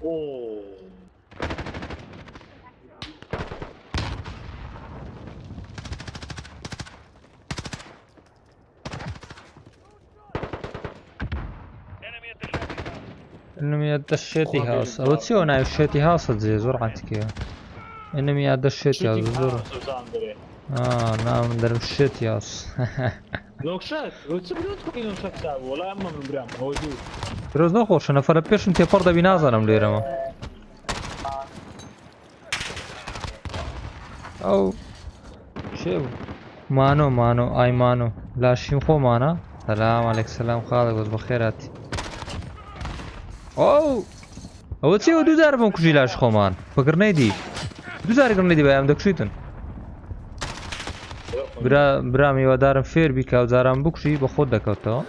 اوه انمي هذا الشيتي هاوس او تسيو انا الشيتي هاوس زي زور عندك انمي هذا الشيتي هاوس زور نعم ندير الشيتي هاوس لو شات وتسبدو تكون شات ساعه ولا اما من برام موجود روز نخوش انا فربيش انت فردا بينازلم ليرما او شو مانو اي مانو لا شيم خو مانا سلام عليك سلام خالد بس بخيراتي او تسيو دو زاربم كجي لاش خومان فكر نيدي دو زاربم نيدي بايام دكشيتن برام هیوادارم فێر بی کاوزاران بکوژی بە خۆت دەکەوتەوە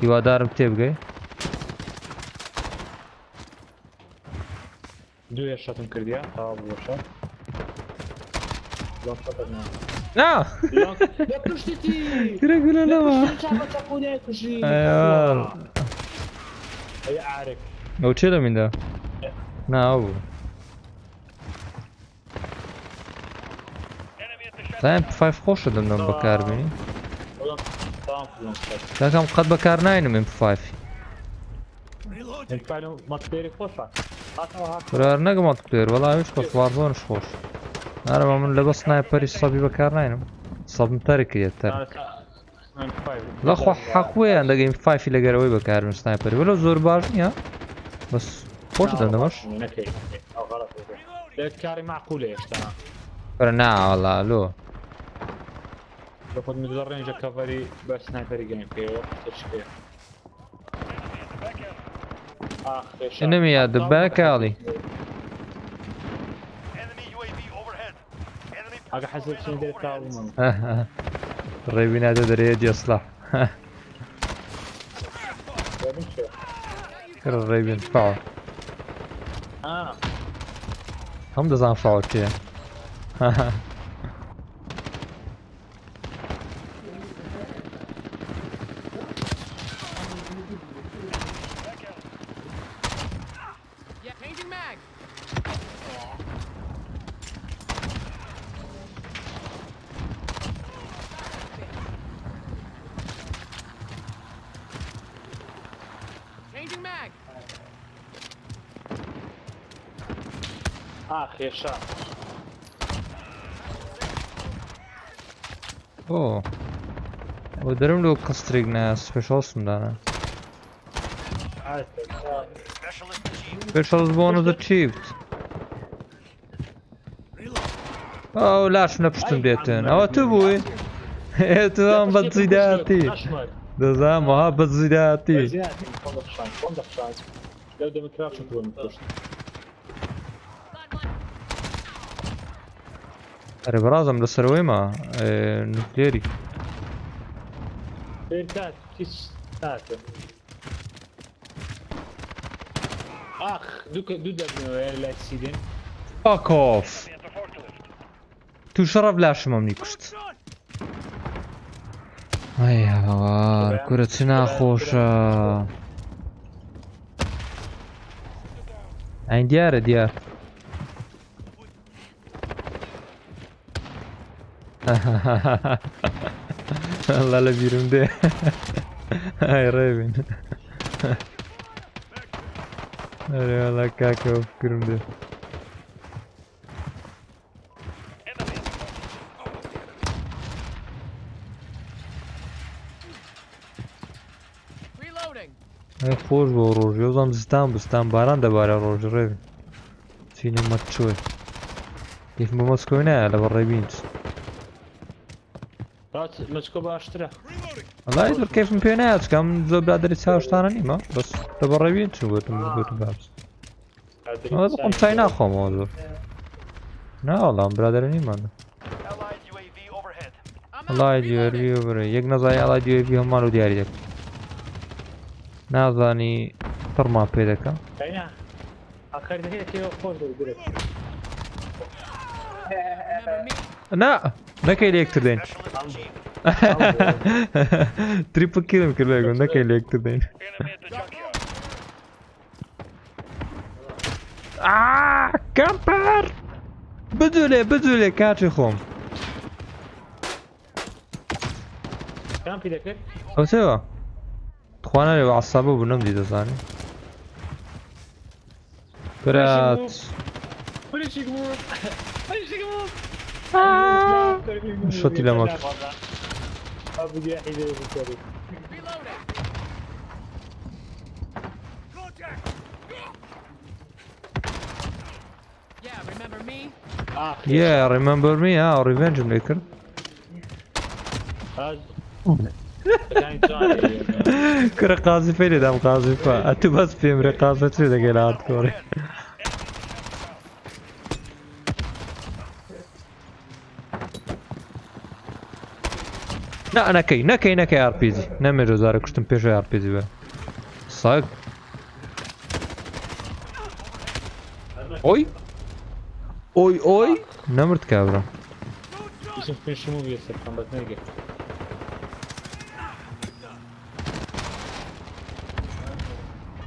هیوادارم تێبگەی دوێ شەتم کردیا تا بۆشە نا ترى قول لما ايوه هي عارك او تشيل من ده ناو تايم 5 خوش دم بكار بيني لكن قد بكار 9 من 5 فعلا ما تبيري خوشة قرار نقمت كتير والله مش كنت وارزون خوش انا ما من لبس سنايبر الصبي بكار 9 صب مترك ترى لا خو حقوي عند جيم 5 اللي قروي بكار من سنايبر ولا زور باشني بس خوش دمش او غلط كاري معقولة اشترى فرنا والله لو باخد مدور رينج كفري بس سنايبر جيم بلاي تشكيل انمي يا دباك علي اجا حسب شنو دير تعاون الريبين هذا دريج يصلح كر الريبين فعل هم دزان فعل كي يا شاب اوه ودرم له كستريغنا سبيشال سندانا سبيشال بونus achieved او لاش نبشتم ديتن او تبوي تمام بتزيداتي دزام ها بتزيداتي لو ديمقراطي تكون اري برازم لسرويما نوكليري بيركات كيس تاتو اخ دوك دودا لا سيدين فاك اوف تو شرب لاش ممني كشت ايوا كرتنا خوشا عين ديار الله لا بيرم ده هاي ريبن والله كاكا بكرم ده هاي خوش بو روج يوزم بستان باران دباري روج ريبن سيني ماتشوي كيف بمسكوينه على بالريبينز مسكو باشترى والله يدور كيف مبينات كم زو برادري تساوش تانا نيما بس تبريبين شو قلت بابس هذا قم تاينا خو موضوع لا والله برادري نيما الله يجي اوفر يقنا زي الله يجي هم مالو دياري دك نازاني فرما بيدك تاينا اخر ده كيلو خوش درك لا نكاي ليك تدين تريبل كيلو كله نكاي ليك تدين كامبر بدولي كاتشي خوم كان في ذاك او سوا اخوانا اللي عصبوا بنم دي دزاني برات وليش يموت وليش يموت شوتي لمك ابو يا حيدي بالتاريخ Yeah, remember me? Revenge maker. كره قاذفين دام قاذفة أنتو بس في أمري قاذفت في دقيقات كوري لا نكي ار بي زي نمي جوزاري كشتم بيشو ار بي زي بقى صاق اوي نمرت كابرا يشوف فين شمو بيصير كان بس نلقى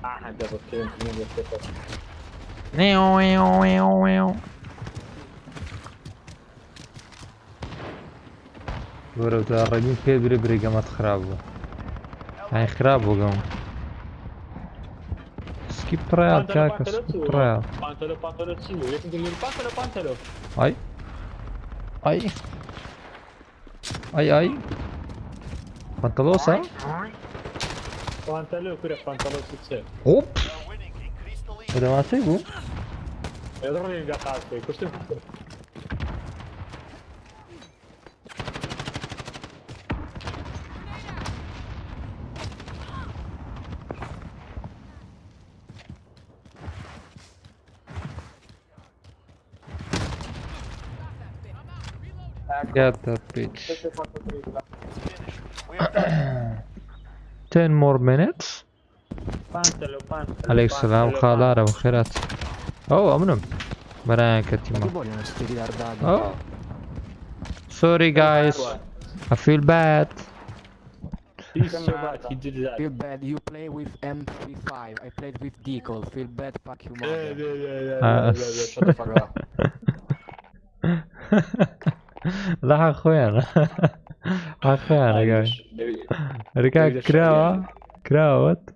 هذا بكلم كلمة بيصير نيو ورو تقربين كي بري قامت خرابه هاي خرابه قام سكيب ترايل كاكا سكيب ترايل بانتلو تسيبه لكن تقول لي بانتلو اي بانتلوسا بانتلو كده بانتلو تسيب اوب هذا ما تسيبه يضرني قاعد فيه كشتم Get that bitch. 10 more minutes. بانتلو عليك السلام خالارة وخيرات. اوه امنم. برانكتي ما. Oh. Sorry guys. I feel bad. He's so bad, he did that. Feel bad, you play with MP5, I played with Deagle, feel bad, fuck you mother. Shut the fuck up. لا اخويا قاعد رجع كراوت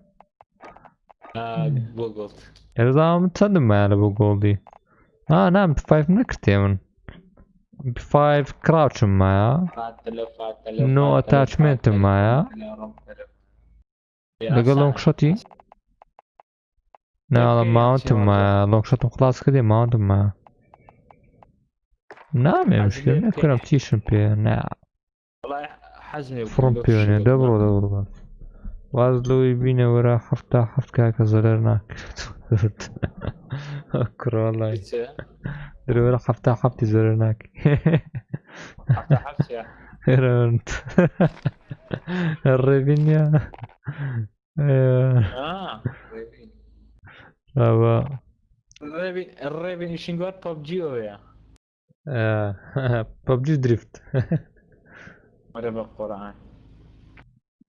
بوغلت النظام تصدم معي على بوغول دي نعم ب 5 نكتي من ب 5 كراوتش معايا نو اتاتشمنت معايا لقى لونج شوتي نعم ماونت معايا لونج شوت خلاص كده ماونت معايا نعم يا مشكلة نكون بتيشن بي نعم والله حزمي فرم بيوني دبرو وازلو يبينا ورا حفتا كاكا زررناك اكر والله دري ورا حفتي زررناك حفتي رنت الريبينيا الريبين يشنقوات ببجي ويا ببجي دريفت مرة بالقرآن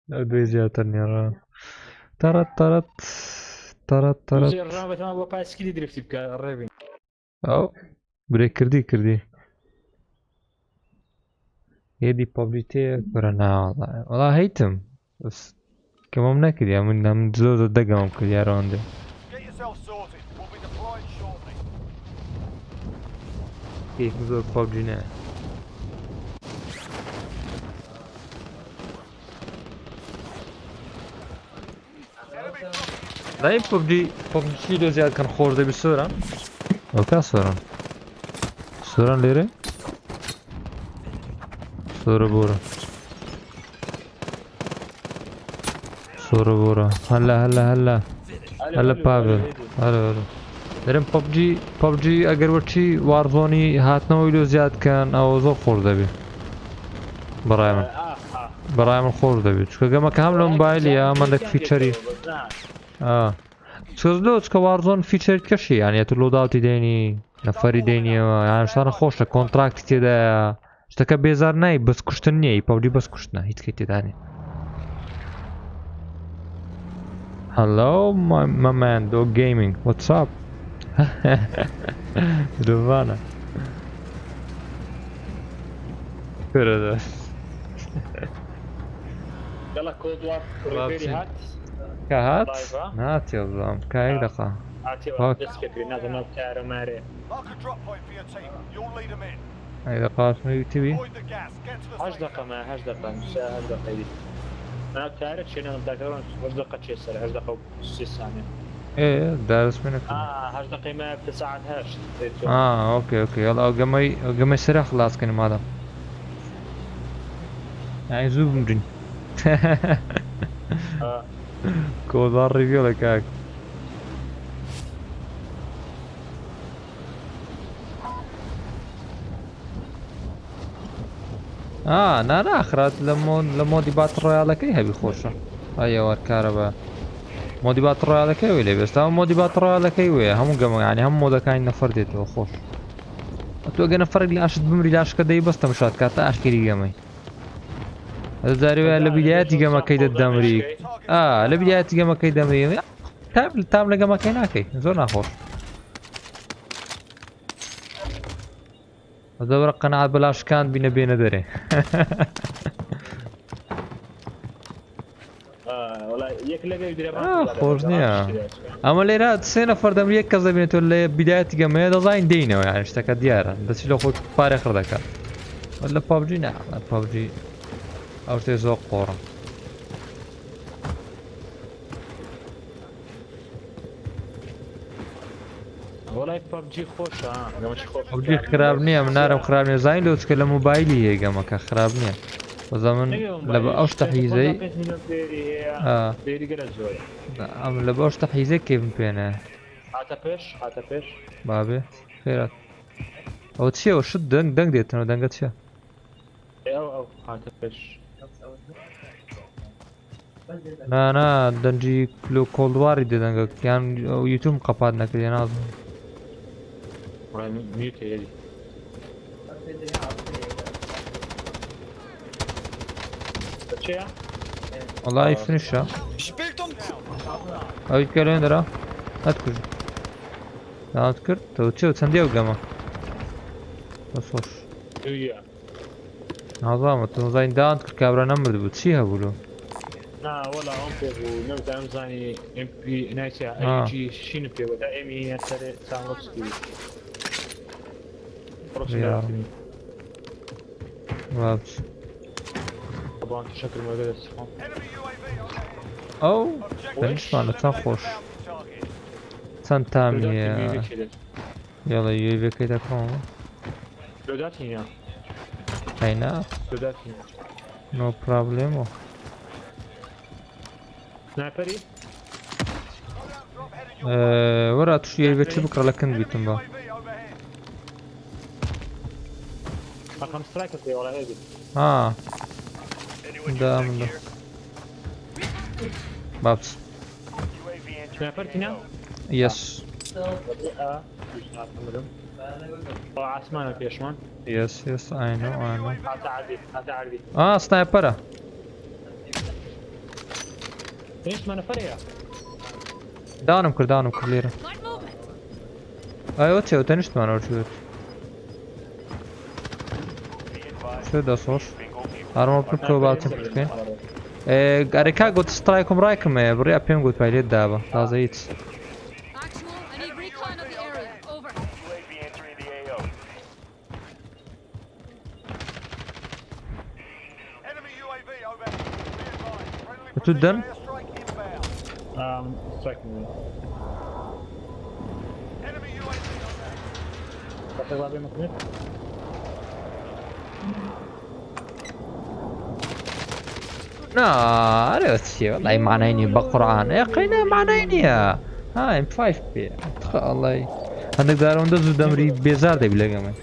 بيجي ترني ترت زي الرابة تمام وباس كذي دريفت بك الريبين او بريك كردي يدي ببجي كورونا والله هيتم بس كمان نكد يا من زوز الدقة ممكن يا راندي كيف نزور ببجي نعم لا ببجي شيء زياد كان خورده بالسوران او كاسوران سوران ليري سورة بورا هلا بابل هلا درم ببجي اگر ورچی وارزونی هاتنا ویلو زیاد کن او زور خورده بی برای من خورده بی چون اگه ما که هم موبایلی من دک فیچری چون که وارزون فیچر کشی یعنی تو لوداوتی دینی نفری دینی یعنی شان خوشه کنترکتی تیده شتکه بیزار نی بس کشتن نی پبجی بس کشتنه هیچ کی تیدانی Hello my man dog gaming what's up دفانة كرة يلا كود وار ريبيري هات كهات طيب، ها؟ نات يا زلمة كايك دقة هاتي فك. بس فكري نازل نوب كارو ماري Mark a drop point for your team. You'll lead them in. هاي دقات من تبي Avoid the gas. Get to the هاش safe دقة ما هاش دقة مش هاش دقة دي انا كارو شينا متذكرون هاش دقة شي سر هاش دقة و6 ثانية ايه دارس منك هاش دقة ما بتساعد هاش اوكي يلا قمي سريع خلاص كان ماذا يعني زوب مدري كودار ريفيو لك هاك انا اخرت لمودي باتل رويال كي هبي خوشه ايوه الكهرباء مودي باتل رويال كي ولا بس هم مودي باتل رويال كي ويا هم قام يعني هم مودا كاين نفر ديتو خوش اتوقع نفر اللي اشد بمري لاش كدي بس تمشات كاتا اخيري قامي الزاري لبداياتي قام كيد الدمري لبداياتي قام كيد الدمري تام لقى ما كايناكي زون اخوش هذا قناعة بلاش كان بينا دري والله يكلقى يدري خوشنيا اما اللي راد سنة فرد امريكا زبينة ولا بداية قمية دزاين دينو يعني اشتكى ديارة بس لو خود فارغ ذاك ولا بابجي نعم بابجي او تيزوق قورة والله ببجي خوش بابجي خرابنية من نارم خرابنية زين لو تكلم موبايلي هي قامك خرابنية وزمن لبا اوش تحيزي لبا اوش تحيزي كيف بينا عتبش بابي خيرات او تشي وش دنگ ديتنو دنگت شا او عتبش نا دنجي لو كولد واري دي دنگ كان يوتيوب قپادنا كدي ناظم ميوت يدي والله يفنشها او يتكلم درا اذكر لا اذكر تو تشو تسنديو قما بس وش عظامة تنظين دا اذكر كابرا نمر دبو تشيها بولو ولا امبي ونبدا امزاني ام بي نايتيا اي جي شين بي ودا امي يسري سانوسكي وابس طبعا شكل ما قدرت تفهم او فنش معنا تنخوش سنتامي يلا يوي كده كون لودات هنا هنا لودات هنا نو بروبليمو سنايبري ورا تشي بيتش بكره لكن بيتم با رقم سترايكر دي ولا هيدي ده من ده بابس سنايبر هنا يس عثمان يا شمان يس اي نو هذا عادي سنايبر ايش ما نفريا دانم كر ليرة ايوه تشو تنشت ما نورشوت شو ده صوش ارمور بكو بالتم بكين اريكا قلت سترايكم رايكم بريا بيم قلت بايليت دابا لازيت تدن striking me. عرفت والله معنيني بقرآن يا قينا معنيني يا ام 5 بي الله عندك دارون دزو دمري بيزار دي بلا قمي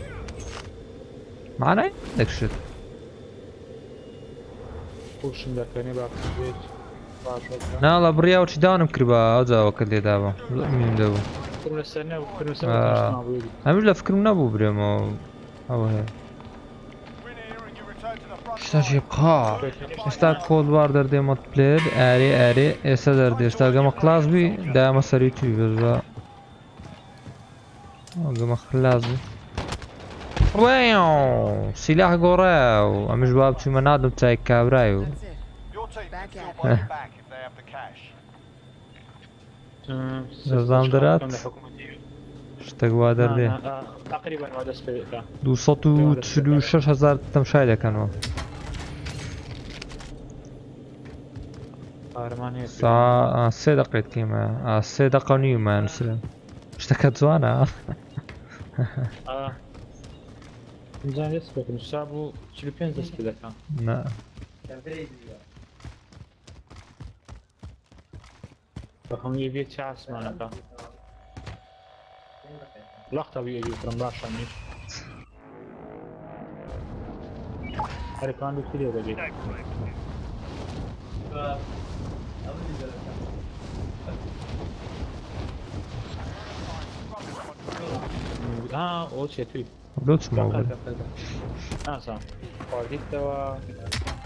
معنى عندك شت وش مدكني بقى نا لا بريا وش دانم كربا ازا وكل دي دابا مين دابا كنا نستنى وكنا نسوي عمل لا فكر من ابو بريا ما او هي اشتاجي قا اشتاج كولد وار در دي مات بلاير اري اسا در دي اشتاج ما كلاس بي دا ما سريتي بزا قام خلازي واو سلاح قراو أمش باب شو منادم تاي كابرايو Your team can still buy you back if they have the cash. نظام درات اشتاق وادر دي تقريبا هذا سبيل 236,000 تمشايدا كانوا ساعة 3 دقيقة كيما 3 دقيقة ونيوم نسلم اشتكت زوانا زين يسبق نشابو شلبين دست كذا كان لا فهم يبي تشاس معنا كان لقطة بيجي فرم راشا مش هذا كان بكتير بيجي او شيء توي بلوتس موجود صح قاعدين توا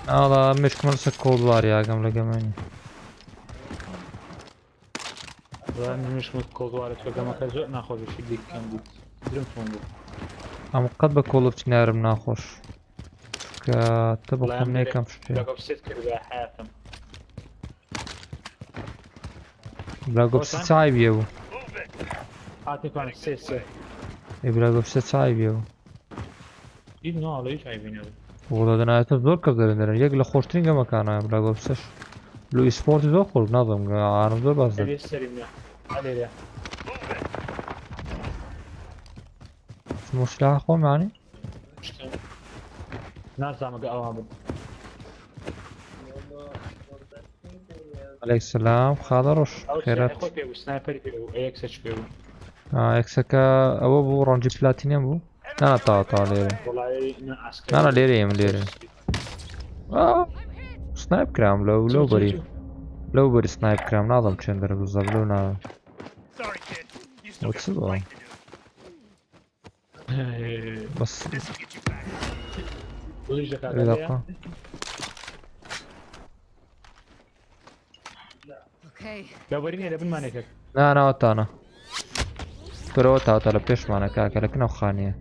هذا مش كمرسك كود وار يا قملة قماني مش كود وار تبقى ما كزو ناخذ شيء ديك كان ديك درمت موجود أم قد بكولو بتنارم ناخوش كتبقى خمني كم شيء بلاك اوبس 6 كذا حياتهم بلاك اوبس 6 عيب يو عاطيك عن 6 بلاك اوبس 6 عيب يو إيه نو على إيش عيبين هذا والله أنا أتذكر كذا لأن يقل خوشتين كما كان بلاك اوبس 6 لو سبورت دخل نظم عارف ذول بس اللي يستلم يا علي يا مو سلاح أخوهم يعني ناس عم قاوم عليك السلام خاضروش خيرات اخوي بيو سنايبر بيو اي اكس اتش بيو اكسكا ابو بو رانجي بلاتينيوم بو انا طا ليري والله عسكري انا ليري سنايب كرام لو بري سنايب كرام ناظم تشندر بالضبط لونا وتصدق بس دقيقة لو وريني قبل ما نكت لا انا وتانا كروتا بيش معنا كاكا لكنه خانية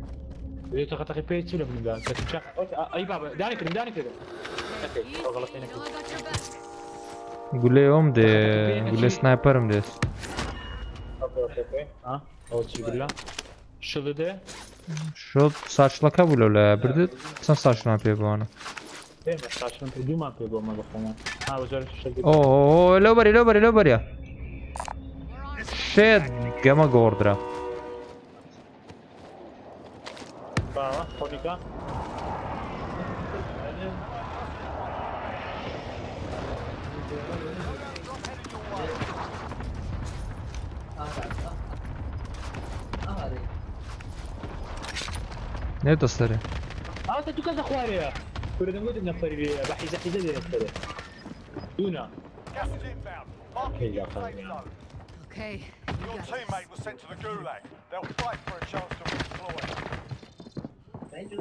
إذا تقطع بيت ولا من ذا تشاف أي بابا داني كده أوكي غلط هنا قول لي يوم دي قول لي سنايبر مديس اوكي ها أول شيء قول له شو ده شو saçlaka bu öyle bir de sen saçlan yapıyor bu ana. Değil mi? Saçma bir map yapıyor ama bakalım. Ha bu zor şey. Oo, lo bari ya. Shit, gama gordra. Bravo, Konika. Ne dostları? Aa tu kaza خواريا. كنا نقول نفر بحيزة حيزة دي نفر. دونا. Gas is inbound. Marking your safe zone. Okay. Your teammate was sent to the gulag. They'll fight for a chance to redeploy. Thank you.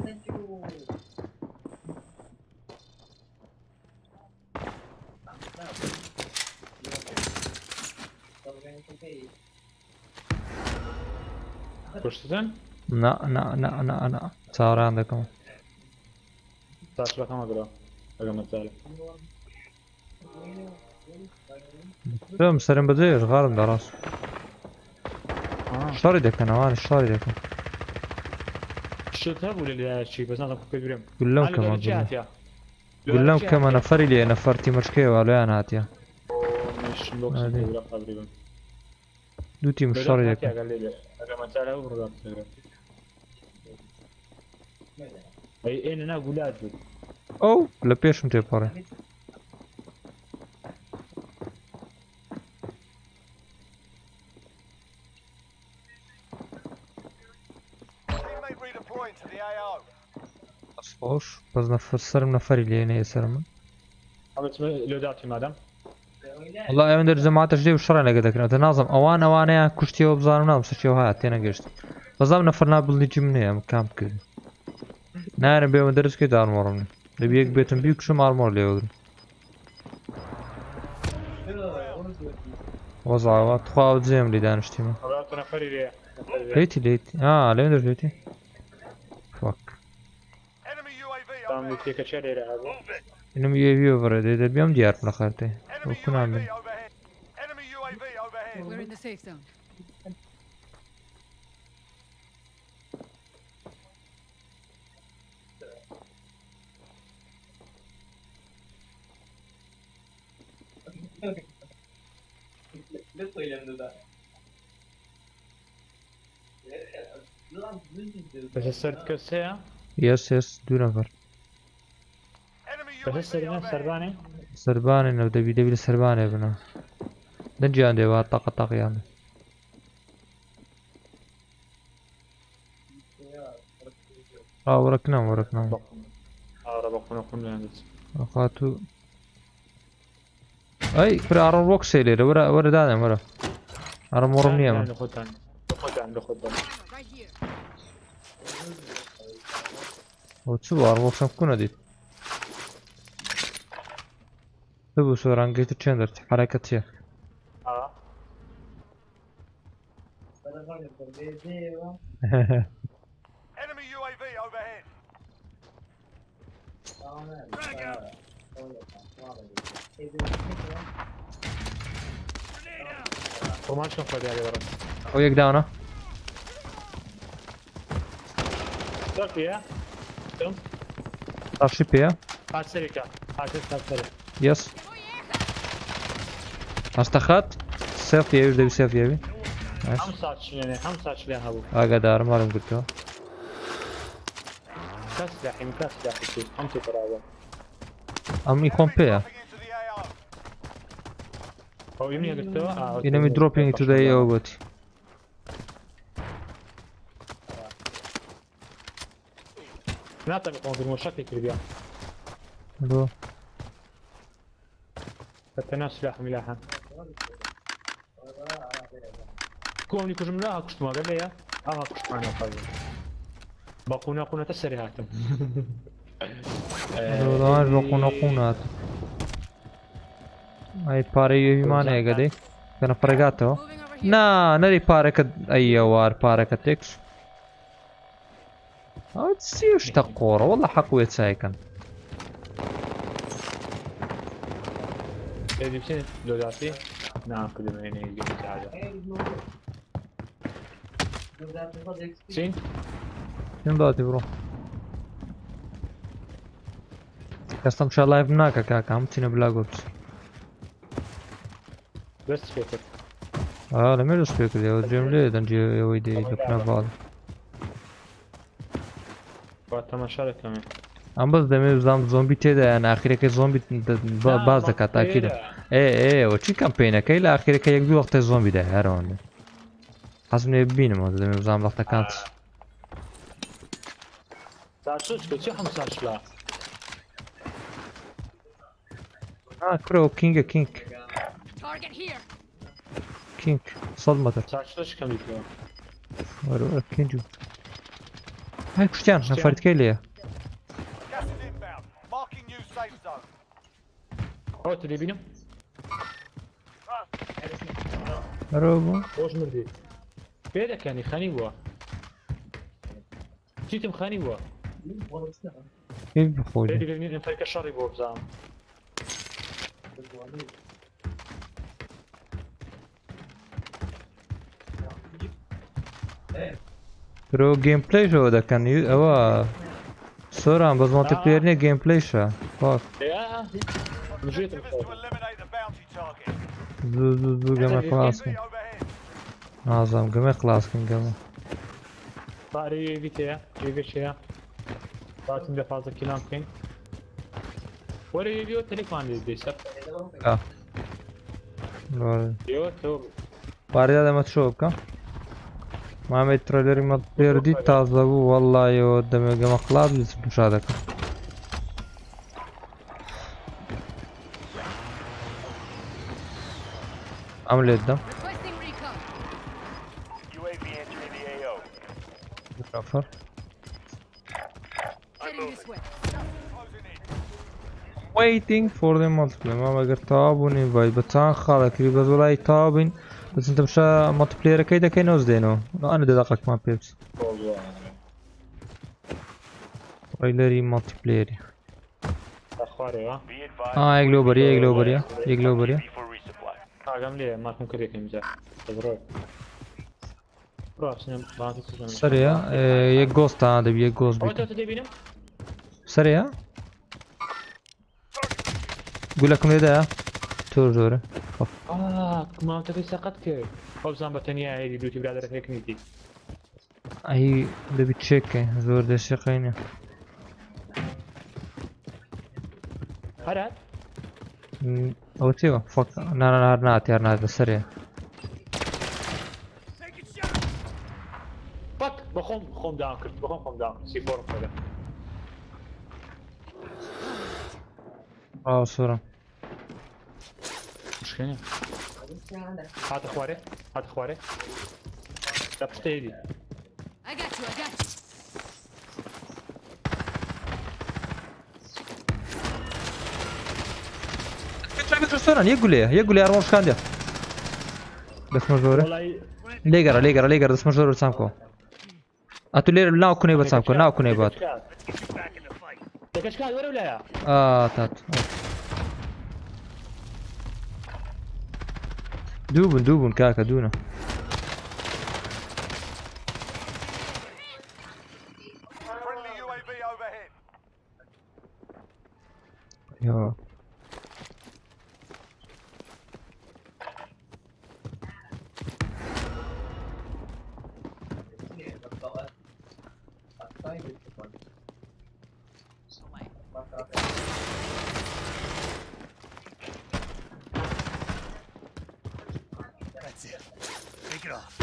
Koştun? Na. صار عندكم. Saç bakama bro. Bakama mesela. لا مسرين بديش غارم دراس. شاري دك انا وانا شاري دك. شو تقول لي شيء بس انا كنت بريم. قول لهم كمان. قول لهم كمان نفري لي نفرتي مشكلة ولا انا هاتيا. مش لوكس ولا تقريبا. دوتي مش شاري دك. قال لي انا مثلا وبرضه اي انا اقول او لا بيش متي باري. Teammate redeploying to the AO. خوش بس نفسرم نفري لي انا يسرم. عملت لو داتي مادام والله من در جماعة جدي وشرع لقيت كنا تناظم اوان كشتي وبزارم نام سشيو هاي تينا قشت بزام نفرنا بلدي جمني ام كامب كده نارم بيو مدرس كده ارمورني اللي بيك بيتم بيك شو ارمور لي يودري وضعوا تخاو زيم لي دانشتي ما خلاص نفري لي ليتي لين ليتي فك Enemy UAV تام overhead. ليتي كشري لعبه انهم يبي اوفر دي بيوم ديار من اخرتي Enemy وكنا UAV عاملين overhead. Enemy UAV overhead. We're in the safe zone. Ne söylendi da? Lan düzgün بس السرد كسيها يس دو نفر Enemy بس UAV السرد overhead. سرباني سرباني انه دبي سرباني ابنا نجي عندي واحد طاقة يعني وركنا ربقنا كنا اخاتو اي فرا عرب بوكسي لي ورا دانا ورا عرب مرمية من خدان Right here. وتشوف عرب بوكسم كنا دي تبو سوران جيت تشندر حركتها Sana var ya böyle var. Enemy UAV overhead. Tamam abi. Tamam. وما شوف هذه على ورا وياك داونا تركيا تم طار شيبيا هات سريكا هات سريكا يس استخدت سيف يبي بدي سيف يبي هم ساتش لين هبو اقدر ما لهم قلتها كسلاحي كسلاحي هم تراوى امي كومبيا Dropping into the AO. هو يمني قلتوا enemy dropping into the AO bot نعطي بقوم بالمشكل كبير الو فتنا سلاح ملاحا كوني كجمنا كشت ما قال لي كشت معنا قايل باقونا تسري هاتم الو قونات اي باري يمانه قدي كان فرقاته Moving over here. ناري بارك اي وار بارك تكس تسيوش تقورة والله حقوية سايكن هذه بسنة دولاتي نعم كده ما هنا يجي مساعدة سين شنو داتي برو كاستم شاء الله لايف كاكا هم تينا بلا قلت بس فيك لما يلو سبيكر يا جملة دنجي يا ويدي دفنا بعض وقتها شارك كمان ام بس دمي زومبي تيدا انا اخيرا كي زومبي باز دكات اكيد ايه وشي كامبينا كي لا اخيرا كي يقضي وقت الزومبي ده هرون حسبني بينا ما دمي زام وقت كانت ساشوش كل شيء 15 لا كرو كينج Target here. كينج صدمة ساشوش كم يكون ورا كينجو هاي كشتيان نفرت كيليا Gas is inbound. Marking new safe zone. هو تدري بينهم روبو وش مردي بيدك يعني خاني بوا جيتم خاني بوا كيف بخوجي بيدي بيني نفرك الشر بوا بزام رو جيم بلاي شو ده كان اوا سوران بس مالتي بلاير ني جيم بلاي شا فاك يا مجيت Objective is to eliminate the bounty target. زو جمع خلاص UAV overhead. نظام جمع خلاص كان جمع طاري فيتيا فيتيا فاتم ده فازا كلام كين ولا يو تليفون دي سب يو تو باريدا ده ما تشوفك ما مترولري ما بيردي تازه والله يو دمي جمع خلاص لسه مشاهدك عمل الدم Requesting recon. UAV entering the AO. كفر Heading this way. Closing in. waiting for the multiplayer ما بقدر تابون invite بتان خالك اللي بزولاي تابين بس انت مش مالتي بلاير كيدا كاين وزدينو انا دقك ما بيبس ويلري مالتي بلاير اخواري ها Be advised, يقلو بريا يقلو بريا يقلو بريا for resupply. قام لي ما ممكن يكون مزاح تبروي روح سنم بانتي كوزن سريع يجوست هذا بيجوست هو انت بيك تبينه سريع قول لكم اذا تور ما انت في سقطك خبزان بتنيا هي بيوتي برادر هيك نيتي اي دبي تشيك زور دشقين هرات او تيو فك نارنات يارنات سريع فك بخوم داون كنت بخوم داون سي فور كذا صورة مش كاين هات اخواري لا بشتيدي I got you, I got you. رستوران يقول لي ارمور شكانديا بس مجبورة والله ليجر بس مجبورة بسامكو اتو لير ناو كوني بسامكو ناو كوني بات تكشكال ولا يا تات دوبن كاكا دونا Friendly UAV overhead. يا That's it. Take it off.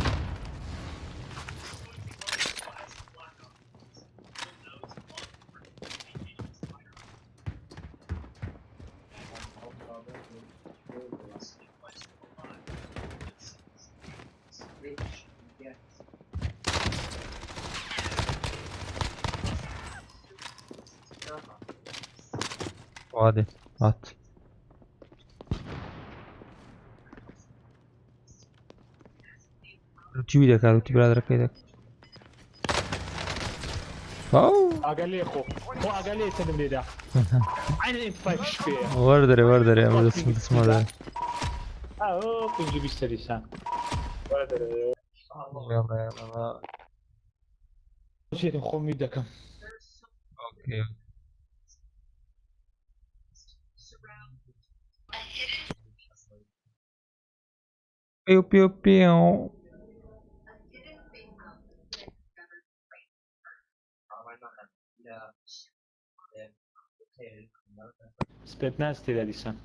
وادي هات روتي بيدك روتي برادر كيدك واو اقل لي اخو هو اقل لي سلم لي ده عين الانفايت ايش فيه وردري يا مدرس اسمه ده كنت بيشتري سان وردري يلا شيء خم يدك اوكي بيو بيو سبيتناز تي لسان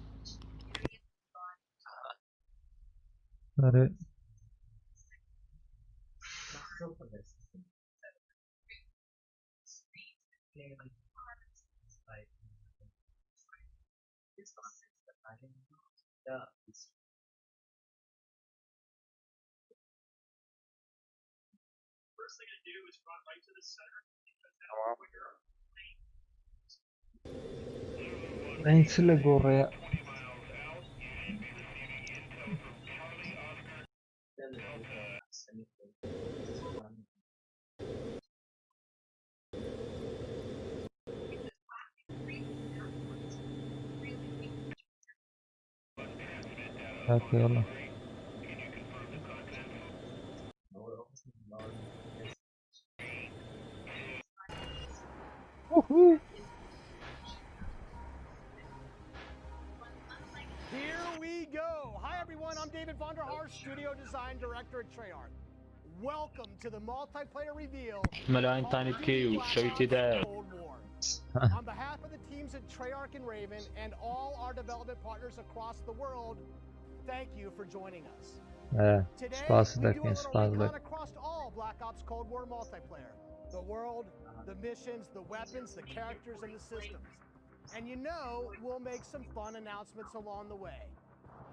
Sorry. Inizio le gorre. Ok, يلا. Here we go. Hi everyone, I'm David Vonderhaar, Studio Design Director at Treyarch. Welcome to the multiplayer reveal. ملاين تاني بكيو شويتي ده Cold War. On behalf of the teams at Treyarch and Raven and all our development partners across the world, thank you for joining us. Today, we do a little recon across all Black Ops Cold War multiplayer. The world, the missions, the weapons, the characters, and the systems. And you know, we'll make some fun announcements along the way.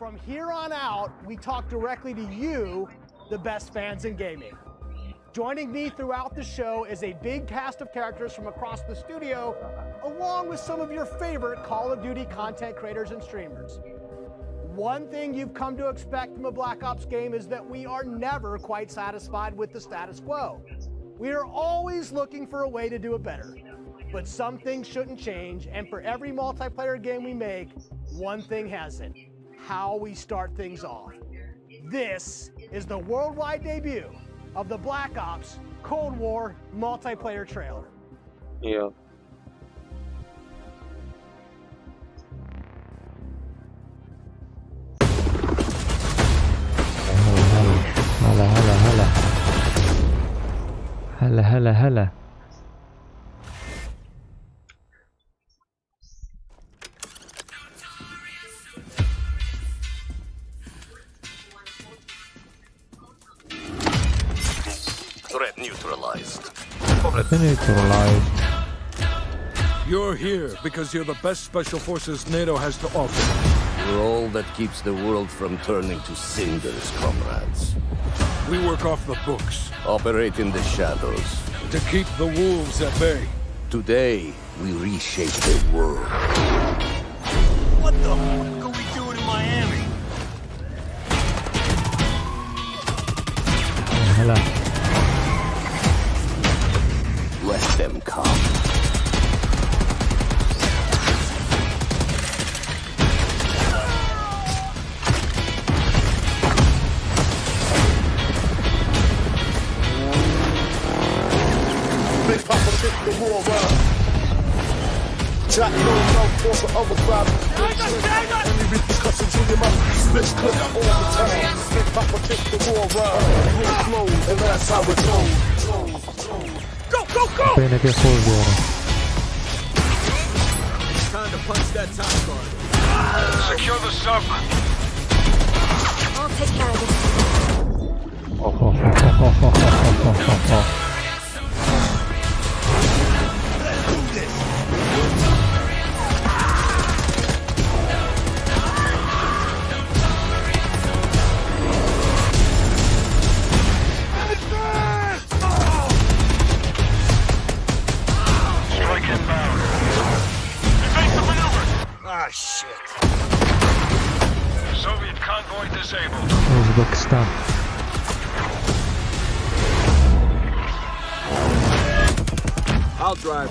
From here on out, we talk directly to you, the best fans in gaming. Joining me throughout the show is a big cast of characters from across the studio, along with some of your favorite Call of Duty content creators and streamers. One thing you've come to expect from a Black Ops game is that we are never quite satisfied with the status quo. We are always looking for a way to do it better. But some things shouldn't change, and for every multiplayer game we make, one thing hasn't: how we start things off. This is the worldwide debut of the Black Ops Cold War multiplayer trailer. Yeah. هلا Threat neutralized. You're here because you're the best special forces NATO has to offer. You're all that keeps the world from turning to cinders, comrades. We work off the books Operate in the shadows. to keep the wolves at bay. Today, we reshape the world. What the fuck are we doing in Miami? هلا Let them come. Big Papa took the war around. Jack knows no force of overdrive. Only repercussions in your mouth. Split clip all the time. Big Papa took the war around. Real flows, and that's how it goes. Go, go, go! بينك يا اخوي زيارة. Time to punch that top guard. Secure the sub. I'll take care of this. Strike inbound. Evasive maneuver. Ah, shit. Soviet convoy disabled. Uzbekistan. I'll drive.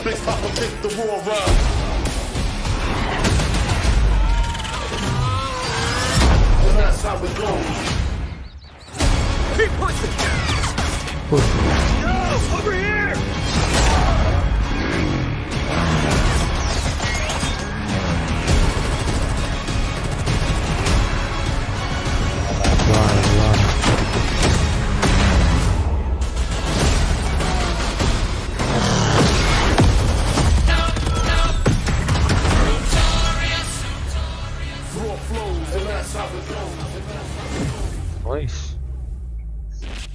Big Papa took the war around. And that's how it goes. Keep pushing. Over here! Raw flows, and that's how it goes. Nice.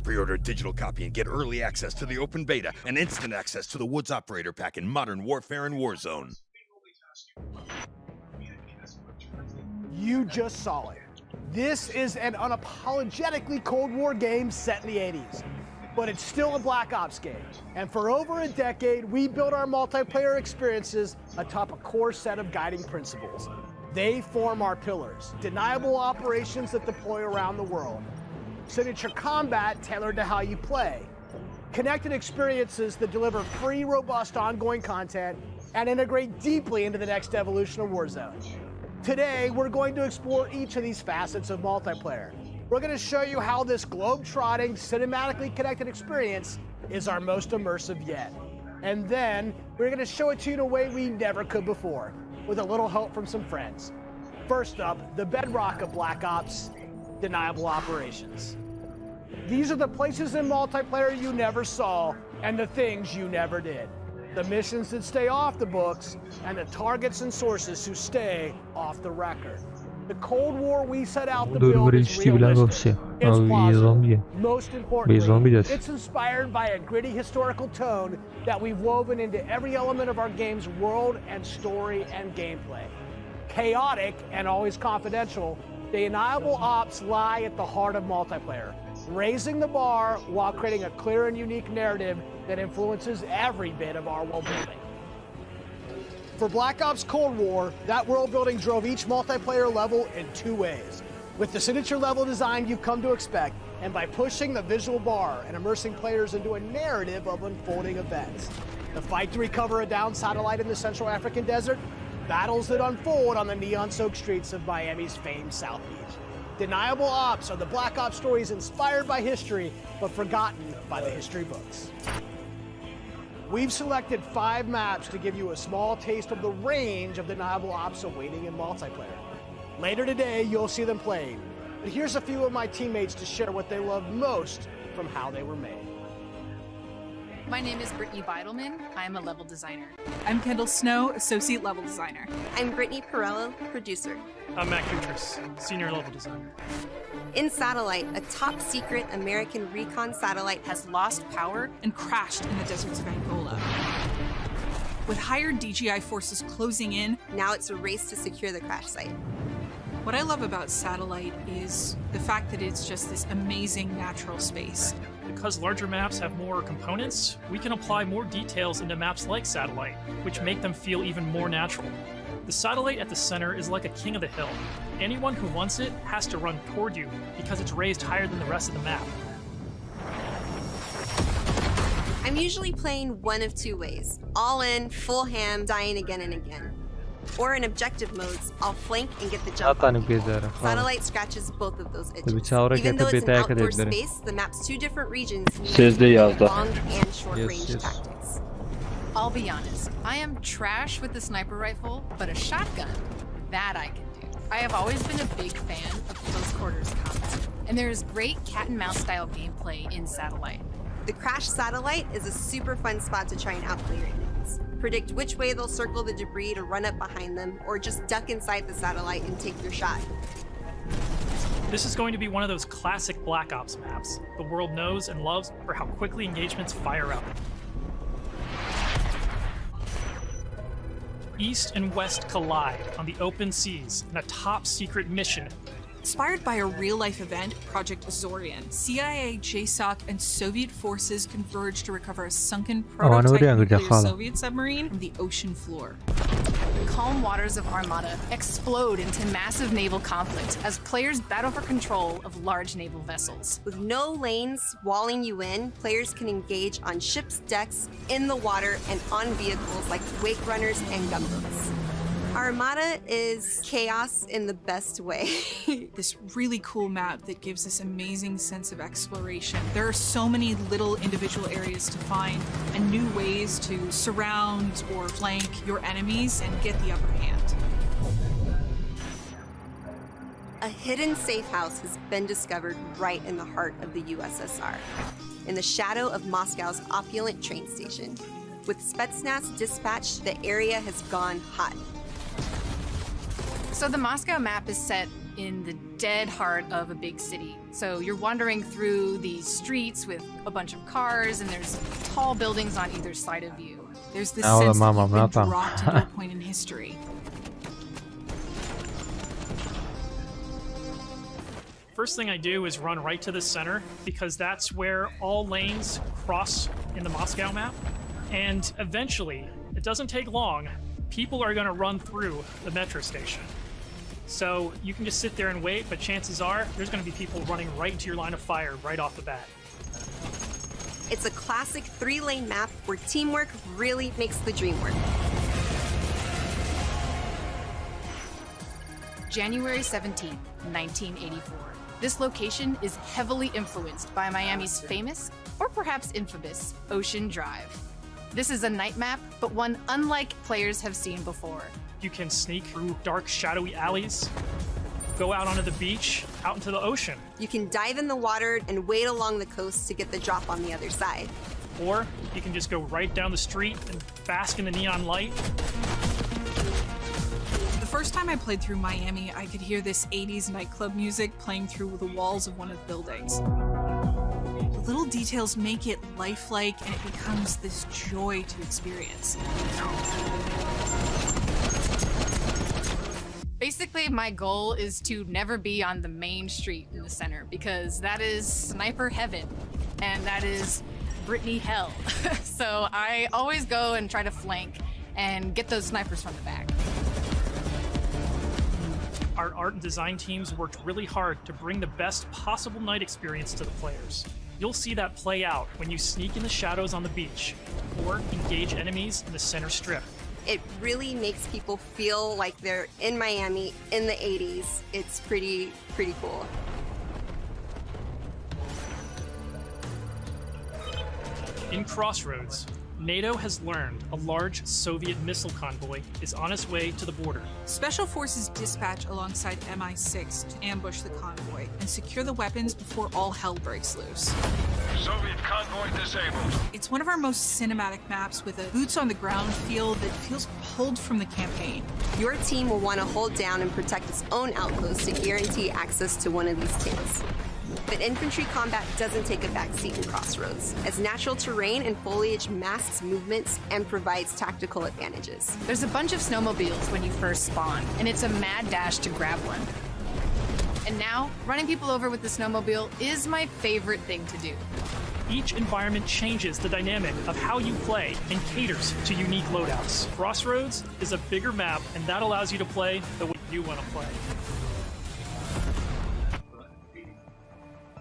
Pre-order a digital copy and get early access to the open beta and instant access to the Woods Operator Pack in Modern Warfare and Warzone. You just saw it. This is an unapologetically Cold War game set in the 80s. But it's still a Black Ops game. And for over a decade, we built our multiplayer experiences atop a core set of guiding principles. They form our pillars: deniable operations that deploy around the world, signature combat tailored to how you play, connected experiences that deliver free, robust, ongoing content, and integrate deeply into the next evolution of Warzone. Today, we're going to explore each of these facets of multiplayer. We're going to show you how this globe-trotting, cinematically connected experience is our most immersive yet. And then, we're going to show it to you in a way we never could before, with a little help from some friends. First up, the bedrock of Black Ops: deniable operations. These are the places in multiplayer you never saw, and the things you never did. The missions that stay off the books, and the targets and sources who stay off the record. The Cold War we set out to build is realistic. It's plausible. Most importantly, it's inspired by a gritty historical tone that we've woven into every element of our game's world and story and gameplay. Chaotic and always confidential, the deniable ops lie at the heart of multiplayer. raising the bar while creating a clear and unique narrative that influences every bit of our world building. For Black Ops Cold War, that world building drove each multiplayer level in 2 ways. With the signature level design you've come to expect, and by pushing the visual bar and immersing players into a narrative of unfolding events. The fight to recover a downed satellite in the Central African desert, battles that unfold on the neon-soaked streets of Miami's famed South Beach. Deniable Ops are the Black Ops stories inspired by history, but forgotten by the history books. We've selected 5 maps to give you a small taste of the range of Deniable Ops awaiting in multiplayer. Later today, you'll see them playing, but here's a few of my teammates to share what they love most from how they were made. My name is Brittany Beidelman. I'm a level designer. I'm Kendall Snow, associate level designer. I'm Brittany Perello, producer. I'm Matt Kutris, senior level designer. In Satellite, a top secret American recon satellite has lost power and crashed in the deserts of Angola. With higher DGI forces closing in, now it's a race to secure the crash site. What I love about Satellite is the fact that it's just this amazing natural space. Because larger maps have more components, we can apply more details into maps like Satellite, which make them feel even more natural. The satellite at the center is like a king of the hill. Anyone who wants it has to run toward you because it's raised higher than the rest of the map. I'm usually playing one of 2 ways. All in, full ham, dying again and again. Or in objective modes, I'll flank and get the jump on people. Satellite scratches both of those itches. Even though it's an outdoor space, the map's 2 different regions need long and short range tactics. I'll be honest, I am trash with the sniper rifle, but a shotgun, that I can do. I have always been a big fan of close quarters combat, and there is great cat and mouse style gameplay in Satellite. The Crash Satellite is a super fun spot to try and outplay your enemies. Predict which way they'll circle the debris to run up behind them, or just duck inside the satellite and take your shot. This is going to be one of those classic Black Ops maps the world knows and loves for how quickly engagements fire up. East and West collide on the open seas in a top-secret mission. Inspired by a real-life event, Project Azorian, CIA, JSOC, and Soviet forces converged to recover a sunken prototype nuclear Soviet submarine from the ocean floor. The calm waters of Armada explode into massive naval conflict as players battle for control of large naval vessels. With no lanes walling you in, players can engage on ships' decks, in the water, and on vehicles like wake runners and gunboats. Armada is chaos in the best way. This really cool map that gives this amazing sense of exploration. There are so many little individual areas to find and new ways to surround or flank your enemies and get the upper hand. A hidden safe house has been discovered right in the heart of the USSR, in the shadow of Moscow's opulent train station. With Spetsnaz dispatched, the area has gone hot. So the Moscow map is set in the dead heart of a big city. So you're wandering through these streets with a bunch of cars, and there's tall buildings on either side of you. There's this sense that you've been dropped into a point in history. First thing I do is run right to the center, because that's where all lanes cross in the Moscow map. And eventually, it doesn't take long, people are going to run through the metro station. So you can just sit there and wait, but chances are there's going to be people running right into your line of fire right off the bat. It's a classic 3-lane map where teamwork really makes the dream work. January 17, 1984. This location is heavily influenced by Miami's famous, or perhaps infamous, Ocean Drive. This is a night map, but one unlike players have seen before. You can sneak through dark, shadowy alleys, go out onto the beach, out into the ocean. You can dive in the water and wade along the coast to get the drop on the other side. Or you can just go right down the street and bask in the neon light. The first time I played through Miami, I could hear this 80s nightclub music playing through the walls of one of the buildings. The little details make it lifelike, and it becomes this joy to experience. Basically, my goal is to never be on the main street in the center because that is sniper heaven and that is Brittany hell. So I always go and try to flank and get those snipers from the back. Our art and design teams worked really hard to bring the best possible night experience to the players. You'll see that play out when you sneak in the shadows on the beach or engage enemies in the center strip. It really makes people feel like they're in Miami in the 80s. It's pretty cool. In Crossroads, NATO has learned a large Soviet missile convoy is on its way to the border. Special Forces dispatch alongside MI6 to ambush the convoy and secure the weapons before all hell breaks loose. Soviet convoy disabled. It's one of our most cinematic maps with a boots-on-the-ground feel that feels pulled from the campaign. Your team will want to hold down and protect its own outpost to guarantee access to one of these tanks. But infantry combat doesn't take a backseat in Crossroads, as natural terrain and foliage masks movements and provides tactical advantages. There's a bunch of snowmobiles when you first spawn, and it's a mad dash to grab one. And now, running people over with the snowmobile is my favorite thing to do. Each environment changes the dynamic of how you play and caters to unique loadouts. Crossroads is a bigger map, and that allows you to play the way you want to play.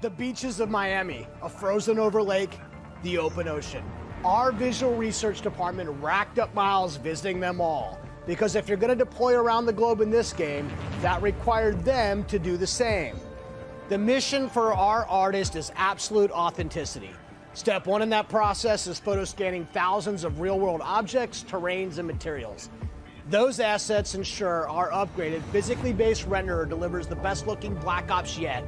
The beaches of Miami, a frozen over lake, the open ocean. Our visual research department racked up miles visiting them all, because if you're going to deploy around the globe in this game, that required them to do the same. The mission for our artist is absolute authenticity. Step one in that process is photo scanning thousands of real-world objects, terrains, and materials. Those assets ensure our upgraded, physically based renderer delivers the best-looking Black Ops yet.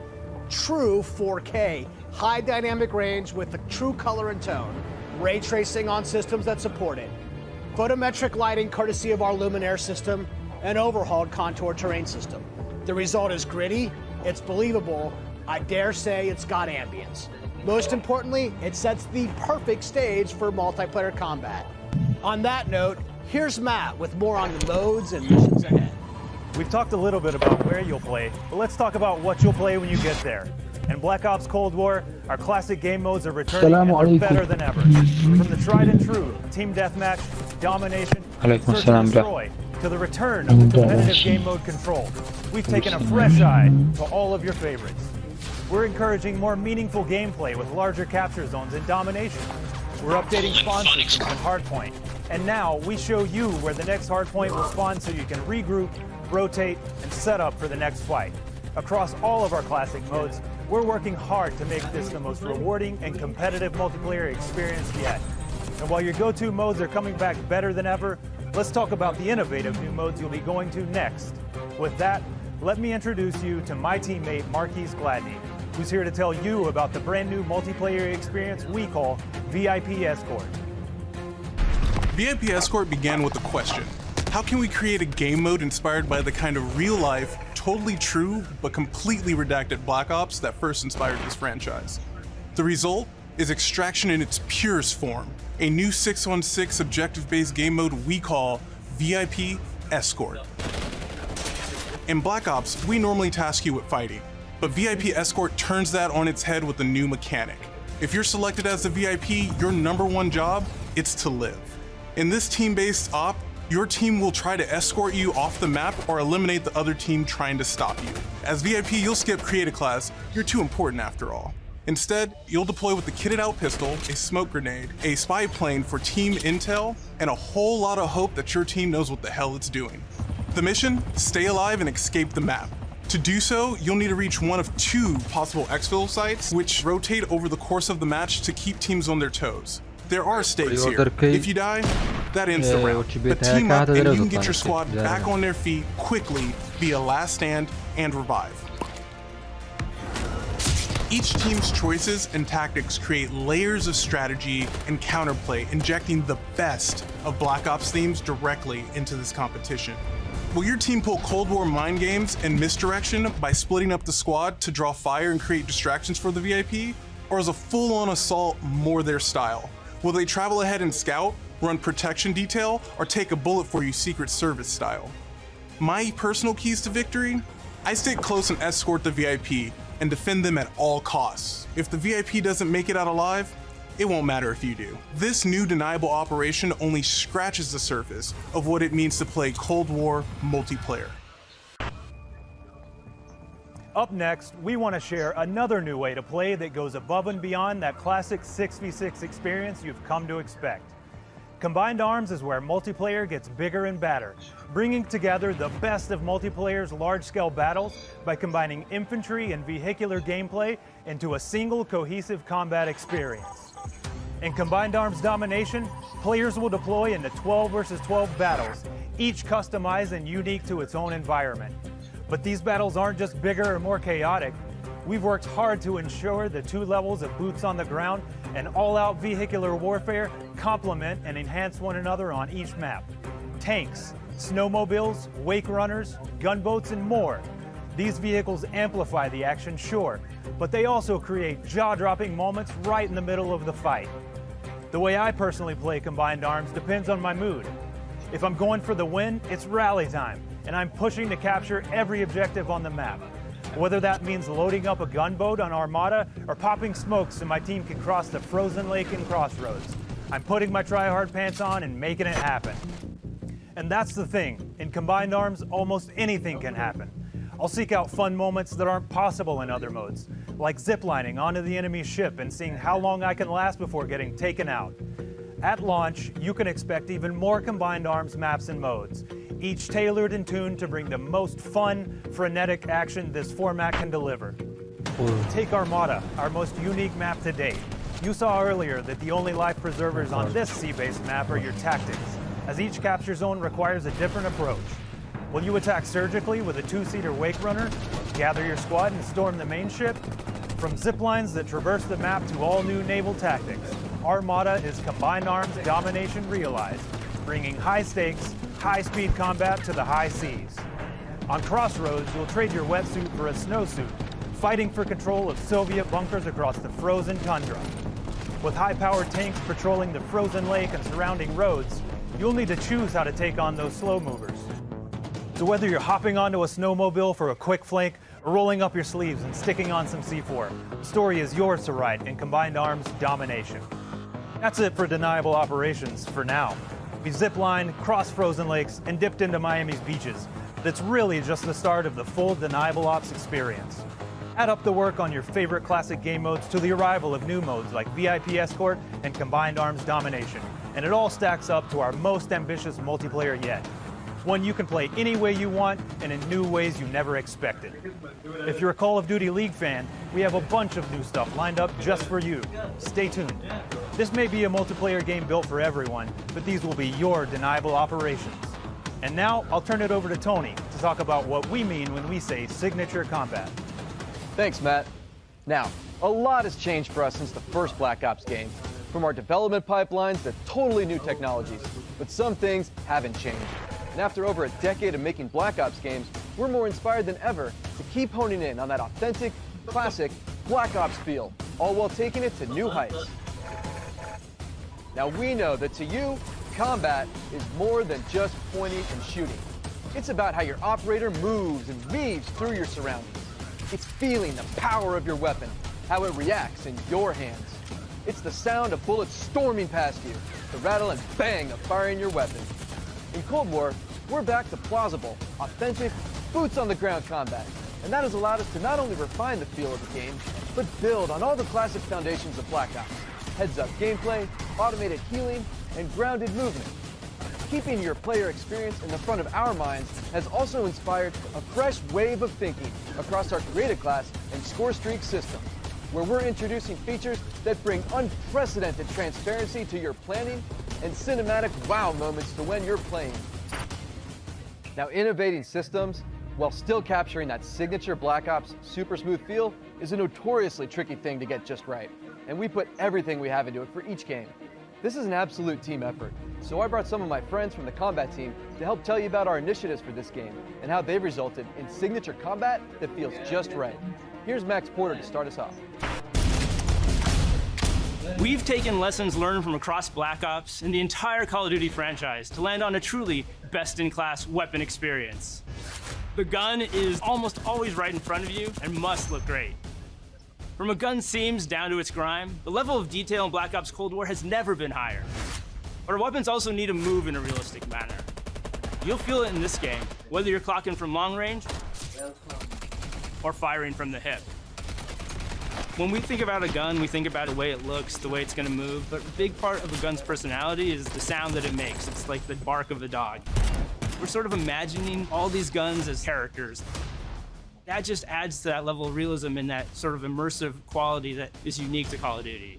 True 4K, high dynamic range with a true color and tone, ray tracing on systems that support it, photometric lighting courtesy of our Luminaire system, and overhauled contour terrain system. The result is gritty, it's believable, I dare say it's got ambience. Most importantly, it sets the perfect stage for multiplayer combat. On that note, here's Matt with more on the modes and missions ahead. We've talked a little bit about where you'll play, but let's talk about what you'll play when you get there. In Black Ops Cold War, our classic game modes are returning and are better than ever. From the tried and true Team Deathmatch, Domination, Search and Destroy, to the return of the competitive game mode Control, we've taken a fresh eye to all of your favorites. We're encouraging more meaningful gameplay with larger capture zones in Domination. We're updating spawn systems in Hardpoint. And now we show you where the next hardpoint will spawn so you can regroup, rotate, and set up for the next fight. Across all of our classic modes, we're working hard to make this the most rewarding and competitive multiplayer experience yet. And while your go-to modes are coming back better than ever, let's talk about the innovative new modes you'll be going to next. With that, let me introduce you to my teammate Marquise Gladney, who's here to tell you about the brand new multiplayer experience we call VIP Escort. VIP Escort began with a question. How can we create a game mode inspired by the kind of real-life, totally true, but completely redacted Black Ops that first inspired this franchise? The result is Extraction in its purest form, a new 6-on-6 objective-based game mode we call VIP Escort. In Black Ops, we normally task you with fighting, but VIP Escort turns that on its head with a new mechanic. If you're selected as the VIP, your #1 job, it's to live. In this team-based op, your team will try to escort you off the map or eliminate the other team trying to stop you. As VIP, you'll skip Create a Class, you're too important after all. Instead, you'll deploy with a kitted out pistol, a smoke grenade, a spy plane for team intel, and a whole lot of hope that your team knows what the hell it's doing. The mission? Stay alive and escape the map. To do so, you'll need to reach one of 2 possible exfil sites, which rotate over the course of the match to keep teams on their toes. There are stakes here. If you die, that ends the round. But team up and you can get your squad back on their feet quickly via last stand and revive. Each team's choices and tactics create layers of strategy and counterplay, injecting the best of Black Ops themes directly into this competition. Will your team pull Cold War mind games and misdirection by splitting up the squad to draw fire and create distractions for the VIP? Or is a full-on assault more their style? Will they travel ahead and scout, run protection detail, or take a bullet for you Secret Service style? My personal keys to victory? I stay close and escort the VIP and defend them at all costs. If the VIP doesn't make it out alive, it won't matter if you do. This new deniable operation only scratches the surface of what it means to play Cold War multiplayer. Up next, we want to share another new way to play that goes above and beyond that classic 6v6 experience you've come to expect. Combined Arms is where multiplayer gets bigger and badder, bringing together the best of multiplayer's large-scale battles by combining infantry and vehicular gameplay into a single cohesive combat experience. In Combined Arms Domination, players will deploy into 12 versus 12 battles, each customized and unique to its own environment. But these battles aren't just bigger or more chaotic. We've worked hard to ensure the 2 levels of boots on the ground and all-out vehicular warfare complement and enhance one another on each map. Tanks, snowmobiles, wake runners, gunboats, and more. These vehicles amplify the action, sure, but they also create jaw-dropping moments right in the middle of the fight. The way I personally play Combined Arms depends on my mood. If I'm going for the win, it's rally time, and I'm pushing to capture every objective on the map. Whether that means loading up a gunboat on Armada or popping smokes so my team can cross the frozen lake in Crossroads, I'm putting my try-hard pants on and making it happen. And that's the thing, in Combined Arms, almost anything can happen. I'll seek out fun moments that aren't possible in other modes, like ziplining onto the enemy's ship and seeing how long I can last before getting taken out. At launch, you can expect even more Combined Arms maps and modes, each tailored and tuned to bring the most fun, frenetic action this format can deliver. Take Armada, our most unique map to date. You saw earlier that the only life preservers on this sea-based map are your tactics, as each capture zone requires a different approach. Will you attack surgically with a 2-seater wake runner, gather your squad and storm the main ship? From ziplines that traverse the map to all new naval tactics, Armada is Combined Arms Domination realized, bringing high stakes, high-speed combat to the high seas. On Crossroads, you'll trade your wetsuit for a snowsuit, fighting for control of Soviet bunkers across the frozen tundra. With high-powered tanks patrolling the frozen lake and surrounding roads, you'll need to choose how to take on those slow movers. So whether you're hopping onto a snowmobile for a quick flank or rolling up your sleeves and sticking on some C4, the story is yours to write in Combined Arms Domination. That's it for Deniable Operations for now. We ziplined, crossed frozen lakes, and dipped into Miami's beaches. That's really just the start of the full Deniable Ops experience. Add up the work on your favorite classic game modes to the arrival of new modes like VIP Escort and Combined Arms Domination, and it all stacks up to our most ambitious multiplayer yet. One you can play any way you want and in new ways you never expected. If you're a Call of Duty League fan, we have a bunch of new stuff lined up just for you. Stay tuned. This may be a multiplayer game built for everyone, but these will be your Deniable Operations. And now, I'll turn it over to Tony to talk about what we mean when we say signature combat. Thanks, Matt. Now, a lot has changed for us since the first Black Ops game. From our development pipelines to totally new technologies, but some things haven't changed. And after over a decade of making Black Ops games, we're more inspired than ever to keep honing in on that authentic, classic Black Ops feel, all while taking it to new heights. Now we know that to you, combat is more than just pointing and shooting. It's about how your operator moves and weaves through your surroundings. It's feeling the power of your weapon, how it reacts in your hands. It's the sound of bullets storming past you, the rattle and bang of firing your weapon. In Cold War, we're back to plausible, authentic, boots-on-the-ground combat, and that has allowed us to not only refine the feel of the game, but build on all the classic foundations of Black Ops. Heads-up gameplay, automated healing, and grounded movement. Keeping your player experience in the front of our minds has also inspired a fresh wave of thinking across our creative class and score streak system, where we're introducing features that bring unprecedented transparency to your planning and cinematic wow moments to when you're playing. Now, innovating systems while still capturing that signature Black Ops super smooth feel is a notoriously tricky thing to get just right, and we put everything we have into it for each game. This is an absolute team effort, so I brought some of my friends from the combat team to help tell you about our initiatives for this game and how they've resulted in signature combat that feels just right. Here's Max Porter to start us off. We've taken lessons learned from across Black Ops and the entire Call of Duty franchise to land on a truly best-in-class weapon experience. The gun is almost always right in front of you and must look great. From a gun's seams down to its grime, the level of detail in Black Ops Cold War has never been higher. But our weapons also need to move in a realistic manner. You'll feel it in this game, whether you're clocking from long range or firing from the hip. When we think about a gun, we think about the way it looks, the way it's gonna move, but a big part of a gun's personality is the sound that it makes. It's like the bark of a dog. We're sort of imagining all these guns as characters. That just adds to that level of realism and that sort of immersive quality that is unique to Call of Duty.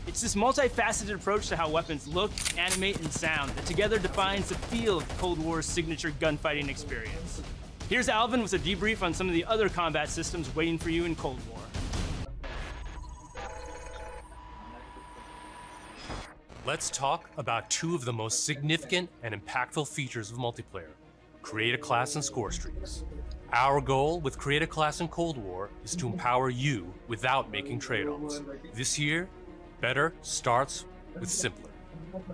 It's this multifaceted approach to how weapons look, animate, and sound that together defines the feel of Cold War's signature gunfighting experience. Here's Alvin with a debrief on some of the other combat systems waiting for you in Cold War. Let's talk about two of the most significant and impactful features of multiplayer: create a class and score streaks. Our goal with Create a Class in Cold War is to empower you without making trade-offs. This year, better starts with simpler.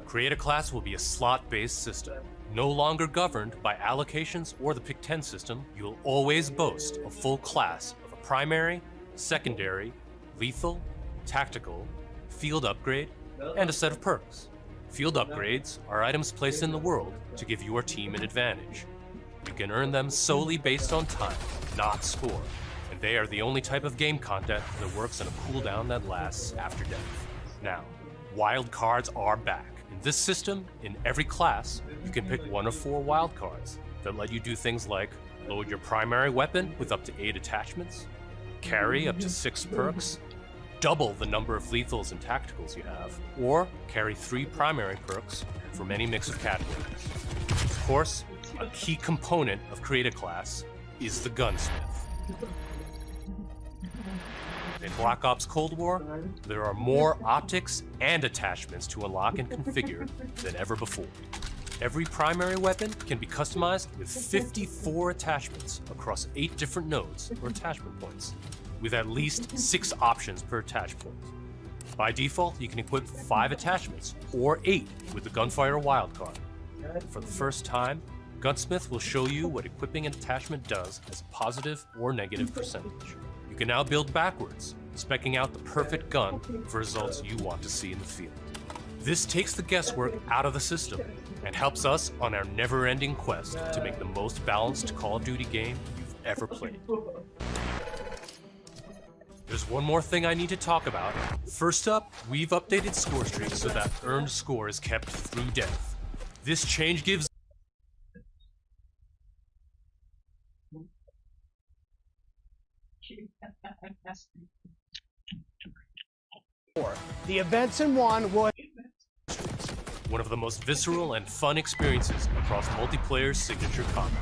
Create a Class will be a slot-based system. No longer governed by allocations or the Pick 10 system, you'll always boast a full class of a primary, secondary, lethal, tactical, field upgrade, and a set of perks. Field upgrades are items placed in the world to give your team an advantage. You can earn them solely based on time, not score, and they are the only type of game content that works on a cooldown that lasts after death. Now, wild cards are back. In this system, in every class, you can pick one of 4 wild cards that let you do things like load your primary weapon with up to 8 attachments, carry up to 6 perks, double the number of lethals and tacticals you have, or carry 3 primary perks from any mix of categories. Of course, a key component of Create a Class is the gunsmith. In Black Ops Cold War, there are more optics and attachments to unlock and configure than ever before. Every primary weapon can be customized with 54 attachments across 8 different nodes or attachment points, with at least 6 options per attach point. By default, you can equip 5 attachments, or 8 with the Gunfighter wildcard. For the first time, Gunsmith will show you what equipping an attachment does as a positive or negative percentage. You can now build backwards, speccing out the perfect gun for results you want to see in the field. This takes the guesswork out of the system and helps us on our never-ending quest to make the most balanced Call of Duty game you've ever played. There's one more thing I need to talk about. First up, we've updated score streaks so that earned score is kept through death. This change gives The events in one will one of the most visceral and fun experiences across multiplayer's signature combat.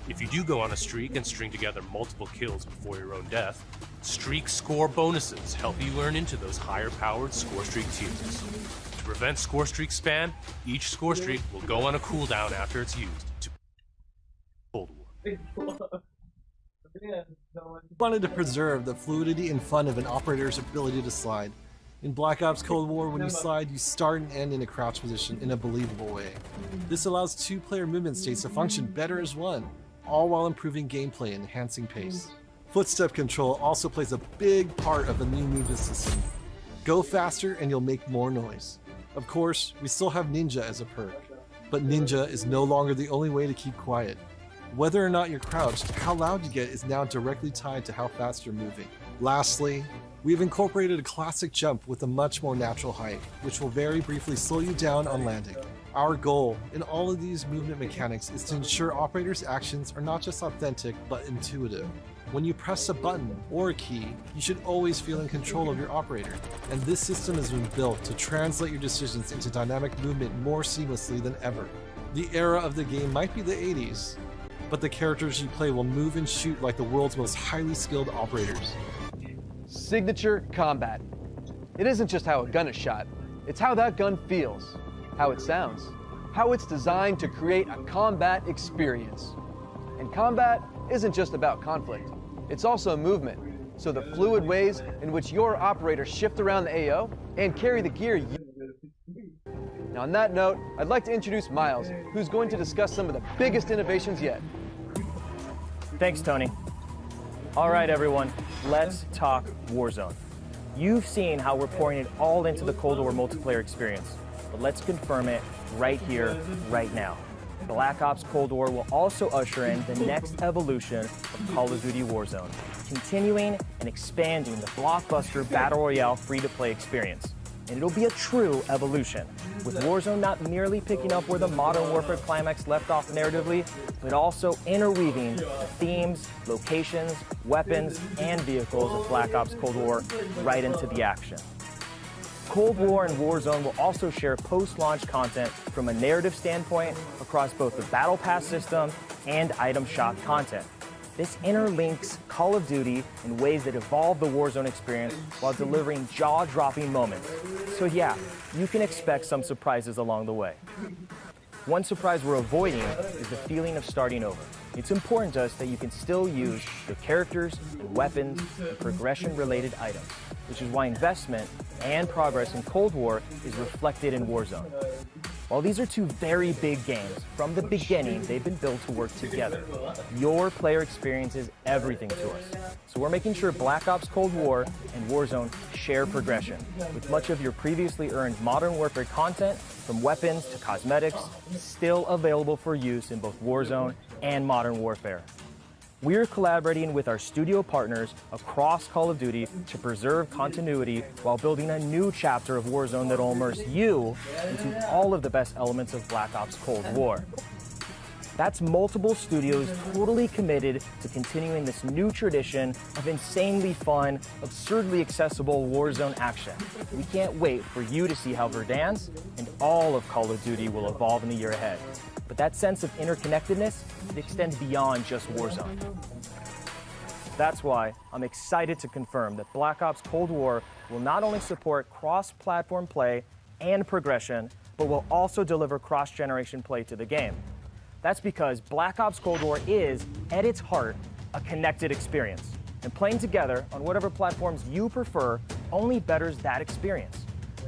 If you do go on a streak and string together multiple kills before your own death, streak score bonuses help you earn into those higher-powered score streak tiers. To prevent score streak spam, each score streak will go on a cooldown after it's used to Cold War. Wanted to preserve the fluidity and fun of an operator's ability to slide. In Black Ops Cold War, when you slide, you start and end in a crouch position in a believable way. This allows 2-player movement states to function better as one, all while improving gameplay and enhancing pace. Footstep control also plays a big part of the new movement system. Go faster and you'll make more noise. Of course, we still have Ninja as a perk, but Ninja is no longer the only way to keep quiet. Whether or not you're crouched, how loud you get is now directly tied to how fast you're moving. Lastly, we've incorporated a classic jump with a much more natural height, which will very briefly slow you down on landing. Our goal in all of these movement mechanics is to ensure operators' actions are not just authentic, but intuitive. When you press a button or a key, you should always feel in control of your operator, and this system has been built to translate your decisions into dynamic movement more seamlessly than ever. The era of the game might be the 80s, but the characters you play will move and shoot like the world's most highly skilled operators. Signature combat. It isn't just how a gun is shot, it's how that gun feels, how it sounds, how it's designed to create a combat experience. And combat isn't just about conflict, it's also movement. So the fluid ways in which your operators shift around the AO and carry the gear you... Now on that note, I'd like to introduce Miles, who's going to discuss some of the biggest innovations yet. Thanks, Tony. All right, everyone, let's talk Warzone. You've seen how we're pouring it all into the Cold War multiplayer experience, but let's confirm it right here, right now. Black Ops Cold War will also usher in the next evolution of Call of Duty Warzone, continuing and expanding the blockbuster Battle Royale free-to-play experience. And it'll be a true evolution, with Warzone not merely picking up where the Modern Warfare climax left off narratively, but also interweaving the themes, locations, weapons, and vehicles of Black Ops Cold War right into the action. Cold War and Warzone will also share post-launch content from a narrative standpoint across both the Battle Pass system and item shop content. This interlinks Call of Duty in ways that evolve the Warzone experience while delivering jaw-dropping moments. So yeah, you can expect some surprises along the way. One surprise we're avoiding is the feeling of starting over. It's important to us that you can still use your characters and weapons and progression-related items, which is why investment and progress in Cold War is reflected in Warzone. While these are two very big games, from the beginning they've been built to work together. Your player experience is everything to us. So we're making sure Black Ops Cold War and Warzone share progression, with much of your previously earned Modern Warfare content, from weapons to cosmetics, still available for use in both Warzone and Modern Warfare. We're collaborating with our studio partners across Call of Duty to preserve continuity while building a new chapter of Warzone that'll immerse you into all of the best elements of Black Ops Cold War. That's multiple studios totally committed to continuing this new tradition of insanely fun, absurdly accessible Warzone action. We can't wait for you to see how Verdansk and all of Call of Duty will evolve in the year ahead. But that sense of interconnectedness, it extends beyond just Warzone. That's why I'm excited to confirm that Black Ops Cold War will not only support cross-platform play and progression, but will also deliver cross-generation play to the game. That's because Black Ops Cold War is, at its heart, a connected experience. And playing together on whatever platforms you prefer only betters that experience.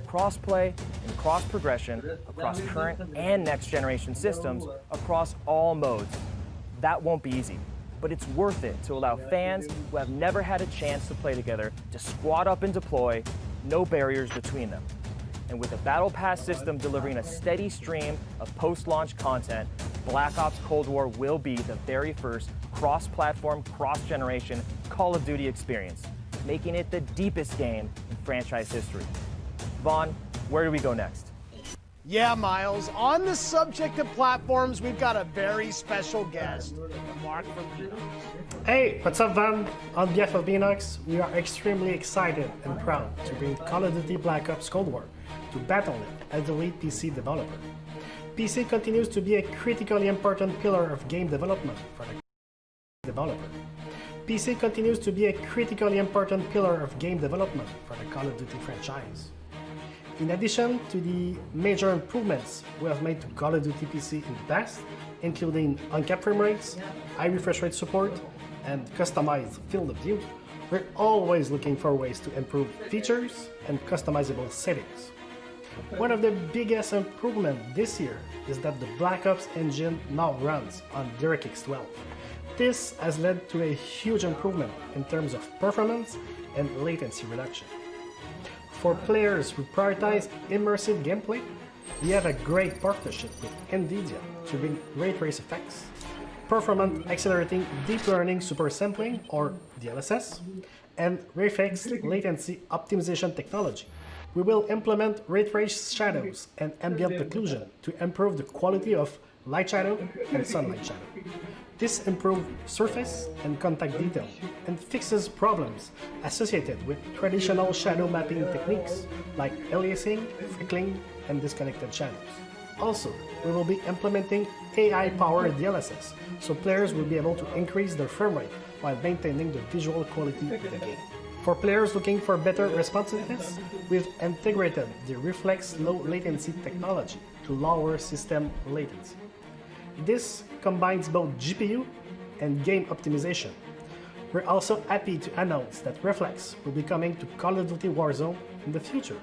Cross-play and cross-progression across current and next-generation systems across all modes. That won't be easy, but it's worth it to allow fans who have never had a chance to play together to squad up and deploy, no barriers between them. And with the Battle Pass system delivering a steady stream of post-launch content, Black Ops Cold War will be the very first cross-platform, cross-generation Call of Duty experience, making it the deepest game in franchise history. Vaughn, where do we go next? Yeah, Miles, on the subject of platforms, we've got a very special guest, Mark from Beanox. Hey, what's up, Van? On behalf of Beanox, we are extremely excited and proud to bring Call of Duty Black Ops Cold War to Battle.net as the lead PC developer. PC continues to be a critically important pillar of game development for the developer. PC continues to be a critically important pillar of game development for the Call of Duty franchise. In addition to the major improvements we have made to Call of Duty PC in the past, including uncapped frame rates, high refresh rate support, and customized field of view, we're always looking for ways to improve features and customizable settings. One of the biggest improvements this year is that the Black Ops engine now runs on DirectX 12. This has led to a huge improvement in terms of performance and latency reduction. For players who prioritize immersive gameplay, we have a great partnership with NVIDIA to bring ray trace effects, performance accelerating deep learning super sampling or DLSS, and reflex latency optimization technology. We will implement ray trace shadows and ambient occlusion to improve the quality of light shadow and sunlight shadow. This improves surface and contact detail and fixes problems associated with traditional shadow mapping techniques like aliasing, freckling, and disconnected shadows. Also, we will be implementing AI-powered DLSS, so players will be able to increase their frame rate while maintaining the visual quality of the game. For players looking for better responsiveness, we've integrated the Reflex low latency technology to lower system latency. This combines both GPU and game optimization. We're also happy to announce that Reflex will be coming to Call of Duty Warzone in the future.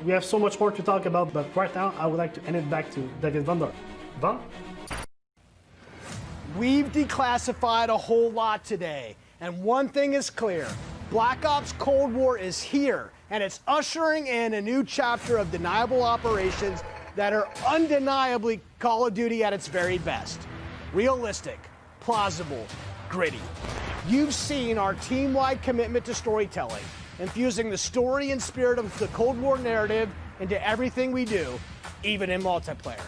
We have so much more to talk about, but right now I would like to hand it back to David Van Der. Van? We've declassified a whole lot today, and one thing is clear. Black Ops Cold War is here, and it's ushering in a new chapter of deniable operations that are undeniably Call of Duty at its very best. Realistic, plausible, gritty. You've seen our team-wide commitment to storytelling, infusing the story and spirit of the Cold War narrative into everything we do, even in multiplayer.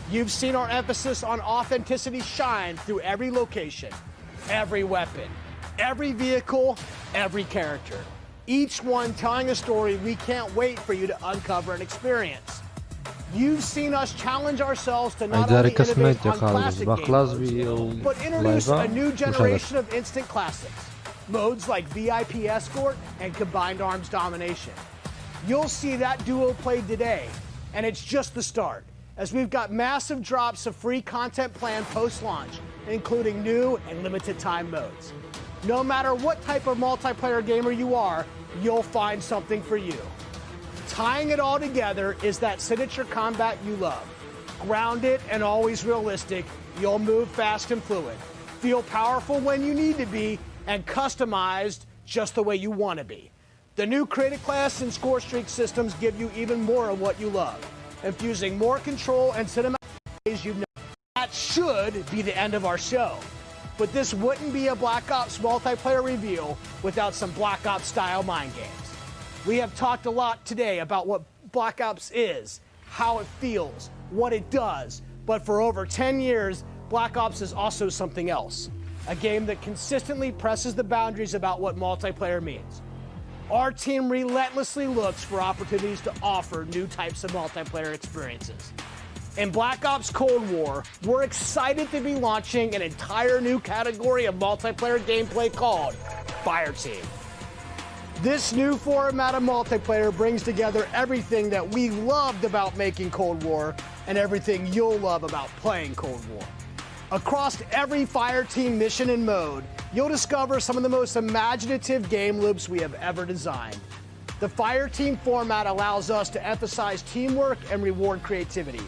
You've seen our emphasis on authenticity shine through every location, every weapon, every vehicle, every character. Each one telling a story we can't wait for you to uncover and experience. You've seen us challenge ourselves to not only innovate on classic game modes, but introduce a new generation of instant classics. Modes like VIP Escort and Combined Arms Domination. You'll see that duo played today, and it's just the start, as we've got massive drops of free content planned post-launch, including new and limited time modes. No matter what type of multiplayer gamer you are, you'll find something for you. Tying it all together is that signature combat you love. Grounded and always realistic, you'll move fast and fluid. Feel powerful when you need to be, and customized just the way you want to be. The new Creative Class and Score Streak systems give you even more of what you love, infusing more control and cinematic ways you've known. That should be the end of our show. But this wouldn't be a Black Ops multiplayer reveal without some Black Ops style mind games. We have talked a lot today about what Black Ops is, how it feels, what it does, but for over 10 years, Black Ops is also something else. A game that consistently presses the boundaries about what multiplayer means. Our team relentlessly looks for opportunities to offer new types of multiplayer experiences. In Black Ops Cold War, we're excited to be launching an entire new category of multiplayer gameplay called Fireteam. This new format of multiplayer brings together everything that we loved about making Cold War and everything you'll love about playing Cold War. Across every Fireteam mission and mode, you'll discover some of the most imaginative game loops we have ever designed. The Fireteam format allows us to emphasize teamwork and reward creativity,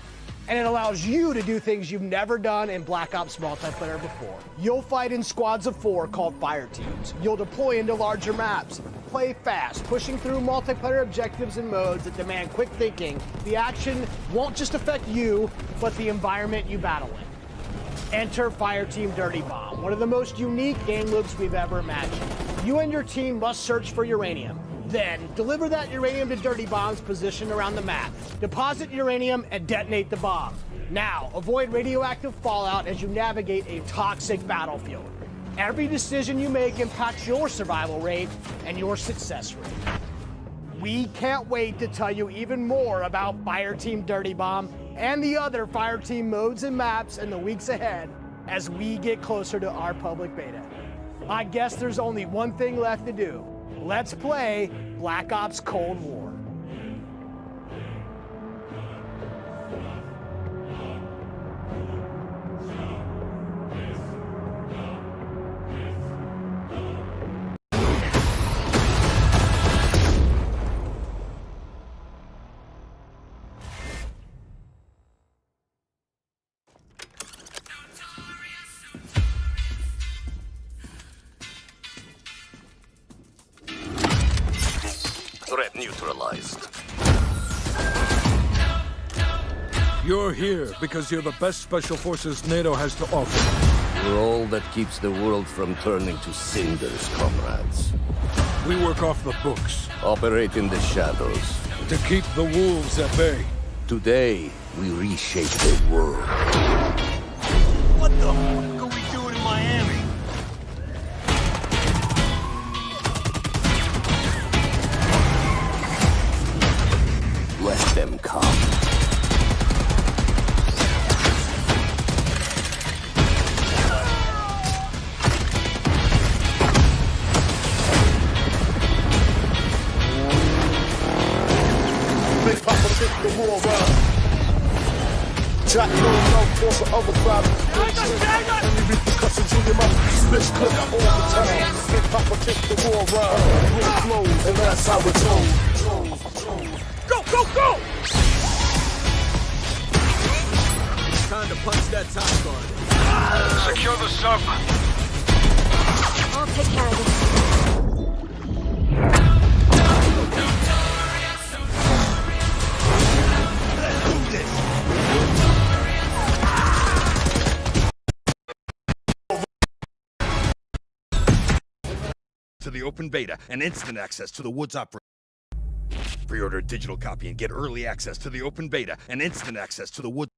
and it allows you to do things you've never done in Black Ops multiplayer before. You'll fight in squads of 4 called Fireteams. You'll deploy into larger maps, play fast, pushing through multiplayer objectives and modes that demand quick thinking. The action won't just affect you, but the environment you battle in. Enter Fireteam Dirty Bomb, one of the most unique game loops we've ever imagined. You and your team must search for uranium. Then, deliver that uranium to Dirty Bombs positioned around the map. Deposit uranium and detonate the bomb. Now, avoid radioactive fallout as you navigate a toxic battlefield. Every decision you make impacts your survival rate and your success rate. We can't wait to tell you even more about Fireteam Dirty Bomb and the other Fireteam modes and maps in the weeks ahead as we get closer to our public beta. I guess there's only one thing left to do. Let's play Black Ops Cold War. Threat neutralized. You're here because you're the best special forces NATO has to offer. You're all that keeps the world from turning to cinders, comrades. We work off the books. Operate in the shadows. To keep the wolves at bay. Today, we reshape the world. What the fuck are we doing in Miami? Let them come. Big Papa took the war around. Jack, no love for the other vibrations. Any repercussions in your mouth. Split clip all the time. Hip hop will take the war around. Real flow, and that's how it's on. Go, go, go! It's time to punch that top guard. Secure the sub. I'll take care of this. To the open beta and instant access to the Woods Operator. Pre-order a digital copy and get early access to the open beta and instant access to the Woods.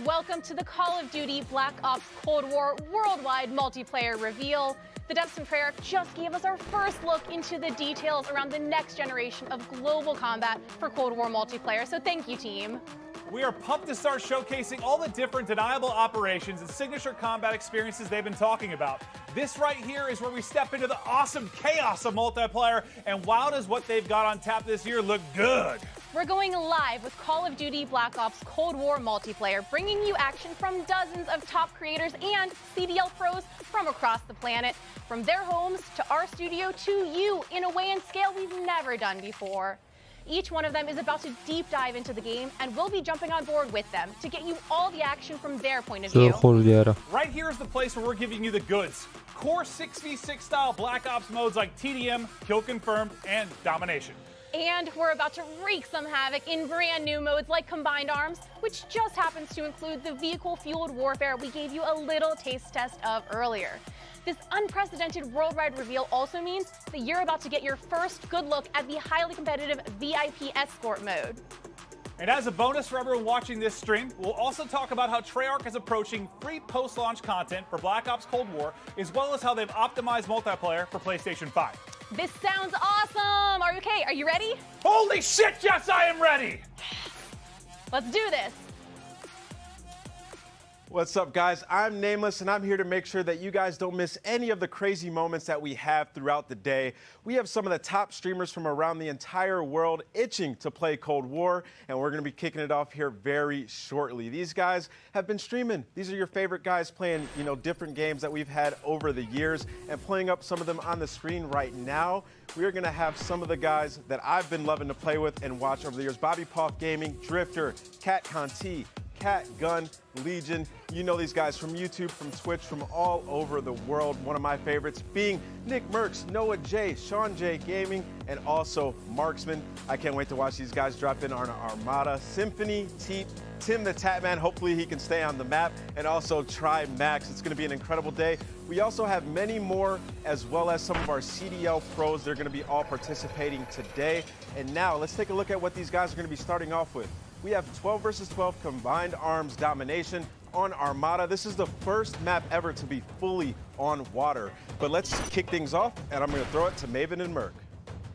Welcome to the Call of Duty Black Ops Cold War worldwide multiplayer reveal. The Depths and Prayer just gave us our first look into the details around the next generation of global combat for Cold War multiplayer, so thank you, team. We are pumped to start showcasing all the different deniable operations and signature combat experiences they've been talking about. This right here is where we step into the awesome chaos of multiplayer, and wow, does what they've got on tap this year look good. We're going live with Call of Duty Black Ops Cold War multiplayer, bringing you action from dozens of top creators and CDL pros from across the planet, from their homes to our studio to you in a way and scale we've never done before. Each one of them is about to deep dive into the game, and we'll be jumping on board with them to get you all the action from their point of view. Right here is the place where we're giving you the goods. Core 6v6 style Black Ops modes like TDM, Kill Confirmed, and Domination. And we're about to wreak some havoc in brand new modes like Combined Arms, which just happens to include the vehicle-fueled warfare we gave you a little taste test of earlier. This unprecedented worldwide reveal also means that you're about to get your first good look at the highly competitive VIP Escort mode. And as a bonus for everyone watching this stream, we'll also talk about how Treyarch is approaching free post-launch content for Black Ops Cold War, as well as how they've optimized multiplayer for PlayStation 5. This sounds awesome! Are you okay? Are you ready? Holy shit, yes, I am ready! Let's do this! What's up, guys? I'm Nameless, and I'm here to make sure that you guys don't miss any of the crazy moments that we have throughout the day. We have some of the top streamers from around the entire world itching to play Cold War, and we're going to be kicking it off here very shortly. These guys have been streaming. These are your favorite guys playing, different games that we've had over the years, and playing up some of them on the screen right now. We are going to have some of the guys that I've been loving to play with and watch over the years. Bobby Poff Gaming, Drifter, Cat Conti, Cat Gun, Legion. You know these guys from YouTube, from Twitch, from all over the world. One of my favorites being Nick Merckx, Noah J, Sean J Gaming, and also Marksman. I can't wait to watch these guys drop in on Armada. Symphony, Teep, Tim the Tatman, hopefully he can stay on the map, and also Try Max. It's going to be an incredible day. We also have many more, as well as some of our CDL pros. They're going to be all participating today. And now let's take a look at what these guys are going to be starting off with. We have 12 versus 12 Combined Arms Domination on Armada. This is the first map ever to be fully on water. But let's kick things off, and I'm going to throw it to Maven and Merc.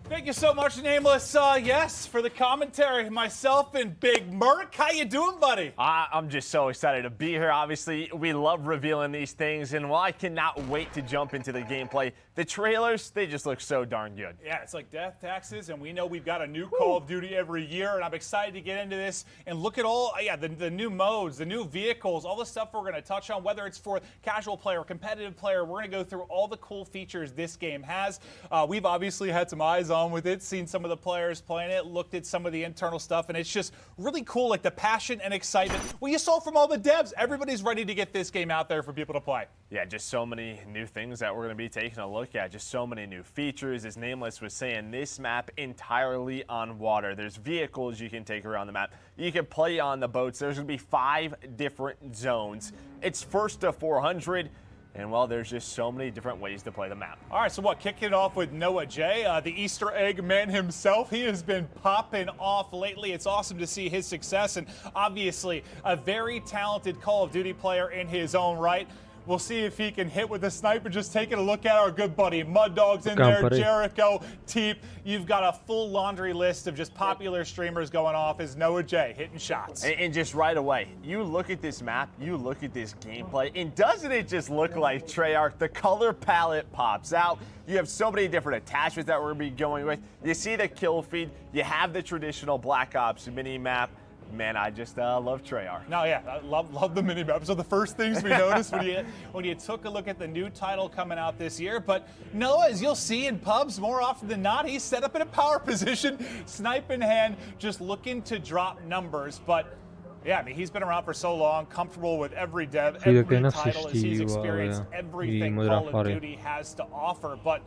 Thank you so much, Nameless. Yes, for the commentary, myself and Big Merc. How you doing, buddy? I'm just so excited to be here. Obviously, we love revealing these things, and while I cannot wait to jump into the gameplay, the trailers, they just look so darn good. Yeah, it's like death taxes, and we know we've got a new Call of Duty every year, and I'm excited to get into this and look at all, the new modes, the new vehicles, all the stuff we're going to touch on, whether it's for casual player, competitive player. We're going to go through all the cool features this game has. We've obviously had some eyes on with it, seen some of the players playing it, looked at some of the internal stuff, and it's just really cool, like the passion and excitement. Well, you saw from all the devs, everybody's ready to get this game out there for people to play. Yeah, just so many new things that we're going to be taking a look at, just so many new features. As Nameless was saying, this map entirely on water. There's vehicles you can take around the map. You can play on the boats. There's going to be 5 different zones. It's first to 400. And, well, there's just so many different ways to play the map. All right, so kicking it off with Noah J, the Easter egg man himself. He has been popping off lately. It's awesome to see his success, and obviously a very talented Call of Duty player in his own right. We'll see if he can hit with the sniper. Just taking a look at our good buddy Mud Dog's in there, Jericho, Teep. You've got a full laundry list of just popular streamers going off as Noah J hitting shots. And just right away, you look at this map, you look at this gameplay, and doesn't it just look like Treyarch? The color palette pops out. You have so many different attachments that we're going to be going with. You see the kill feed. You have the traditional Black Ops mini map. Man, I just love Treyarch. No, yeah, I love the mini-maps. So the first things we noticed when you took a look at the new title coming out this year. But Noah, as you'll see in pubs more often than not, he's set up in a power position, snipe in hand, just looking to drop numbers. But yeah, I mean, he's been around for so long, comfortable with every dev, every title, as he's experienced everything Call of Duty has to offer. But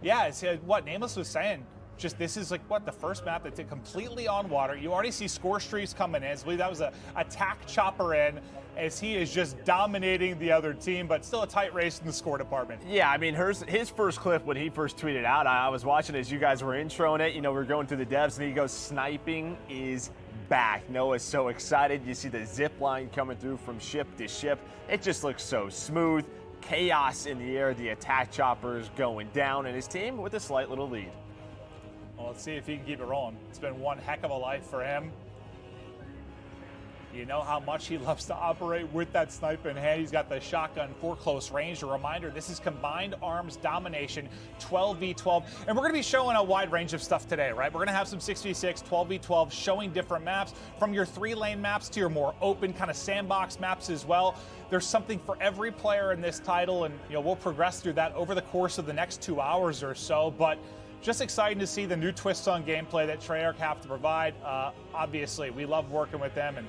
yeah, it's what Nameless was saying. Just this is like the first map that's completely on water. You already see score streaks coming in. I believe that was a attack chopper in as he is just dominating the other team, but still a tight race in the score department. Yeah, I mean, his first clip when he first tweeted out, I was watching as you guys were introing it. You know, we're going through the devs, and he goes, "Sniping is back." Noah's so excited. You see the zip line coming through from ship to ship. It just looks so smooth. Chaos in the air. The attack chopper is going down, and his team with a slight little lead. Well, let's see if he can keep it rolling. It's been one heck of a life for him. You know how much he loves to operate with that sniper in hand. He's got the shotgun for close range. A reminder, this is combined arms domination, 12v12. And we're going to be showing a wide range of stuff today, right? We're going to have some 6v6, 12v12, showing different maps, from your 3-lane maps to your more open kind of sandbox maps as well. There's something for every player in this title, and we'll progress through that over the course of the next 2 hours or so. But just exciting to see the new twists on gameplay that Treyarch have to provide. Obviously, we love working with them, and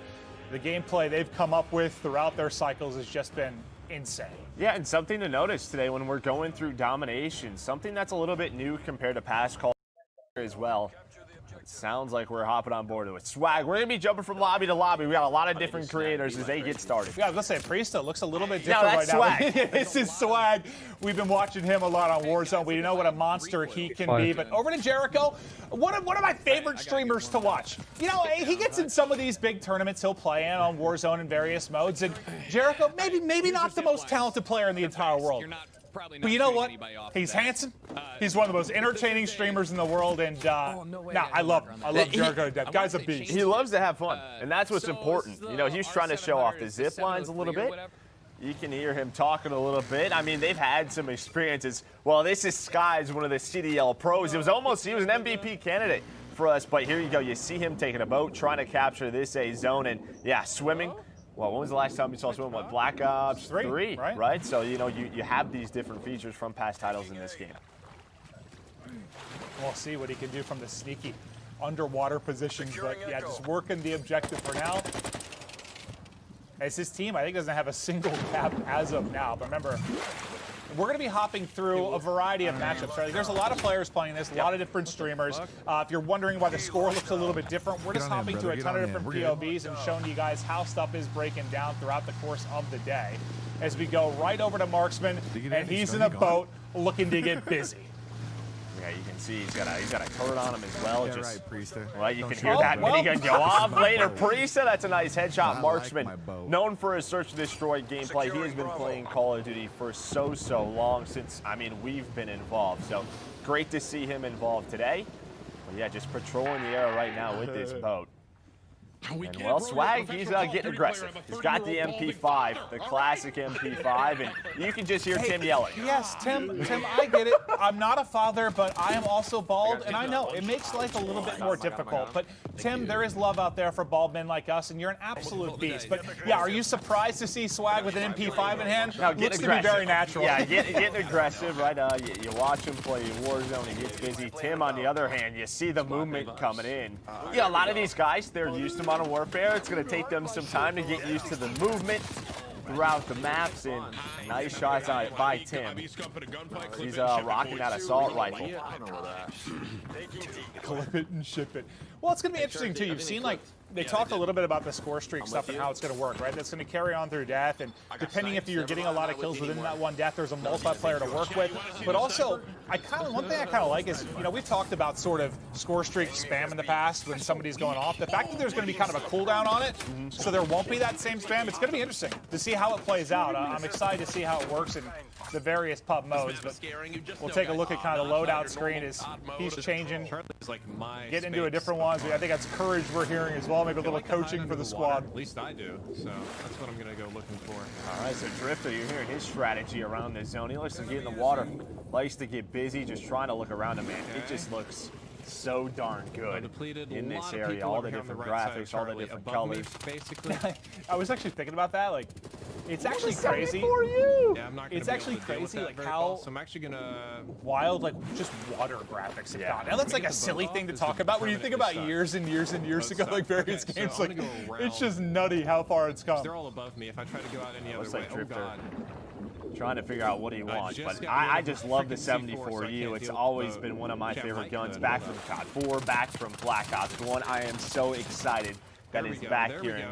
the gameplay they've come up with throughout their cycles has just been insane. Yeah, and something to notice today when we're going through domination, something that's a little bit new compared to past Call as well. It sounds like we're hopping on board with Swag. We're going to be jumping from lobby to lobby. We got a lot of different creators as they get started. Yeah, I was going to say, Priesta looks a little bit different right Swag. now. This is Swag. We've been watching him a lot on Warzone. We know what a monster he can be. But over to Jericho, one of my favorite streamers to watch. He gets in some of these big tournaments he'll play in on Warzone in various modes. And Jericho, maybe not the most talented player in the entire world. But you know what? He's handsome. He's one of the most entertaining streamers in the world, and I love him. I love Jericho to death. Guy's a beast. He loves to have fun, and that's what's important. He's trying to show off the zip lines a little bit. You can hear him talking a little bit. I mean, they've had some experiences. Well, this is Sky's one of the CDL pros. He was an MVP candidate for us, but here you go. You see him taking a boat, trying to capture this A zone, and yeah, swimming. Well, when was the last time you saw someone with Black Ops 3, right? So, you have these different features from past titles in this game. We'll see what he can do from the sneaky underwater positions, but yeah, just working the objective for now. As his team, I think, doesn't have a single cap as of now, but remember, we're going to be hopping through a variety of matchups. Right? There's a lot of players playing this, a lot of different streamers. If you're wondering why the score looks a little bit different, we're just hopping through a ton of different POVs and showing you guys how stuff is breaking down throughout the course of the day. As we go right over to Marksman, and he's in a boat looking to get busy. Yeah, you can see he's got a turret on him as well. Yeah, right, Priesta. Well, you can hear that minigun go off later. Priesta, that's a nice headshot. Marksman, known for his search and destroy gameplay. He has been playing Call of Duty for so long since, we've been involved. So great to see him involved today. But yeah, just patrolling the air right now with this boat. And well, Swag, he's getting aggressive. He's got the MP5, the classic MP5, and you can just hear Tim yelling. Yes, Tim, I get it. I'm not a father, but I am also bald, and I know it makes life a little bit more difficult. But Tim, there is love out there for bald men like us, and you're an absolute beast. But yeah, are you surprised to see Swag with an MP5 in hand? No, Looks to be very natural. Yeah, getting aggressive, right? You watch him play Warzone, he gets busy. Tim, on the other hand, you see the movement coming in. Yeah, a lot of these guys, they're used to Modern Warfare. It's going to take them some time to get used to the movement throughout the maps, and nice shots by Tim. He's rocking that assault rifle. Clip it and ship it. Well, it's going to be interesting, too. You've seen, like, they talked a little bit about the score streak stuff and how it's going to work, right? That's going to carry on through death, and depending if you're getting a lot of kills within that one death, there's a multiplayer to work with. But also, one thing I kind of like is, you know, we've talked about sort of score streak spam in the past when somebody's going off. The fact that there's going to be kind of a cooldown on it, so there won't be that same spam, it's going to be interesting to see how it plays out. I'm excited to see how it works in the various pub modes, but we'll take a look at kind of the loadout screen as he's changing, getting into a different one. So I think that's courage we're hearing as well, maybe a little coaching for the squad. At least I do, so that's what I'm going to go looking for. All right, so Drifter, you're hearing his strategy around this zone. He likes to get in the water, likes to get busy, just trying to look around him, man. It just looks so darn good in this area. All the different graphics, all the different colors. Basically. I was actually thinking about that, like, it's actually crazy. Yeah, I'm not it's actually crazy, like how so I'm actually gonna wild, like just water graphics have gotten. Now that's like a silly thing to talk about when you think about years and years and years ago, like various games. Like it's just nutty how far it's come. They're all above me. If I try to go out any other way, oh God. Trying to figure out what he wants, but I just love the 74U. It's always been one of my favorite guns, back from COD 4, back from Black Ops 1. I am so excited that it's back here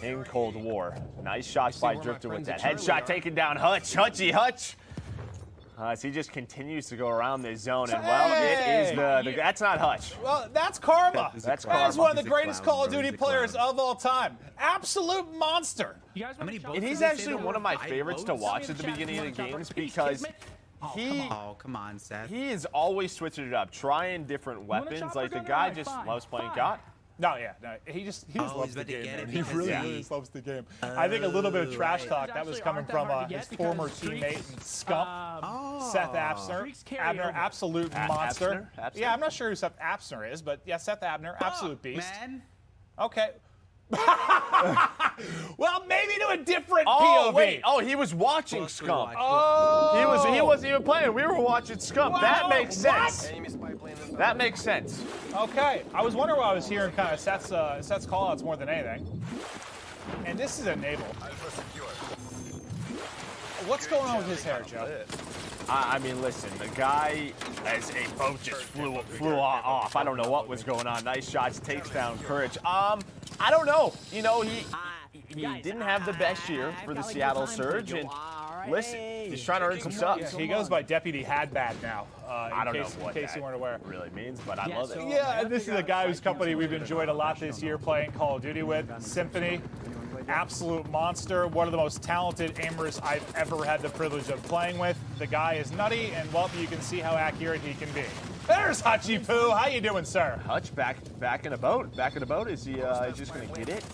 in Cold War. Nice shots by Drifter with that headshot, taking down Hutch. Hutch. As he just continues to go around this zone, and well, it is that's not Hutch. Well, that's Karma. That's Karma. That is one of the greatest Call of Duty players of all time. Absolute monster. And he's actually one of my favorites to watch at the beginning of the games because come on, Seth. He is always switching it up, trying different weapons. Like the guy just loves playing COD. No, he just loves the game, man. He really just loves the game. I think a little bit of trash talk that was coming from his former teammate and scump, Seth Abner. Abner, absolute monster. Yeah, I'm not sure who Seth Abner is, but yeah, Seth Abner, absolute beast. Man. Okay. Well, maybe to a different POV. Wait. Oh, he was watching Scump. Oh. He wasn't even playing. We were watching Scump. Wow. That makes sense. That makes sense. Okay. I was wondering why I was hearing kind of Seth's call-outs more than anything. And this is a naval. What's going on with his hair, Joe? I mean, listen, the guy, as a boat just flew off. I don't know what was going on. Nice shots, takes down Courage. I don't know. You know, he didn't have the best year for the Seattle Surge, and listen, he's trying to earn some subs. He goes by Deputy Heade now. I don't know what in case you weren't aware. Really means, but I love it. Yeah, and this is a guy whose company we've enjoyed a lot this year playing Call of Duty with, Symphony. Absolute monster, one of the most talented aimers I've ever had the privilege of playing with. The guy is nutty, and well, you can see how accurate he can be. There's Hutchy Poo. How you doing, sir? Hutch back in a boat. Back in a boat. Is he just going to get it?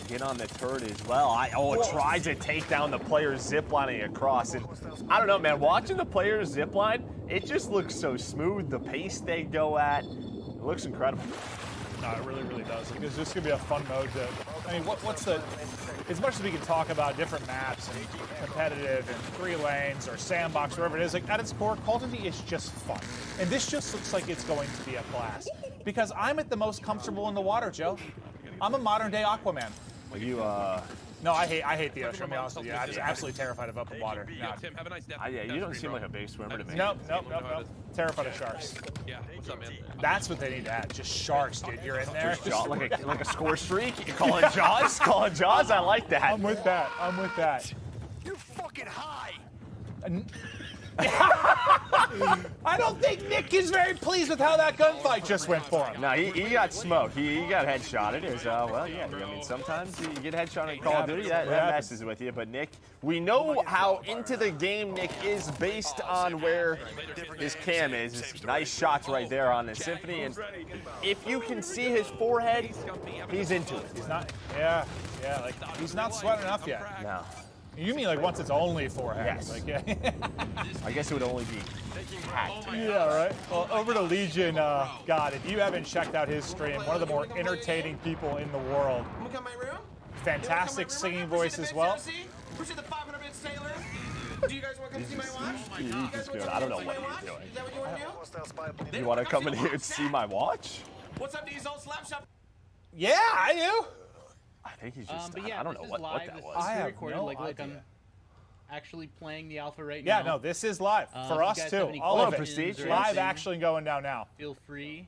Get on the turret as well. It tries to take down the player ziplining across. And I don't know, man. Watching the players zipline, it just looks so smooth. The pace they go at, it looks incredible. No, it really, really does. It's just going to be a fun mode to, I mean, what's the, as much as we can talk about different maps and competitive and 3 lanes or sandbox, wherever it is, like at its core, Call of Duty is just fun. And this just looks like it's going to be a blast. Because I'm at the most comfortable in the water, Joe. I'm a modern day Aquaman. Well, you, No, I hate the ocean, to be honest with you. I'm just absolutely terrified of open water. No. Tim, have a nice day. Yeah, you don't seem like a big swimmer to me. Nope. Terrified of sharks. Yeah, what's up, man? That's what they need to add. Just sharks, dude. You're in there. Like a score streak? You call it Jaws? Call it Jaws? I like that. I'm with that. You're fucking high. I don't think Nick is very pleased with how that gunfight just went for him. No, he got smoked. He got headshotted. It was, well, yeah. I mean, sometimes you get headshotted in Call of Duty, that messes with you. But Nick, we know how into the game Nick is based on where his cam is. Nice shots right there on the Symphony. And if you can see his forehead, he's into it. He's not, yeah, like, he's not sweating enough yet. No. You mean like once it's only forehead? Yes. Like, yeah. I guess it would only be hacked. Yeah, right. Well, over to Legion. God, if you haven't checked out his stream, one of the more entertaining people in the world. Fantastic singing voice as well. Do you guys want to come see my watch? He's good. I don't know what he's doing. Is that what you want to do? You want to come in here and see my watch? What's up, Diesel? Slap shop. Yeah, I do. I think he's just, but yeah, I don't know what that was. I have recorded. no Look, idea. I'm actually playing the alpha right now. Yeah, no, this is live for us too. All of it. Live action going down now. Feel free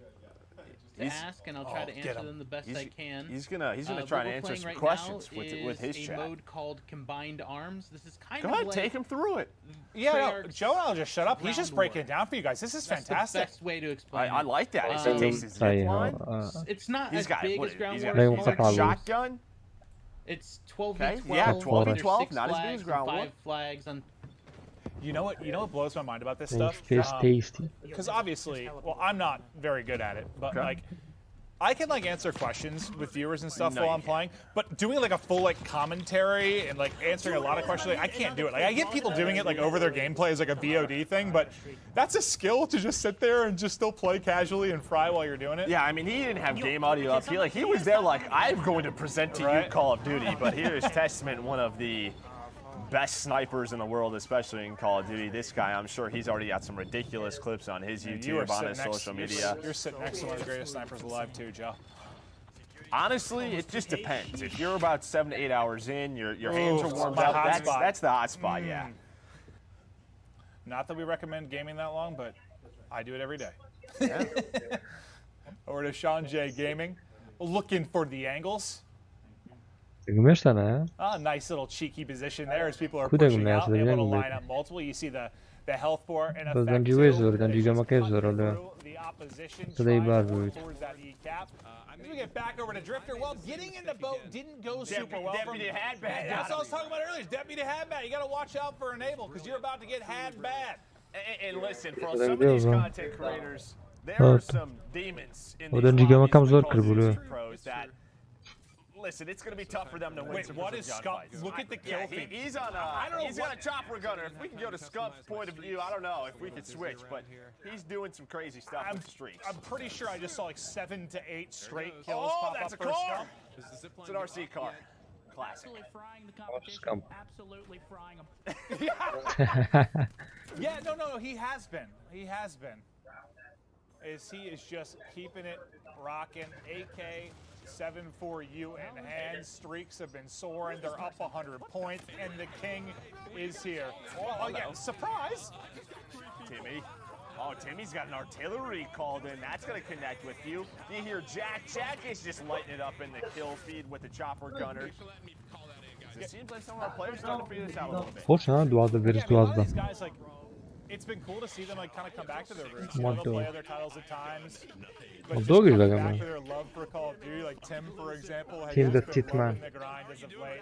to ask, and I'll try to answer them the best I can. He's gonna try to answer some questions with his chat. A mode called Combined Arms. This is kind Go of ahead, like take him through it. Yeah, no, Joe and I'll just shut up. He's just breaking it down for you guys. This is fantastic. That's the best way to explain I like that. He takes his zip line. It's not He's as big as ground war. He's got a shotgun. It's 12v12. Okay. Yeah, 12v12. Not as big as ground war. 5 flags on. You know what blows my mind about this stuff? Tasty. Because obviously, well, I'm not very good at it, but like, I can like answer questions with viewers and stuff while I'm playing, but doing like a full like commentary and like answering a lot of questions, like, I can't do it. Like I get people doing it like over their gameplay as like a VOD thing, but that's a skill to just sit there and just still play casually and fry while you're doing it. Yeah, I mean he didn't have game audio up. He was there like I'm going to present to you Call of Duty, but here's testament one of the best snipers in the world, especially in Call of Duty. This guy, I'm sure he's already got some ridiculous clips on his YouTube, on his social media. You're sitting next to one of the greatest snipers alive too, Joe. Honestly, it just depends. If you're about 7 to 8 hours in, your hands are warmed up, that's the hot spot, yeah. Not that we recommend gaming that long, but I do it every day. Yeah. Over to Sean J Gaming, looking for the angles. Nice little cheeky position there as people are pushing out, able to line up multiple. You see the health bar and effect the opposition trying to work towards that E-cap. As we get back over to Drifter, well, getting in the boat didn't go super well. Deputy Heade bad. That's what I was talking about earlier. Deputy Heade bad. You got to watch out for Enable because you're about to get Heade bad. And listen, for some of these content creators, there are some demons in these pros that. Listen, it's going to be tough for them to win. Wait, what is Scump? Look at the kill feed. He's on he's got a chopper gunner. If we can go to Scump's point of view, I don't know if we could switch, but he's doing some crazy stuff with streaks. I'm pretty sure I just saw like 7 to 8 straight kills pop that's up a for car. Scump. It's an RC car. Classic. Absolutely frying them. Yeah, no, he has been. He has been. He is just keeping it rocking. AK 7-4U in hand. Streaks have been soaring. They're up 100 points, and the king is here. Oh yeah, surprise! Timmy. Oh, Timmy's got an artillery called in. That's going to connect with you. You hear Jack. Jack is just lighting it up in the kill feed with the chopper gunner. It seems like some of our players are starting to figure this out a little bit. These guys, like, it's been cool to see them like kind of come back to their roots. They'll play other titles at times, but just come back to their love for Call of Duty. Like Tim, for example, has just been loving the grind as of late.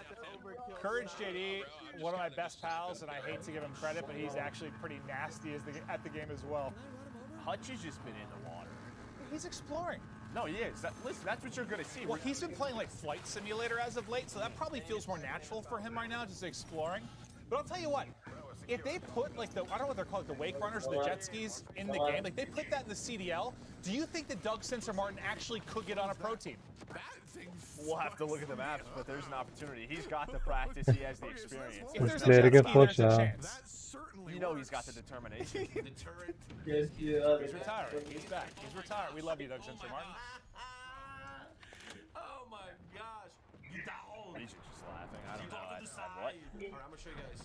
Courage JD, one of my best pals, and I hate to give him credit, but he's actually pretty nasty at the game as well. Hutch has just been in the water. He's exploring. No, he is. Listen, that's what you're going to see. Well, he's been playing like Flight Simulator as of late, so that probably feels more natural for him right now, just exploring. But I'll tell you what, if they put like I don't know what they're called, the wake runners or the jet skis in the game, like they put that in the CDL, do you think that Doug Sensor Martin actually could get on a pro team? We'll have to look at the maps, but there's an opportunity. He's got the practice, he has the experience. If there's a jet ski, there's a chance. You know he's got the determination. He's retiring. He's back. He's retired. We love you, Doug Sensor Martin. Oh my gosh. He's just laughing. I don't know. What? Alright, I'm gonna show you guys.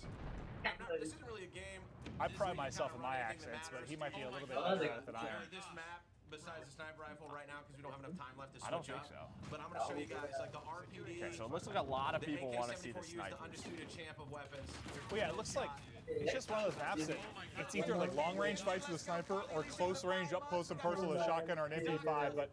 This isn't really a game. I pride myself in my accents, but he might be a little bit better at it than I am. This map, besides the sniper rifle right now, because we don't have enough time left to switch I don't think so. But I'm gonna show you guys like the RPD. Okay, so it looks like a lot of people want to see the the snipers. undisputed champ of weapons. Well, yeah, it looks like It's just one of those maps that it's either like long-range fights with a sniper or close-range, up-close and personal with a shotgun or an MP5, but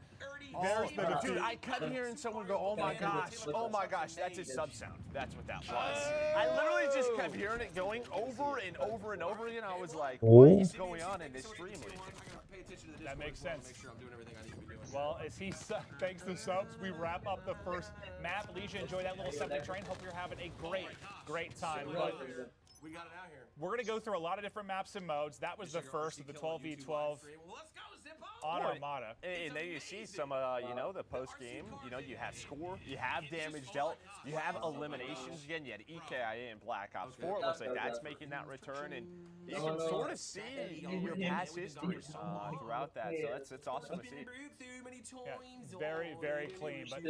there's the defeat. Dude, I kept hearing someone go, oh my gosh, that's his sub sound. That's what that was. I literally just kept hearing it going over and over and over again. I was like, what is going on in this stream? That makes sense. Well, as he thanks the subs, we wrap up the first map. Alicia, enjoy that little Sunday train. Hope you're having a great time. But we got it out here. we're going to go through a lot of different maps and modes. That was the first of the 12v12 on Armada. And then you see some, the post game. You have score, you have damage dealt, you have eliminations. Again, you had EKIA and Black Ops 4. It looks like that's making that return, and you can sort of see your past history throughout that. So it's awesome to see. Yeah, very clean. But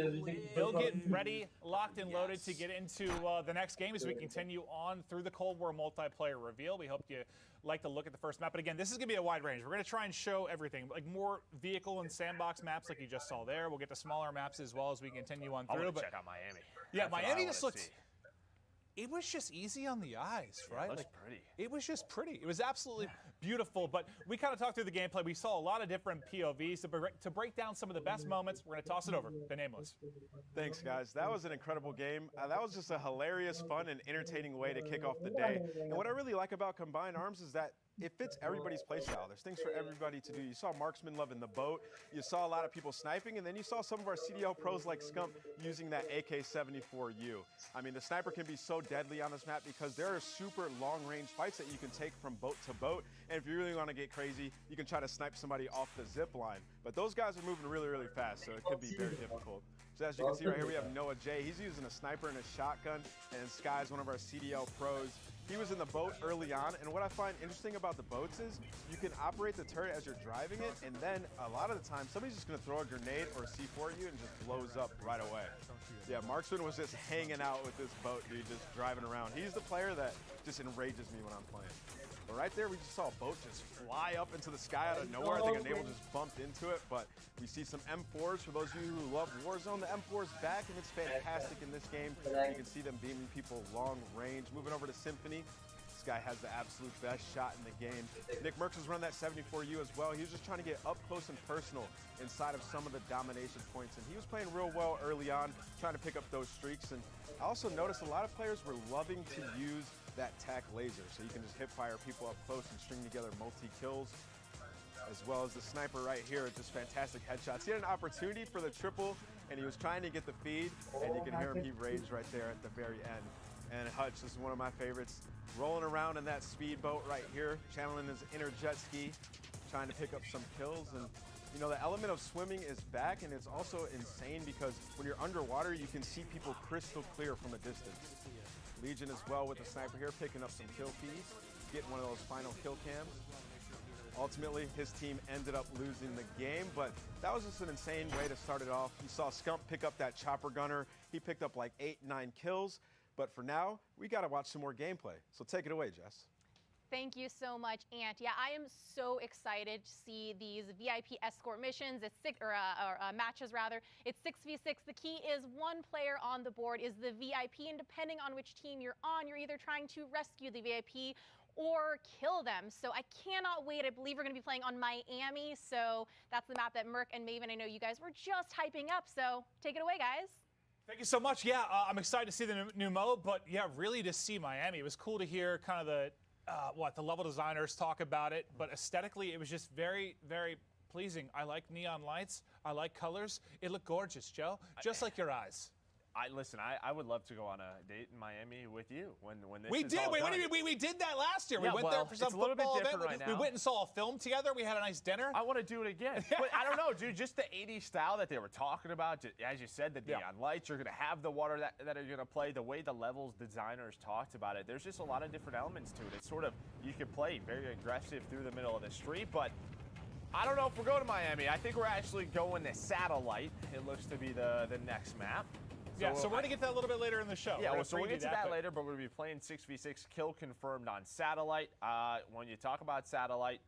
they'll get ready, locked and loaded to get into the next game as we continue on through the Cold War multiplayer reveal. We hope you like to look at the first map. But again, this is going to be a wide range. We're going to try and show everything, like more vehicle and sandbox maps like you just saw there. We'll get to smaller maps as well as we continue on through. I want to check out Miami. Yeah, Miami just looked... It was just easy on the eyes, right? It looks pretty. It was just pretty. It was absolutely beautiful. But we kind of talked through the gameplay. We saw a lot of different POVs. To break down some of the best moments, we're going to toss it over to Nameless. Thanks, guys. That was an incredible game. That was just a hilarious, fun, and entertaining way to kick off the day. And what I really like about Combined Arms is that it fits everybody's playstyle. There's things for everybody to do. You saw Marksman loving the boat. You saw a lot of people sniping, and then you saw some of our CDL pros like Scump using that AK-74U. I mean, the sniper can be so deadly on this map because there are super long-range fights that you can take from boat to boat. And if you really want to get crazy, you can try to snipe somebody off the zip line. But those guys are moving really fast, so it could be very difficult. So as you can see right here, we have Noah J. He's using a sniper and a shotgun, and Sky's one of our CDL pros. He was in the boat early on, and what I find interesting about the boats is you can operate the turret as you're driving it, and then a lot of the time, somebody's just gonna throw a grenade or a C4 at you and just blows up right away. Yeah, Marksman was just hanging out with this boat, dude, just driving around. He's the player that just enrages me when I'm playing. But right there, we just saw a boat just fly up into the sky out of nowhere. I think a naval just bumped into it, but we see some M4s. For those of you who love Warzone, the M4 is back, and it's fantastic in this game. You can see them beaming people long range. Moving over to Symphony. This guy has the absolute best shot in the game. Nick Merckx was running that 74U as well. He was just trying to get up close and personal inside of some of the domination points, and he was playing real well early on, trying to pick up those streaks. And I also noticed a lot of players were loving to use that TAC laser, so you can just hip fire people up close and string together multi-kills, as well as the sniper right here, just fantastic headshots. He had an opportunity for the triple, and he was trying to get the feed, and you can hear him, he raged right there at the very end. And Hutch, this is one of my favorites, rolling around in that speedboat right here, channeling his inner jet ski, trying to pick up some kills. And you know, the element of swimming is back, and it's also insane because when you're underwater, you can see people crystal clear from a distance. Legion as well with the sniper here, picking up some kill feeds, getting one of those final kill cams. Ultimately, his team ended up losing the game, but that was just an insane way to start it off. You saw Scump pick up that chopper gunner. He picked up like 8-9 kills, but for now, we gotta watch some more gameplay. So take it away, Jess. Thank you so much, Ant. Yeah, I am so excited to see these VIP escort missions. It's matches rather. It's 6v6. The key is one player on the board is the VIP, and depending on which team you're on, you're either trying to rescue the VIP or kill them. So I cannot wait. I believe we're going to be playing on Miami. So that's the map that Merc and Maven, I know you guys were just hyping up. So take it away, guys. Thank you so much. Yeah, I'm excited to see the new mode, but yeah, really to see Miami. It was cool to hear kind of the level designers talk about it, but aesthetically it was just very pleasing. I like neon lights. I like colors. It looked gorgeous, Joe, just like your eyes. Listen, I would love to go on a date in Miami with you when this we is did. all Wait, done. what do you mean? We did that last year. Yeah, we went there for some it's a little bit football different event. right now. We went and saw a film together. We had a nice dinner. I want to do it again. But I don't know, dude, just the 80s style that they were talking about, as you said, the neon lights, you're going to have the water that are going to play, the way the levels designers talked about it. There's just a lot of different elements to it. It's sort of, you can play very aggressive through the middle of the street, but I don't know if we're going to Miami. I think we're actually going to Satellite. It looks to be the next map. So we're going to get to that a little bit later in the show. Yeah, so we'll get to that later, but we're going to be playing 6v6, kill confirmed on Satellite. When you talk about Satellite,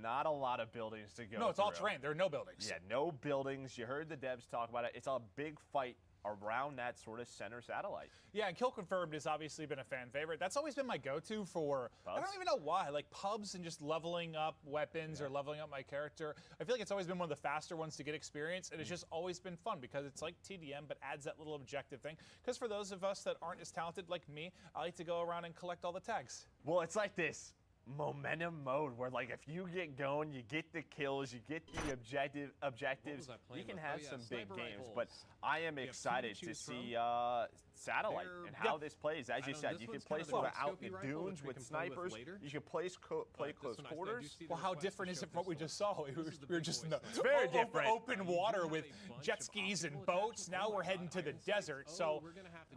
not a lot of buildings to go No, it's all through. terrain. There are no buildings. Yeah, no buildings. You heard the devs talk about it. It's a big fight around that sort of center satellite. Yeah, and Kill Confirmed has obviously been a fan favorite. That's always been my go-to for, pubs? I don't even know why, like pubs and just leveling up weapons or leveling up my character. I feel like it's always been one of the faster ones to get experience, and it's just always been fun because it's like TDM, but adds that little objective thing. Because for those of us that aren't as talented like me, I like to go around and collect all the tags. Well, it's like this momentum mode where, like, if you get going, you get the kills, you get the objectives, you can have some big games. But I am excited to see satellite and how this plays. As you said, you can play sort of out in the dunes with snipers. You can play close quarters. Well, how different is it from what we just saw? We were just in the very different open water with jet skis and boats. Now we're heading to the desert, so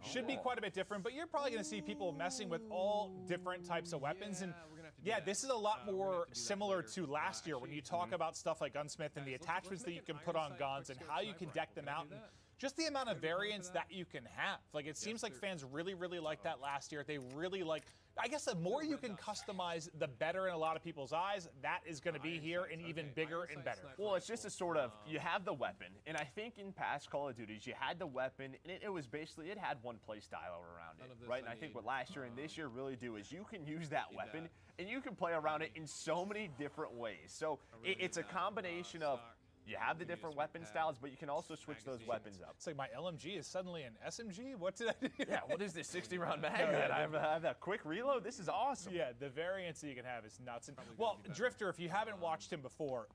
should be quite a bit different. But you're probably going to see people messing with all different types of weapons. And yeah, this is a lot more similar to last year when you talk about stuff like Gunsmith and the attachments that you can put on guns and how you can deck them out. And just the amount of variance that you can have. Like, it seems like fans really, really liked that last year. They really like, I guess the more you can customize, the better in a lot of people's eyes. That is going to be here and even bigger and better. Well, it's just a sort of, you have the weapon, and I think in past Call of Duties, you had the weapon, and it was basically, it had one play style around it, right? And I think what last year and this year really do is you can use that weapon, and you can play around it in so many different ways. So it's a combination of, you have the different weapon styles, but you can also switch those weapons up. It's like my LMG is suddenly an SMG? What did I do? Yeah, what is this 60-round mag that I have that quick reload? This is awesome. Yeah, the variance that you can have is nuts. And, well, Drifter, if you haven't watched him before,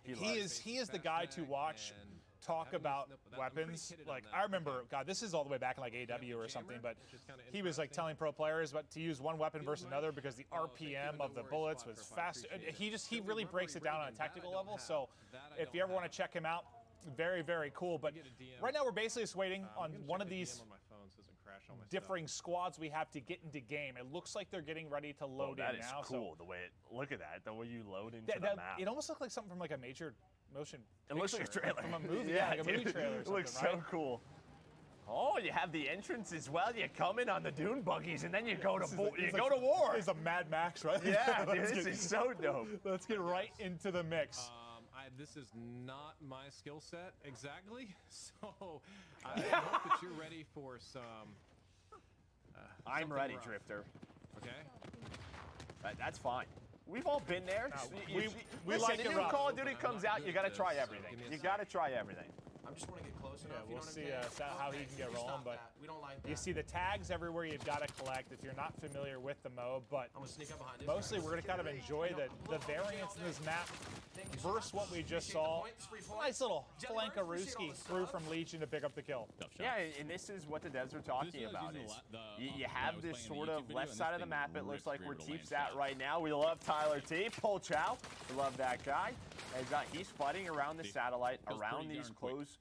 he is the guy to watch talk about weapons. Like, I remember, God, this is all the way back in like AW or something, but he was like telling pro players but to use one weapon versus another because the RPM of the bullets was fast. He really breaks it down on a technical level. So if you ever want to check him out, very, very cool. But right now we're basically just waiting on one of these differing squads we have to get into game. It looks like they're getting ready to load in now. That is cool, so, the way look at that, the way you load into the map. It almost looked like something from like a major motion picture. It looks like a trailer. From a movie, yeah, like a movie trailer or It looks something, so cool. Oh, you have the entrance as well. You come in on the dune buggies, and then you go to war. It's a Mad Max, right? Yeah, dude, this is so dope. Let's get right into the mix. This is not my skill set exactly, so I hope that you're ready for some. I'm ready, rough. Drifter. Okay. That's fine. We've all been there. We listen, like the it new rough. Call of Duty comes out, you got to try everything. You got to try everything. I just want to get close enough. We'll see how he can get rolling, but we don't like that. you see the tags everywhere you've got to collect if you're not familiar with the mode, but I'm gonna sneak up behind this mostly we're going to kind of enjoy the variance in this map versus what we just saw. Nice little flankarooski through from Legion to pick up the kill. Yeah, and this is what the devs are talking about. Is you have this sort of left side of the map, it looks like where Teep's at right now. We love Tyler Teep, Pol Chow, we love that guy. As he's fighting around the satellite, around these close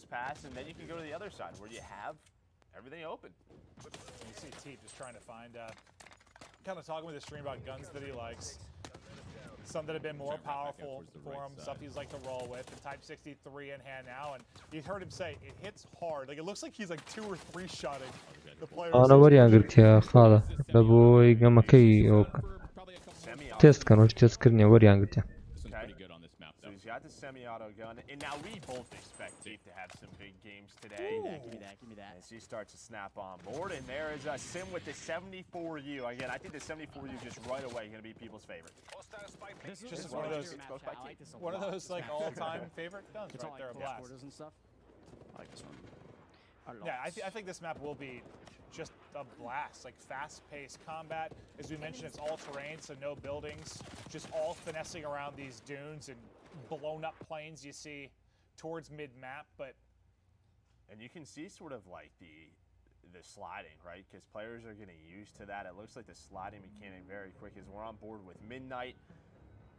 pass, and then you can go to the other side where you have everything open. You see Teep just trying to find, kind of talking with his stream about guns that he likes. Some that have been more powerful for him, stuff he's like to roll with. The Type 63 in hand now, and you heard him say it hits hard. Like, it looks like he's like 2 or 3 shotting the players. أنا وريان قلت يا خالد لابوي قمكي أو تيست كانوا تذكرني وريان قلت. So he's got the semi-auto gun, and now we both expect Teep to have some big games today. Give me that. As he starts to snap on board, and there is a sim with the 74U. Again, I think the 74U just right away going to be people's favorite. This is just one of those like all-time favorite guns right there, a blast. And stuff. I like this one. Yeah, I think this map will be just a blast, like fast-paced combat. As we mentioned, it's all-terrain, so no buildings, just all finessing around these dunes and blown-up planes you see towards mid-map. And you can see sort of like the sliding, right? Because players are getting used to that. It looks like the sliding mechanic very quick as we're on board with Midnight.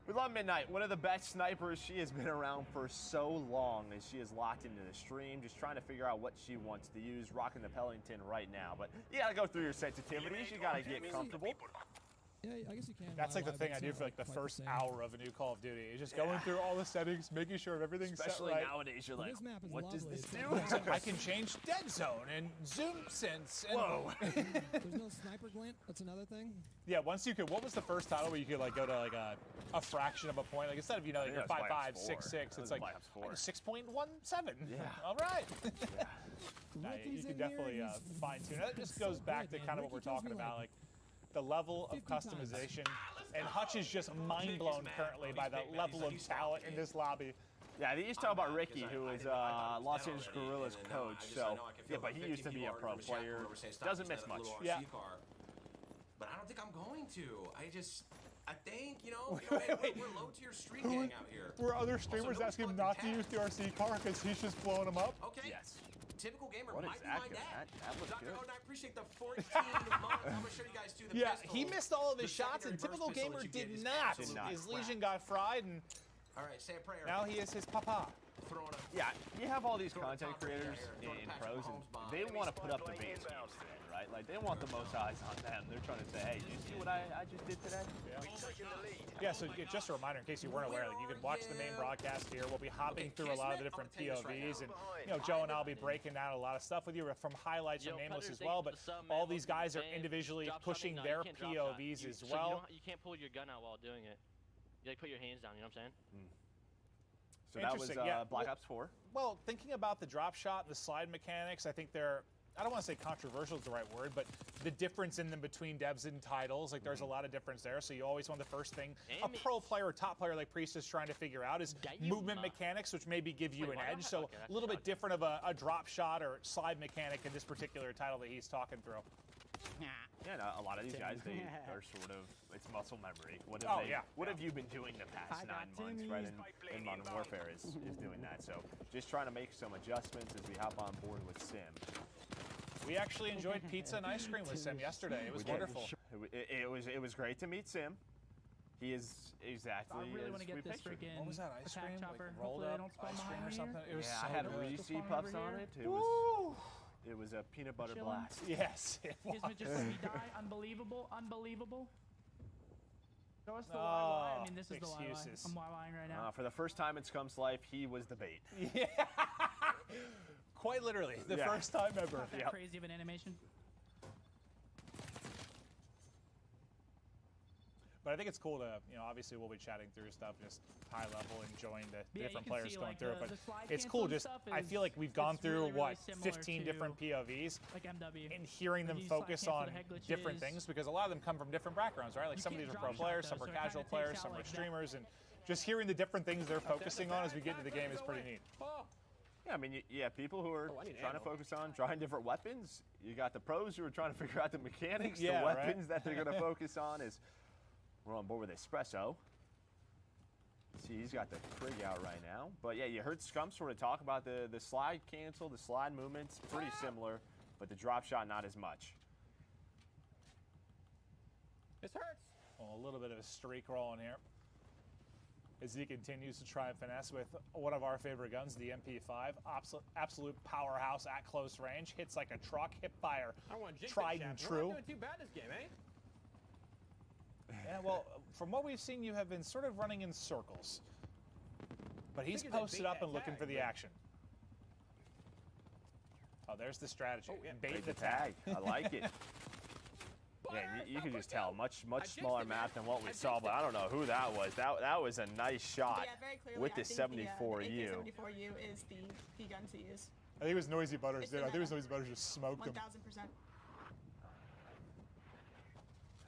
We love Midnight, one of the best snipers. She has been around for so long as she is locked into the stream, just trying to figure out what she wants to use, rocking the Pellington right now. But you gotta go through your sensitivities, you gotta get comfortable. Yeah, I guess you can. That's like the live, thing I it's do not, for like the quite first same. hour of a new Call of Duty. It's just going through all the settings, making sure everything's Especially set right. nowadays, you're like, This map is what does lovely. this It's do? like- I can change dead zone and zoom sense. And Whoa. There's no sniper glint. That's another thing. Yeah, once you could. What was the first title where you could like go to like a fraction of a point? Like instead of like you're 5.5, 6.6, it's like 6.17. Yeah. All right. Nah, you can definitely fine tune it. It just goes back to kind of what we're talking about, like the level of customization. And Hutch is just mind blown currently by the level of talent in this lobby. Yeah, they used to talk about Ricky, who is Los Angeles Guerrillas coach. So yeah, but he used to be a pro player. Doesn't miss much. Yeah. But I don't think I'm going to. I think, we're low tier street gang out here. Were other streamers asking him not to use the RC car because he's just blowing them up? Okay. Yes. Typical gamer What might is be that my doing? dad. That looks Dr. good. Odin, I appreciate the 14 months. I'm going to show you guys too the Yeah, pistol. he missed all of his The shots, and secondary typical burst pistol gamer that you get did is not. absolute His crap. Legion got fried, and All right, say a prayer. now he is his papa. Throwing a Yeah, you have all these Throwing a content top right creators here, throwing a in Patrick pros, and Mahomes bomb. they want to put up the base games today, right? Like, they want the most eyes on them. They're trying to say, hey, did you see what I just did today? Yeah, so just a reminder in case you weren't aware, like you can watch the main broadcast here. We'll be hopping through a lot of the different POVs, and Joe and I'll be breaking down a lot of stuff with you from highlights from Nameless as well. But all these guys are individually pushing their POVs as well. You can't pull your gun out while doing it. You like put your hands down. You know what I'm saying? So that was Interesting, yeah. Black Ops 4. Well, thinking about the drop shot and the slide mechanics, I think they're, I don't want to say controversial is the right word, but the difference in them between devs and titles, like there's a lot of difference there. So you always want the first thing a pro player or top player like Priest is trying to figure out is movement mechanics, which maybe give you an edge. So a little bit different of a drop shot or slide mechanic in this particular title that he's talking through. Yeah, no, a lot of these guys, they are sort of, it's muscle memory. What have you been doing the past 9 months, right? In Modern Warfare is doing that. So just trying to make some adjustments as we hop on board with Sim. We actually enjoyed pizza and ice cream with Sim yesterday. It was wonderful. It was great to meet Sim. He is exactly. I really want to get this pictured. freaking What was that ice cream? chopper. Like rolled Hopefully they up don't spawn ice cream behind or me something? here. It was Yeah, so I had good. Reese Spawn Puffs over on here. it. It was a peanut butter Chilling. blast. Yes, it was. Kismet just let me die. Unbelievable. Unbelievable. Show us the YY. I mean, this is excuses. the YY. I'm YYing right now. For the first time in Scum's life, he was the bait. Yeah. Quite literally, the first time ever. Not that crazy of an animation. But I think it's cool to, obviously we'll be chatting through stuff, just high level, enjoying the different players see, going like, through it. the But slide it's cool. cancel Just stuff I feel like we've gone it's through really, really what similar 15 to, different POVs, like MW. and hearing them Like, you slide focus cancel on the head glitches. different things because a lot of them come from different backgrounds, right? Like You some of can't these are pro drop shot, players, though, some so are it casual kinda players, takes some out, are like, that. streamers, and just hearing the different things they're focusing on as we get into the game is pretty neat. Yeah, I mean, you have people who are trying to focus on trying different weapons. You got the pros who are trying to figure out the mechanics, Yeah, the right. weapons that they're going to focus on. Is we're on board with Espresso. See, he's got the Krig out right now. But yeah, you heard Scum sort of talk about the slide cancel, the slide movements, pretty similar, but the drop shot not as much. This hurts. Well, a little bit of a streak rolling here as he continues to try and finesse with one of our favorite guns, the MP5. Absolute powerhouse at close range. Hits like a truck, hip fire, tried and true. We're not doing too bad this game, eh? Yeah, well, from what we've seen, you have been sort of running in circles. But he's posted up and looking for the action. Oh, there's the strategy. Bait the tag. I like it. Yeah, you can just tell, much smaller map than what we saw, but I don't know who that was. That was a nice shot very clearly, with the I think 74U. The 74U is the gun to use. I think it was Noisy Butters did. I think it was meta. Noisy Butters just smoked him. 1000%.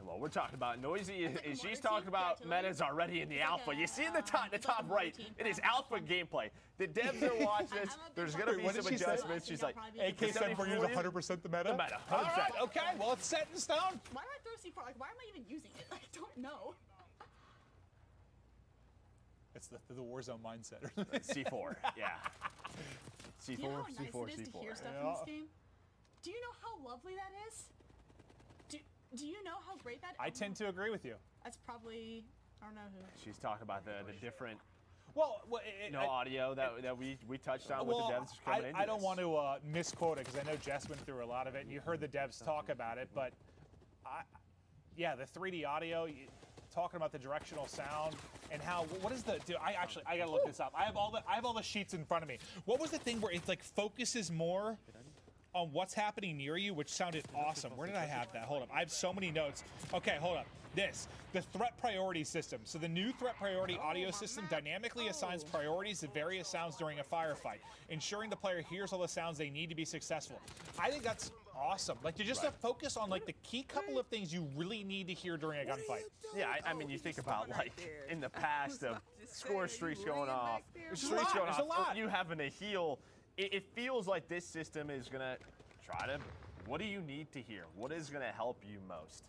Well, we're talking about Noisy. She's talking about metas already in the alpha. You see in the top right, it is alpha gameplay. The devs are watching this. There's going to be some adjustments. She's like, AK-74U is 100% the meta? The meta, 100%. All right, okay, well, it's set in stone. Why do I throw C4? Like, why am I even using it? I don't know. It's the Warzone mindset. C4, yeah. C4, Do you know how nice C4, it is C4. to hear stuff in this game? Do you know how lovely that is? Do you know how great that is? I tend to agree with you. That's probably, I don't know who. She's talking about the different audio that we touched on with the devs coming into I don't this. want to misquote it because I know Jess went through a lot of it, and you heard the devs talk about it, but yeah, the 3D audio, talking about the directional sound and how, what is the, dude, I gotta look this up. I have all the sheets in front of me. What was the thing where it like focuses more on what's happening near you, which sounded awesome. Where did I have that? Hold up. I have so many notes. Okay, hold up. The threat priority system. So the new threat priority audio system dynamically assigns priorities to various sounds during a firefight, ensuring the player hears all the sounds they need to be successful. I think that's awesome. Like, to just to focus on like the key couple of things you really need to hear during a gunfight. Yeah, I mean, you think about like in the past of score streaks going off, There's a lot. You having to heal. It feels like this system is gonna try to, what do you need to hear? What is gonna help you most?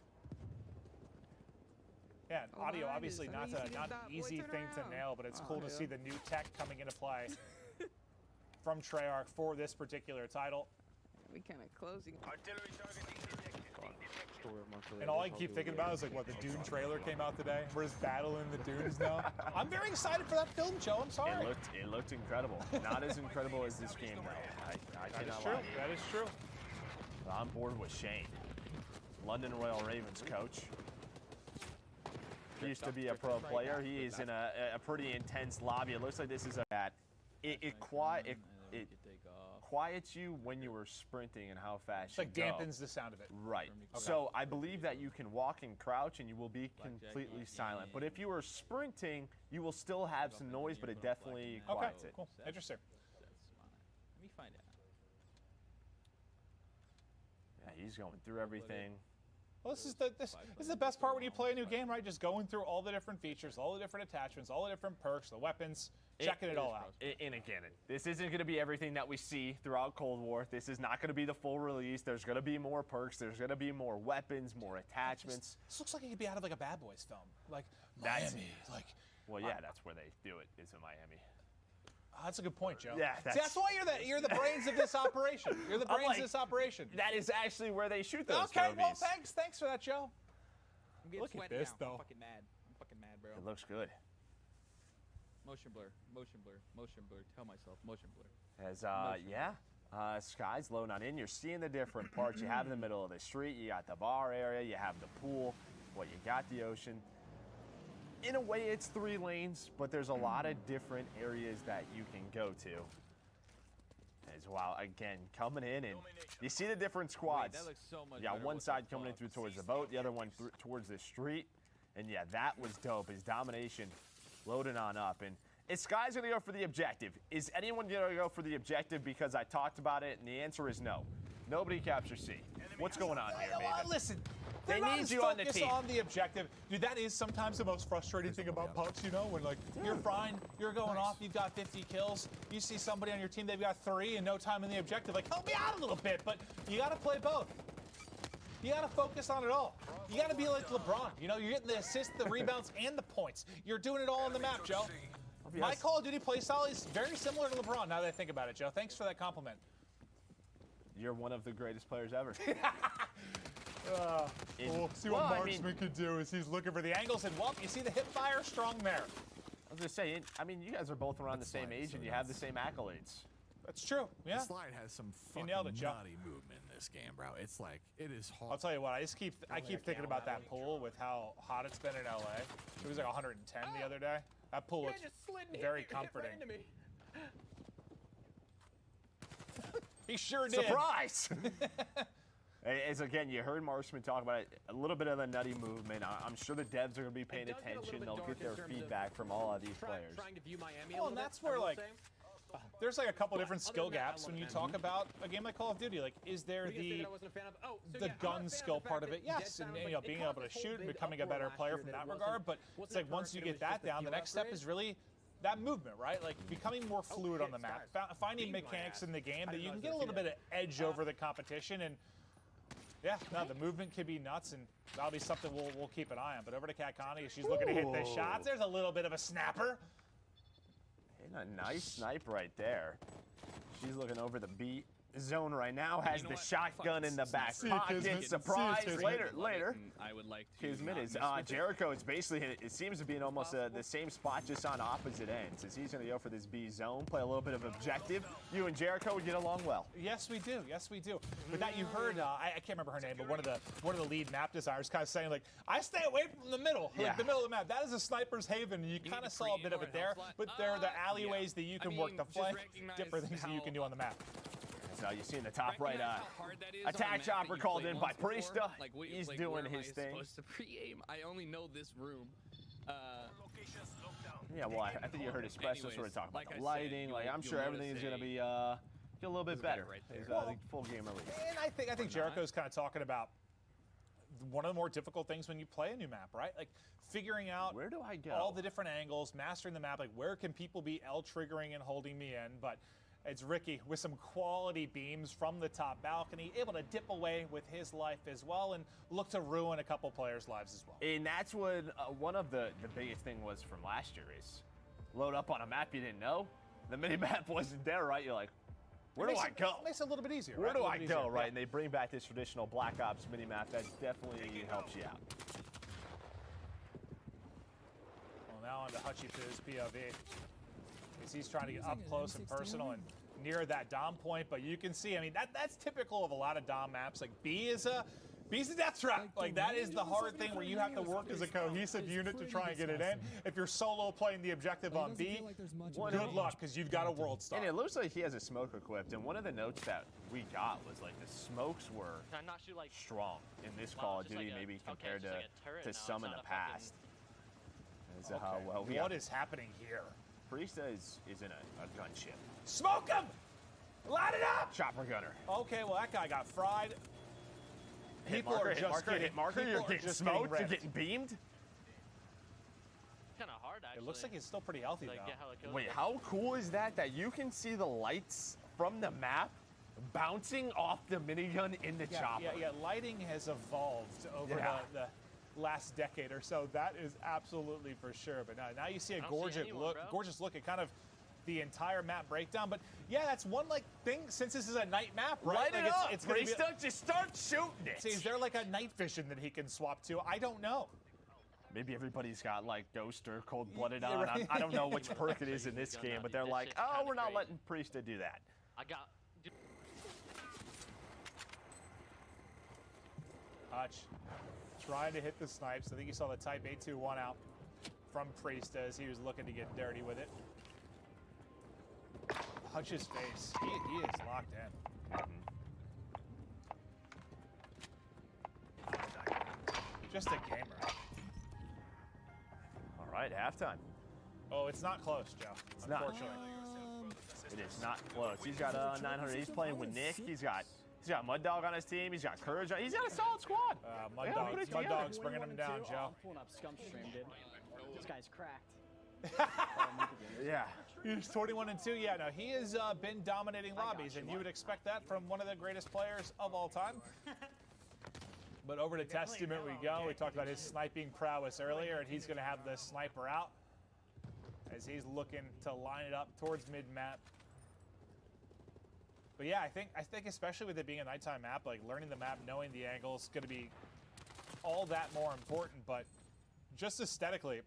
Yeah, and audio obviously not an easy thing to nail, but it's cool to see the new tech coming into play from Treyarch for this particular title. We kind of closing. Artillery target And all I keep thinking about is like what the Dune trailer came out today. We're just battling the dunes now. I'm very excited for that film, Joe. I'm sorry. It looked incredible. Not as incredible as this game though. I That is cannot true. lie. That is true. I'm bored with Shane, London Royal Ravens coach. He used to be a pro player. He is in a pretty intense lobby. It looks like this is a it quiets you when you were sprinting and how fast It's like you go. dampens the sound of it. Right. Okay. So I believe that you can walk and crouch and you will be completely silent. But if you are sprinting, you will still have some noise, but it definitely quiets it. Cool. Interesting. Let me find out. Yeah, he's going through everything. Well, this is the best part when you play a new game, right? Just going through all the different features, all the different attachments, all the different perks, the weapons, checking it all out. And again, this isn't going to be everything that we see throughout Cold War. This is not going to be the full release. There's going to be more perks. There's going to be more weapons, more attachments. This looks like it could be out of like a Bad Boys film, like That's- Miami. Like, Well, yeah, that's where they do it. Is in Miami. that's a good point, Joe. Yeah, See, that's why you're the brains of this operation. You're the I'm brains like, of this operation. That is actually where they shoot those Okay, well, movies. thanks for that, Joe. I'm getting Look at sweaty this, now. though. I'm fucking mad. I'm fucking mad, bro. It looks good. Motion blur, motion blur, motion blur. Tell myself, motion blur. As Sky's loading on in. You're seeing the different parts. You have in the middle of the street. You got the bar area. You have the pool. Well, you got the ocean. In a way, it's 3 lanes, but there's a lot of different areas that you can go to. As well, again, coming in, and you see the different squads. That looks so much You got better. one What side the coming in fuck? through towards the boat, the other one towards the street. And yeah, that was dope. His domination loading on up. And is Sky's going to go for the objective? Is anyone going to go for the objective because I talked about it? And the answer is no. Nobody captures C. What's going on here, Maven? Listen, They they're not need as you on the focused team. on the objective. Dude, that is sometimes the most frustrating thing about pubs, you know, when like you're fine, you're going off, you've got 50 kills, you see somebody on your team, they've got 3 and no time in the objective. Like, help me out a little bit, but you got to play both. You got to focus on it all. You got to be like LeBron. You know, you're getting the assists, the rebounds, and the points. You're doing it all on the map, Joe. My Call of Duty playstyle is very similar to LeBron now that I think about it, Joe. Thanks for that compliment. You're one of the greatest players ever. We'll see what Marksman could do is he's looking for the angles, and well, you see the hip fire strong there. I was just saying, I mean, you guys are both around the same age and you have the same accolades. That's true, yeah. The slide has some fucking nailed it, Joe. nutty movement in this game, bro. It's like, it is hard. I'll tell you what, I keep thinking about that pool with how hot it's been in LA. It was like 110 the other day. That pool looks very comforting. He sure did. Surprise! As again, you heard Marksman talk about it, a little bit of the nutty movement. I'm sure the devs are going to be paying attention. They'll get their feedback from all of these players. Trying to view Miami Well, and that's where like there's like a couple different skill gaps when you talk about a game like Call of Duty. Like, is there the gun skill part of it? Yes, and you know, being able to shoot and becoming a better player from that regard. But it's like once you get that down, the next step is really that movement, right? Like becoming more fluid on the map, finding mechanics in the game that you can get a little bit of edge over the competition. And yeah, no, the movement could be nuts, and that'll be something we'll keep an eye on. But over to Kat Connie, she's looking to hit the shots. There's a little bit of a snapper. And a nice snipe right there. She's looking over the beat. zone right now, has the shotgun in the back pocket. Surprise! Later. I would like to. Kismet is Jericho. It's basically, it seems to be in almost the same spot, just on opposite ends. As he's going to go for this B zone, play a little bit of objective. You and Jericho would get along well. Yes, we do. Yes, we do. But that you heard, I can't remember her name, but one of the lead map designers kind of saying like, I stay away from the middle, like the middle of the map. That is a sniper's haven, and you kind of saw a bit of it there. But there are the alleyways that you can work the flank, different things that you can do on the map. So you see in the top right, attack chopper called in by Priesta. He's doing his thing. Supposed to pre-aim. I only know this room. Yeah, well, I think you heard Espresso sort of talk about the lighting. Like, I'm sure everything is going to be get a little bit better. Full game release. And I think Jericho's kind of talking about one of the more difficult things when you play a new map, right? Like figuring out where do I go, all the different angles, mastering the map. Like where can people be L triggering and holding me in? But it's Ricky with some quality beams from the top balcony, able to dip away with his life as well and look to ruin a couple players' lives as well. And that's what one of the biggest thing was from last year is load up on a map you didn't know. The mini-map wasn't there, right? You're like, where do I go? It makes it a little bit easier. Where do I go, right? And they bring back this traditional Black Ops mini-map. That definitely helps you out. Well, now on to Hutchie POV. He's trying to get up close and personal and near that Dom point, but you can see, I mean, that's typical of a lot of Dom maps. Like B's a death trap. Like that is the hard thing where you have to work as a cohesive unit to try and get it in. If you're solo playing the objective on B, good luck because you've got a world star. And it looks like he has a smoke equipped. And one of the notes that we got was like the smokes were strong in this Call of Duty, maybe compared to some in the past. What is happening here? Priesta is in a gunship. Smoke him! Light it up! Chopper gunner. Okay, well that guy got fried. People are just getting you're getting smoked, you're getting beamed. Kind of hard, actually. It looks like he's still pretty healthy though. Wait, how cool is that you can see the lights from the map bouncing off the minigun in the chopper? Yeah, lighting has evolved over the last decade or so. That is absolutely for sure. But now you see a gorgeous look at kind of the entire map breakdown. But yeah, that's one thing since this is a night map, right? Light it up. It's gonna just start shooting it. See, is there like a night vision that he can swap to? I don't know. Maybe everybody's got like Ghost or Cold Blooded on. Right. I don't know which perk it is in this game, but they're like, oh, we're not letting Priesta do that. Hutch trying to hit the snipes. I think you saw the Type 821 out from Priesta as he was looking to get dirty with it. Hutch's face, he is locked in. Just a gamer. All right, halftime. Oh, it's not close, Joe. Unfortunately. It is not close. He's got 900. He's playing with Nick. He's got Mud Dog on his team. He's got Courage. He's got a solid squad. Mud Dog's bringing him down, Joe. I'm pulling up Scum Stream, dude. This guy's cracked. Yeah. He's 21-2. Yeah, no, he has been dominating lobbies, and you would expect that from one of the greatest players of all time. But over to Testament we go. We talked about his sniping prowess earlier, and he's going to have the sniper out as he's looking to line it up towards mid-map. But yeah, I think especially with it being a nighttime map, like learning the map, knowing the angles, is going to be all that more important. But just aesthetically,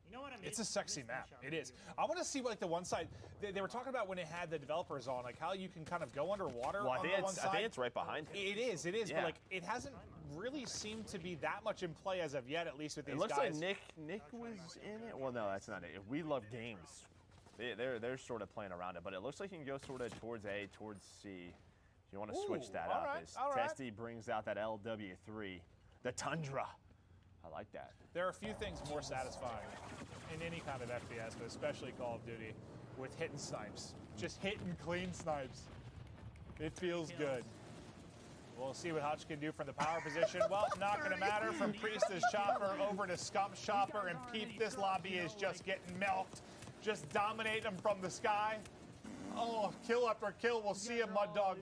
you know what I mean? It's a sexy map. It is. I want to see like the one side they were talking about when it had the developers on, like how you can kind of go underwater on the one side. I think it's right behind him. It is. Yeah. But like it hasn't really seemed to be that much in play as of yet, at least with these guys. It looks like Nick was in it. Well, no, that's not it. We Love Games. They're sort of playing around it, but it looks like you can go sort of towards A, towards C. If you want to switch that up. All right. Testy brings out that LW3, the Tundra. I like that. There are a few things more satisfying in any kind of FPS, but especially Call of Duty, with hitting snipes. Just hitting clean snipes. It feels good. We'll see what Hutch can do from the power position. Well, not going to matter. From Priesta's chopper over to Scump's chopper, and Peep, this lobby is just getting milked. Just dominate them from the sky. Oh, kill after kill. We'll see him, Mud Dog.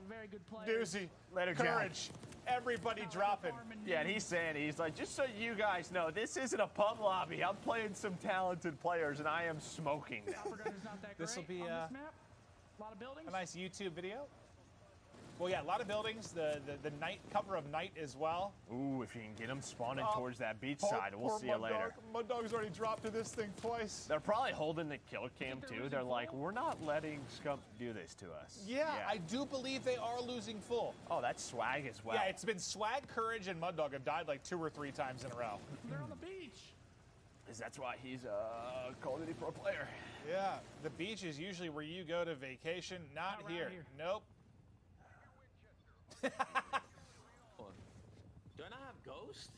Doozy. Later, Courage. Everybody dropping. Yeah, and he's like, just so you guys know, this isn't a pub lobby. I'm playing some talented players, and I am smoking. This will be a nice YouTube video. Well, yeah, a lot of buildings. The night cover of night as well. Ooh, if you can get them spawning towards that beach side, we'll see you later. Muddog's already dropped to this thing twice. They're probably holding the kill cam too. They're like, we're not letting Scump do this to us. Yeah, I do believe they are losing full. Oh, that's swag as well. Yeah, it's been Swag, Courage, and Muddog have died like 2 or 3 times in a row. They're on the beach. That's why he's a Call of Duty pro player. Yeah, the beach is usually where you go to vacation. Not here. Nope. Do I not have Ghost?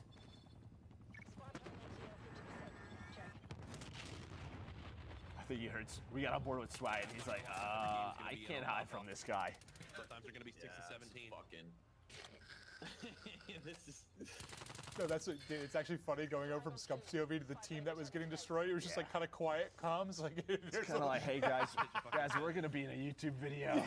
I think you heard. We got on board with Swag, and he's like, I can't hide from this guy. Sometimes they're gonna be 6 and 17. This is. No, that's what, dude, it's actually funny going over from Scump COV to the team that was getting destroyed. It was just like kind of quiet comms. Like, it's kind of like, hey guys, we're gonna be in a YouTube video.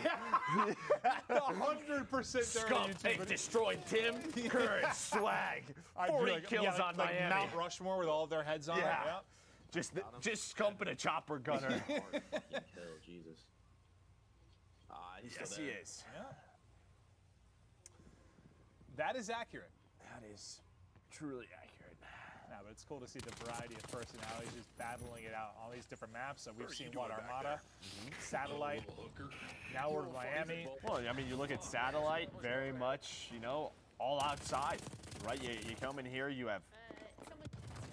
100% Scump, hey, destroyed Tim, Courage, Swag, 40 kills on like Miami. Mount Rushmore with all of their heads on it. Yeah. Just Scump and a chopper gunner. Jesus. Yes, he is. Yeah. That is accurate. That is truly accurate. No, but it's cool to see the variety of personalities just battling it out on these different maps. So we've seen Armada, Satellite, now we're in Miami. Well, I mean, you look at Satellite, very much, all outside, right? You come in here, you have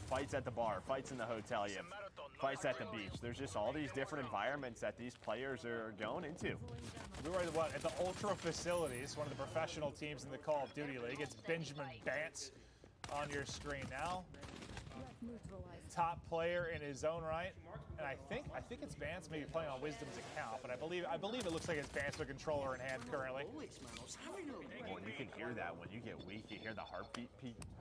fights at the bar, fights in the hotel, you have fights at the beach. There's just all these different environments that these players are going into. We were at the Ultra Facilities, one of the professional teams in the Call of Duty League. It's Benjamin Bance on your screen now. Top player in his own right, and I think it's Bance maybe playing on Wisdom's account, but I believe it looks like it's Bance with a controller in hand currently. Well, you can hear that when you get weak. You hear the heartbeat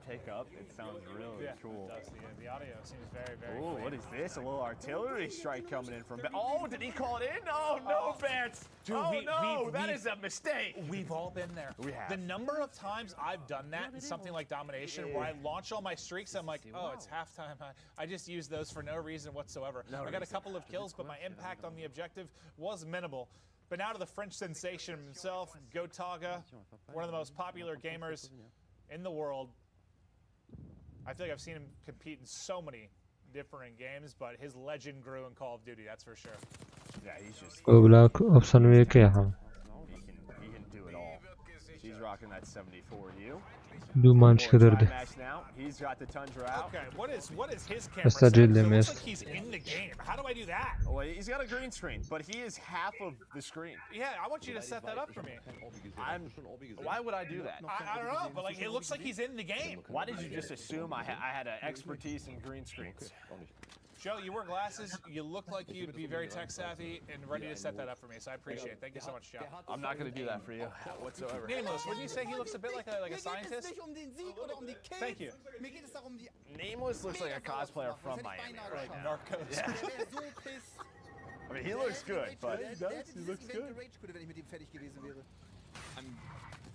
pick up. It sounds really cool. It does. The audio seems very, very Ooh, clear. what is this? A little artillery strike coming in from. Oh, did he call it in? Oh no, Bance! Dude, that is a mistake. We've all been there. We have. The number of times I've done that in something like Domination, where I launch all my streaks, I'm like, oh, it's halftime. I just use those for no reason whatsoever. I got a couple of kills, but my impact on the objective was minimal. But now to the French sensation himself, Gotaga, one of the most popular gamers in the world. I feel like I've seen him compete in so many different games, but his legend grew in Call of Duty, that's for sure. Yeah, he's just. Black Ops'un VK. He can do it all. She's rocking that 74U. Duman çıkarırdı. He's got the Tundra out. Okay, what is his camera Mesela setup? It Jillian looks is. like he's in the game. How do I do that? Well, he's got a green screen, but he is half of the screen. Yeah, I want you to set that up for me. Why would I do that? I don't know, but like it looks like he's in the game. Why did you just assume I had an expertise in green screens? Joe, you wear glasses. You look like you'd be very tech savvy and ready to set that up for me, so I appreciate it. Thank you so much, Joe. I'm not going to do that for you whatsoever. Nameless, wouldn't you say he looks a bit like a scientist? Thank you. Nameless looks like a cosplayer from Miami right now. Narcos. Yeah. I mean, he looks good, but he does. He looks good.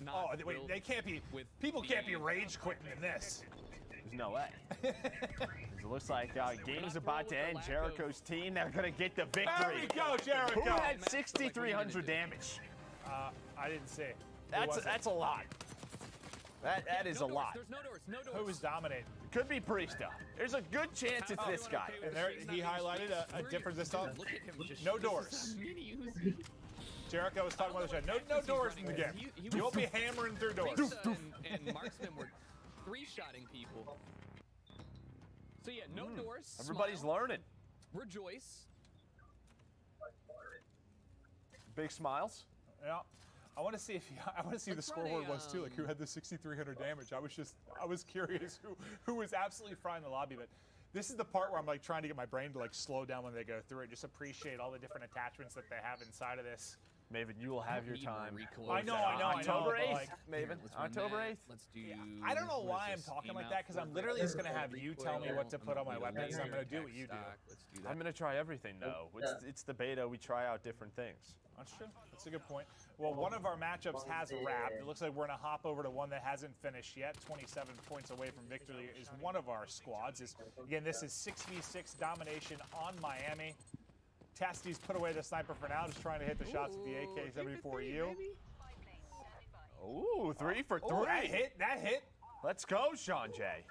Oh, wait, they can't be. People can't be rage quitting in this. There's no way. It looks like game's about to end. Jericho's team, they're going to get the victory. There we go, Jericho. Who had 6,300 damage? I didn't see. That's a lot. That is a lot. There's no doors. Who was dominating? Could be Priesta. There's a good chance it's this guy. And there, he highlighted a difference this time. No doors. Jericho was talking about the show. No doors in the game. You won't be hammering through doors. And Marksman were three-shotting people. So yeah, no doors. Everybody's smile, learning. Rejoice. Big smiles. Yeah. I want to see the scoreboard was too, like who had the 6,300 damage. I was curious who was absolutely frying the lobby, but this is the part where I'm like trying to get my brain to like slow down when they go through it. Just appreciate all the different attachments that they have inside of this. Maven, you will have your time. I know. October 8th, like, Maven. October 8th. Let's do. I don't know why I'm talking like that, because I'm literally just going to have you tell me what to put on my weapons, and I'm going to do what you do. I'm going to try everything, though. It's the beta. We try out different things. That's true. That's a good point. Well, one of our matchups has wrapped. It looks like we're going to hop over to one that hasn't finished yet. 27 points away from victory is one of our squads. Again, this is 6v6 domination on Miami. Tasty's put away the sniper for now, just trying to hit the shots with the AK-74U. Ooh, 3 for 3. Oh, that hit. Let's go, Sean J.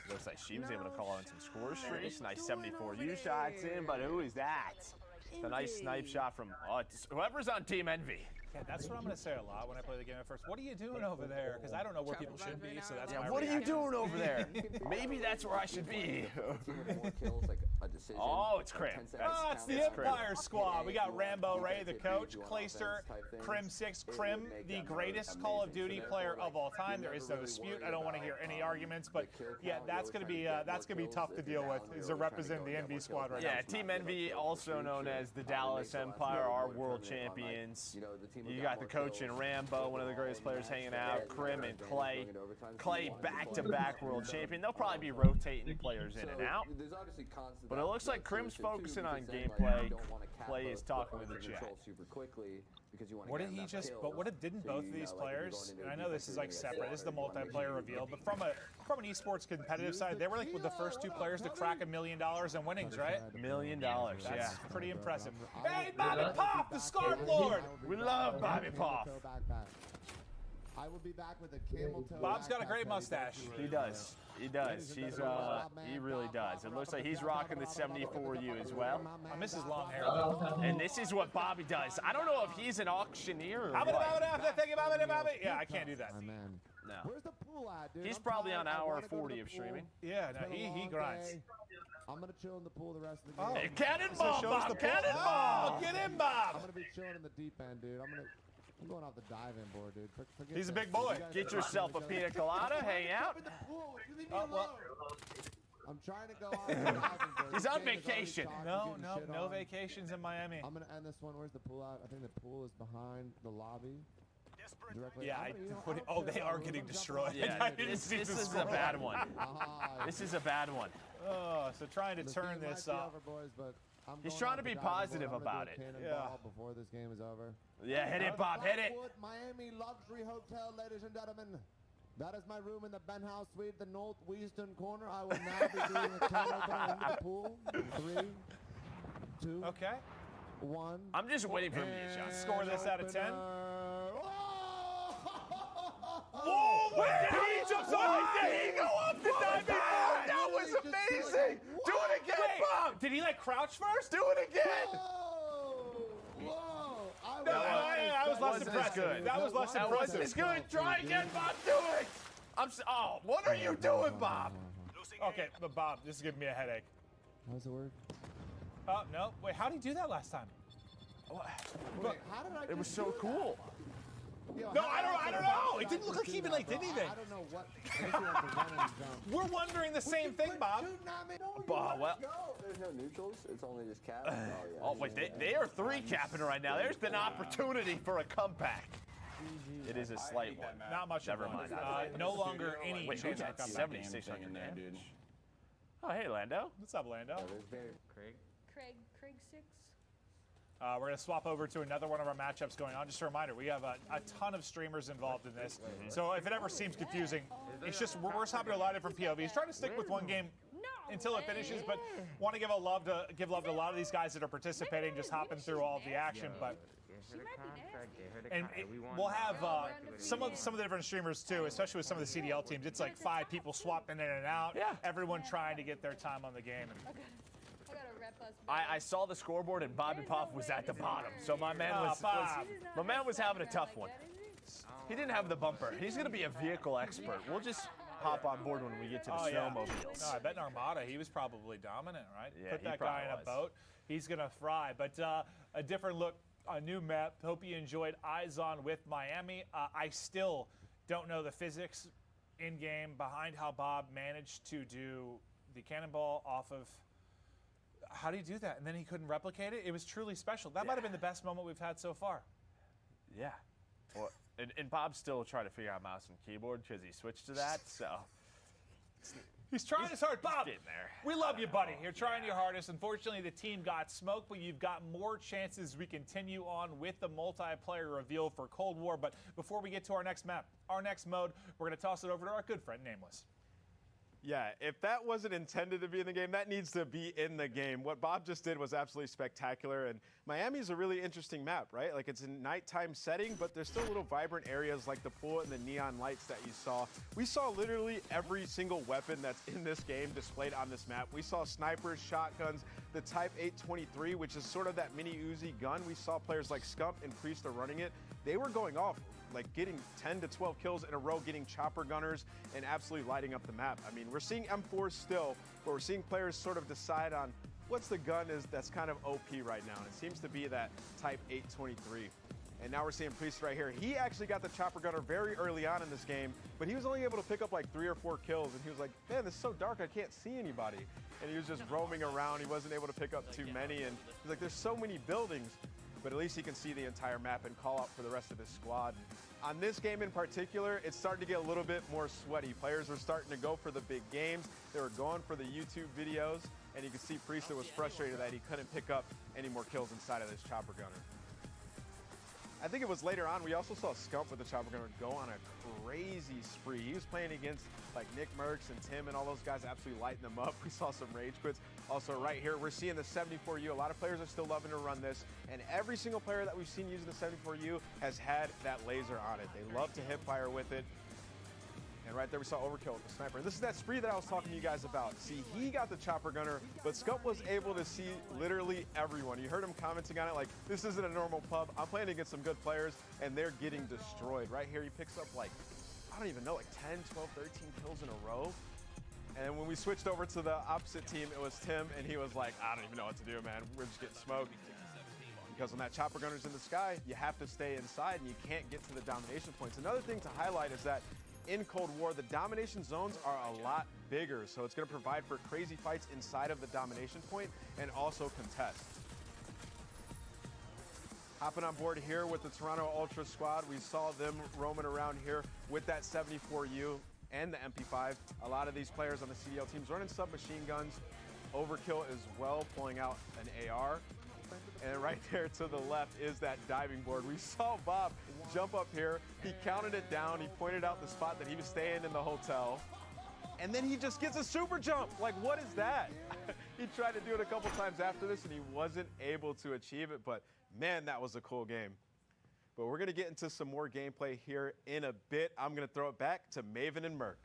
Looks like she was able to call in some score streaks. Nice 74 U shots in, but who is that? It's a nice snipe shot from whoever's on Team Envy. Yeah, that's what I'm going to say a lot when I play the game at first. What are you doing over there? Because I don't know where people should be, so that's my what are you reaction. doing over there? Maybe that's where I should be. Oh, it's Crim. Oh, it's the Empire squad. We got Rambo Ray, the coach, Clayster, Crim6, Crim, the greatest Call of Duty player of all time. There is no dispute. I don't want to hear any arguments, but yeah, that's gonna be tough to deal with. Is to represent the NV squad right now. Yeah, Team Envy, also known as the Dallas Empire, are world champions. You got the coach in Rambo, one of the greatest players hanging out, Crim and Clay. Clay back-to-back world champion. They'll probably be rotating players in and out. But it looks like Crim's focusing on gameplay. Clay is talking with the chat. What did he just? But didn't both of these players? And I know this is like separate. This is the multiplayer reveal. But from an esports competitive side, they were like with the first 2 players to crack $1 million in winnings, right? $1 million. That's yeah. pretty impressive. Hey, Bobby Pop, the Scarf Lord. We love Bobby Pop. I will be back with a camel toe. Bob's got a great mustache. He does. He does. He really does. It looks like he's rocking the 74U as well. I miss his long hair. And this is what Bobby does. I don't know if he's an auctioneer or what. Yeah, I can't do that. No. Where's the pool at, dude? He's probably on hour 40 of streaming. Yeah, no, he grinds. I'm gonna chill in the pool the rest of the game. Hey, cannonball, Bob! Cannonball! Get in, Bob! I'm gonna be chilling in the deep end, dude. I'm going off the dive-in board, dude. Forget He's a that. big boy. Get yourself a pina colada, hang out. I'm trying to go off the diving board. He's on vacation. No vacations in Miami. I'm gonna end this one. Where's the pool at? I think the pool is behind the lobby. Directly. Yeah, they are getting destroyed. Yeah, this is a bad one. This is a bad one. Oh, so trying to turn this up. He's trying to be positive about it. Yeah. Before this game is over. Yeah, hit it, Bob, hit it. Miami Luxury Hotel, ladies and gentlemen. That is my room in the penthouse suite, the northwestern corner. I will now be doing a can opener in the pool. 3, 2, okay. 1. I'm just waiting for him to get score this out of 10. Whoa! Where did he jump off? Did he go up the diving board? That was amazing! Do it again, Bob! Did he like crouch first? Do it again! Whoa! That was less impressive. That was less impressive. Wasn't as good. Try again, Bob. Do it! What are you doing, Bob? Okay, but Bob, this is giving me a headache. How does it work? Oh, no. Wait, how did he do that last time? Wait, how did I It was so cool. No, I don't know. It didn't look like he even did anything. I don't know what. We're wondering the same thing, Bob. Well, there's no neutrals. It's only just cap. Oh, wait, they are 3 capping right now. There's an opportunity for a comeback. It is a slight one. Not much. Never mind. No longer any Wait, chance who of got a comeback. 7,600 damage? Oh, hey, Lando. What's up, Lando? Craig 6. We're going to swap over to another one of our matchups going on. Just a reminder, we have a ton of streamers involved in this. So if it ever seems confusing, it's just we're hopping to a lot of different POVs. Trying to stick with one game until it finishes, but want to give love to a lot of these guys that are participating, just hopping through all of the action. But we'll have some of the different streamers too, especially with some of the CDL teams. It's like 5 people swapping in and out. Yeah. Everyone trying to get their time on the game. I saw the scoreboard and Bobby Puff was at the bottom, so my man was having a tough one. He didn't have the bumper. He's going to be a vehicle expert. We'll just hop on board when we get to the snowmobiles. No, I bet in Armada he was probably dominant, right? Yeah, Put that guy in a boat, he's going to fry. But a different look, a new map. Hope you enjoyed Eyes On with Miami. I still don't know the physics in-game behind how Bob managed to do the cannonball off of... How do you do that? And then he couldn't replicate it? It was truly special. That might have been the best moment we've had so far. Yeah. Well, and Bob's still trying to figure out mouse and keyboard because he switched to that, so... He's trying his hard. Bob, getting there. We love you, buddy. You're trying your hardest. Unfortunately, the team got smoked, but you've got more chances. We continue on with the multiplayer reveal for Cold War. But before we get to our next map, our next mode, we're going to toss it over to our good friend, Nameless. Yeah, if that wasn't intended to be in the game, that needs to be in the game. What Bob just did was absolutely spectacular, and Miami's a really interesting map, right? Like, it's a nighttime setting, but there's still little vibrant areas like the pool and the neon lights that you saw. We saw literally every single weapon that's in this game displayed on this map. We saw snipers, shotguns, the Type 823, which is sort of that mini Uzi gun. We saw players like Scump and Priest are running it. They were going off, like getting 10 to 12 kills in a row, getting chopper gunners, and absolutely lighting up the map. I mean, we're seeing M4s still, but we're seeing players sort of decide on what's the gun that's kind of OP right now, and it seems to be that Type 823. And now we're seeing Priest right here. He actually got the chopper gunner very early on in this game, but he was only able to pick up like 3 or 4 kills, and he was like, man, this is so dark, I can't see anybody. And he was just roaming around. He wasn't able to pick up too many, and he's like, there's so many buildings, but at least he can see the entire map and call out for the rest of his squad. On this game in particular, it's starting to get a little bit more sweaty. Players were starting to go for the big games. They were going for the YouTube videos, and you could see Priest was frustrated that he couldn't pick up any more kills inside of this chopper gunner. I think it was later on, we also saw Scump with the chopper gunner go on a crazy spree. He was playing against like Nick Merckx and Tim and all those guys, absolutely lighting them up. We saw some rage quits. Also right here, we're seeing the 74U. A lot of players are still loving to run this, and every single player that we've seen using the 74U has had that laser on it. They love to hip fire with it. And right there we saw overkill with the sniper. And this is that spree that I was talking to you guys about. See, he got the chopper gunner, but Scump was able to see literally everyone. You heard him commenting on it like, this isn't a normal pub. I'm playing against some good players, and they're getting destroyed. Right here, he picks up like, I don't even know, like 10, 12, 13 kills in a row. And when we switched over to the opposite team, it was Tim, and he was like, I don't even know what to do, man. We're just getting smoked. Because when that chopper gunner's in the sky, you have to stay inside, and you can't get to the domination points. Another thing to highlight is that in Cold War, the domination zones are a lot bigger, so it's going to provide for crazy fights inside of the domination point and also contest. Hopping on board here with the Toronto Ultra squad, we saw them roaming around here with that 74U and the MP5. A lot of these players on the CDL teams running submachine guns, overkill as well, pulling out an AR. And right there to the left is that diving board. We saw Bob jump up here. He counted it down. He pointed out the spot that he was staying in the hotel. And then he just gets a super jump. Like, what is that? He tried to do it a couple times after this, and he wasn't able to achieve it. But, man, that was a cool game. But we're going to get into some more gameplay here in a bit. I'm going to throw it back to Maven and Merc.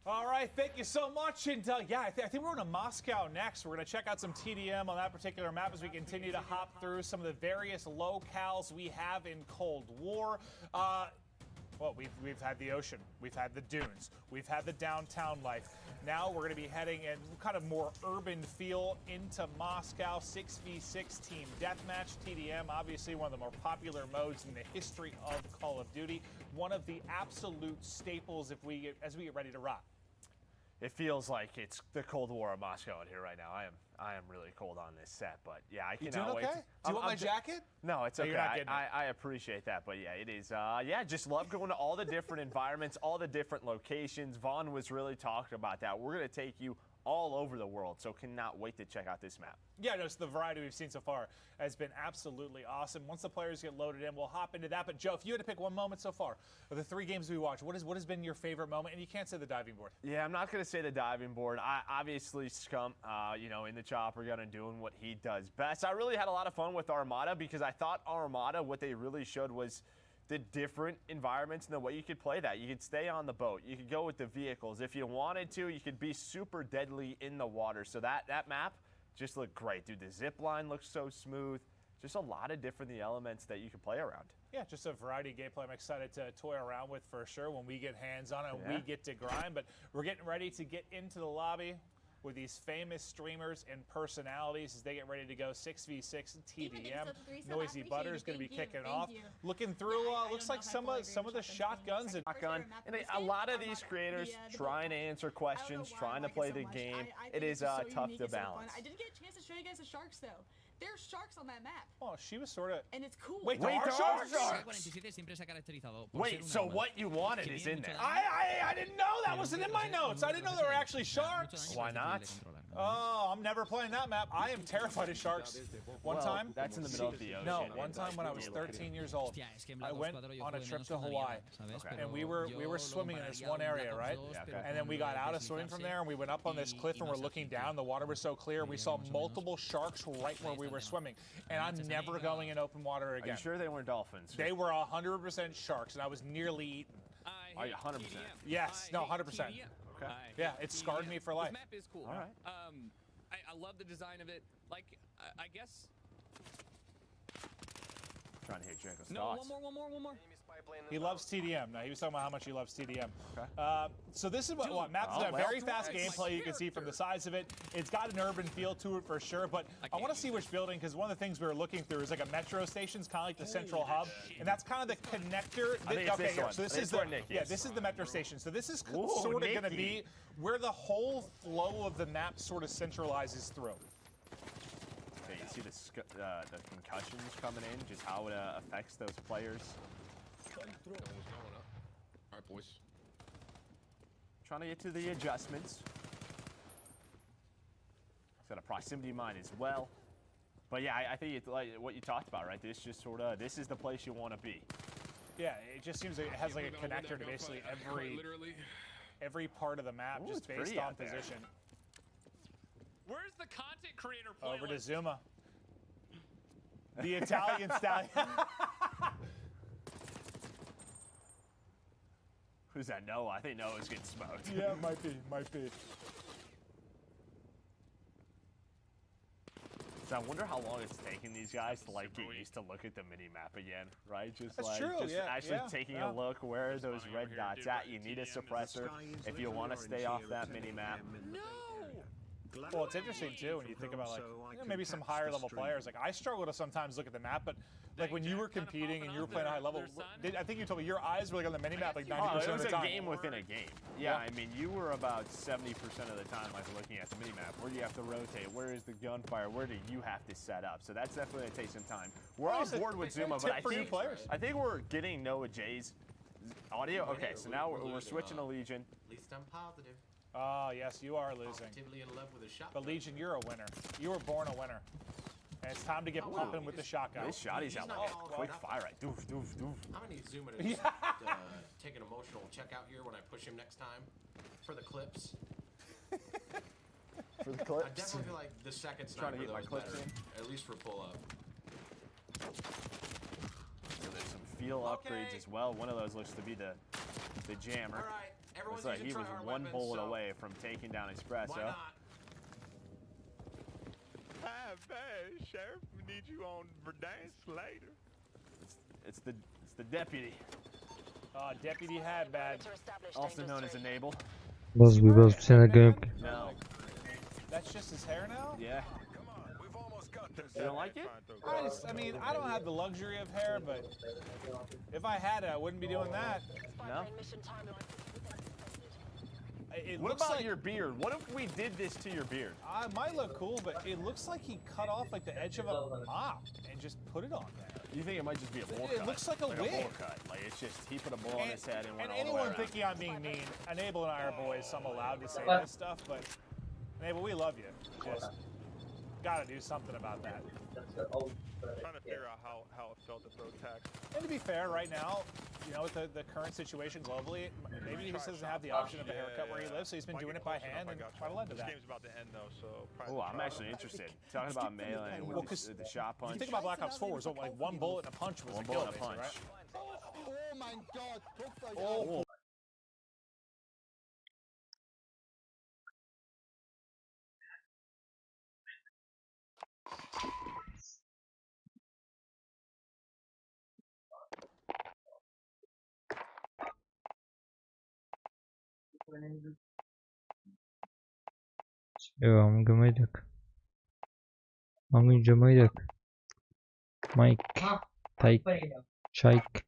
All right, thank you so much. And yeah, I think we're going to Moscow next. We're going to check out some TDM on that particular map as we continue to hop through some of the various locales we have in Cold War. Well, we've had the ocean, we've had the dunes, we've had the downtown life. Now we're going to be heading in kind of more urban feel into Moscow. 6v6 team deathmatch. TDM, obviously one of the more popular modes in the history of Call of Duty. One of the absolute staples as we get ready to rock. It feels like it's the Cold War of Moscow in here right now. I am really cold on this set, but yeah, I cannot wait. Okay? Do you want my jacket? No, it's okay. You're not getting I appreciate that, but yeah, it is. Yeah, just love going to all the different environments, all the different locations. Vaughn was really talking about that. We're going to take you all over the world, so cannot wait to check out this map. Yeah, no, so the variety we've seen so far has been absolutely awesome. Once the players get loaded in, we'll hop into that. But Joe, if you had to pick one moment so far of the 3 games we watched, what has been your favorite moment? And you can't say the diving board. Yeah, I'm not going to say the diving board. Obviously, Scump, you know, in the chopper gun and doing what he does best. I really had a lot of fun with Armada because I thought Armada, what they really showed was the different environments and the way you could play that. You could stay on the boat. You could go with the vehicles. If you wanted to, you could be super deadly in the water. So that map just looked great, dude. The zip line looks so smooth. Just a lot of different elements that you can play around. Yeah, just a variety of gameplay I'm excited to toy around with for sure when we get hands on it and we get to grind. But we're getting ready to get into the lobby with these famous streamers and personalities as they get ready to go 6v6 TDM. Noisy Butter is going to be kicking off. Looking through, looks like some of the shotguns and a lot of these creators trying to answer questions, trying to play the game. It is tough to balance. I didn't get a chance to show you guys the sharks though. There's sharks on that map. Oh, she was sort of. And it's cool. Wait, there are sharks? Wait, so what you wanted is in there? I didn't know that wasn't in my notes. I didn't know there were actually sharks. Why not? Oh, I'm never playing that map. I am terrified of sharks. One time, that's in the middle of the ocean. No, one time when I was 13 years old, I went on a trip to Hawaii, and we were swimming in this one area, right? And then we got out of swimming from there, and we went up on this cliff, and we're looking down. The water was so clear, we saw multiple sharks right where we were swimming. And I'm never going in open water again. Are you sure they weren't dolphins? They were 100% sharks, and I was nearly eaten. Are you 100%? Yes, no, 100%. Okay. Yeah, it scarred me for life. This map is cool. All right. I love the design of it. Like, I guess. Trying to hear Jericho's No, thoughts. one more. He loves TDM. Now, he was talking about how much he loves TDM. Okay. So this is what Map's a very fast gameplay. You can see from the size of it. It's got an urban feel to it for sure, but I want to see which building, because one of the things we were looking through is like a metro station. It's kind of like the central hub, and that's kind of the connector. Okay, here, so this is the this is the metro station. So this is sort of going to be where the whole flow of the map sort of centralizes through. Okay, you see the concussions coming in, just how it affects those players. All right, boys. Trying to get to the adjustments. It's got a proximity mine as well. But yeah, I think it's like what you talked about, right? This just sort of, this is the place you want to be. Yeah, it just seems like it has like a connector to basically every part of the map, just based on position. Where's the content creator playlist? Over to Zuma. The Italian stallion. Who's that? Noah? I think Noah's getting smoked. Yeah, might be. So I wonder how long it's taking these guys to like get used to look at the mini map again, right? Just That's like true, actually taking a look where are those red dots at. You need a suppressor if you want to stay off that mini map. Well, it's interesting too when you think about like maybe some higher level players. Like I struggle to sometimes look at the map, but like when you were competing and you were playing a high level, I think you told me your eyes were like on the mini map like 90% it of was the time. a game within a game. Yeah, I mean you were about 70% of the time like looking at the mini map. Where do you have to rotate? Where is the gunfire? Where do you have to set up? So that's definitely going to take some time. We're on board with Zuma, but I think we're getting Noah J's audio. Okay, so now we're switching to Legion. At least I'm positive. Oh, yes, you are losing. Positively in love with a shotgun. But Legion, you're a winner. You were born a winner. And it's time to get popping with the shotgun. This shotty's got like a quick fire right. Doof, doof, doof. I'm going to need Zuma to just, take an emotional check out here when I push him next time for the clips. For the clips? I definitely feel like the second sniper, though, is better, at least for pull-up. So there's some feel upgrades as well. One of those looks to be the jammer. All right. Looks like he was one bullet away from taking down Espresso. Why not? Hi, man, Sheriff. We need you on Verdansk later. It's the deputy. Deputy Heade, also known as Enable. Biraz bir sene gameplay. No. That's just his hair now? Yeah. You don't like it? I mean, I don't have the luxury of hair, but if I had it, I wouldn't be doing that. No? It what looks about like your beard? What if we did this to your beard? It might look cool, but it looks like he cut off like the edge of a mop and just put it on there. You think it might just be a bowl cut? It looks like a wig. A bowl cut. Like it's just he put a bowl on his head and went all the way anyone around. thinking I'm being mean, Enable and I are boys, so I'm allowed to say this stuff, but Enable, we love you. Just gotta do something about that. Trying to figure out how it felt to throw tax. And to be fair, right now, you know, with the current situation globally, maybe he just doesn't have the option of a haircut where he lives, so he's been doing it by hand and might have led to that. This game's about to end though, so. Oh, I'm actually interested. Talking about melee with the shot punch. If you think about Black Ops 4, so like one bullet and a punch was a kill, basically, right? Oh my God! Oh. Am gămăidac. Am gămăidac. Mike. Tyke. Chike.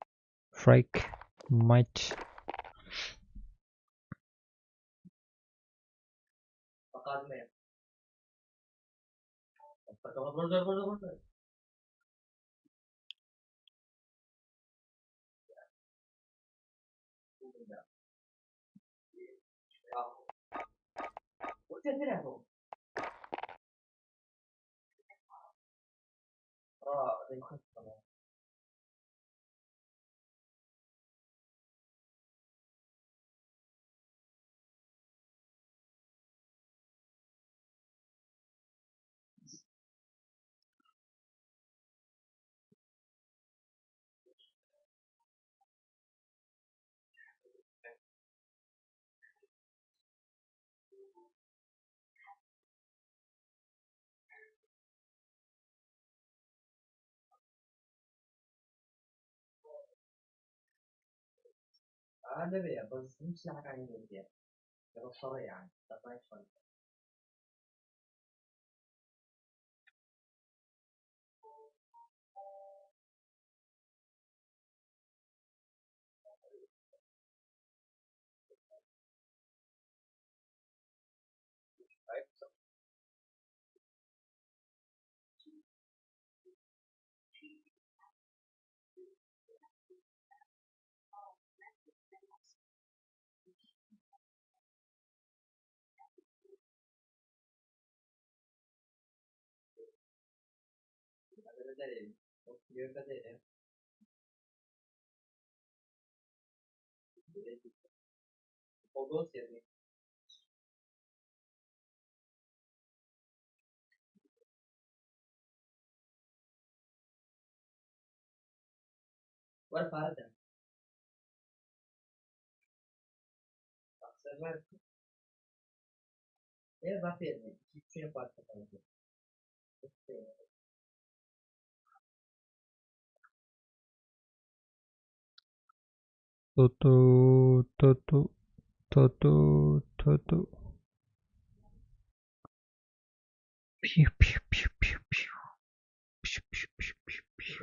Frike. Might. Toto. Piu, piu, piu, piu, piu. Piu, piu, piu, piu, piu.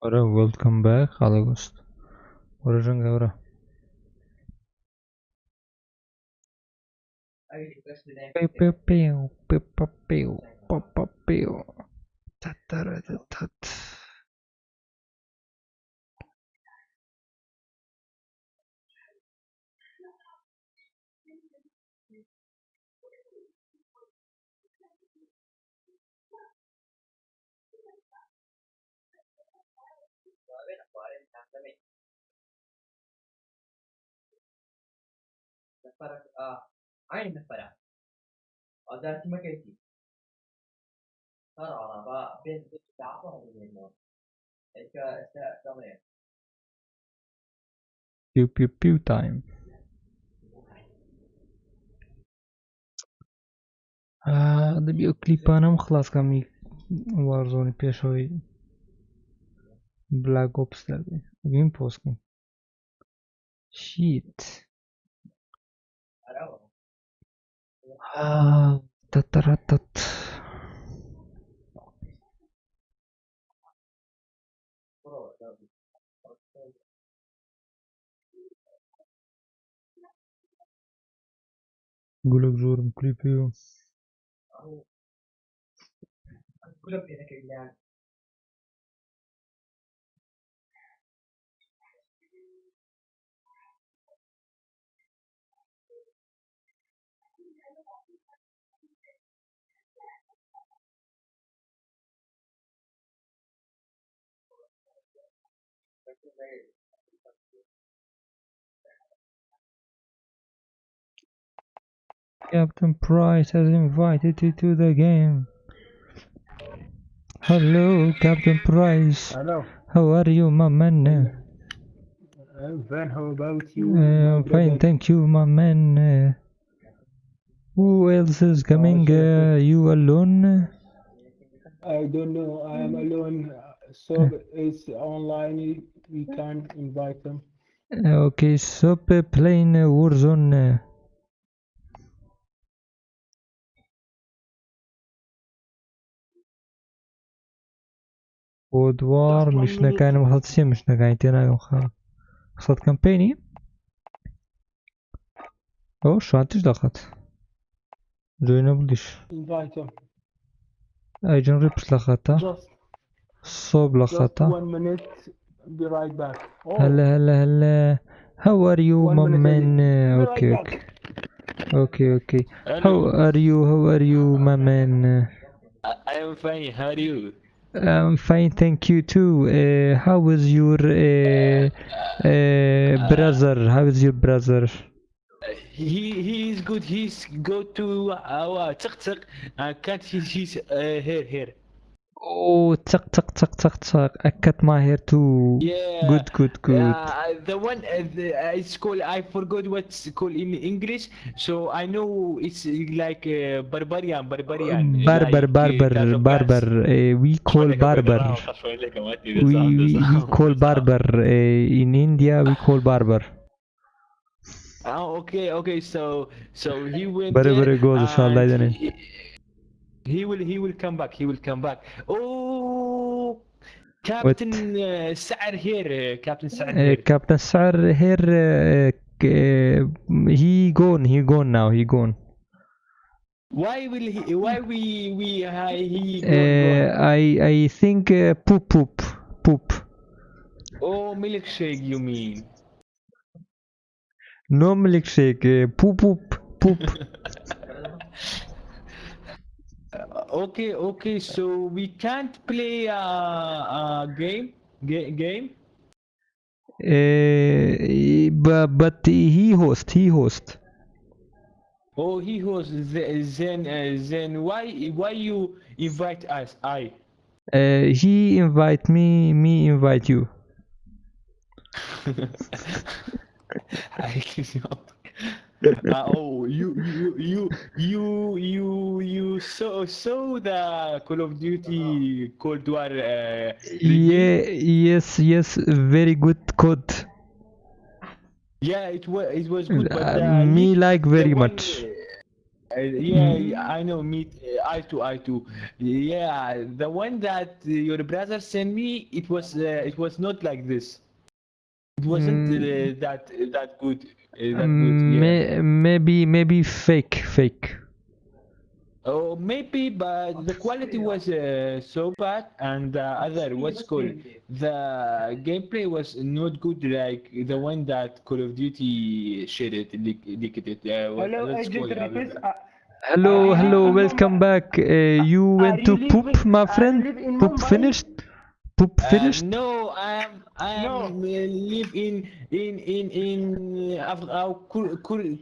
Ora, welcome back, August. Ora, janga, ora. Pew, pew, pew, pew, pew, pew, pew, pew, pew. Ta-ta-ra-ta-tat. Pew, pew, pew time. دەبی ئەو کلیپانەم خلاصکەم وارزۆنی پێشەوەی بلاک ئۆپس دەبێ بیم پۆستکەین شیت تەتەڕەتەت گولک زۆرم کلیپێ Captain Price has invited you to the game. Hello, Captain Price. Hello. How are you, my man? I'm fine. How about you? Fine, thank you, my man. Who else is coming? You alone? I don't know. I am alone. So it's online. We can't invite them. Okay, stop playing Warzone. Cold War مش نكاين محطسين مش نكاين تينا خصات كامبيني او شو عن تجدخت جوينا بلديش Invite them. اي جنري بس لخطة صوب Just لخطة 1 minute. Be right back. هلا how are you my man okay okay how are you my man I am fine. How are you? I'm fine, thank you too. How is your brother? How is your brother? He is good. He's go to our tuk. Can't he's here. Oh, tuck. I cut my hair too. Yeah. Good. The one it's called. I forgot what's called in English. So I know it's like barbarian. Barber. We call barber. We call barber. In India, we call barber. Oh, okay. So he went Barber there. goes inshallah. He will come back. Oh, Captain Sa'ar here. Captain Sa'ar here. Captain Sa'ar here. He gone now. He gone. Why will he? Why he gone? I think poop. Oh, milkshake. You mean? No milkshake. Poop. Okay. So we can't play a game. But he host. Oh, he host. Then why you invite us? He invite me invite you. Oh, you saw the Call of Duty Cold War yes, very good code. Yeah, it was good, but me like very much. I know, me I too. Yeah, the one that your brother sent me, it was not like this. It wasn't that good. Yeah. Maybe fake. Oh, maybe, but the quality was so bad, and the other, what's called, the gameplay was not good like the one that Call of Duty shared it, leaked it. Hello, Agent Rapist. Hello, welcome back. You went to poop, my friend? Poop finished? No, I live in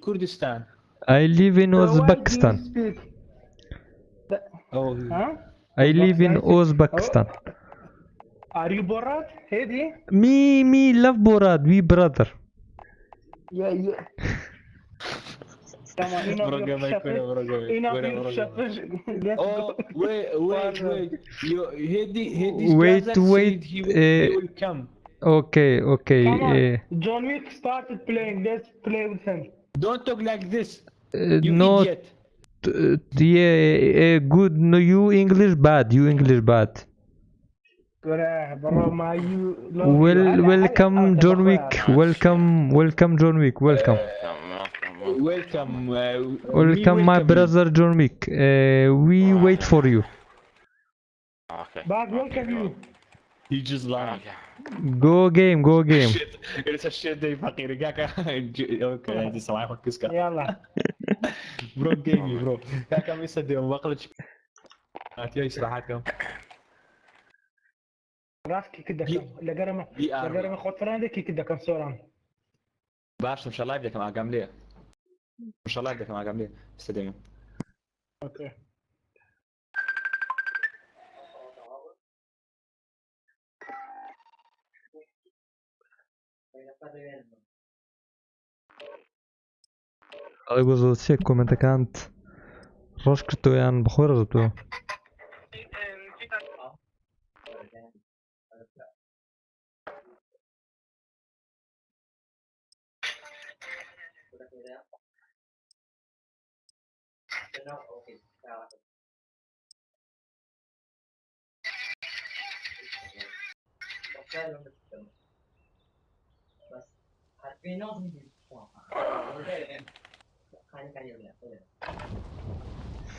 Kurdistan. I live in Uzbekistan. Oh. Huh? I live in Uzbekistan. Are you Borat, Heade? Me love Borat. We brother. Yeah. Oh, wait. Heade's brother said he will come. Okay. Come on. John Wick started playing. Let's play with him. Don't talk like this. No. Idiot. Good. No, you English bad. Welcome John Wick. Welcome John Wick. Welcome my brother John Wick. We wait for you. Okay. Welcome you. He just lied. Go game. It's a shit day, fucking okay, دي سواء كسكا. يلا. برو جيمي برو. كاكا ميسا دي وقلت. هاتي يسرحكم. راس كي كده لقرم خد فرانده كي كده كم صوران باش مش لايف لك مع جامليه مش لايف لك مع جامليه استديم اوكي Avevo usato sia come attaccante. Roskrito janë bëhorë të.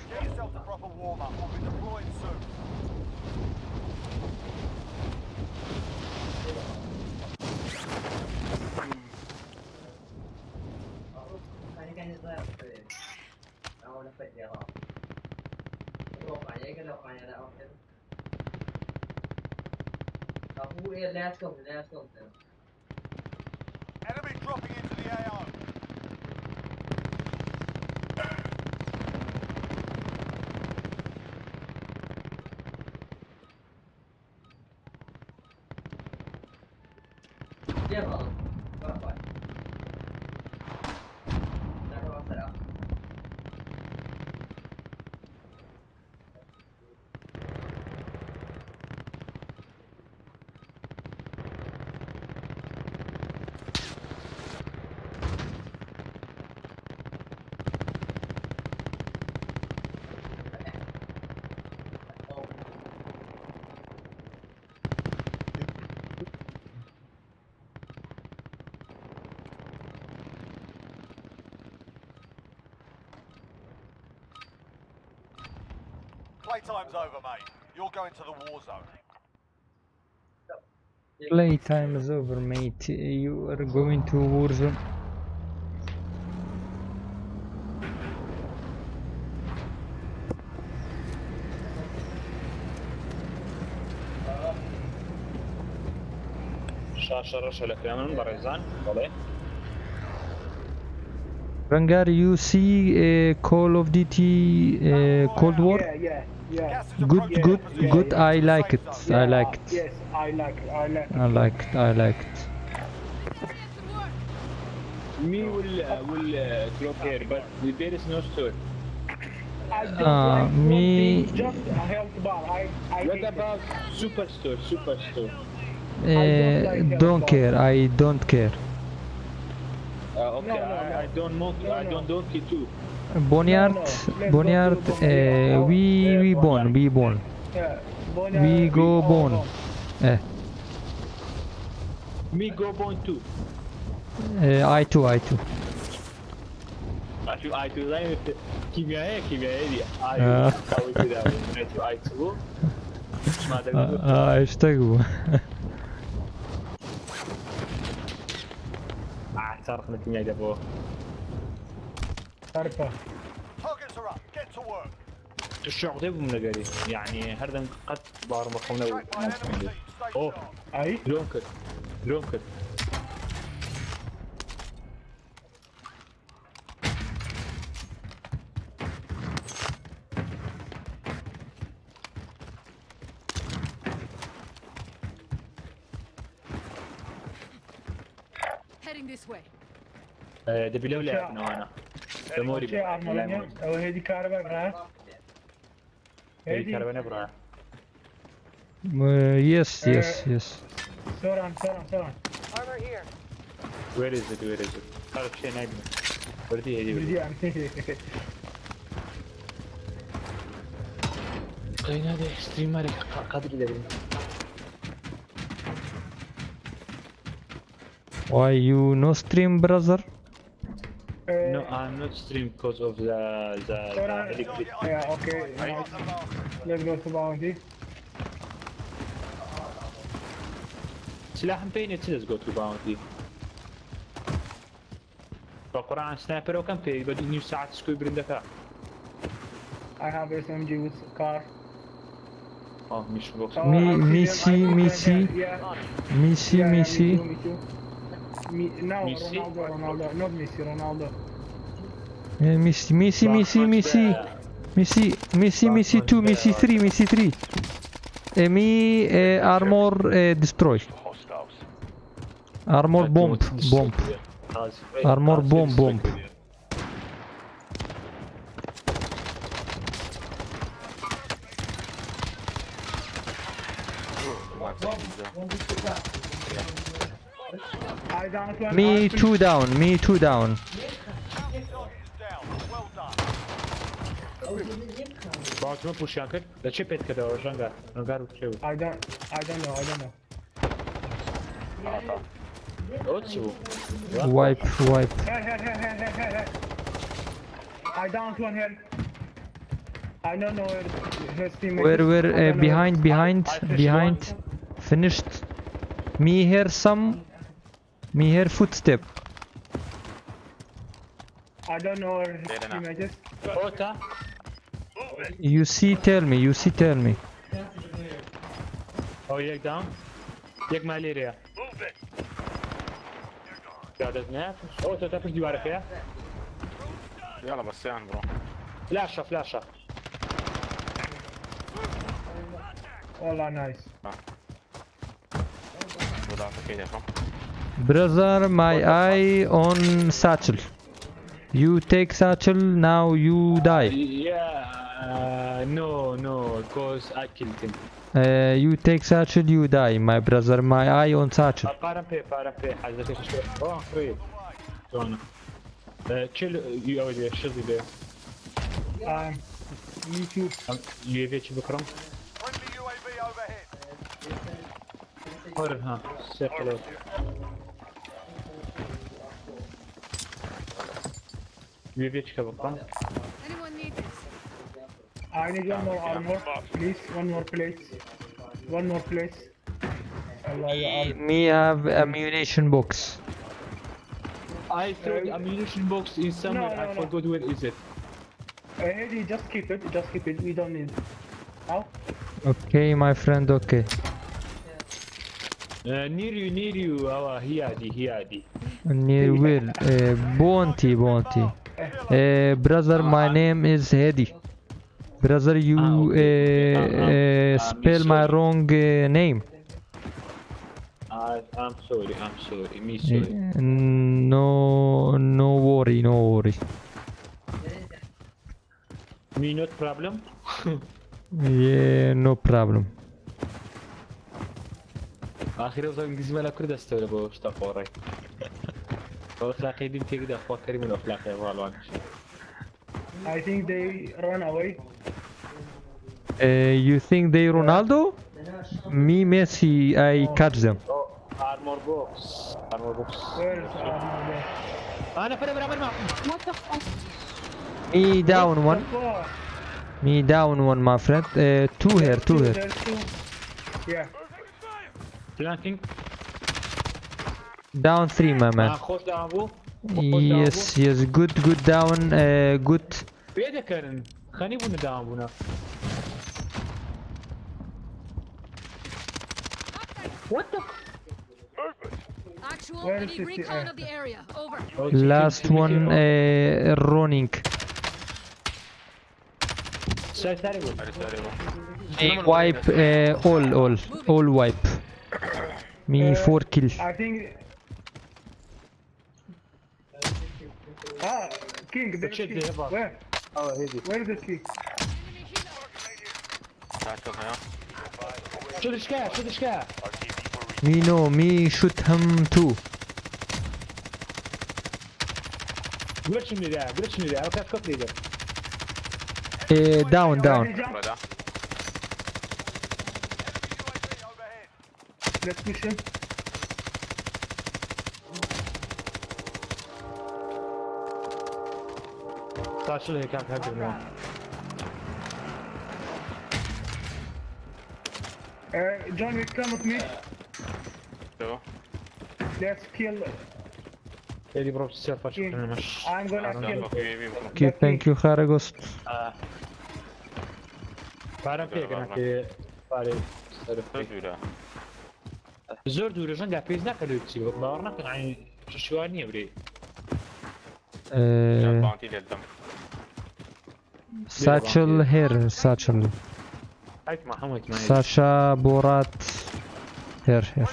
Get yourself a proper warm-up. We'll be deploying soon. Enemy dropping into the AO. Playtime's over, mate. You're going to the war zone. Playtime is over, mate. You are going to Warzone. شاشة لك من بريزان والله. Rangar, you see Call of Duty Cold War? Yeah. Good. I like it. I like it. Yes, I like it. I like it. Me will drop here, but there is no store. I don't like me. Just a health bar. What about superstore? Don't care. I don't care. Okay, I don't want. I don't donkey too. Boneyard. We born. Yeah, We go born. Me go born too. I too. I too. زي كيميائية دي. سوي كده. I too. ما ده. ايش تقول؟ تعرف ان الكيميائي ده فوق. عارفة. Targets are up. Get to work. الشغل من قريب يعني هردن قد بار مخونه اوه اي درونكر Heading this way. ده بلو لعبنا انا دموري او هيدي كهرباء هيدي كهرباء نبرا Yes. سوران. Armor here. Where is it? تعرف شيء نايم وردي هيدي قينا ده ستريم مالك قادر ده Why you no stream, brother? No, I'm not stream because of the electric. Yeah, okay. Let's go to bounty. سلاح مبين let's go to bounty. بقرأ سنايبر وكم في بدي نيو ساعات سكوي برندكا. I have SMG with car. Oh, mission box. Me see. Now Ronaldo, not Messi, Ronaldo. Messi 2, Messi 3, Messi 3. Me armor destroy. Armor bomb. Armor bomb. Me 2 down. باید من پوشیان کرد؟ ده چه پیت کرده آجانگا؟ رو چه بود؟ I don't know. او چی بود؟ Wipe. Here. I downed one here. I don't know where his teammate is. Where behind. Finished. Me here footstep. I don't know where his teammate is. Ota? You see, tell me. او یک down. یک مالیریا. قاعدت ناف. اوتا تفش ديوارك يا. يلا بس يعني برو. فلاشة. والله نايس. Brother, my eye on satchel. You take satchel, now you die. Yeah, no, cause I killed him. You take satchel, you die, my brother. My eye on satchel. بارمبي حاجة شوي. كويس. شلونه؟ chill you over there, chill there. Me too. UAV شو بكرم؟ Friendly UAV overhead. هورن ها circle. UAV شو بكرم؟ Anyone need this? I need one more armor, please. One more place. Me have ammunition box. I threw the ammunition box in somewhere. I forgot where is it. Heade, just keep it. We don't need it. How? Okay, my friend. Okay. Near you. Heade. Near will. Bounty. Brother, my name is Heade. Brother, you spell my wrong name. I'm sorry. Me sorry. No worry. Me not problem. Yeah, no problem. آخر روز انگلیسی ملا کرد است ولی با اشتاق وراي. أخلاقي دي بتيجي ده أخواتي من أخلاقي والله. I think they run away. You think they Ronaldo? Me Messi, I catch them. Armor box. Where is armor box? أنا فرق برامر معكم. What the fuck? Me down one, my friend. Two here. There's two. Yeah. Flanking. Down 3, my man. خوش دعوة. Yes. Good down. Good. بيده كارن. خاني بونا دعوة بونا. What the? Actual, I need recon of the area. Over. Last one running. Me wipe all wipe. Me 4 kill. I think. King, there's king. Where? Where is the king? شو الاشكال Me no, me shoot him too. قلت شنو ده وكيف كفري ده Down. Let's push him. شو هيك كان هبل John, will come with me. So. Let's kill. Heade bro, self I'm gonna kill. Okay, thank you, Haragost. بارم پیگنا که آره دوورە زۆر دوورە ژەنگا پێز ناکەلو چی باوەڕ ناکەن شووار نییە برێ باڵتی لێدەم ساتشل هێر ساتشل هەیتما هەموویتمان ساشا بۆڕات هێر هێر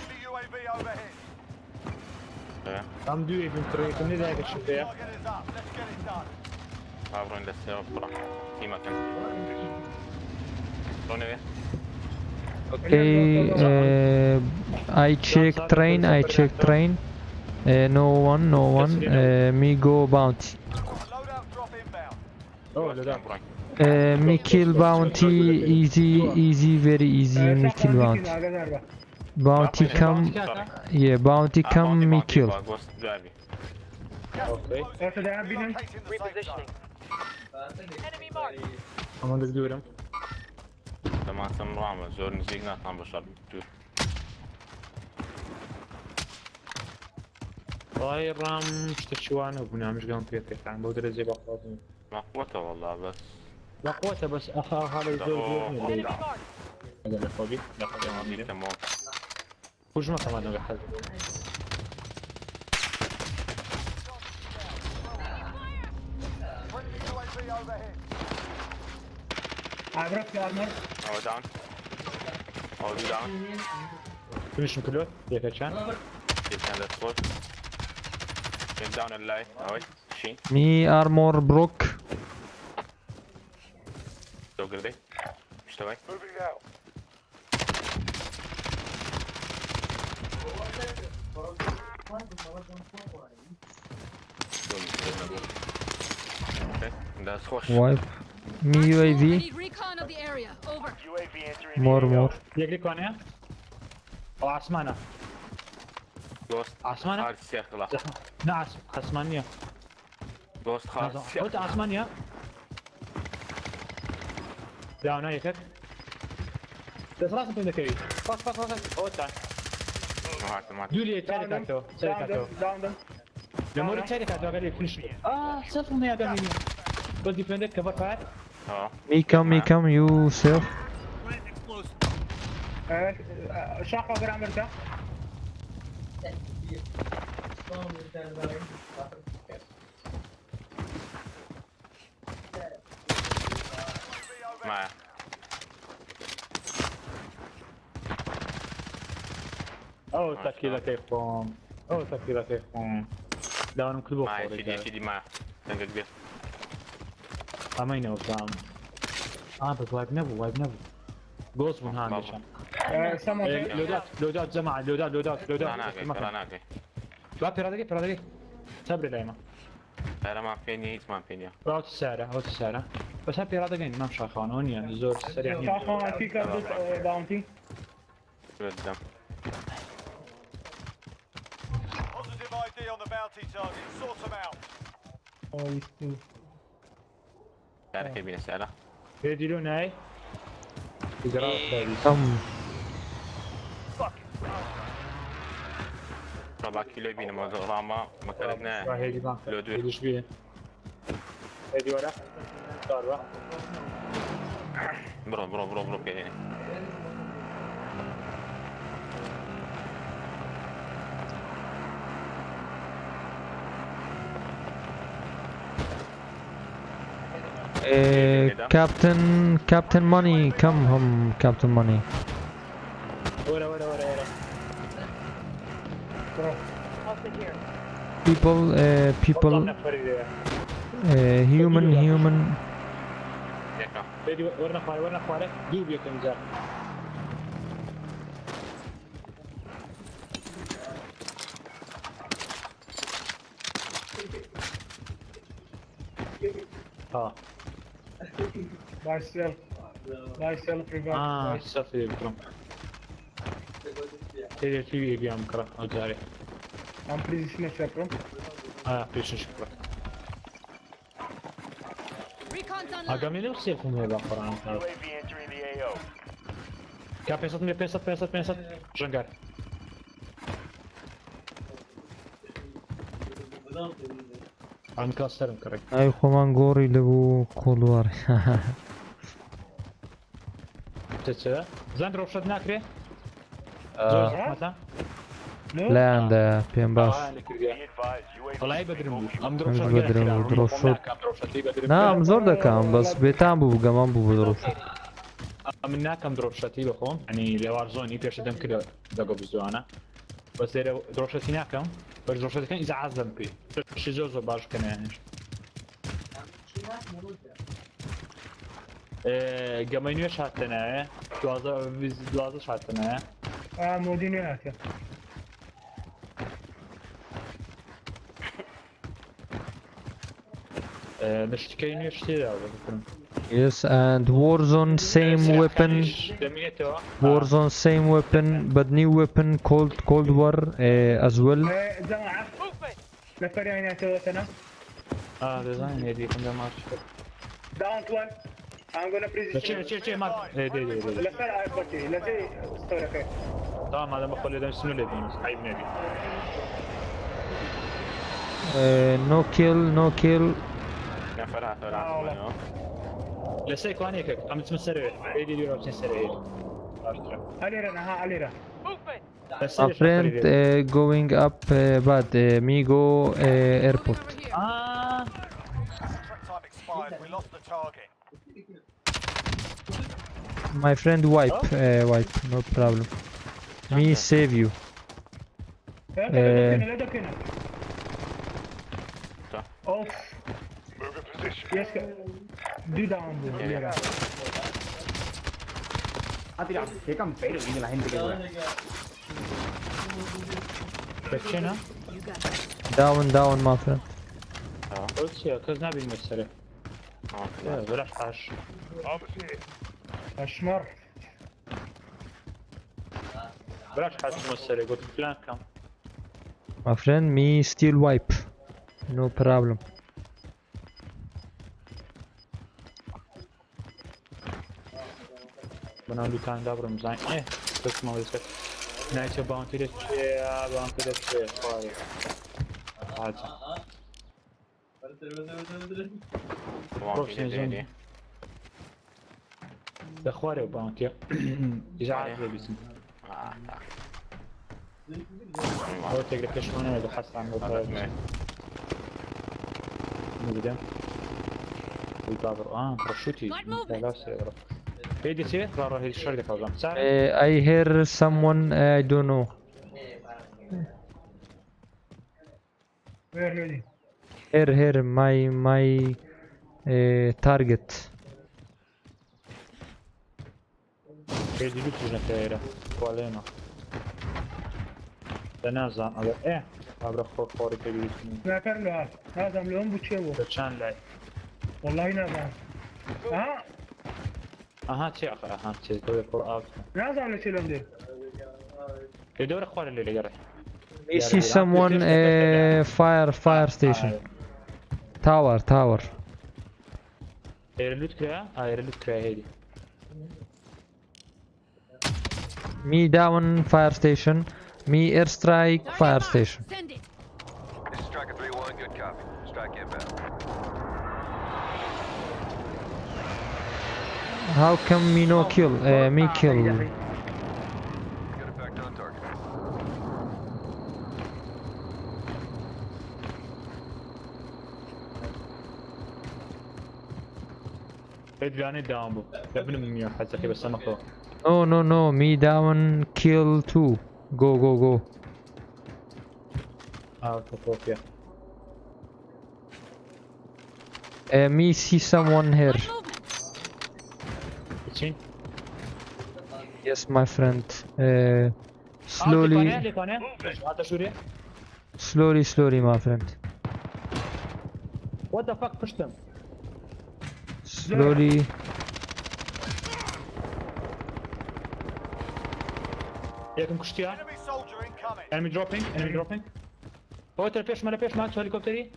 ئەم دوێ بن کڕێکم نێداگە شوێە ئابڕۆین دەستێەوە بڕە تیمەکەن ڕۆنەوێ Okay, I check train. No one. Me go bounty. Me kill bounty. Easy, very easy. Me kill bounty. Bounty come. Yeah, bounty come. Me kill. Okay. Repositioning. Enemy marked. ئەمە دوورم دەماتەم ڕامە زۆر نزیک ناتان بە شەڕ دوور وای ڕام شتە چوانە بوو نامژگەم پێکەکان بۆ دەرەجێ بەخوازم مەقوەتە وەڵا بەس بەقوتە بەس ئەخا هەڵی زۆر لە خۆبی خوژمە تەمانەوە حەز ئەوە داون ئەوە دوو داون فنیشم کردووە یەکەچان یەکیان دەستخۆش یەک داونە لای ئەوەی شین Me armor broke. دۆگردەی شتەوەی دەستخۆش Wipe. Me UAV. Recon of the area. Over. More. یەکێکوانەیە ئەو ئاسمانە دۆست ئاسمانە خار سێخڵە نه ئاسمان نییە دۆست خار ئەوتە ئاسمان نییە داونا یەکەک دەسڕاستم پێ دەکەوی ئەوتان دوو لێ چارێکاتەوە لەمۆری چارێکاتەوە گەلێ فنیشی سەفم نەیەدەمینی بە دیفێندەر کەڤەر فایەر Me come. You self. شاقة برامرتا معايا ئەو تەکیلەکەی خۆم داوانم کرد بۆ معايا سيدي معايا تنقل بيت ئەمەینەوە فام بەس وایب نەبوو گۆز بوون هاندێشان لودات جەماعە لودات ناكي وا پێرادەکەی سەبرێ لایمە هەرەمان پێنی هیچمان پێنیە ئەوتە سارە بەس هەر پێرادەکەین مام شاخانەوە نییە زۆر سەریع نییە بدەم Positive ID on the bounty target. Sort them out. سارەکەی بینە سارە پێدیلۆ نای Come. ڕەبا کیلۆی بینەمە ڕامە مەکەرێک نایە لۆ دوێ هێدیش بێ هێدی وەرە داربە بڕۆ پێێنێ Captain Money, come home, Captain Money. وەرە People, human. یەکە وەرنە خوارە دوو بێکەم جا سەفێ بکڕم تێتی بیام کڕە ئەو جارێ ئەم پریزیشنە شەکڕم پێشش بکڕە Recon's online. ئەگەمی لەو سێفم هەیە باخۆڕان کا 500 ژەنگار ئەم کاسەرم کڕێک ئای خۆمان گۆڕی لەبوو قۆڵوار چه زن روشت نکری؟ آه. زحمتا؟ لا عنده پێم باش والله بدرم ام ئەمش دروشت بەدرم بوو دڕۆشت نا ئەم زۆر دەکەم بەس بێتان بوو بگەمان بوو بە دڕۆشت من ناکەم درۆشەتی بخۆم ئەنی لە وارزۆنی پێشە دەم کرد دەگە بزوانە بەس لێرە درۆشەتی ناکەم بەش درۆشەتەکەن ئیزعاز دەم پێی پێشی زۆر زۆر باش بکەنێنش گەمەی نوێش هاتەنایە دوازدەش هاتەنایە مودی نوێ هاتە نشتەکەی نوێ شتێدا بکەم Yes, and Warzone same weapon. Warzone same weapon, but new weapon Cold War as well. جماعة نفر هنا توتنا design هذي كنا ما down to one I'm gonna position چه مارك دي لفر اي بوتي لفي ستوري خير تمام هذا مخلي ده شنو اللي عيب نبي No kill. لسه كوانيك عم تمسر ايدي دي روتين سريع علينا A friend going up but me go airport. Time expired. We lost the target. My friend wipe, no problem. Me save you. Off. Move in position. Yes, do down. Qué campero viene la gente que juega. Down my friend. قلت يا كز نبي المسرة بلاش حاش اشمر بلاش حاش المسرة قلت فلان كم My friend me still wipe. No problem. بنا لو كان دابرم زين بس ما ويسك نايت باونتي لك باونتي لك فاري عادي بروفيشنال ده خواري باونتي إجازة بيسم هو تقدر كشفونه إذا حس عن الوضع نبدأ البابر برشوتي لا سيرة هيدي سير برا هيدي الشركة كذا I hear someone I don't know. Where ready? Here my target. هيدي لوتي جنتيرة وعلينا تنازع على عبر خوري كبير لا كرلو هذا مليون بتشيبو كان لا والله نازع تي اخر تي دور القرآن نازع ولا شيء لمدير يدور اخوان اللي قرح We see someone fire station. Tower. يرلوت كرا يرلوت كرا هيدي Me down fire station. Me airstrike fire station. This is Striker 3-1. Good copy. Strike inbound. How come me no kill? Me kill. Good effect on target. هيدي داون بو ابن من حزكي بس انا فوق No. Me down kill 2. Go. فوق يا Me see someone here. Between? Yes, my friend. Slowly, my friend. What the fuck pushed them? Slowly. ياكم كشتيان. Enemy dropping. هو ترى ما لبيش ما هليكوبتري.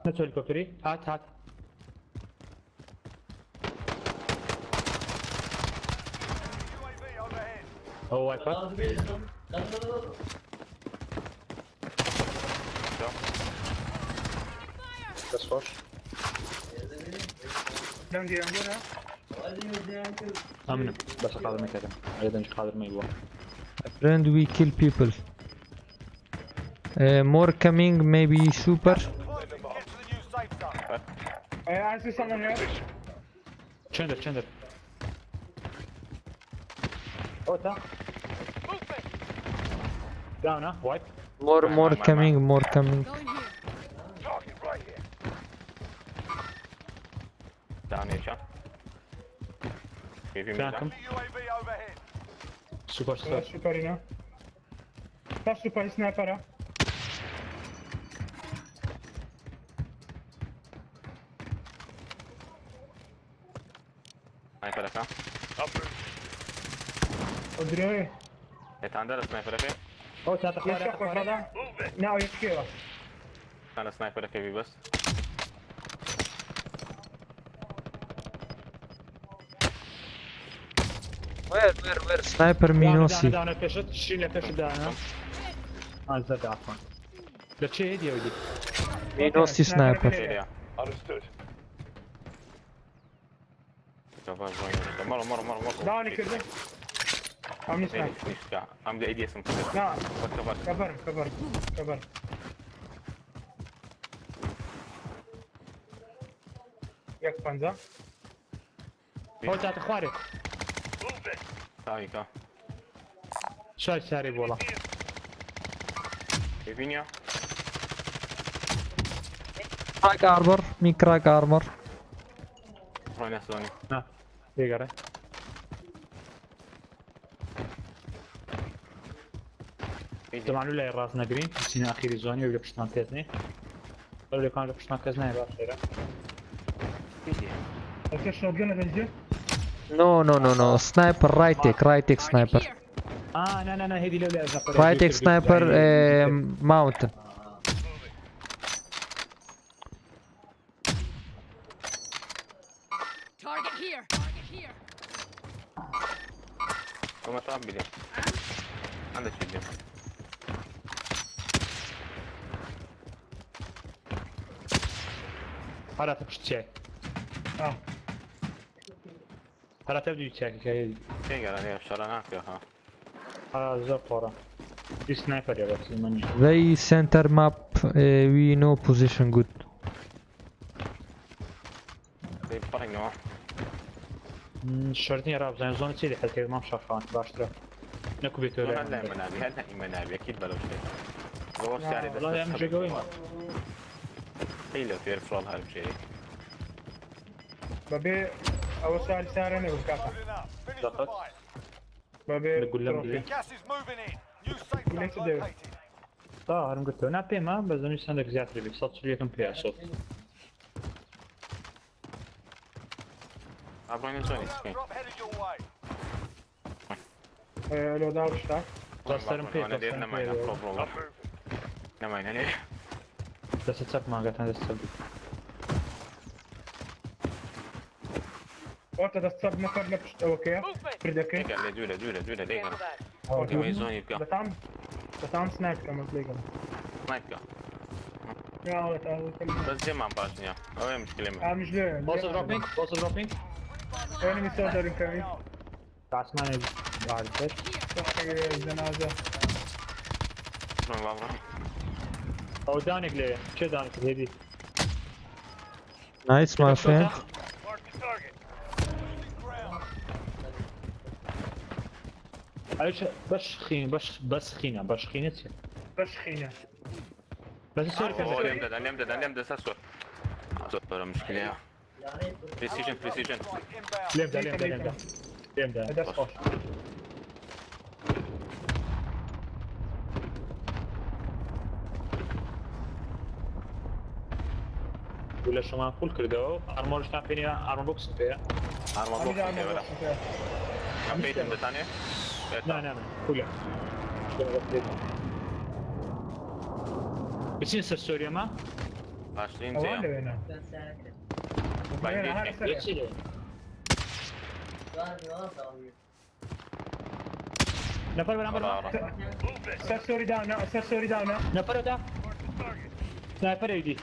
ما هليكوبتري. هات. هو وايبر. بس خوش. دم دي عندنا امنه بس قادر ما كلام ايضا قادر ما يبغى Friend, we kill people. More coming, maybe super. I see someone here. Chandler. Oh, ta. Down, huh? White. More coming, more coming. Down here, Sean. Give him Flank him. Super. Super هنا. طب super sniper. سنايبر لك ها؟ ادري. انت عندنا سنايبر لك؟ Oh, ta ta. No, يشكيها. انا سنايبر لك بس. Where? Sniper me no see. Down, فشت. شيل فشت down. زاد عفوا. لا شيء هدي يا ولدي. Me no see sniper. Understood. مرة. داوني كده. عم نسمع. عم ايدي اسم لا. كبر. يك بانزا. هو تا اخواري. هايكا. شاي ساري والله. فينيا. Crack armor, me crack armor. روح نسوني. ها. يقرا. طبعا ولا راسنا جرين سينا اخيري زوني ولا بشتان تزني ولا كان بشتان كزنا يا اخيرا اوكي شو قلنا بنجي No. Sniper, right take sniper. لا هذه لولا Right take sniper, mountain. Target here. كما تعب بلي. عندك شيء. هلا تبشتي هلا تبدي تشاكي كاي ايه قال انا شرناك يا ها هلا زفورة دي سنايبر يا بس الماني They center map, we know position good. زي فرق نوع شرطين راب زين زون تسيدي حتى ما مشافان باشترا نكو بيتو هلا منابي اكيد بلو شيء لو سعري والله يا مجي قوي هي لو تعرف والله هالشيء بابي اول سؤال سارني والكافة ضغط بابي نقول لهم ليش تدير طاهر قلت له نابي ما بزني سندك زيادة بي صوت ليكم فيها صوت عبرين زوني لو داو اشتاك تصرم فيه انا ديرنا معنا بروبلم نما هنا بس تصك ما قلت هذا السبب وقت تصب نفر لبشت اوكي فردك قال لي دوله لينا اوكي زوني يبقى بتعمل سنايب كمان تلاقيه سنايب يا ولد بس زي ما باشنيا او مشكله مش ليه بوس دروبينج انمي سولدر كامل عثماني بعد ايش الجنازه من بابا او دانك ليه شو دانك هذي Nice, my friend. عايش بس خينة بس سوري انا امدد اساسا صار مشكله بريسيجن ليمدا هذا خوش ولا شما فول كردو ارمور شتا فيني ارمور بوكس فيها ارمور بوكس ولا كمبيت ثانيه لا كلها بس ينسى سوريا ما 20 زين نفر سوري داون نفر دا سنايبر يدي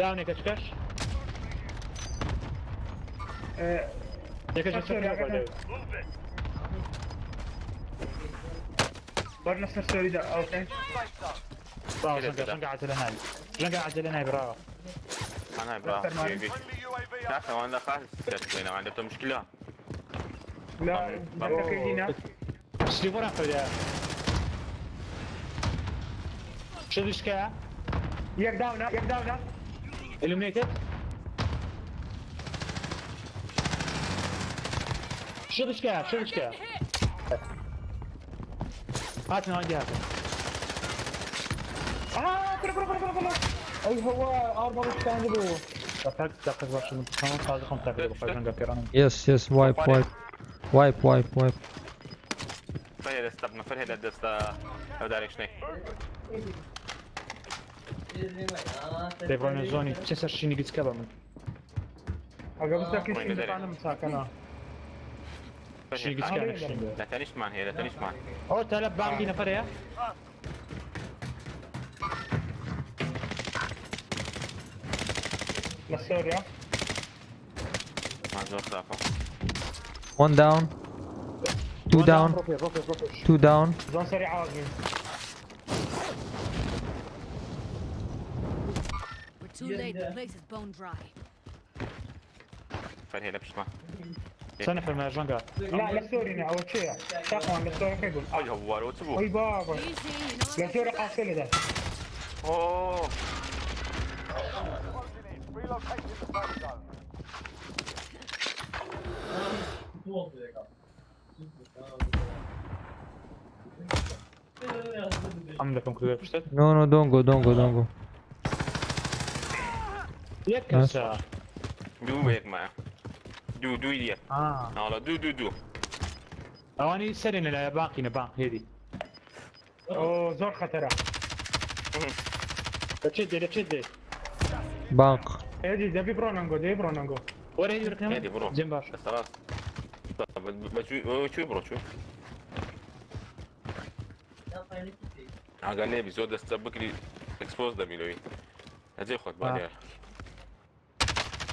داوني كشكش يكش برا نفس السوري ده اوكي برافو شنقا عجلنا برافو انا برافو يا اخي وانا خالص هنا عندك مشكله لا بدك هنا شو ورا فيا شو الاشكال يك داونا illuminated شو الاشكال هاتنا عندي هذا كلا اي هو 4 ستاندبل دقيقة باش نتفاهم صار خمسة دقائق بقى جنگا كيران Yes, wipe. فهي استبنا فهي دستا او دايركشني ديفرون زوني تسر شيني قد كبا من اقا بس لكن شيء دفعنا مساكنا شيني قد كبا لا تنيش مان هي لا تنيش مان او تلب باندي نفر يا لسوريا ما زور خلافه 1 down. 2 down. 2 down. زون سريعة واقفين Too late, the place is bone dry. فهي لبش ما سنة في جنگا لا لسوريا اول شيء تقوى لسوريا كيقول اي هو روتبو اي بابا لسوريا قاصلة ده اوه Relocating the safe zone. عندكم كذا بشتت No, don't go. يكسا دو بيك ما دو يديك لا دو اواني سرين الى باقي هيدي اوه زور خطرة تشدي Bank. هيدي دبي برونانجو ورا هيدي رقم هيدي برو جنباش خلاص شو برو شو قال لي بيزود استبكري اكسبوز ده ميلوي هذي خد بعدين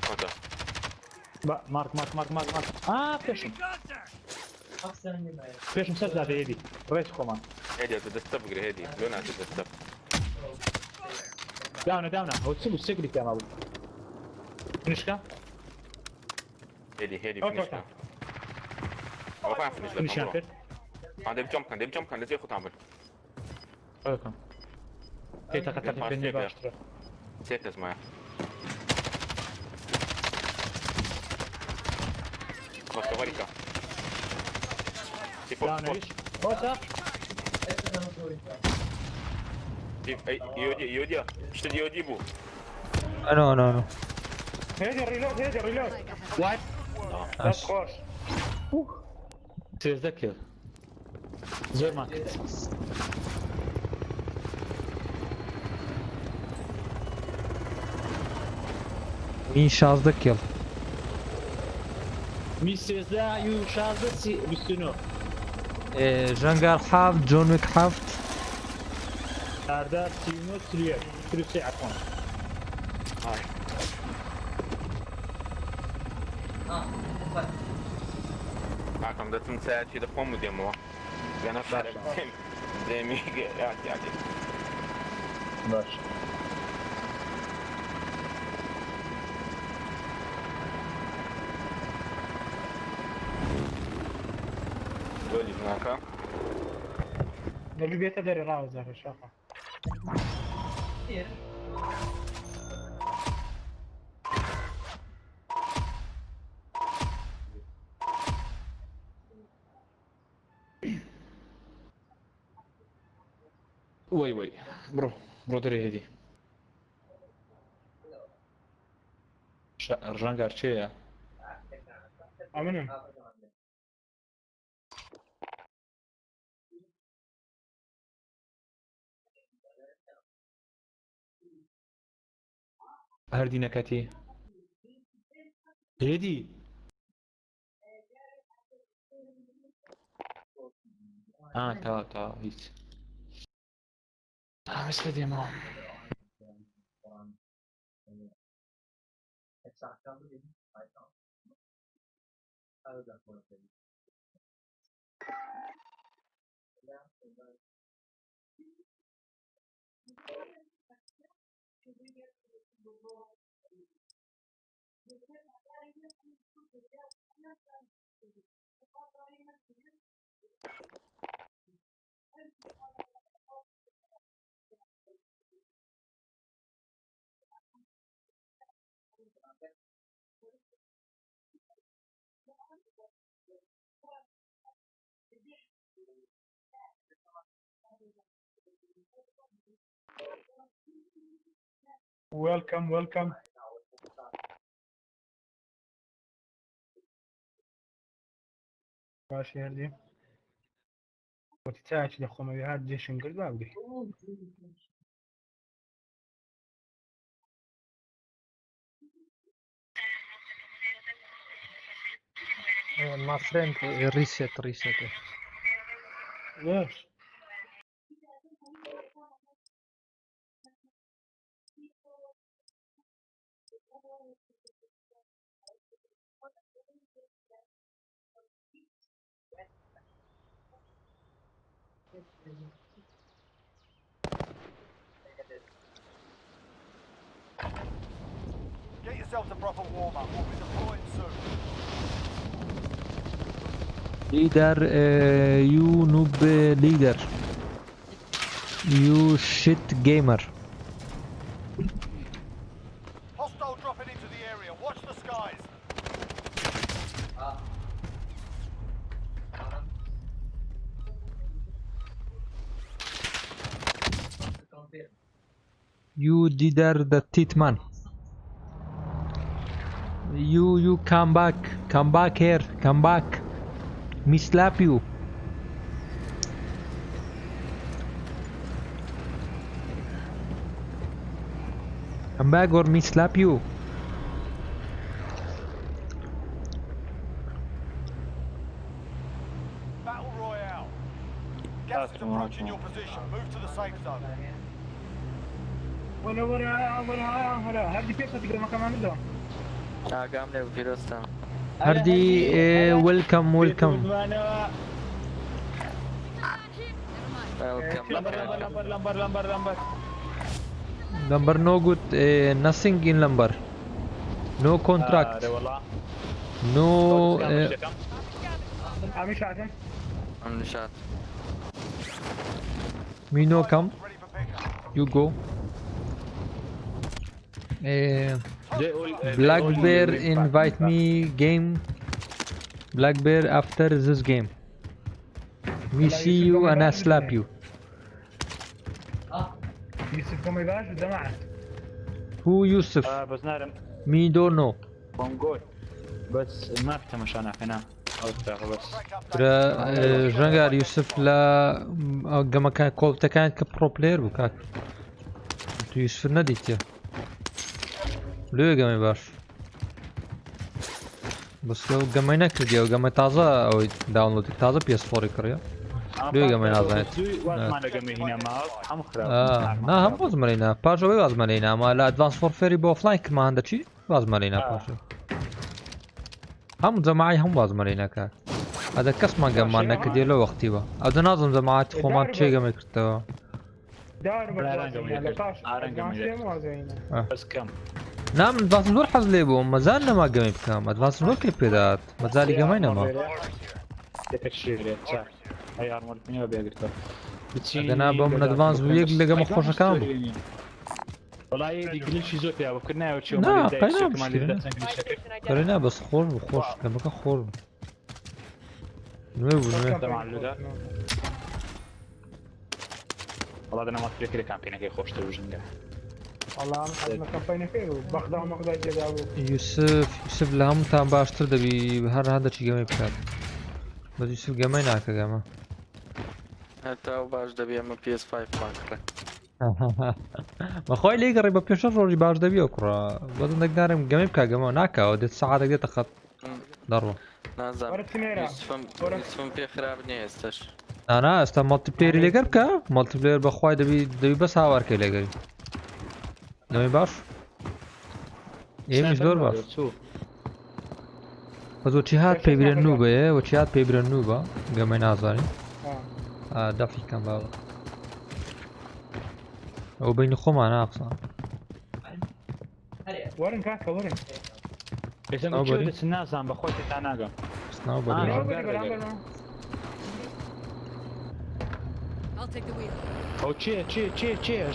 خد مارك فيش مسدس هذا هيدي ريس كمان هيدي تستبكري هيدي لونها تستب داونا هو تسيبه السكري كان ابو فينيشكا هيدي فينيشكا هو فاهم فينيشكا عندي بجمب كان لازم ياخد عمل اوكي كي تقطع بيني باش سيكس معايا Costa Rica. Tipo, Cosa? Io işte diyor bu. No. هيدي الريلود وايد بس خوش تذكر زي ما كنت مين 16 kill. ميسيزا يو شازتي بستنو جنگار حافظ جون ويك حافظ هذا تيمو تريد كل شيء عفوا معكم ده تنسى شيء ده فم ديمو انا فارق زي ميجي يعني باش دولي هناك اللي بيتدري راوزر الشاقة وي برو دري هدي رجان شيء امنهم هردي نكاتي هدي تا هيك بس بدي ما Welcome, welcome. ماشي هادي وتتاعش لخوما بهاد ديش نقل باقي My friend reset. ليش؟ Get yourself a proper warm-up. We'll be deploying soon. Leader, you noob leader. You shit gamer. Hostile dropping into the area. Watch the skies. You leader the tit man. You come back here, come back. Me slap you. Come back or me slap you. Battle Royale. Gas is approaching your position. Move to the safe zone. ولا هادي بيسة تقدر ما كمان له قام لي بفيروستا Heade, welcome. Lumber no good, nothing in lumber. No contract. No. عم يشعتم عم نشات Me no come. You go. Black Bear invite me game. Black Bear after this game. Me see you and I slap you. يوسف كم يباش وده معه Who Yusuf? بس نعلم Me don't know. بونجول بس ما في مشان هنا او بس ترى جنگار يوسف لا قام كان كولتا كانت كبرو بلاير بكاك يوسف نديت يا ليه قام باش بس لو قام ينكد يا قام تازه او داونلود تازه بي اس 4 يكريا ليه قام ينازنت نا هم وازمرينا باشو وازمرينا ما لا ادفانس فور فيري بو اوفلاين ما عنده شيء وازمرينا باشو هم زماعي هم وازمرينا كاك هذا كس ما قام معنا كدي له وقتي با هذا ناظم زماعات خومات شيء قام يكرتوا دار بس كم نعم ادفانس نور حز ليبو ما زالنا ما قام بكام ادفانس نور كليبيدات ما زال قامينا ما تكشير صح هي ارمل مني بيقدر انا بم ادفانس ويق قام خوش كام والله يقول شي زوت يا كنا وشو لا قينا قرينا بس خور وخوش قام خور نوي والله انا ما فكر كامبينه كي خوش توجنده والله انا كامبينه كي باخذها ما اقدر اجاوب يوسف لهم تام باشتر دبي هذا شي قام بكات بس يوسف قامينا كما حتى باش دبي ام بي اس 5 ماكره ما خوي لي قريب بيشر روجي باش دبي اكرا بس انك نارم قام بكا قام ناكا ودت ساعه دقيقه تاخذ ضربه نازم يوسفم بي خراب نيستش انا است مالتي بلاير اللي قربك مالتي بلاير بخواي دبي بس هاور كي لقري دبي باش ئێمیش زۆر باش بەزۆ چی هات پێبرێن نوبەیە و چی هات پێبرێن نوبە گەمەی نازانین دەفی کەم باوە ئەو بینی خۆمان ناقسان وەرن کاکە وەرن دەچ نازان بە خۆی تا ناگەم سناو بەری I'll take the wheel. ئەو چێ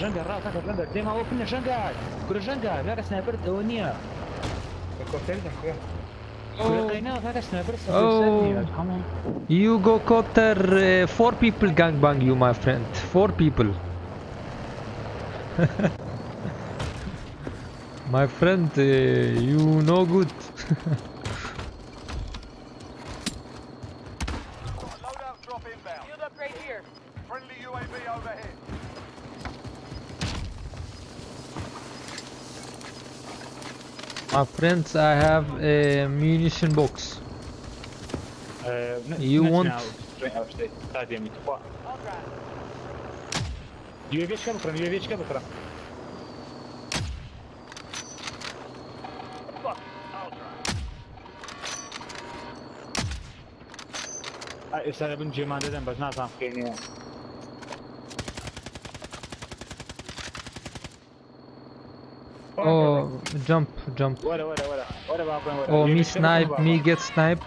ژەنگە ڕاستەکە ژەنگە دێماوە پنە ژەنگە کورە ژەنگە لەگە سنایپەر ئەوە نییە You go copter 4 people gangbang you my friend 4 people my friend you no good Loadout drop inbound. Field upgrade here. Friendly UAV overhead. my friends I have a munition box you want UAV'شka بخورم ئێستا بن جێمان دەدەم بەس نازانم خێنیە oh jump وەرە oh me get snipe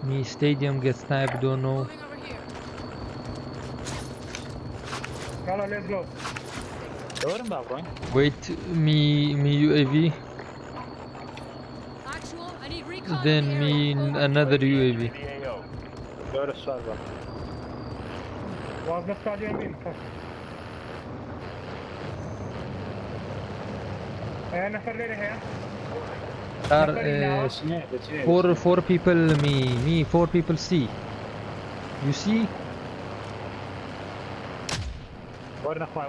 me stadium get snipe don't know let's go wait me UAV then me another UAV was the stadium in نفر ليلة هي four people me 4 people C you see ورنا خواري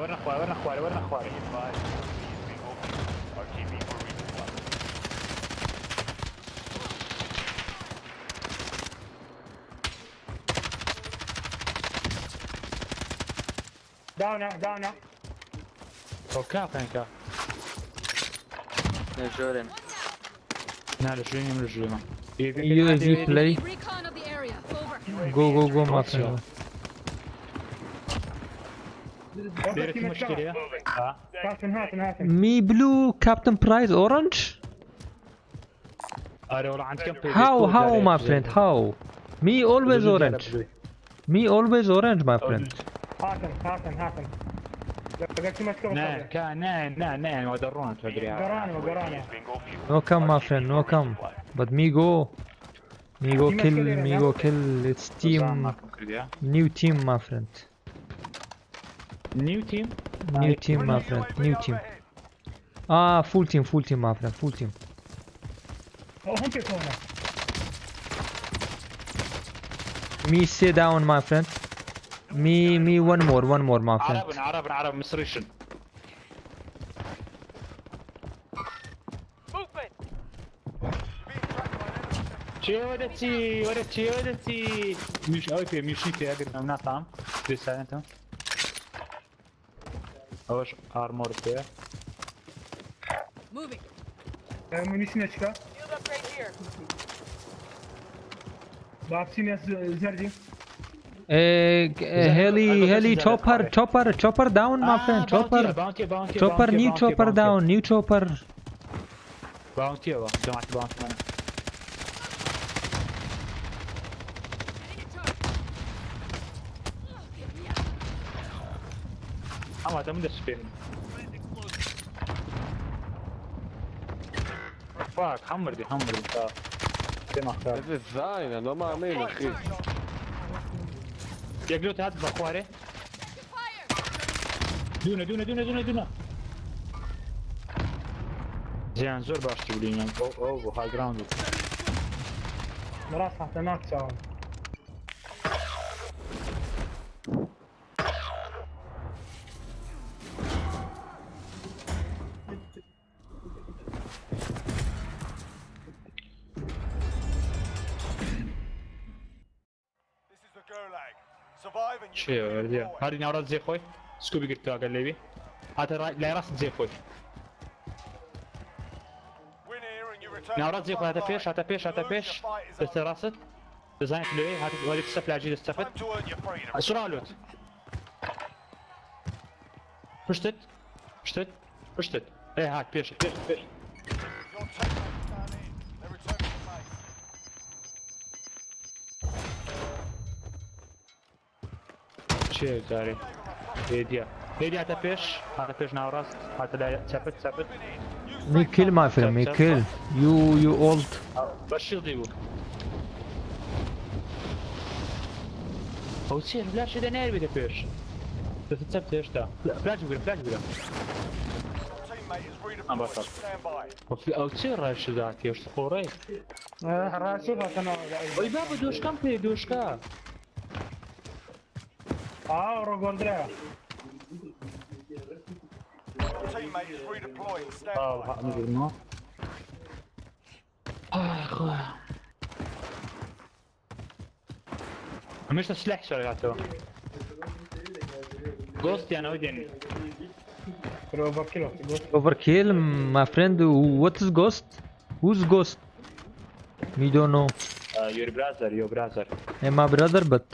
down اوكا فانكا نجورن نجورن UAV play go my friend me blue captain prize orange how my friend how me always orange my friend هاتم نه ودرون تدري قرانه no come my friend no come but me go kill it's team new team my friend new team my friend new team full team my friend full team me sit down my friend me one more my friend عرب مصريشن ودتي مش اوكي مشيتي اقدر نطعم لسه انت اوش ارمور فيها moving ammunition açka Vaccine زردي heli chopper down my friend chopper new chopper down new chopper باونتي وا جماعه باونتي اما ده من السبين فاك حمر دي دماغ هذا الزاين انا ما عامل اخي يقلو تهات بخواري دونا زين زور باش تقولين او هاي جراوند راح تحت هناك سوا چیه وردیه هاری نورد زی خوی سکوبی گرت تا قلبی هات لا راس زي خوي ناورات زي خوي هات بيش بس راست دزاين لي هات وليك السفل عجيل استفد اسرع لوت بشتت ايه هات بيش شيء داري هيدي هات بيش ناورات هات لا ثبت Me kill my friend, me kill. You old. بشير ديبو هو تصير بلاش اذا ناري بدا بيش تثبت ايش ده بلاش بلا انا بطل او تصير راش ذاتي ايش تقوري راسي بطنا اي بابا دوشكا روغوندرا نجرنا اخويا مش تسلح شغلاته جوست انا ودين Overkill, my friend. What is ghost? Who's ghost? We don't know. your brother. And my brother, but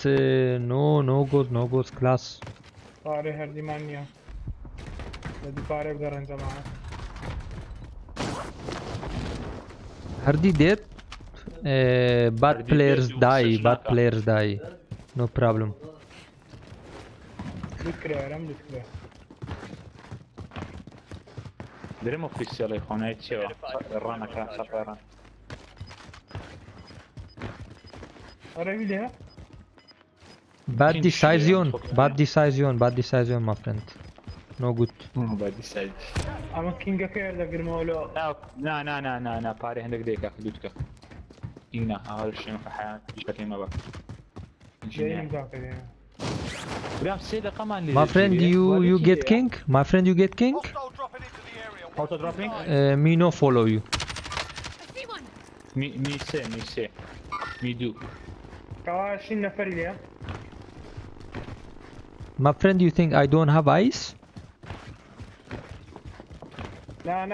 no ghost class. پاره هردی من نیا بدی پاره بدارن جماعه Hardy dead. Bad players die. No problem. بکره دريم اوفيسيال يا اخوان هيتشيو رانا كان سفران آره Bad decision, my friend. No good. bad decision. اما كينجا كير دقر مولو لا باري عندك ديكا خدودك إنا هذا الشيء في حياتي بشكل ما بقى برام سيدا كمان My friend, you get king? My friend, you get king? Auto dropping? Me no follow you. Me say. Me do. كواشين نفر ليه My friend, you think I don't have eyes? لا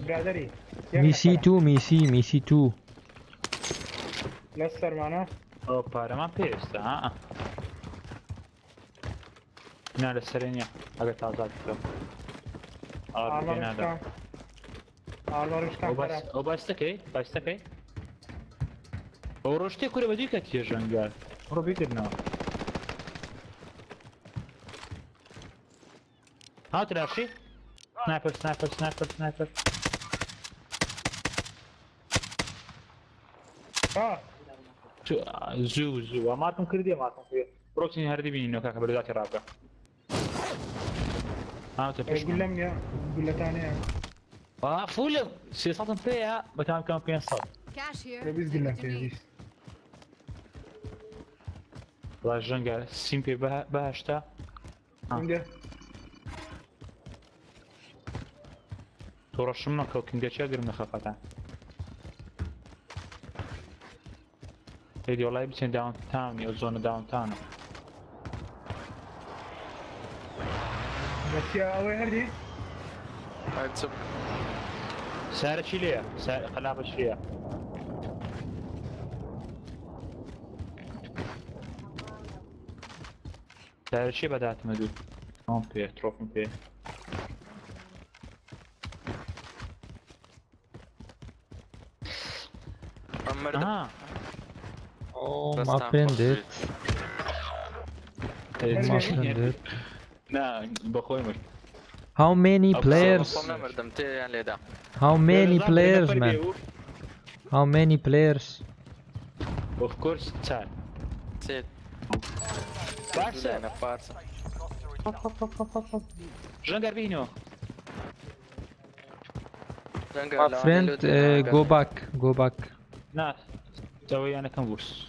برادري Me see too. لسر معنا Para ma pesta, نه لسرینیا اگه تازه تو آره نده او بایستکی او روشتی کوری بدی کتیه جنگل رو بیدر نه ها تراشی سنایپر زو ماتم کردی بروكسين هردي بيني وكاكا بردات رابع تفش قول لهم يا قول له ثاني فول سيصات فيها بتعمل كم فيها صوت بس قول لك يا والله الجنجة سيمبي بهشتا عنده ترشمنا كوكينجا شاقر من خفتا هيدي والله بتسين داون تاون يا زون داون تاون بس يا اوي هردي هاتسب سارة شيلية خلافة شيلية سارة شي بدأت مدود هون بيه تروفن بيه Oh, my friend did. My friend did. لا بخوي مش How many players? How many players, man? How many players? Of course, Chad. Sit. Barça. Jangarvino. My friend, go back. Nah. Sorry, أنا كم بوس.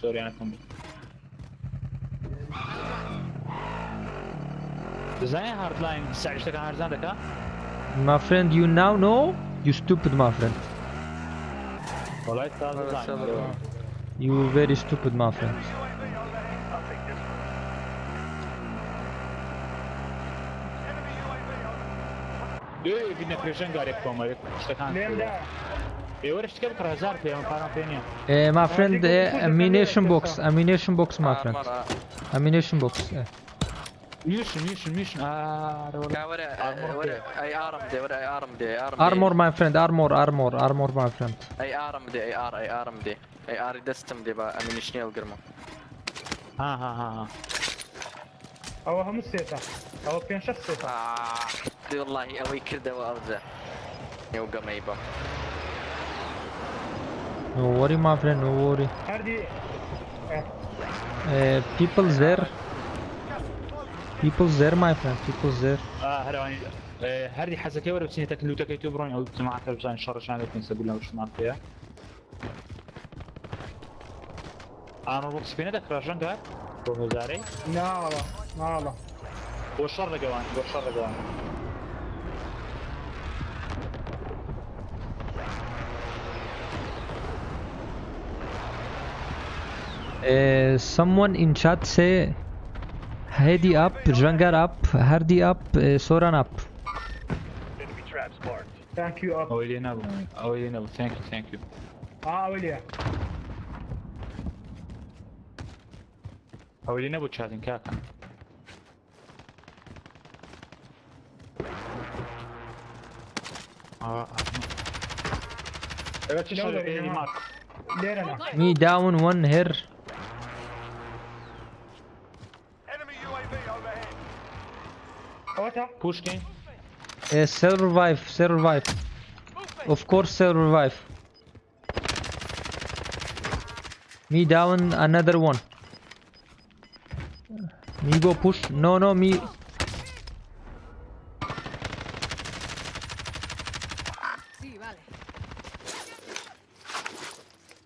Design hardline. ساعدتك على hardline ده My friend, you now know? You stupid, my friend. والله تازه. You very stupid, my friend. دوی بدنا كريشن قاري كوما اشتكان لين ايوه اشتكى بكره هزار في مقارنه ثانيه My friend, ammunition box, my friend. Ammunition box. ميشن ورا اي ارم دي ورا اي ارم دي Armor, my friend. Armor, my friend. اي ارم دي اي ارم دي اي ار دستم دي با امينيشن القرمه ها او هم السيطة او كان شخص سيطة دي والله اوي كده وارزع يوقع ميبا No worry, my friend. No worry. هردي People's there. People's there, my friend. People's there. هلا هردي حزكي ورا بسيني تاكلو تاكيتو برون او جماعه ترجع شر شان لكن سبيل لو شو فيها انا بوكس فينا داك رجعن قاعد وزاري لا والله والشر قوان Someone in chat say Heade up, Jangar up, Heade up, Soran up. Thank you up. أولينا thank you. أوليا. أولينا أبو chatting كاكا. Me down one here. Enemy UAV overhead. Pushkin. Survive. Of course, survive. Me down another one. Me go push. No, me.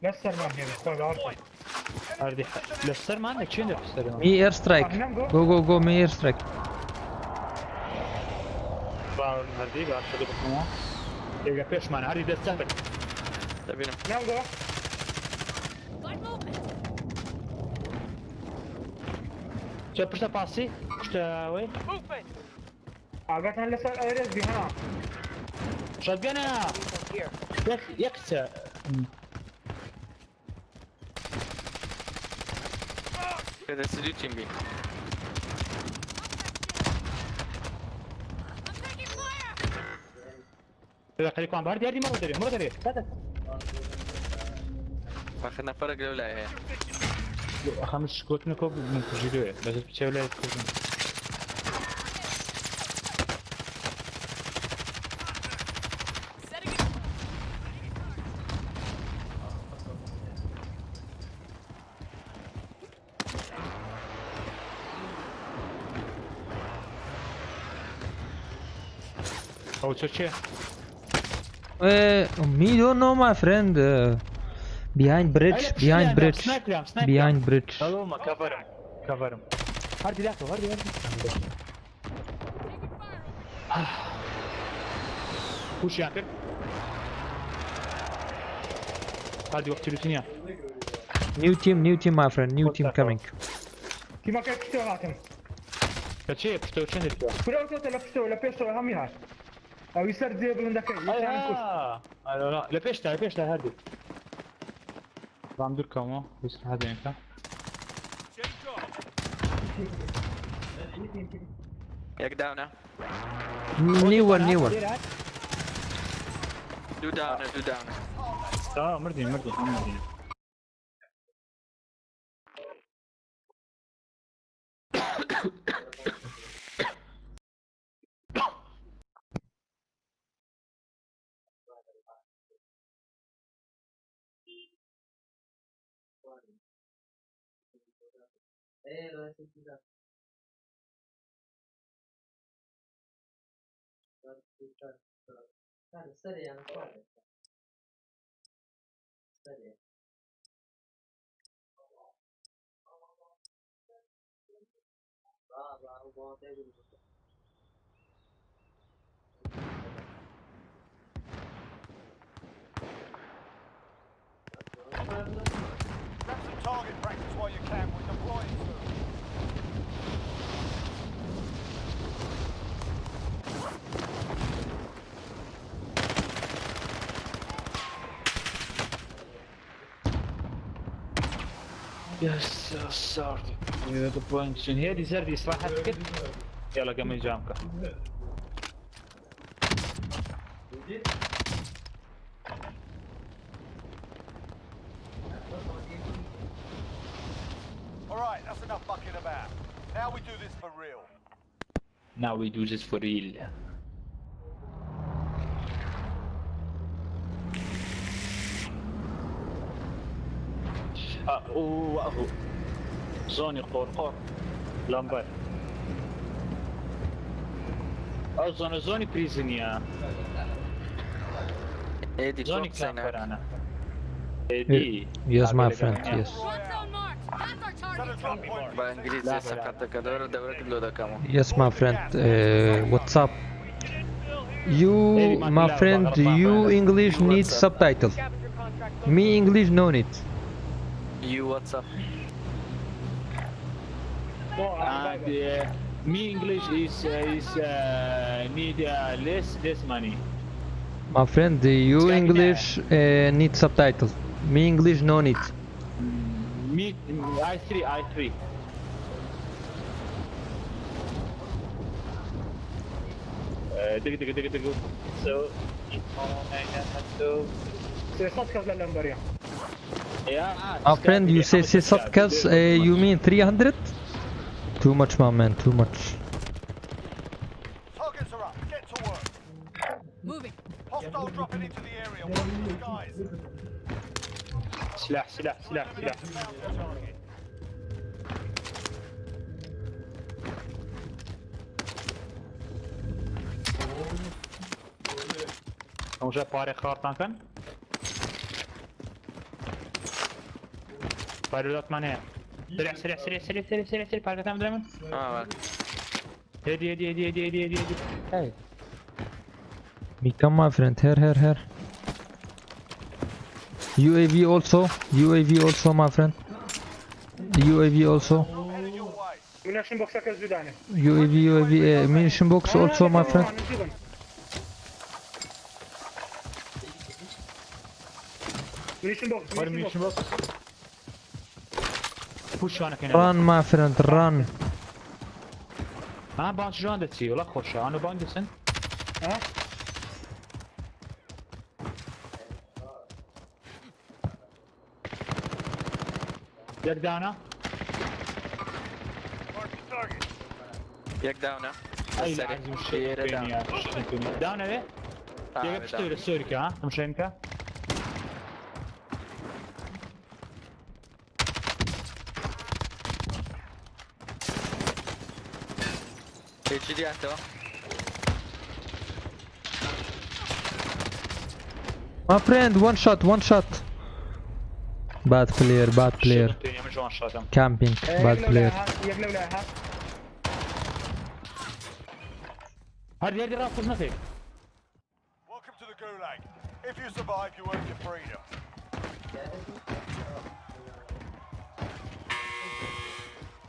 لسر ما هي بتقول عارفة. أردي لسر ما عندك شيء لسر. Me airstrike. Go. Me airstrike. هردي بعد شو بكمو. يبقى فيش مان هردي دستر. تبينا. نعم جو. شو برشا باسي؟ شو وين؟ أقعد هلا لسر أيرز بهنا. شغلنا. يكسر. كده سيدي بي إذا خليكم عم بهردي هردي مرة دري. أخذنا فرق الأولى هي. خمس كوتنا كوب من كجيلوه بس بتسوي له كوب. أو تشي. Me don't know, my friend. Behind bridge. Hello, ma cover him. هردي داخل هردي. وش يعمل؟ هذه وقت الروتينية. New team, my friend. New team coming. كيما كيف تشتغل هاتم؟ كتشي بشتغل شنو تبغى؟ كل ولا بيشتغل هم يهاش. أو يصير زي من ذاك. لا لبيشتها هذه. رامدور كمان بس هذا ينفع. ياك داون. New one. Do down. مردي. Grab some target practice while you can. We're deploying soon. صار the point شنو هي ديزيرف إصلاحات كده يلا كمل جامك Alright, that's enough bucking about. Now we do this for real. Now we do this for real. أوه زوني قرقر لامبر أظن زوني بريزنيا Heade, زوني drop sign كلامبر out. أنا Heade. Yes, my friend. Yes. بإنجليزي سكتك دور دورك اللي ده كمان. Yes, my friend. What's up? You, my friend, you English need subtitle. Me English no need. You what's up? And me English is need less money. My friend, you English need subtitle. Me English no need. Me I3. دق so C'est ça que la lambaria. My friend, you say subcas, you mean 300? Too much, my man, too much. Targets are up. Get to work. Moving. Hostile dropping into the area. Watch the skies. سلاح اونجا باري خارطان كان باريلات مانيا سريع باري تام دايما هدي هاي Me come, my friend, here. UAV also, my friend. UAV also. Munition box كذا زودانه. UAV, munition box also, my friend. Munition box. push انا كان Run, my friend, run. انا بانش جان دتي ولا خوش انا باندسن ها يك دانا يك داونا. اي لازم شيء دانا ليه؟ يك تشتري السوريكا ها مش يمكن HD انت. My friend, one shot. Bad player. Camping, bad player. هذه راسك ما في Welcome to the Gulag. If you survive, you earn your freedom.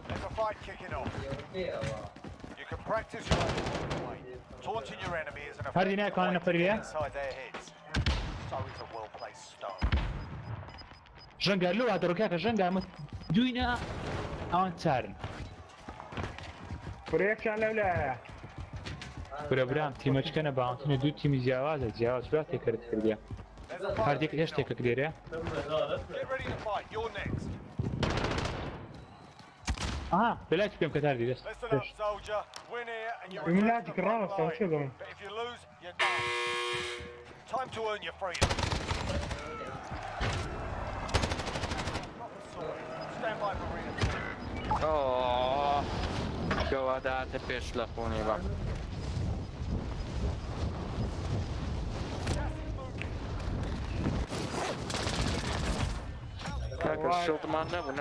There's a fight kicking off. You can practice your own way. Taunting your enemy is an هذه هناك effective انا way to get فريق inside their heads. So is a well-placed stone. جنگا لو هذا ركاك جنگا دوينا اون تارن فريق كان ولا برام تيمش كان باونتنا دو تيم جواز بلا تكرت كرديا هرديك ايش تكريريا Get ready to fight. You're next. بلاش بيم كتاردي بس Listen up, soldier. Win here and you're من لا returned to the تكرار front استوى line. شو قام But if you lose, you're done. Time to earn your freedom. Stand by for reinforcements. اوه جوادات بيشلقوني بقى.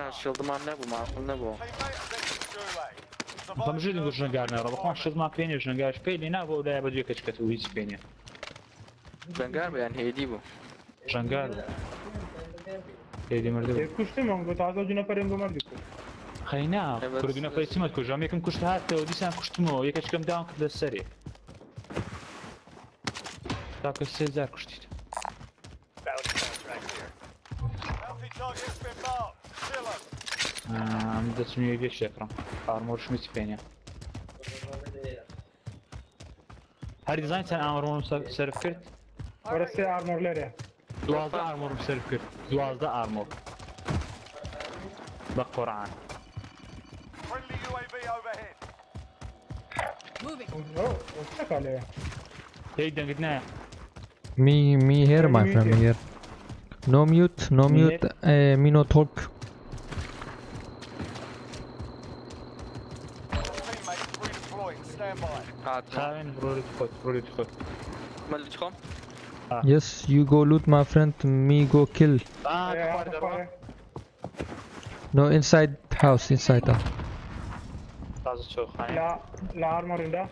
الشلط مالنا معقول نبو. بمجد نقول جنگارنا رو بخوام شد ما بيني جنگارش بيني نا بو لا بدو كچ ويز بيني جنگار بیان هیدی بو. جنگار هيدي مرده كشتم هم قلت عايز اجي نفرين بمردك خينا كردنا فايتمت كو جام يكم كشت هات وديسان كشتمو يكچ كم داون كده سري تاك سيزار كشتيت Bounty contract here. Bounty target has been marked. Kill 'em. دەچمی گەشت دەکڕم ئارمۆرشمی سپێنە هەر دیزاین چەند ئامۆرم سەرف کرد وەرە سێ ئارمۆر لێرە 12 ئارمۆرم سەرف کرد 12 ئارمۆر بە قورعان Friendly UAV overhead. چەکە لێ هی دەنگت نایە Me here, my friend, me here. No mute, me no talk. Teammates redeploying. Stand by. خاوێن ڕۆلی خۆت مال تخم Yes, you go loot, my friend, me go kill. No, inside house. تازە چۆخانە لە ئارمۆریندا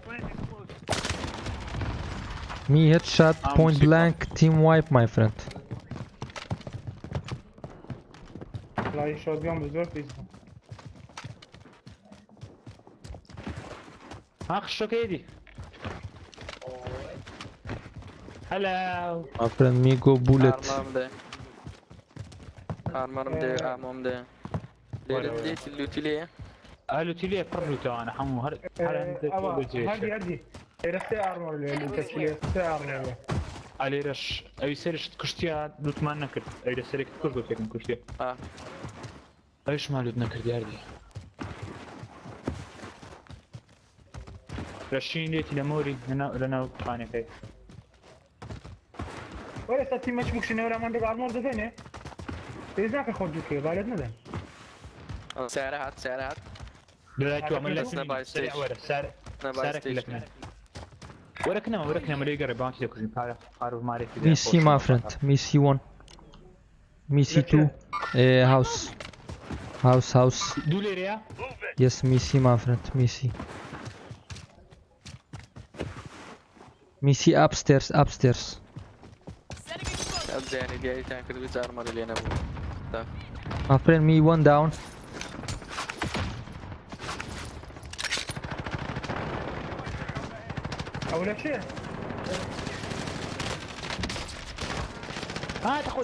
Me headshot, point blank, team wipe, my friend. لای شۆتگان بە زۆر پیس خشۆکەیەدی هەلاو My friend, me go bullet. ئارمارم دێ ئامۆم دێ لێرە دێتی لوتی لێ ئالوتی لێ پڕ لوتەوانە هەموو هەر هەردی ئێرە سێ ئارمۆر لێ لوتەچی لێ سێ ئارمۆر لێ ئالێرەش ئەوی سەرشت کوشتیا لوتمان نەکرد ئەوی لە سەرێک کوش بۆ پێکم کوشتێ ئەویشمان لوت نەکرد یاردی رەشین لێتی لە مۆری لەناو خانەکەی وەرە ئێستا تیمەچ بکشینەوە من دەگە ئارمۆر دەدەنێ پێز ناکە خۆت دووکێ بالێت نەدەن سیارە هات لەلای من لە سەری وەرە سارێک لەکنە وەرەکنەوە لێ گەڕێ باوکی دەکوژین پارۆمارێکی Me see, my friend. Me see one. Me see two. House. دوو لێرەیە Yes, me see, my friend. Me see upstairs. ئەبزیانی دیاریتان کردوی ئارمەری لێ نەبوو My friend, me one down. ئەو لە چێ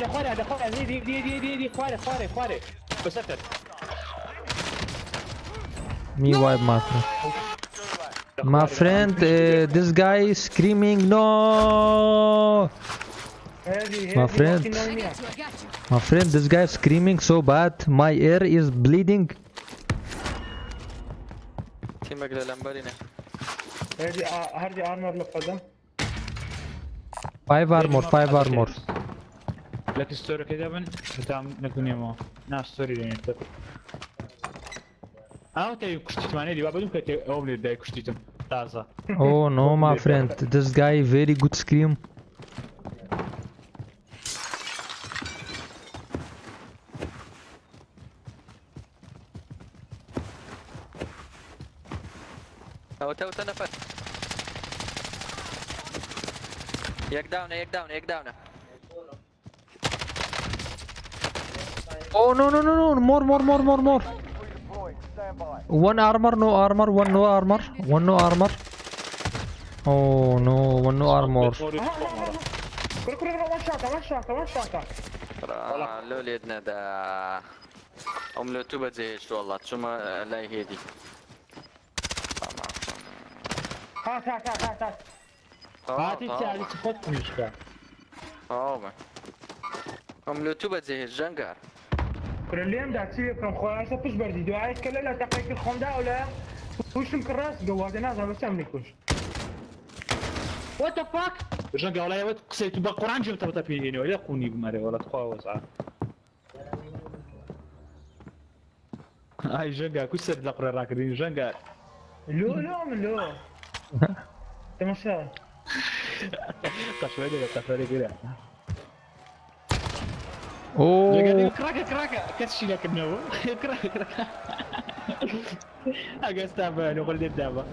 دەخۆرە دی خوارێ بەسەرتر Me wipe, my friend. My friend, this guy is screaming no. My friend, this guy is screaming so bad. My ear is bleeding. تیمەک لە لەمبەرینە هەردی ئارمۆر لە قەدەم 5 armor. لە ستۆرەکەی دەبن هەتام نەکونێمەوە ناستۆری دێنێت ئاوتەی کوشتیتوانێت دیوا بەدوم کە ئەوم لێ دای کوشتیتم تازە Oh no, my friend, this guy very good scream. ئەوتە نەفەر یەک داونە Oh no, more. One armor, no armor. Oh no, one no armor. لۆ لێت نەدا ئەم لە تو بەجێهێشت وەڵڵا چوومە لای هێدی هاتی چالی چ خۆت کنیشکە ئەم لە تو بەجێهێشت ژەنگار لێمدا چی بکەم خۆیانسە پشت بەردی دوایت کە لە تەقێکی خۆمدا و لە پوشتم کە ڕاست گەوازە نازانم چەم نیکوش What the fuck؟ ژەنگە وەڵایەوەت قسەی تو بە قورعان جێمتەوەتە پێهێنەوە لە قونی بمەرێ وەڵات خوا وەزعا ئای ژەنگا کوی سەر لە قڕێ ڕاکردین ژەنگا لۆ تەماشا قەشوەی دەگە قەفەرێ گرە Oh. كراكة كتشي لك النو كراكة اقص تابع نقول لي الدابة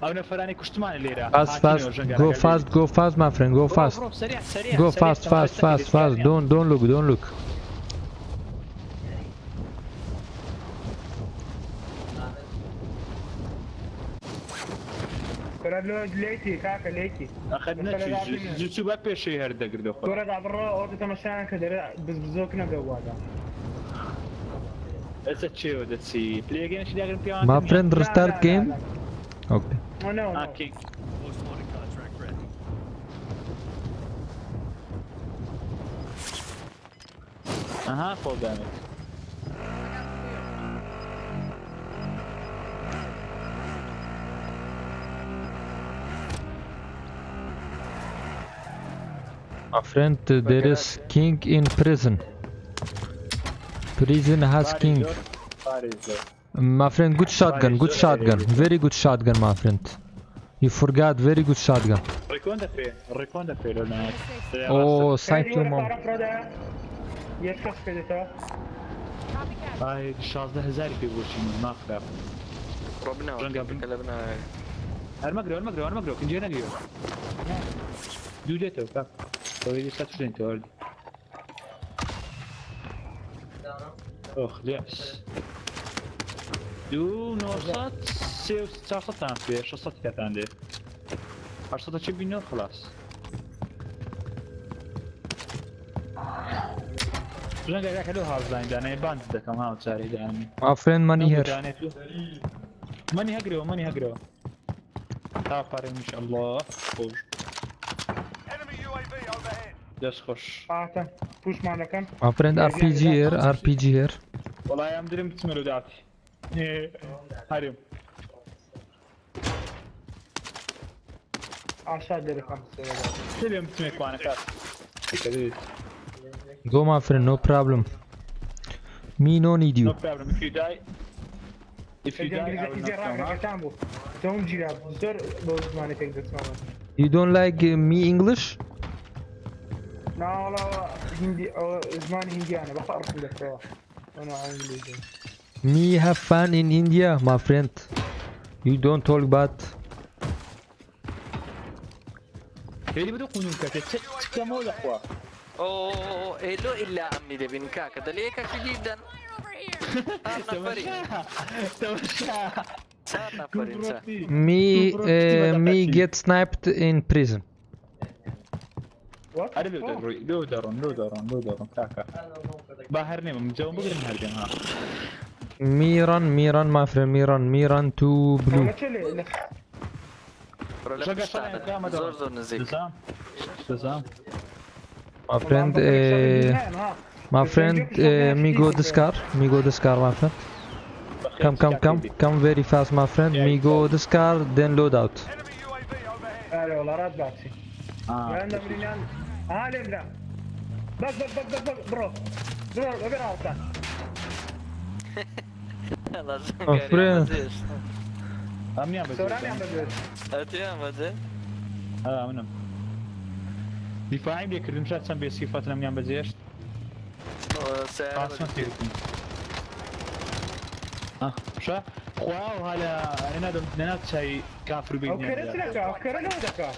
او نفراني كشتمان اللي راه Go fast my friend, go fast. Go fast. Don't look. فرد لو ليتي كاكا ليتي اخذنا جوتشو بابي شي هردا قردو فرد عبر اوتو تمشان كدر بزبزوكنا قوادا It's a chill, let's see. Play again, should I get a My friend restart game. Okay. Oh no, no. Okay. Full damage. My friend, there is king in prison. Prison has king. My friend, good shotgun, very good shotgun, my friend. You forgot, very good shotgun. Reconda fair, man. Oh, thank you, mom. يشكس كده هاي 16000 بيقولشين ما خلاف ربنا كلبنا المقرو كنت جينا اليوم جوجته كاب توي ساتشين تورد جاس دو نوصات سيو ستاسات عن فيه شصات كانت عندي عشرة تشبينه خلاص رنگ اگه کلو هاوس لاین دانه باند دکم ها چاری دانه. My friend, money here. Money هجرو. تا پاره ان شاء الله. خوش. دست خوش. آتا. پوش مانه کن. My friend, RPG here. والله ام دریم تسملو داتی. هریم. aşağı deri kamsaya da. Seviyorum tüm ekvanı kar. Dikkat et. Go my friend, no problem. Me no need you. No problem. If you die, I will not come. Don't gira. Zor boz mane tek detmama. You don't like me English? لا لا هندي زمان هندي انا بقرا في الدكتور انا انجليزي. Me have fun in India, my friend. You don't talk bad. اللي بدو قانون كاتت كم ولا اخوا. اوه لو الا عمي ده بنكاك ده ليك جدا. Me get sniped in prison. What? لو دارون كاكا. باهرني من جو بقدر نهرجم ها. Me run my friend, me run to blue. My friend, me go this car, my friend. Come very fast, my friend. Me go this car, then load out. My friend. منم دفاعي بيكرم شات سم بصفاتنا من بزيش شا خواو هلا انا دمنا شيء كافر بيني اوكي لو دكا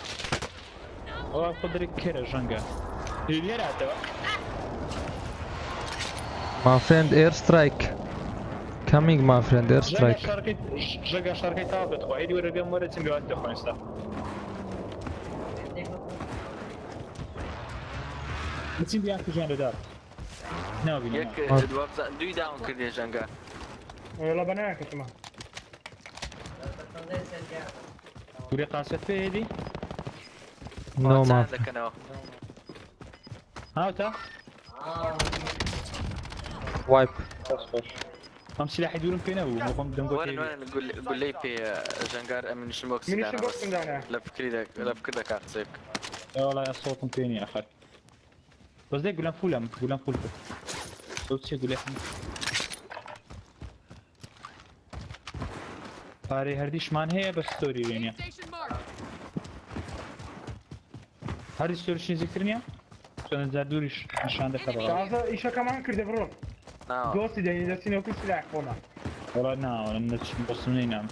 او قدرك كره جنگا يليرا تبع My friend, airstrike. Coming, my friend, airstrike. جگا شرکت تابت خواهی دیور بیام مورد تیم بیاد دخوانستا بتیم بیان کجان رو دار نه بینم یک دوی داون کردی جنگا يلا بناك اسمع توري قاصد في هدي No, my هاوتا wipe. هم سلاح يدورون فينا وهم بدهم وين قول لي في جنجار من شموك سدانا بس لا بكذا كاتسيك لا والله صوتهم فيني يا اخي بس ده قولان فولهم فول صوت شي قول لي هاري هرديش مان هي بس ستوري لينيا هاري ستوري شي ذكرني عشان زادوريش نشان ده خبر هذا ايش كمان كرده برو دوستي دني دسينو كل سلاح قونا والله نا ولا نتش بصمني نعم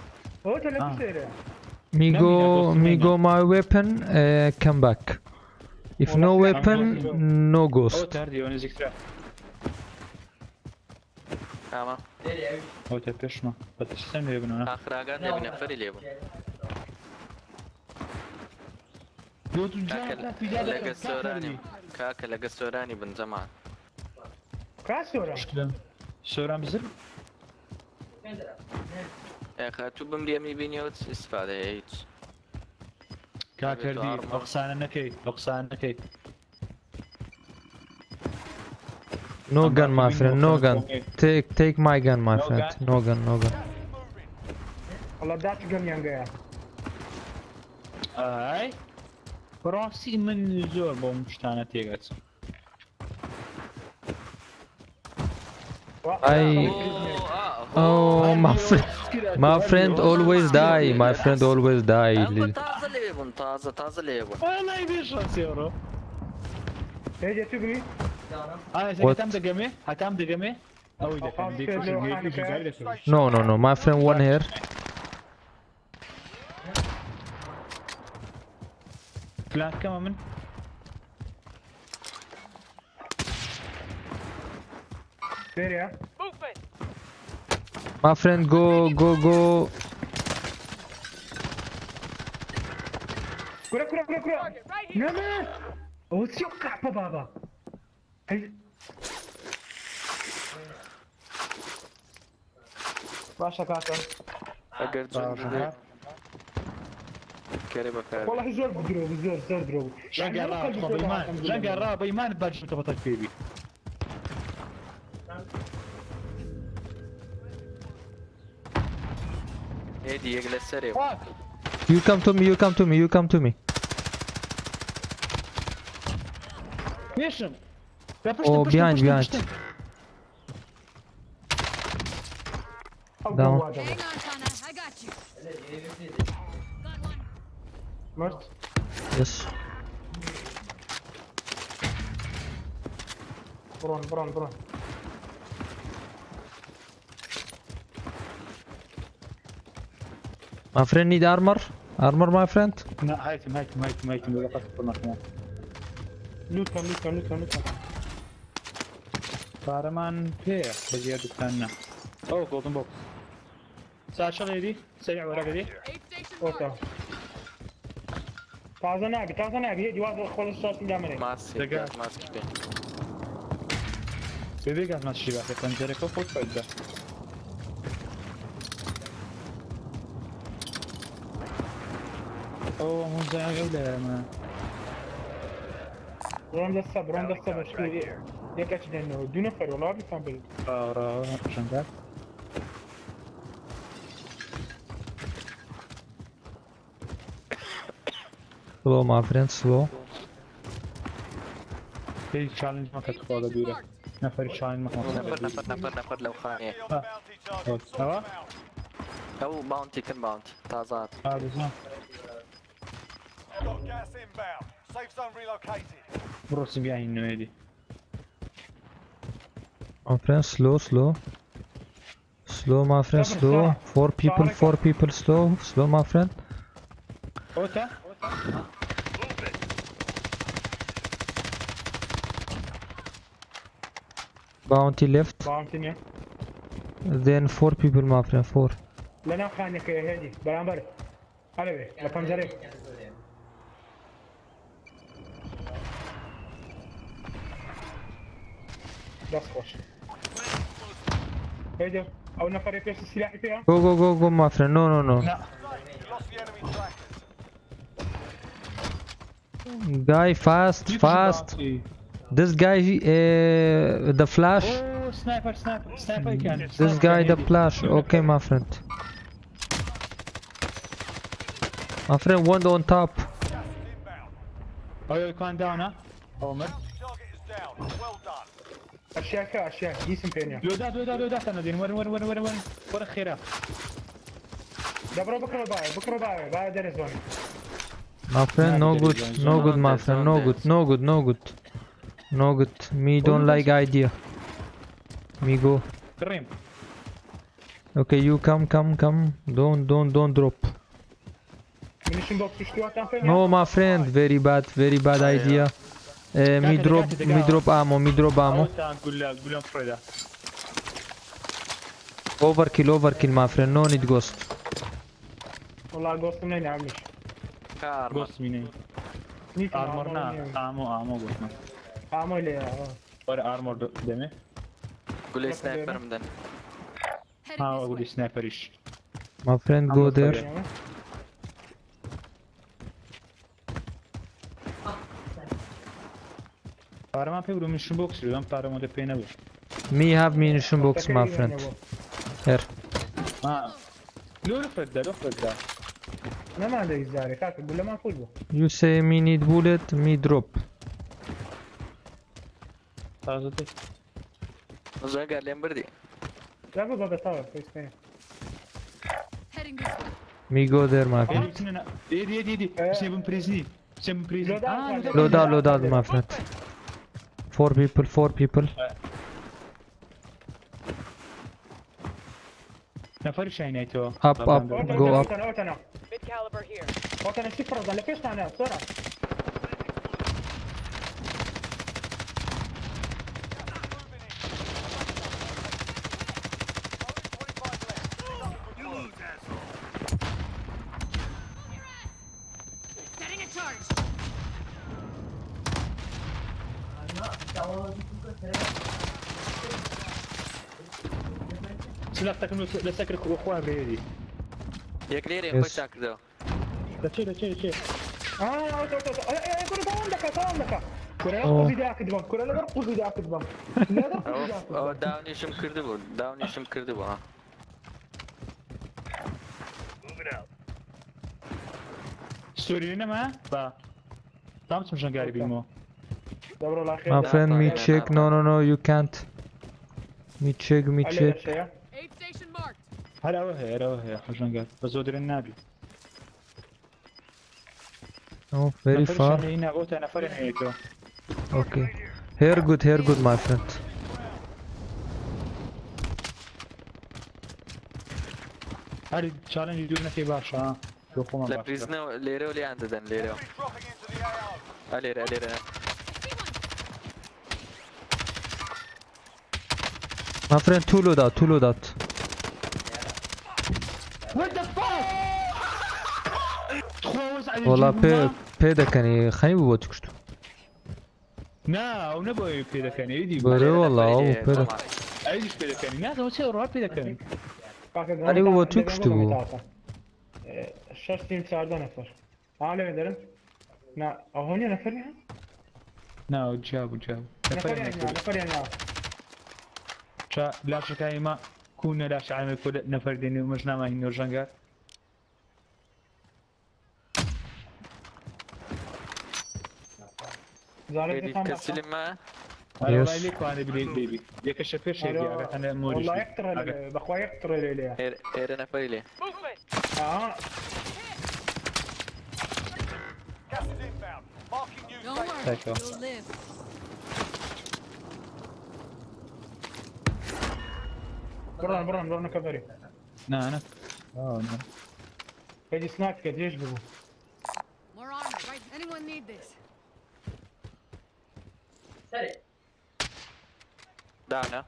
هو تلك سيره Me go my weapon, come back. If no weapon, no ghost. او تردي وانا ذكرى تمام او تبشما بتشتم لي ابن انا اخر اقعد لي بنفر لي ابن لقى السوراني كاكا لقى السوراني بن زمان كاسورة سوران بزر يا اخي تو بملي امي بينيوت استفادة هيك كاكردي اقصان نكي اقصان نكي No gun, my friend. No gun. Take my gun, my friend. No gun. No gun. والله داك قم ينقيا اي براسي من زور بو مشتانه تيغت Oh, my friend always die. My friend always die. طازة ليبن طازة ليبن والله يبيش راسيورو هيجي تبني انا هتام دقمي هتام دقمي او اذا كان ديك No. My friend one here. فلان كمان من سيريا My friend go. كرة نعم وسيو كعبة بابا باشا كاكا كريبا كاري والله زور بدروب زور دروب لقى الراب ايمان باجي تبطل فيبي هيدي يجلس سريع You come to me. يشم Oh, behind. Down. Hang on, Tana. I got you. Got one. مرت Yes. برون My friend need armor. Armor, my friend. لا هايتم وقفت بالمكان لوتهم فارمان بيه بزيادة كان اوه جولدن بوكس ساعة شغلة دي سريع ورقة دي اوكي تازة نابي دي واحد خلص الصوت اللي عمله ماسك بيبي قاعد ماشي بقى في خنجرك فوق فجأة اوه مو زي ولا ما برون دستا شكلي يك اتش دينو دو نفر والله بيفهم بال عشان ذاك Slow, my friend. Slow. في تشالنج ما كانت خالة كبيرة نفر تشالنج ما نفر لو خانية اه او باونتي كان باونتي طازات بالظبط Got gas inbound. Safe zone relocated. بروسي بيعي انه هيدي My friend, slow. Slow, my friend. Slow. Four people. Slow, my friend. اوتا Bounty left. باونتي Then 4 people, my friend. 4. لنا خانك يا هادي برامبر على لكم زريب بس خوش هيدا او نفر يفيش السلاح فيها Go, my friend. No. لا Lost the enemy trackers. Guy, fast. This guy, the flash. اوه سنايبر كان This guy, the flash. Okay, my friend. My friend, one on top. Oh, you can't down, huh? عمر Target is down. Well done. اشياء جسم فينيا لودات انا دين وين خيرات دبرو بكره باي دير زون My friend, no good, my friend. No good. Me don't like idea. Me go. كريم Okay, you come. Don't drop. Munition box düştü atan falan. No, my friend, very bad idea. Me drop ammo. قول فريدا Overkill, my friend. No need ghost. والله ghost'um ne yapmış? جوست مينين ارمورنا امو قلنا امو لي ورا ارمور دمي قول لي سنايبر مدن ها اقول لي سنايبرش My friend go there. Parama pe munition box diyorum parama da peyne bu. Me have munition box my friend. Here. Ha. لو فردا انا ما عندي زاري خاك اقول له ما فوز You say me need bullet, me drop. تازه زين قال لي بردي لا بابا طاور كويس فين Me go there my friend. يدي سيبن بريزني Load out my friend. 4 people. نفر شاينيتو Up, go up. اوتنا اوتنا شفرة انا كيف انا بسرعة سلاح تكنو لسكر اخوان بريدي يا كليري خوش ساكردو لا تشي اوت كره عندك كره قصدي اكدبم كره لا قصدي اكدبم او داوني شم كردبو ها سورينا ما با تام مشان قاري بيمو My friend me check. No you can't. Me check. هلا وهي مشان قاري بزودر النبي Oh very far. هنا اوت انا فرح هيتو Okay. Here good my friend. هذه تشالنج يدورنا في باشا لا بريزنا ليرو اللي عندنا ليرو ليرو My friend two load out. What the fuck? والله بيدا كان خليني ببوت كشتو. نا ونبغى بيدا كان يدي. بره والله أو بيدا. أيش بيدا كان؟ ناس هو شيء روح بيدا كان. خليني ببوت كشتو. شاشتين ساعدة نفر. عالم يدرن. نا هوني نفر يعني؟ نا جابوا. نفر يعني. شا لا شكاية ما كنا لا شعامل كل نفر ديني ومجنا ما هنو جنگار. كسلم ما والله ليك وانا بيبي ياك الشفير شيء يعني انا موري والله يقتر بخوا يقتر لي ايه انا فايلي برا كفري انا هيدي سناك كده يشبهوا More armor, right? Anyone need this? دعنا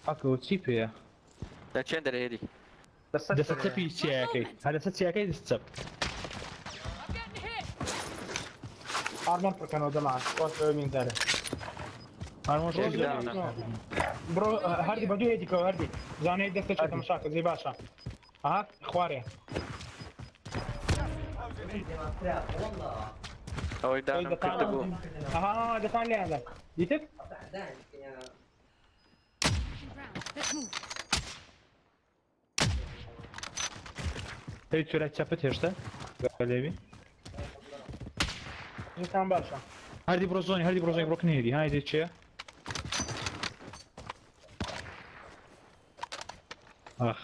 اكو تشيبيا لا تشندر هيدي ده ستبي تشياكي هذا ستشياكي دستب ارمر كانوا دمعة مين داره ارمر برو هردي بدو هيدي كو هردي زاني دستش مشاكل زي باشا هاك خواري هو يدعم كتبو ده ثاني هذا جيتك هيك شو شافت هرشتا قالبي جيتان باشا هردي بروزوني بروكني هدي هاي دي تشي اخ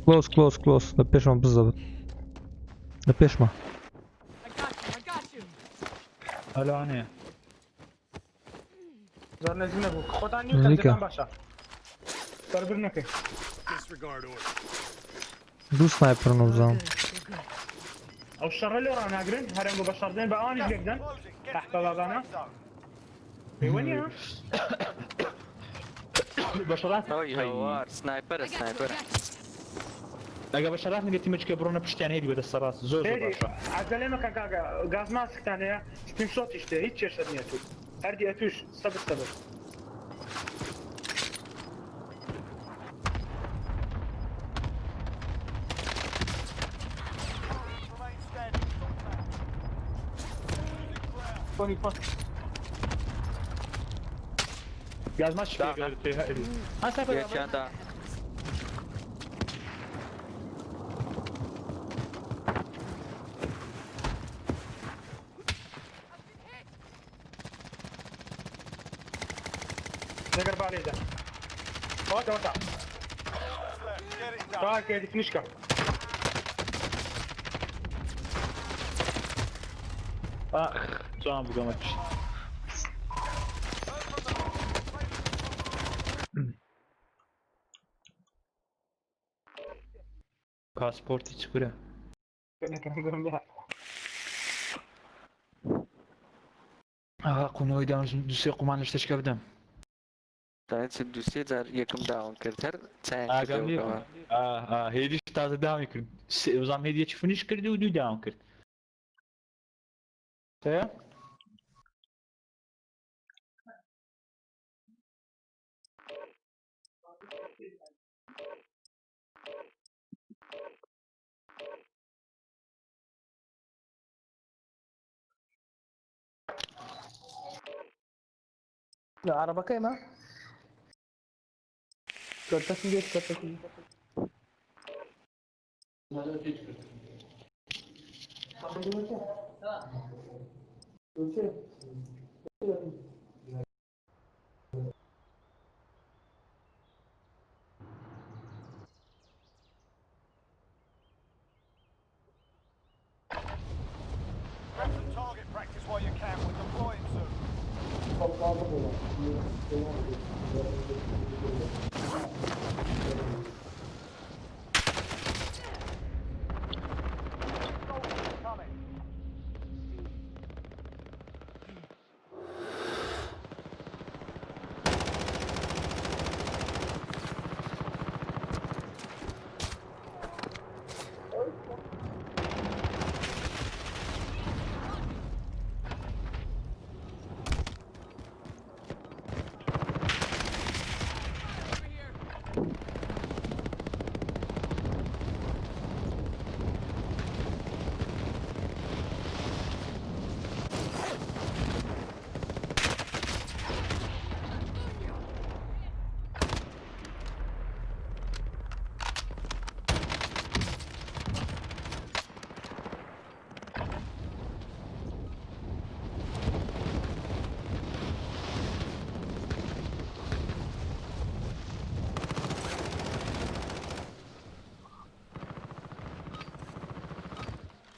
Close. Напишем بالضبط. напишем. هلا انا زار نزلنا خداني وكان باشا تربرنك دو سنايبر نوزام. او الشر اللي رانا قرن هرنجو بشردين بقاني جدا تحت بابانا وين يا بشرات هو سنايبر اگه بشرف نگتی مچ که برونه پشتیان هیدی بده سراس زور هيدي باشه عجله مكان كاكا غاز ماسك ثانية سكرين شوت يشتري هيك يشهد نيتو هردي اتوش صبر فوني غاز ماسك هيدي يا شاتا نقرب عليه ده وقع تعال كده فينيشكا Can bu maç. Pasport hiç kure. قنوي دام دوسي قمان اشتش كبدم تايت دوسي زار يكم داون كرتر تاين قبل هيدي تازه داون كرد وزام هيدي تشوفنيش كردي ودو داون كرد تا لا عربة كيما كرتك جيت كرتك Grab some target practice while you can. We're deploying soon.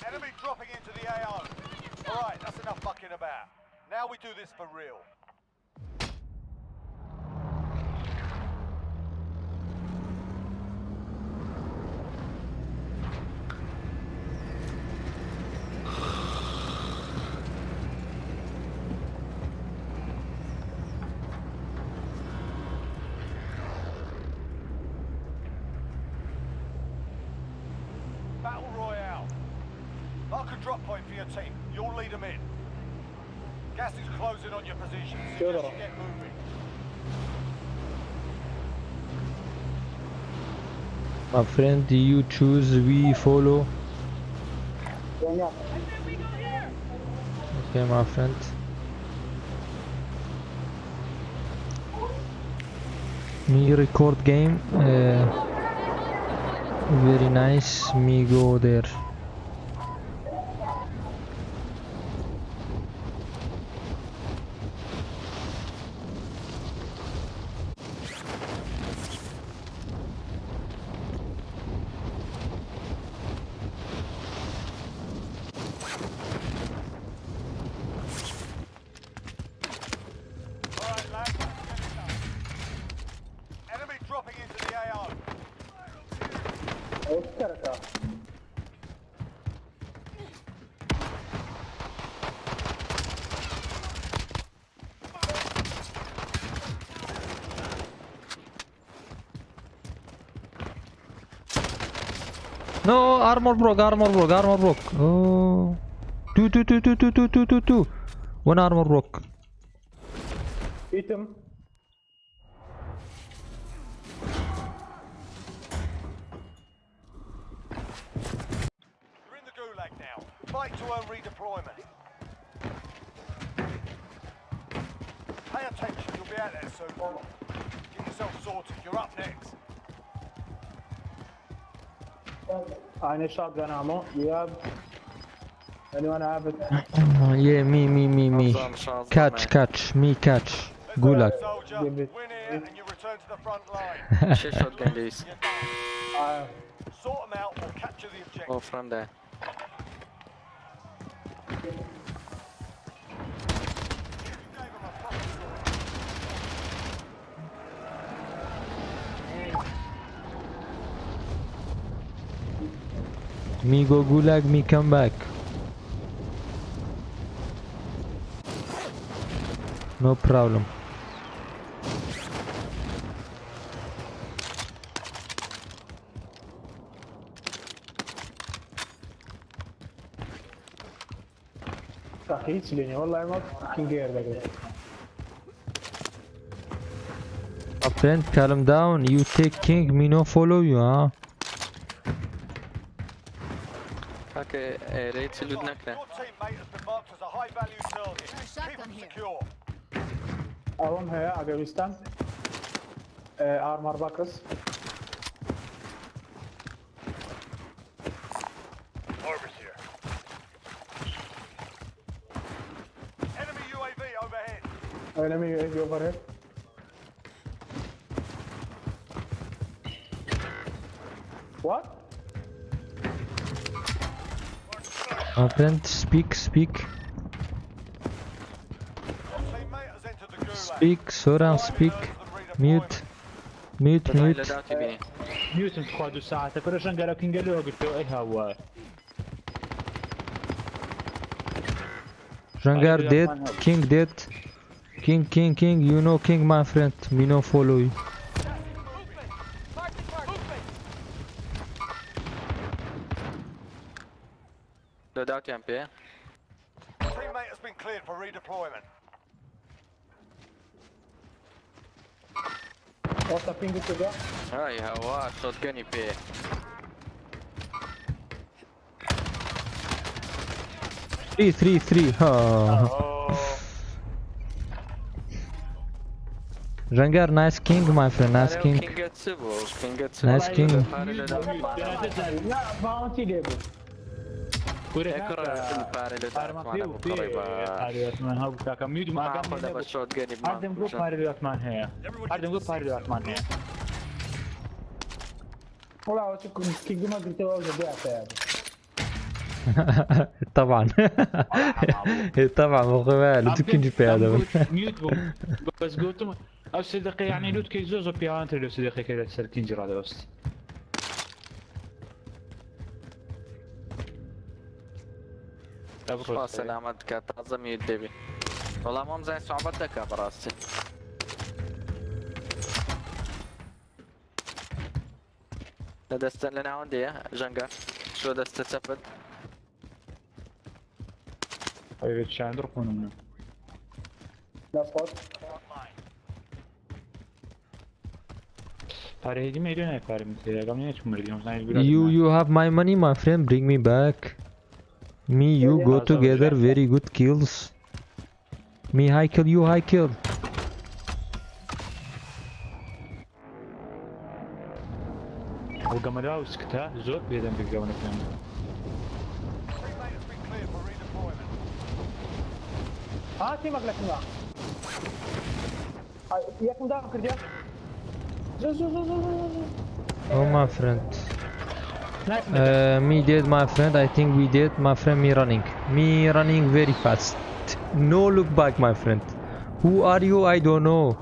Enemy dropping into the AO. Alright, that's enough fucking about. Now we do this for real. Battle Royale. Mark a drop point for your team. You'll lead them in. Gas is closing on your positions. Suggest you get moving. My friend, do you choose we follow? Okay, my friend. Me record game. Very nice. Me go there. Alright, lads, let's get it done. Enemy dropping into the AO. No, armor broke. Oh. Two. One armor broke. Eat him. You're in the gulag now. Fight to earn redeployment. Pay attention, you'll be out there soon. Get yourself sorted, you're up next. I need shotgun ammo. You have... Anyone have it? Yeah, me. Catch. Me catch. Gulag. Soldier, win here and you return to the front line. Shit shotgun guys. Sort them out or capture the objective. Oh, from there. Me go gulag, me come back. No problem. صحيح ليني والله ما fucking gear ده. Friend, calm down. You take king, me no follow you, huh? Okay, rates لودنك له. Your teammate has been marked as a high value target. Keep them secure. أهم هي أجابيستان. Armor boxes. Orbit here. Enemy UAV overhead. Enemy UAV overhead. What? Friend, speak. Speak, Soran, speak. Mute. ميوت تخوادو ساعة كرشان قالوا كين قالوا قلت له ايه هو Rangar dead, king dead. King, you know king my friend, me no follow you. Load out MP. Teammate has been cleared for redeployment. What's the ping to go? هاي هوا shotgun EP. Three. Rangar, nice king my friend, nice king. Nice king. لا bounty ديبو. طبعا مخبال تكين جي هذا بس قلت او صديقي يعني لوت كي زوزو بيانت لو صديقي كذا سرتين جرا هذا بس سلامتك تعظم يدبي والله مو زي صعوبتك براسي دست لنا عندي جنجا شو دست تسفد اي تشاندر كوننا لا صوت هذه ما يدنا كارم قامني تشوف مريم You have my money my friend, bring me back. Me, you go together, very good kills. Me high kill, you high kill. وقام لا وسكتها زود بيدن بالقمر الثاني تيمك لك نوع ياكم داخل كرديا Oh my friend. Me dead my friend, I think we dead my friend. Me running very fast. No look back my friend. Who are you? I don't know.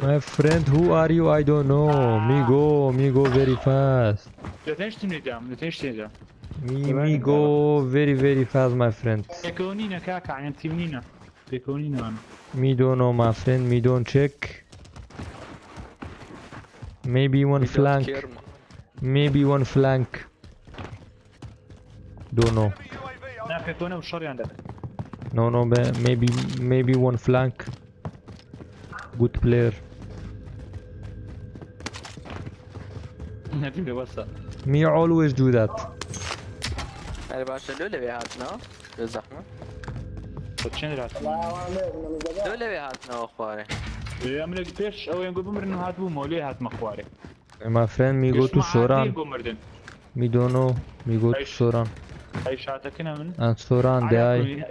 My friend, who are you? I don't know. Me go very fast. لا تنشتني دام Me go very fast my friend. يكونينا كاكا يعني تيمنينا بيكوني نعم. Me don't know, my friend. Me don't check. Maybe one flank. Maybe one flank. Don't know. لا بيكوني والشر عندك. No, no, maybe one flank. Good player. نبي بس. Me always do that. هذا باش لولي هاتنا الزحمة. وتشين راتنا. لولي هاتنا أخباري. يعمل بيش أو ينقول بمر إنه هات بو مولي هات مخباري. My friend, me go to Soran. Me don't know. Me go to Soran. أي شاتك هنا من. And Soran die.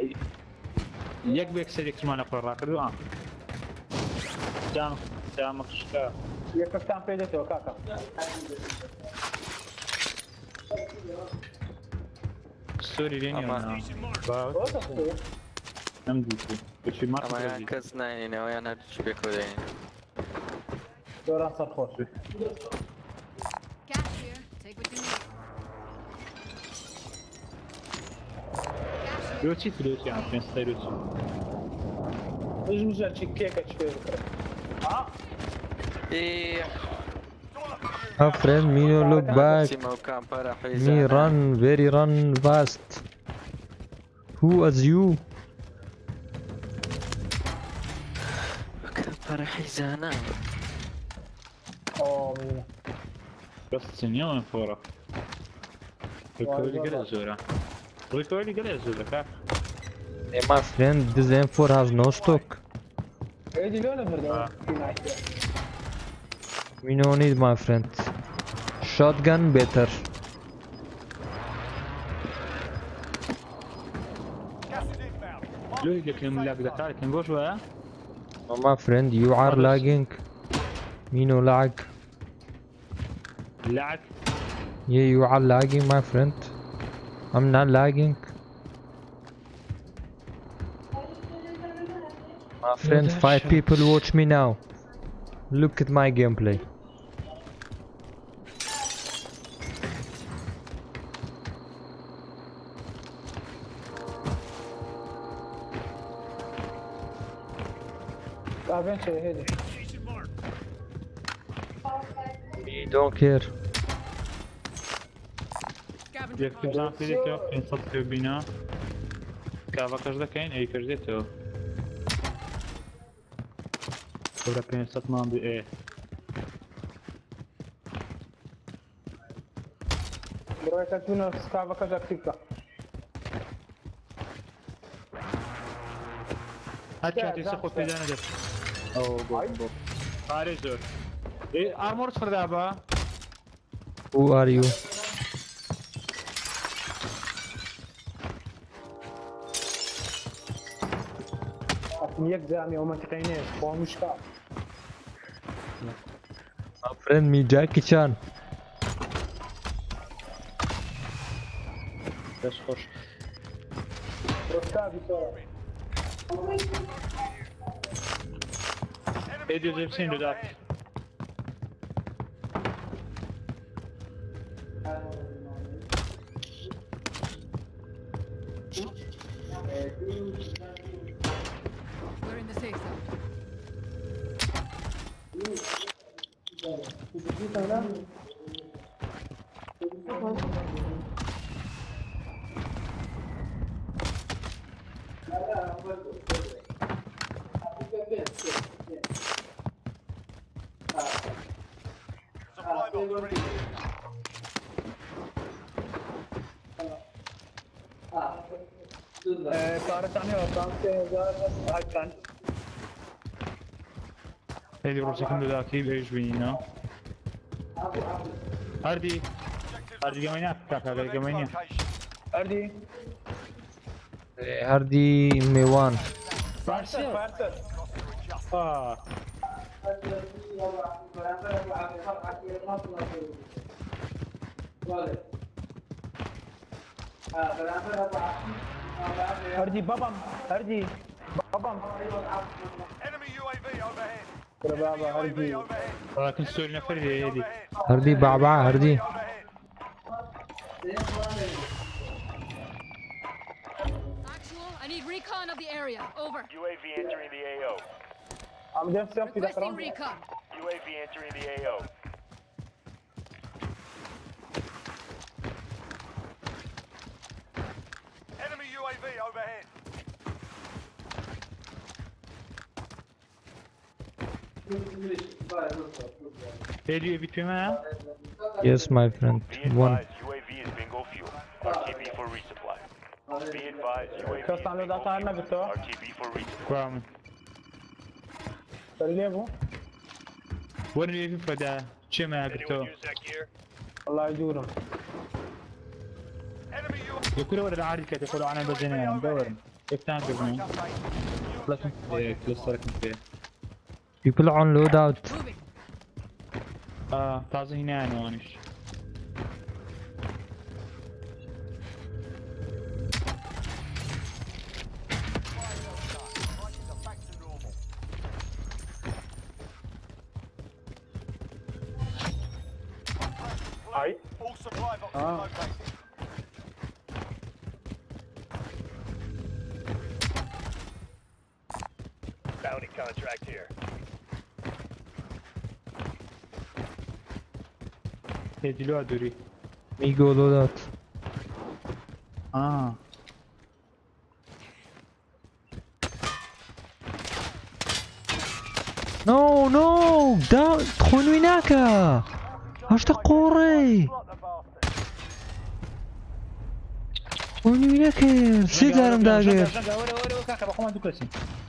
يك بيكسر يك ما نقول راكدو جام مخشكا. يك كان بيدته كاكا. سوري لين يوم. نمديكي. بشي ما. أما كزنا يعني ويانا تشبكوا لين. دوران صار خوش. روتي فلوسي عم تنسى روتي. مش مجال كيكة شوي بكرة. إيه. My friend, me no look back. Me run, very run fast. Who was you? فرحيزانا. بس سنيون فورا. ريكولي قلع زورا. ريكولي قلع زورا كاك. Hey, my friend, this M4 has no stock. We no need, my friend. Shotgun better. لو يقولك لهم لاج ذكر كان قوش ويا. Oh, my friend, you are lagging. Me no lag. lag? Yeah, you are lagging, my friend. I'm not lagging. My friend, 5 people watch me now. Look at my gameplay. We don't care. يكتب زان فيديك يا إن صدق بينا. كافا كذا كاين أي كذا Ora pensa att man blir Bro, jag kan tunna skava kaza kika. هاتشا تسقط في جانب. أو بو. خارج. إيه أرمور فردابا. Who are you? يك زامي وما تقينين هو مشكل. My friend, me Jackie Chan. بس خوش. إيدي جيبسين لذاك. We're in the safe zone. هذي روسكن لذاك بيش بينا. هردي. هردي جمانيا كاكا جمانيا. هردي. Heade in Mewan. Parcel. هردي بابام هردي بابام Enemy UAV overhead. بابا هردي ولكن سوري نفردي هذي. Heade بعبع Heade. Actual, I I need recon of the area. Over. UAV entering the AO. I'm just Requesting recon. UAV entering the AO. Enemy UAV overhead. Heade, you between me? Yes, my friend. One. UAV is bingo fuel. RTB for resupply. Be advised, UAV is كاستان لو داتا عنا بتوع RTB for resupply. كوامن. سليمو وين اللي في فدا؟ شو ما قلتوا؟ الله يجورهم يقولوا ولا عادي كده يقولوا أنا بزينة أنا بدور. كيف تانكرني؟ لكن كلستر كنت. People on loadout. تازه هنا أنا وانش. All supply boxes located. Bounty contract here. Heade لو أدري. Migo loadout. No, no! دخلوا هناك! اش تقوري؟ دخلوا هناك! سيدارم داقر!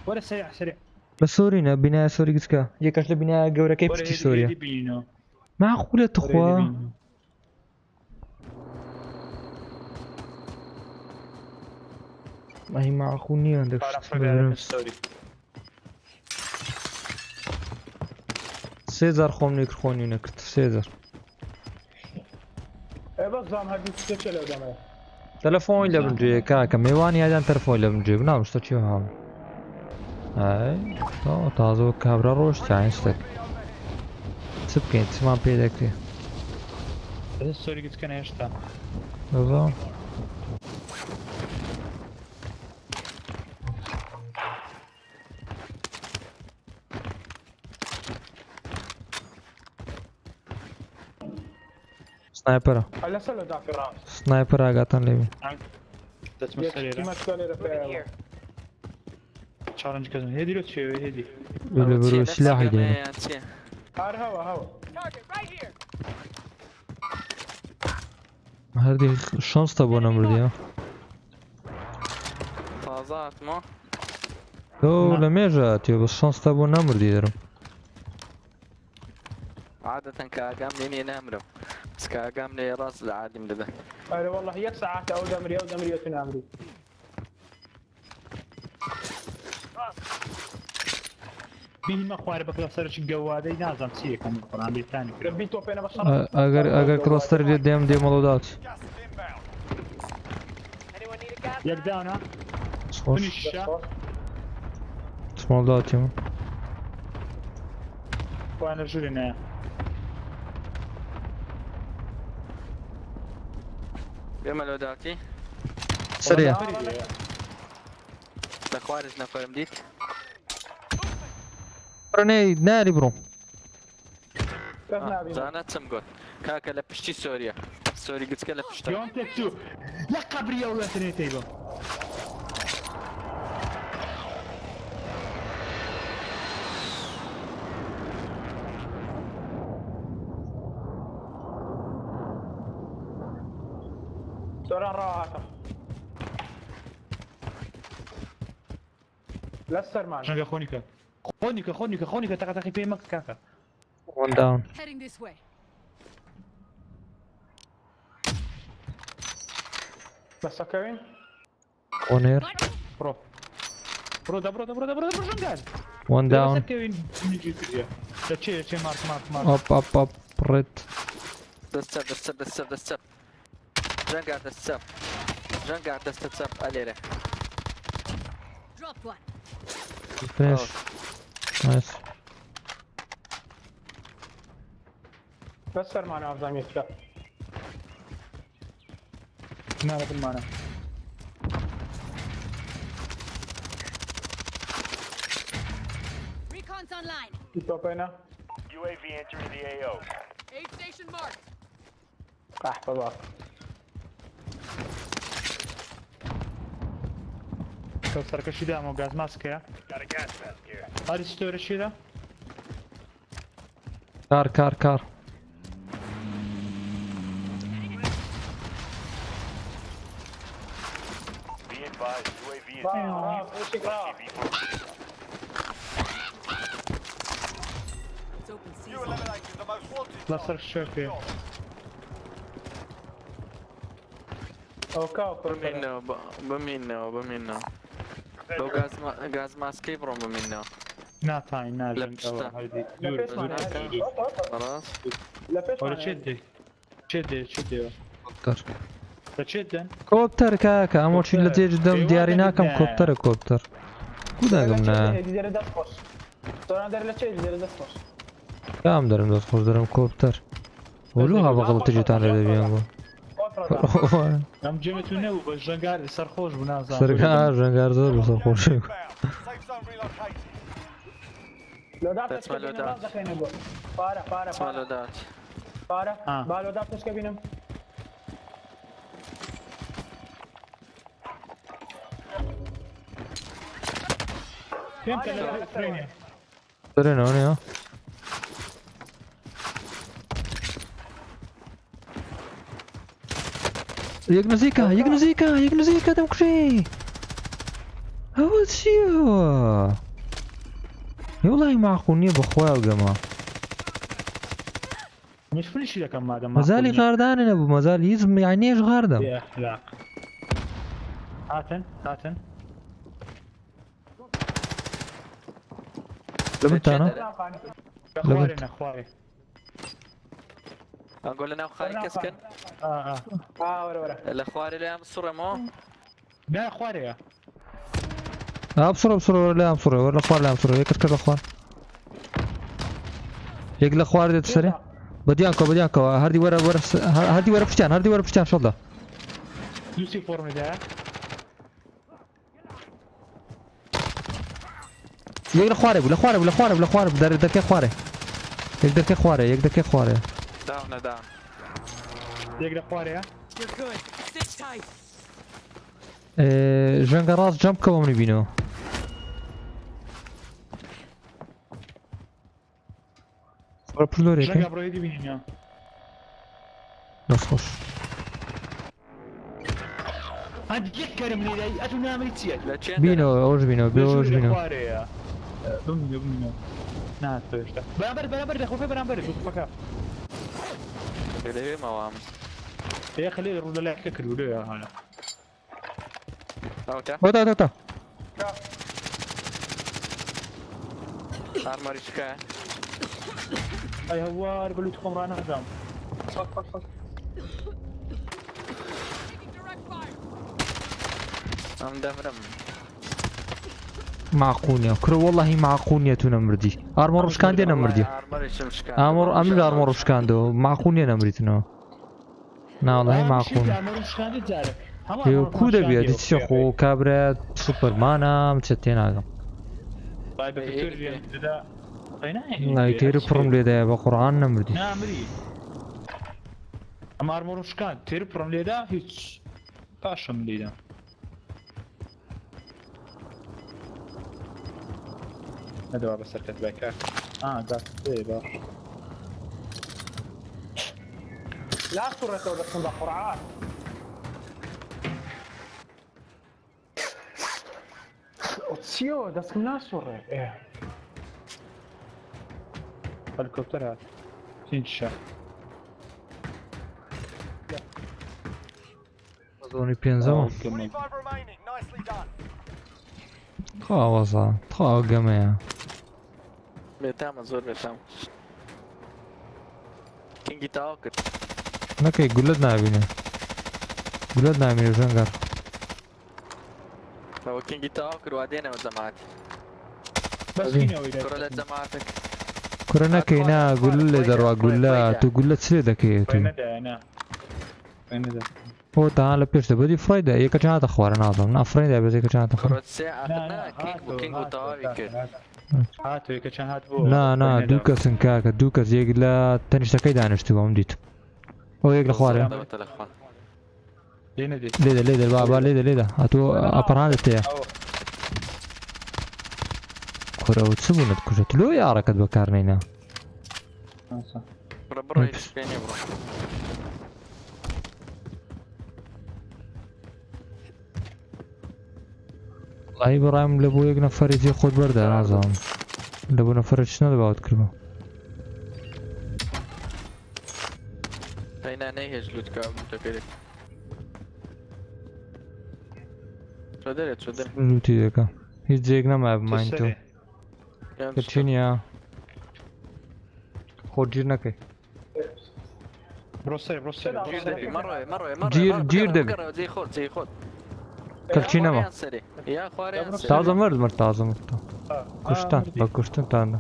ولا سريع سريع. بس سورينا بناء سوري قسكا يكاش لبناء قورا كيف تشتي سوريا معقولة تخوا ما هي معقولني عندك سيزار خوم نيكرخوني نكت سيزار ايه بس زام هدي تشكل قدامي تلفون اللي بنجي كاكا ميواني هذا تلفون اللي بنجي بنام اشتكي هام هاي تو تازو كابرا روش تعيشتك سبكين تسمع بيدك السوري قلت كان يشتغل بالضبط سنايبر هلا سلو ذاك الراس سنايبر اغاتن لي تشالنج كذا هيدي لو تشوي هيدي برو سلاح يدين هوا هذه الشانس تبون امر فازات ما تو لما جات بس الشانس تبون امر درم عادة كاقامني نامرو بس كاقامني راس العادي من ذا اي والله هي ساعات او دمري تنامري به ما خوار بكلاسرش الجوادي نازم سيك من القرآن الثاني ربي توبينا بس اگر كلاستر اللي ديم مولودات يك دانا فينيش مولودات يا وانا رجلنا بيعملوا داكي سريع خوارج نفر مديت برنيد ناري برو زانات سمقول كاكا لبشتي سوريا سوري قلت كلا لبشتي يوم تكتو لا قبرية ولا تنيتيبا سوران راحة لسر معنا شنو خونيكا خونيكا تاكا في مك كاكا one down Heading this way. بس كريم one here برو شنو one down تشي مارك up red دستب جنقع دستب عليه Dropped one. finish nice لسر معنا عظام يتلا ما لك المعنى online. توقعنا UAV entering the AO. Aid station marked. احفظها كوثر كشيدا مو غاز ماسك يا Got a gas mask here. هذه ستوري شيدا كار Be advised, UAV is It's open You season. eliminated the most wanted. لا صار الشوكي اوكا بمينو لو غاز ماسكي برو بمينو نا تاين نا لبشتا خلاص ولا شدي كوبتر كاكا امور شي لتي قدام ديارنا كم كوبتر كودا قمنا كام درم دوست خوش درم كوبتر ولوها بغل تجي تاني لبيانغو ام جمتونه وبجنگار سرخوش بنازا سرقار جنگار زور سرخوش Safe zone relocated. لو دافت اسمع لودات اسمع لودات بالو دافت كبينم كم كان ترينيا ترين هوني ها يقنزيكا تمكشي هو شيء والله معقولني بخويا الجماعة مش فيش لك ما دام مازالي غاردان انا ابو مازال يزم يعني ايش غاردم يا اخلاق هاتن لبنت انا اخواري اقول انا اخواري كسكن ورا الاخواري اللي الصورة مو لا اخواري بصرة لا بصرة ولا اخوار لا بصرة هيك كذا اخوار هيك الاخوار دي تسري بديانكو هردي ورا فشتان شو يوسي فورمي ده يقدر خوارب درك خواري يقدر خواري داون يقدر خواري You're good. Sit tight. جنگراز جمپ كم من بينو بلوري جنگا برويدي بينيا نخش عندي كريم لي اتونا عملتي بينو اوج بينو بمنو نا تفشت برابر خوفي برابر فكا ليه ما وام يا خليه يرد لا يحكي له يا هلا اوتا ارمر شكا اي هو قالوا لكم رانا هجام فك ام دمرم معقونية كرو والله معقونية نمردي ارمور مشكان دي نمردي ارمور مشكان دو معقونية نمردي نا والله معقونية يو كودا بيا دي تشيخو كابرات سوبرمانا متشتين هذا لا يتيري برم ليدا بقرآن نمردي اما ارمور مشكان تيري برم ليدا هيتش باشم ليدا ندوا بس سركت باكا قاعد باش لا صورة بس نضع قرعات اوتسيو ده اسمنا صورة هليكوبترات تنشا اظني بينزو 25 remaining. Nicely done. خلاص جماعة بيتام زور بيتام كينجي تاوكر نكي قلدنا عبيني جنگار هو كينجي تاوكر وادينا وزمات بس هنا ويدا كرة زماتك كرنا كينا قول لي دروا قول لا تقول لا تسيدا كي وين ده هو تعال بيش بدي فرايدا يك جاء اخوار ناظم نا فرايدا بس يك جاء اخوار كرة ساعة كينج وتاوكر هاتو یەکەچەند هات بۆ نا دوو کەسن کاکە دوو کەس یەک لە تەنیشتەکەی دانیشتووە ئەم دیت ئەو یەک لە خوارێ لێدە لێدە هاتووە ئاپەرهاندت هەیە کورەوە چ بوونت کوژێت لۆ یاڕەکەت بەکار نەینا ئای بەڕایم لە بۆ یەک نەفەری جێ خۆت بەردا نازانم لە بۆ نەفەرە چ نەدەباوت کردمە هەینا نەیهێش لوتکە بوتەکەی چۆ دەرێت لوتی دەکە هیچ جێک نەمایە بماین تۆ کەچی نییە خۆت گیر نەکەی گیر دەبێت کەلچی نەما تازە مرد تازە مرد کوشتن بە کوشتنتاندا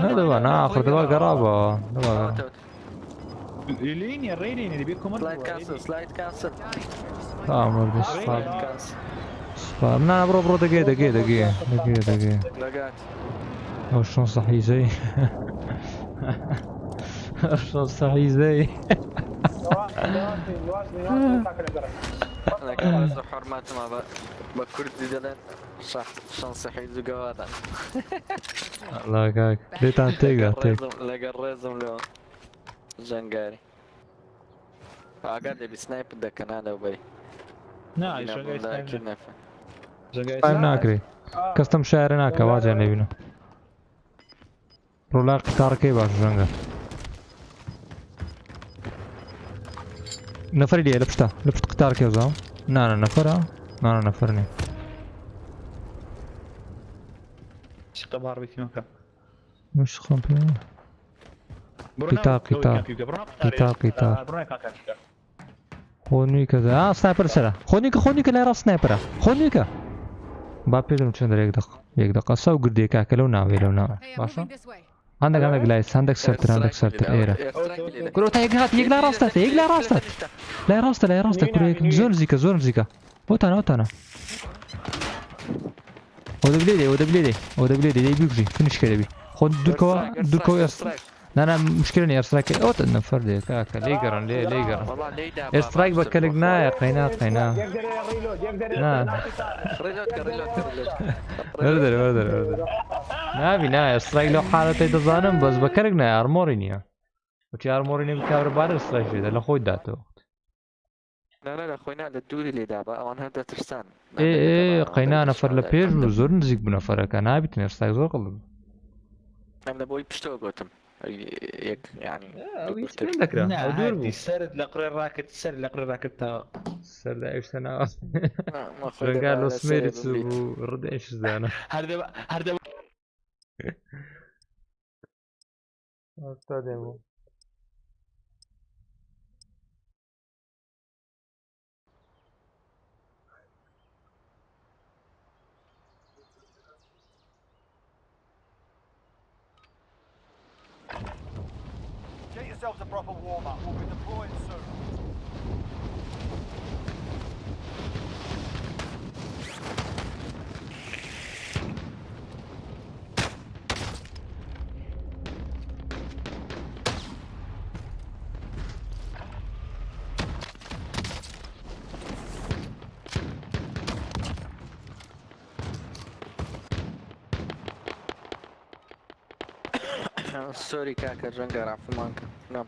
نەدەبا ناخڕ دەبا گەڕابە لینیە ڕێنێنێ دەبێت کۆمەڵ مردی سپار نا بڕۆ دەگێ ئەو شۆن سەحیزەی شۆن سەحیزەی حرماتما بە کوردی دەڵێن شانسە حیزو گەوادان الله کاک لێتان تێگا لەگەڵ ڕێزم لەوە ژەنگاری ئاگات لێبی سنایپ دەکەنا لەوبەری ناکرێ کەستەم شارە ناکە واجیان لێبینە ڕۆلار قتارەکەی باش ژەنگە نەفەری لێ لە پشت قتارکێ وزاو نانە نەفەرە نانە نەفەر نیە شقە باڕبێتی مەکە مش خۆم پێ قیتار خۆنووی کەزە سنایپەر سەرە خۆنیکە لای ڕاست سنایپەرە خۆنیکە با پێدەم چەند یەک دقە سەو گردێ کاکە لەو ناوێ لەو ناوە باشە هەندێک لایس هەندێک سەرتر ئێرە کورۆ تا یەک هات یەک لای ڕاستە لای ڕاستە کورێک زۆر نزیکە بۆتانە ئەو دەبلێ دەی بکوژی فنیشکە دەبی خۆ دوورکەوە نانا مشکلة نیە ئێرستراکە ئەوتە نەفەر دێ کاکە لێ گەڕن ئێرستراک بە کەلێک نایە قەینا وەردەر نابی نایە ئێرستراک لەو حالەتەی دەزانم بەس بە کەلێک نایە ئارمۆری نییە وەچی ئارمۆری نیە کابرابارە ئێرستراک دێتە لە خۆی داتەوە لە خۆینا لە دووری لێدا بە ئەوان هەر دەترسان قەینا نەفەر لە پێش و زۆر نزیک بوو نەفەرەکە نابیتن ئێرستراک زۆر قەڵب ئەم لە بۆی پشتەوە گوتم سرد لە قڕێ ڕاکرد سەر لە قڕێ ڕاکردتەوە سەر لە ئەوشتە ناوە ڕەنگار لە سمێری بوو ڕدەیش زانە هەردەبوو Get yourselves a proper warm-up. We'll be deploying soon. سۆری کاکە ژەنگە ڕافمانکە نام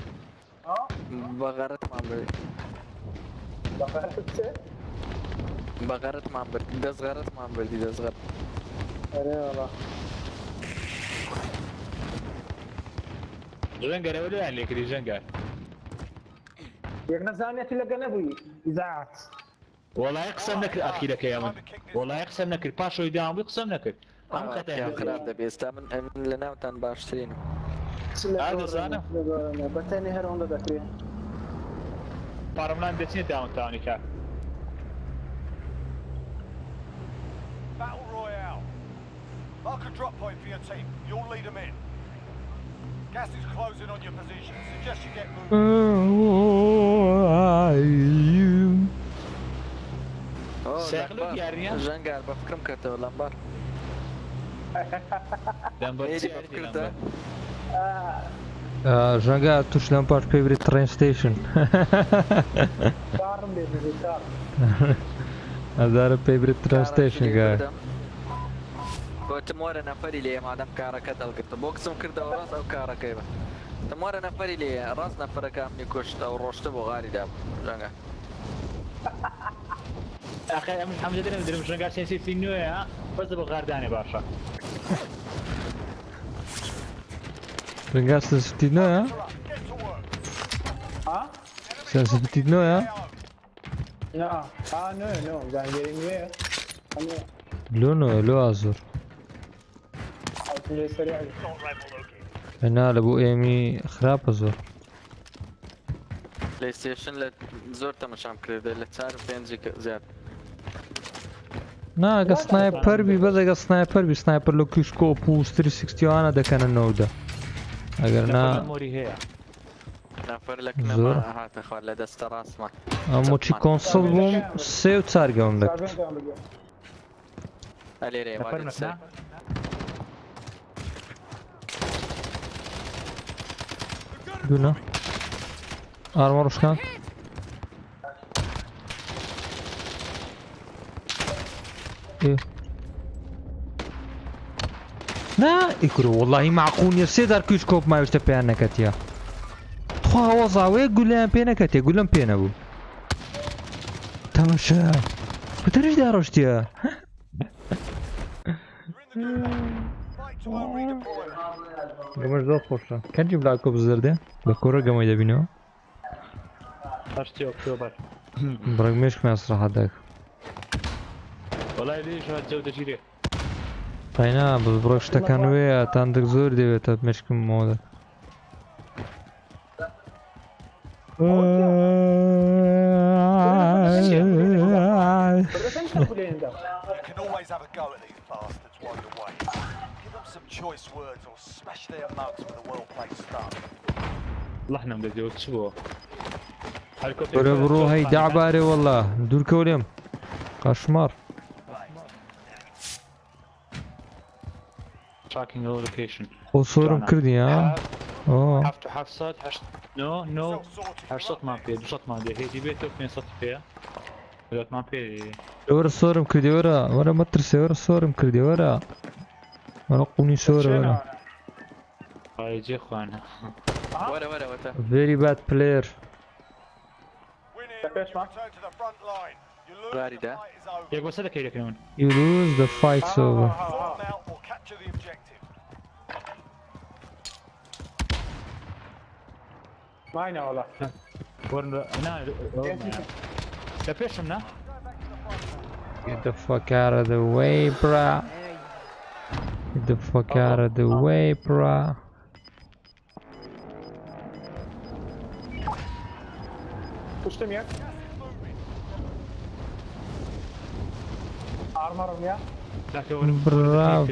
بەغەرەتمان برد بەغەرەتمان برد دەستغەرەتمان بردی دەستغەر ژەنگەرەوە لەیان لێکردی ژەنگەر یەک نەزانێتی لەگە نەبووی ئیزاعەت وەڵای قسەم نەکرد ئەخیرەکەی ئەمن وەڵای قسەم نەکرد پاشەوەی داوامبووی قسەم نەکرد ئەم خەتایان خراپ دەبێت ئێستا من لە ناوتان باشترینم دەزانم بەتەنی هەر ئەوەندە دەکرێت پارەملان دەچێت داونتاونی کار Battle Royale. Mark a drop point for your team. You'll lead them in. Gas is closing on your position. Suggest you get moving. ساقلو یاریان ژەنگار بە فکرم کردەوە لەمبەر هيدي بكرده ژەنگا توش لەمپارت فیڤریت ترین ستیشن Çağırın bizi çağır. هەزارە فیڤریت ترین ستیشن گای تموارە نەفەری لێ مادەم کارەکە دەڵگرتە بۆ قسم کردەوە ڕاست ئەو کارەکەی بە تموارە نەفەری لێ ڕاست نەفەرەکەمی کوشتە و ڕۆشتە بۆ غاریدا ژەنگە اخي محمد درم شنو قاعد يصير في نويا بس بغارداني باشا ڕنگا سەسفتیدنەوەیە Ha? سەسفتیدنەوەیە No. Ah no no. Ben yerim Hani لۆنەوە لۆ ئازۆر altıncı seri aldım. هێنا لە بۆ ئێمی خراپە زۆر پلی ستیشن لە زۆر تەمەشام کردێت لە 4 و 5 زیاد ناگە سنایپەربی بەزێگە سنایپەربی سنایپەر لە کوشکۆپ و 360وانە دەکەنەوەدا ئەگەر نا مۆری هەیە نەفەر لە زۆر. کنەما هاتە خوار لە دەستە ڕاستمە ئەمۆچی کۆنسڵ بووم 3 و 4 گەوم دەکرد Sarben devam ediyor. ئەلێرێ وادە سەر دوونا ئارمە ڕشکان نا ئیکرۆ وەڵڵاهی معقول نیە سێ دار کویش کۆپ ماویشتە پێیان نەکەتیە خوا وەزاوەیە گولیان پێ نەکەتێ گولم پێ نەبوو تەماشا بەتەریش داڕۆشتیە گەمەش زۆر خۆشە کەنجی بلاکۆ بزەردێ بە کۆرە گەمەی دەبینەوە 8 اكتوبر بڕێک مێشکمان سڕەحەت دەک والله ليش هالجودة جيري قاینا بەس بڕۆ شتەکان وەیە تاندێک زۆر دەوێتە مێشکم مۆدە You can always have a go at these bastards while you're waiting. Give them some choice words or smash their mugs with a well-placed stun. والله احنا مدزي وتشبه وەرە بڕۆ هەی داعبارێ وەڵڵا دوورکەوە لێم قاشمار tracking your location خۆ سۆرم کردی ها ئۆ have to have صوت no no هر صوت ما فيه صوت ما فيه هيدي بيته فين صوت فيها ولا ما فيه وەرە سۆرم کردی وەرە مەترسێ وەرە سۆرم کردی وەرە قونی سۆرە وەرە يجي اخوانا وەرە وەرە وەتە very bad player غاریدا يقول بس هذا كيف يكون you lose the fight's over Aynen valla. ورنا هنا لا فيش منا get the fuck out of the way brah get the fuck out of the way brah Pustum ya. Armorum ya. Bravo.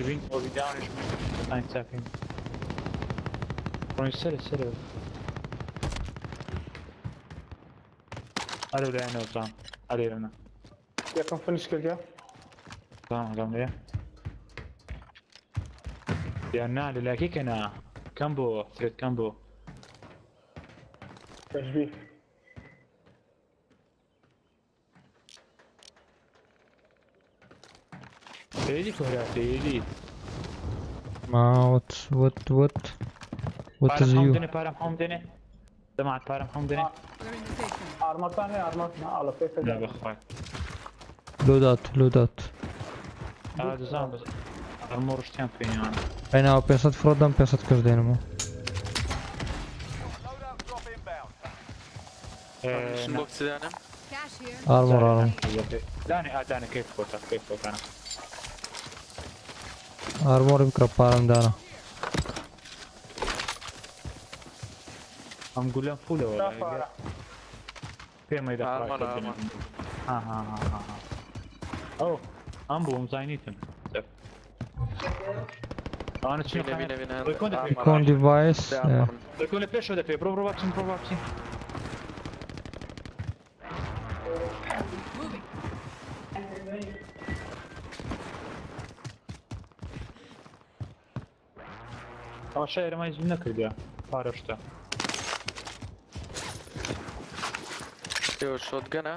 الو لأنه تمام علي لنا Yakın finish geliyor. تمام قام لي يا نال لاكيك انا كامبو ثريد كامبو تشبيه. هيدي كهراتي هيدي ما what is you بارم حمدني سمعت بارم حمدني Armatan ne armatan alıp لا efendim. بخوي loadout هذا زعما المور شتيان فيني انا أنا 500 فرودم 500 كردينمو بوكس دانا armor داني كيف فوت انا armor بكرة بارم دانا هم نقول لهم فول ولا في ما يدخل ها اوه امبو مزاينيتهم انا شنو يكون ديفايس يكون فيش هذا في برو باكسين ئەوە شایرەمە هیچ نەکردیا پارەشتە يو شوتجن ها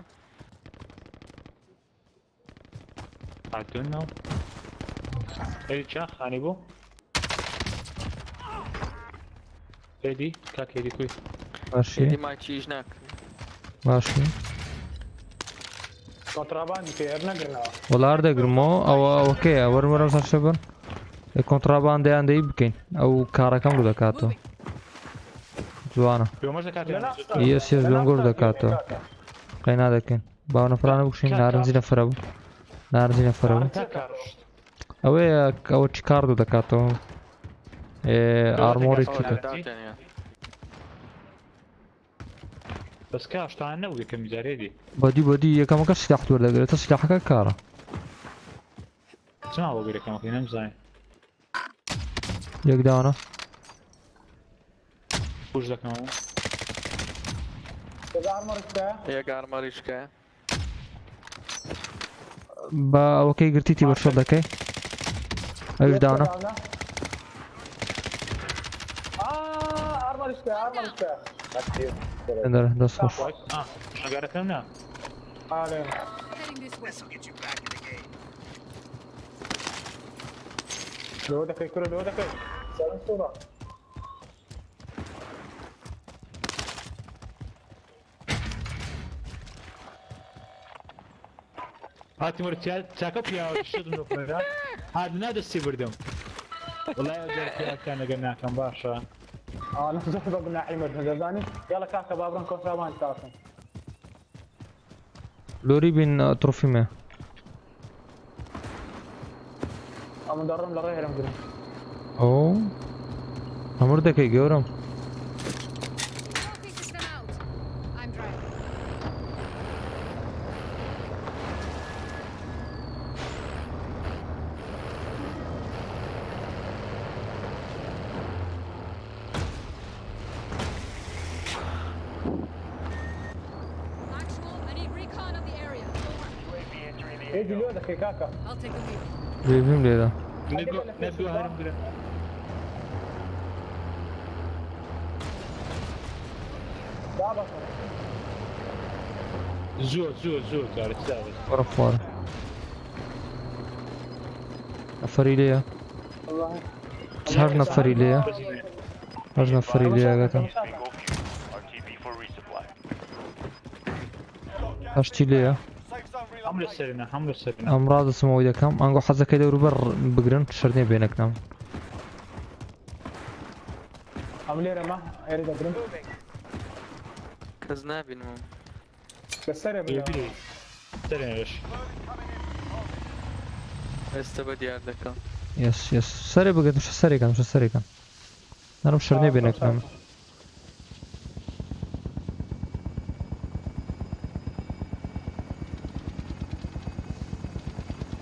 هاتوونەوە هێدی چا خانی بوو هێدی کاک هێدی کوی باشی هێدی ماچی ژناک باشی کۆنتراباندی پێ نەگرنەوە وەڵار دەگرمەوە ئەوە کێیە وەرمەرە سەرشە بن کۆنتراباندیان دەی بکەین ئەو کارەکەم ڕوو دەکاتەوە جوانە یەس یەس بێنگۆر دەکاتەوە قەی نادەکەین باو نەفرانە بکشین نارنجی نەفرە بوو نارنجی نەفرە بوو ئەوەیە ئەوە چی کار دوو دەکاتەوە ئارمۆری چیکە بەس کا شتان نەبوو یەکەم جارێدی بەدی یەکەمەکە سلاح وەردەگرێتە سلاحەکە کارە چما وەگەر یەکەمەکەی نەمزانێ یەک داوانە پوش دەکەمەوە یەک ئارمەریشکە بە ئەوەکەی گرتیتی بە شۆ دەکەی ئەوش داوانە دەست خۆش شەگارەکەم نا لۆ دەکەی کورە لۆ دەکەی سەرم سوڕە هاتی مرتیات چاکە پیاوە شدم نۆکرا هادنا دەستی بردم وڵای ئەو جارکیاکان ئەگەر ناکەم باشە نەزۆر بە گوناحی مرد دەزانی یاڵە کاکە با بڕۆن کۆنتراباند تاکەن لۆری بین ترۆفیمێ ئەمە دەڕۆم لە ڕێ هێرم گرم ئەو هەموو دەکەی گەورم هێدی لۆ دەکەی کاکە بێبیم لێرە نەبوو هەرم گرم زۆر کارە چ داوێت وەرە خوارە نەفەری لێیە هەر نەفەری لێیە هەر نەفەری لێیەگەکەم هەشتی لێیە هەم لە سەرنا ئەم ڕادەچمەوەی دەکەم ئەنگۆ حەزەکەی دەوروبەر بگرن شەرنێ بێنەکنەم ئەم لێرەمە ئێرە دەگرم کەس نابینم بە سەرێ سەرێنش ئێستا بە دیار دەکەم یەس سەرێ بگەن سەرێکم نەرم شەرنێ بێنەکنەم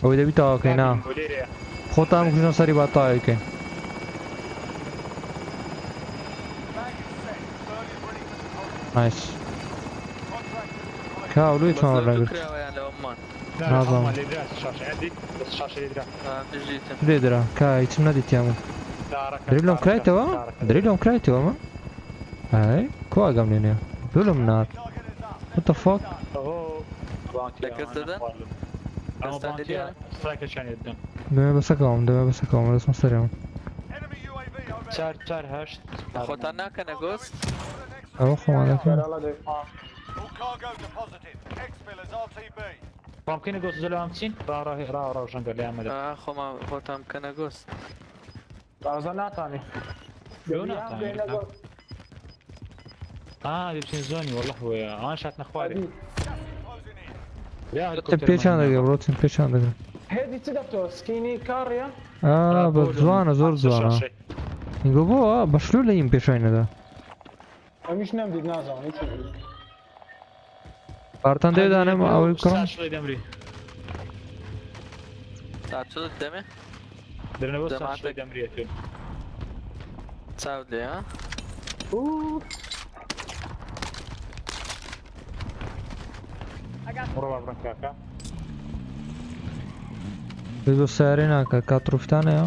ئەوەی دەبی تاواکەی نا خۆتان بکوژنە سەری با تاوایکەین نایس کاولوی چۆن ڕەنگرت نازانم لێدرا کا هیچم نەدیتیامە دەری لەم کرایتەوە دەری لەم کرایتەوە مە ئای کۆ ئەگەم لێنێ دوو لەم نات what the fuck لەکەس دەدەن دەمێ بەسەکەوم دەستمە سەرێمە چار هەشت خۆتان ناکەنە گۆست ئەوە خۆمان دەکەم بامکەینە گۆست زەلام چین ڕاژەنگە لەیامەدا خۆما خۆتان بکەنە گۆست تازە ناتانی دەبچین زۆنی وەڵڵە هۆیە ئەوان شات نەخوارێ پێچان دەگەم ڕۆچین پێچان دەگەم هێدی چ دەبتەوە سکینی کاڕیە بە جوانە زۆر جوانە ئینگۆ بۆ بەشلو لە ئیم پێشوینەدا ئەمیش نەمدید نازانم بارتان دەدانم ئەوەی بکڕم دەمری ساچۆت دەمێ دەرنەوە ساشڵی دەمرێتێ چاود لێ ها ڕۆ بڕن کاکە بێ سیارەی ناکە کاتڕوفتانەیە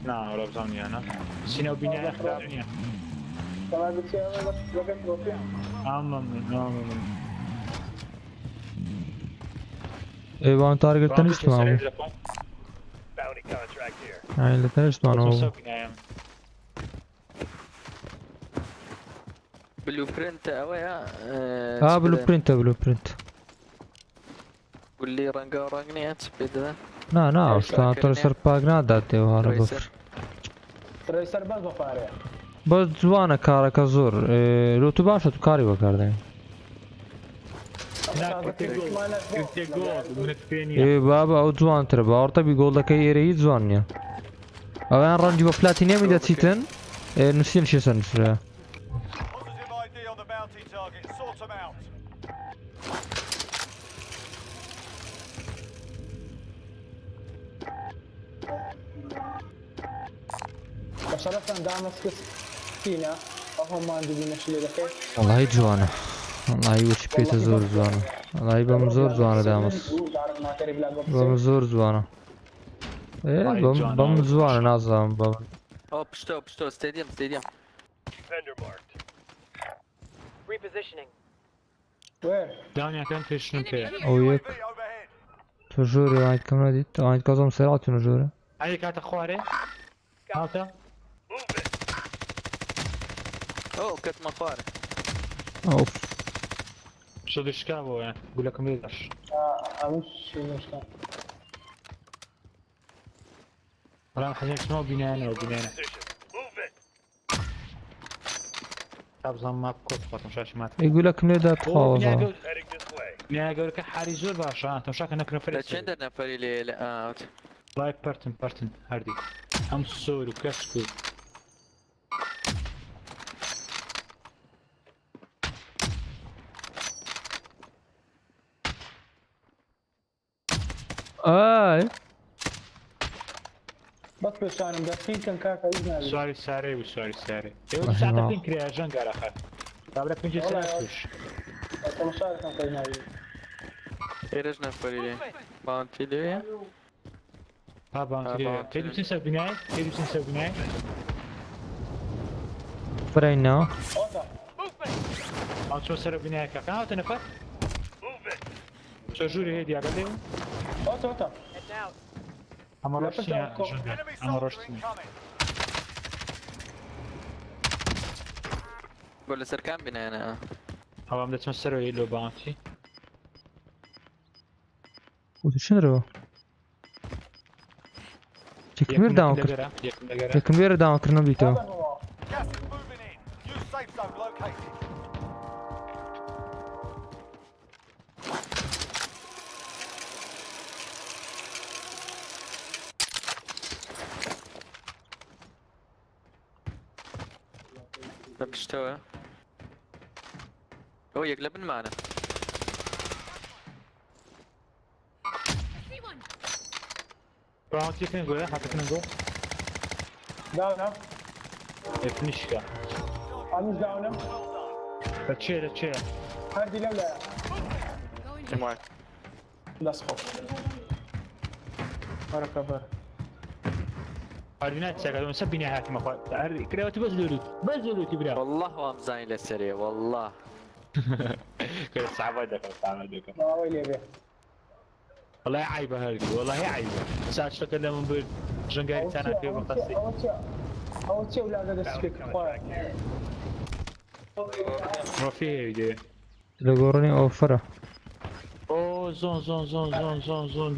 نا ولا بزاني انا سينا وبناء خرابني تمام بتسوي وقت رفيع ايوه تارجت نشت معه يعني تنشت معه بلو برنت اويا بلو برنت واللي رنقا ورنقني سبيد ذا نا اصلا ترسر باقنا داتي وهذا بفر تريسر بس بفارع بس جوانا كارك زور لو تباشا تكاري وكاردين بابا او جوان ترى باورتا بيقول لك اي جوانيا او انا رانجي بفلاتينيوم اذا تسيتن نسين شي سنس بشرفنا دامسكس فينا وهم ما عندي بنشيل الخير والله جوانا والله وش بيت زور جوانا والله بمزور جوانا دامس بمزور جوانا ايه بمزور نازم بم اوه بشتو ستاديوم Repositioning. Where? دانيا كانت شنو كده وياك تجوري وايد كم رديت وايد كازم سرعة نجوري هاي كانت اخواري هاتا اوه كانت مفارق اوف شو دشكابو يعني اقول لكم ليش مش مشكلة والله حزين شنو بنانا طب زعما كوت فاطمه شاش مات يقول لك ندا تخاوزا نيا اقول لك حاري زور باشا انت مشاك انك نفرق لا نفري لي لا اوت لايك بارتن هاردي ام سوري كاسكو بس بشانم دفين كان كاكا يجنالي سوري ساري يقول ساعة بين كريا جنگ على خير قبل بنجي سلاكوش انت مشارك كان يجنالي ايش نفري لي باونتي لي تريد تنسى بناي فرينا شو سر بناي كاكا هاو تنفر شو جوري هيدي اقدر اوتا اما رشتني قول له سركان بنا انا هو عم تمسروا يلو باونتي وشنو يكمير داون كرنا بيتو طب اشتوى هو يقلب معنا باونتي فين نقول حطيت نقول داونا فينيشكا مش داونا تشيل هاردي لا معك لا صفر بركة أرينا تساعدون سبي نهاية ما قال تعري كريوتي بزلو تبرا والله وام زين للسريع والله كل صعبة دك ما ويلي به والله عيبة هذه والله عيبة ساعة شكل لما نقول جنقاي تانا في مقصي أول شيء ولا قدر سبيك ما فيه يدي تلقوني أوفره أوه زون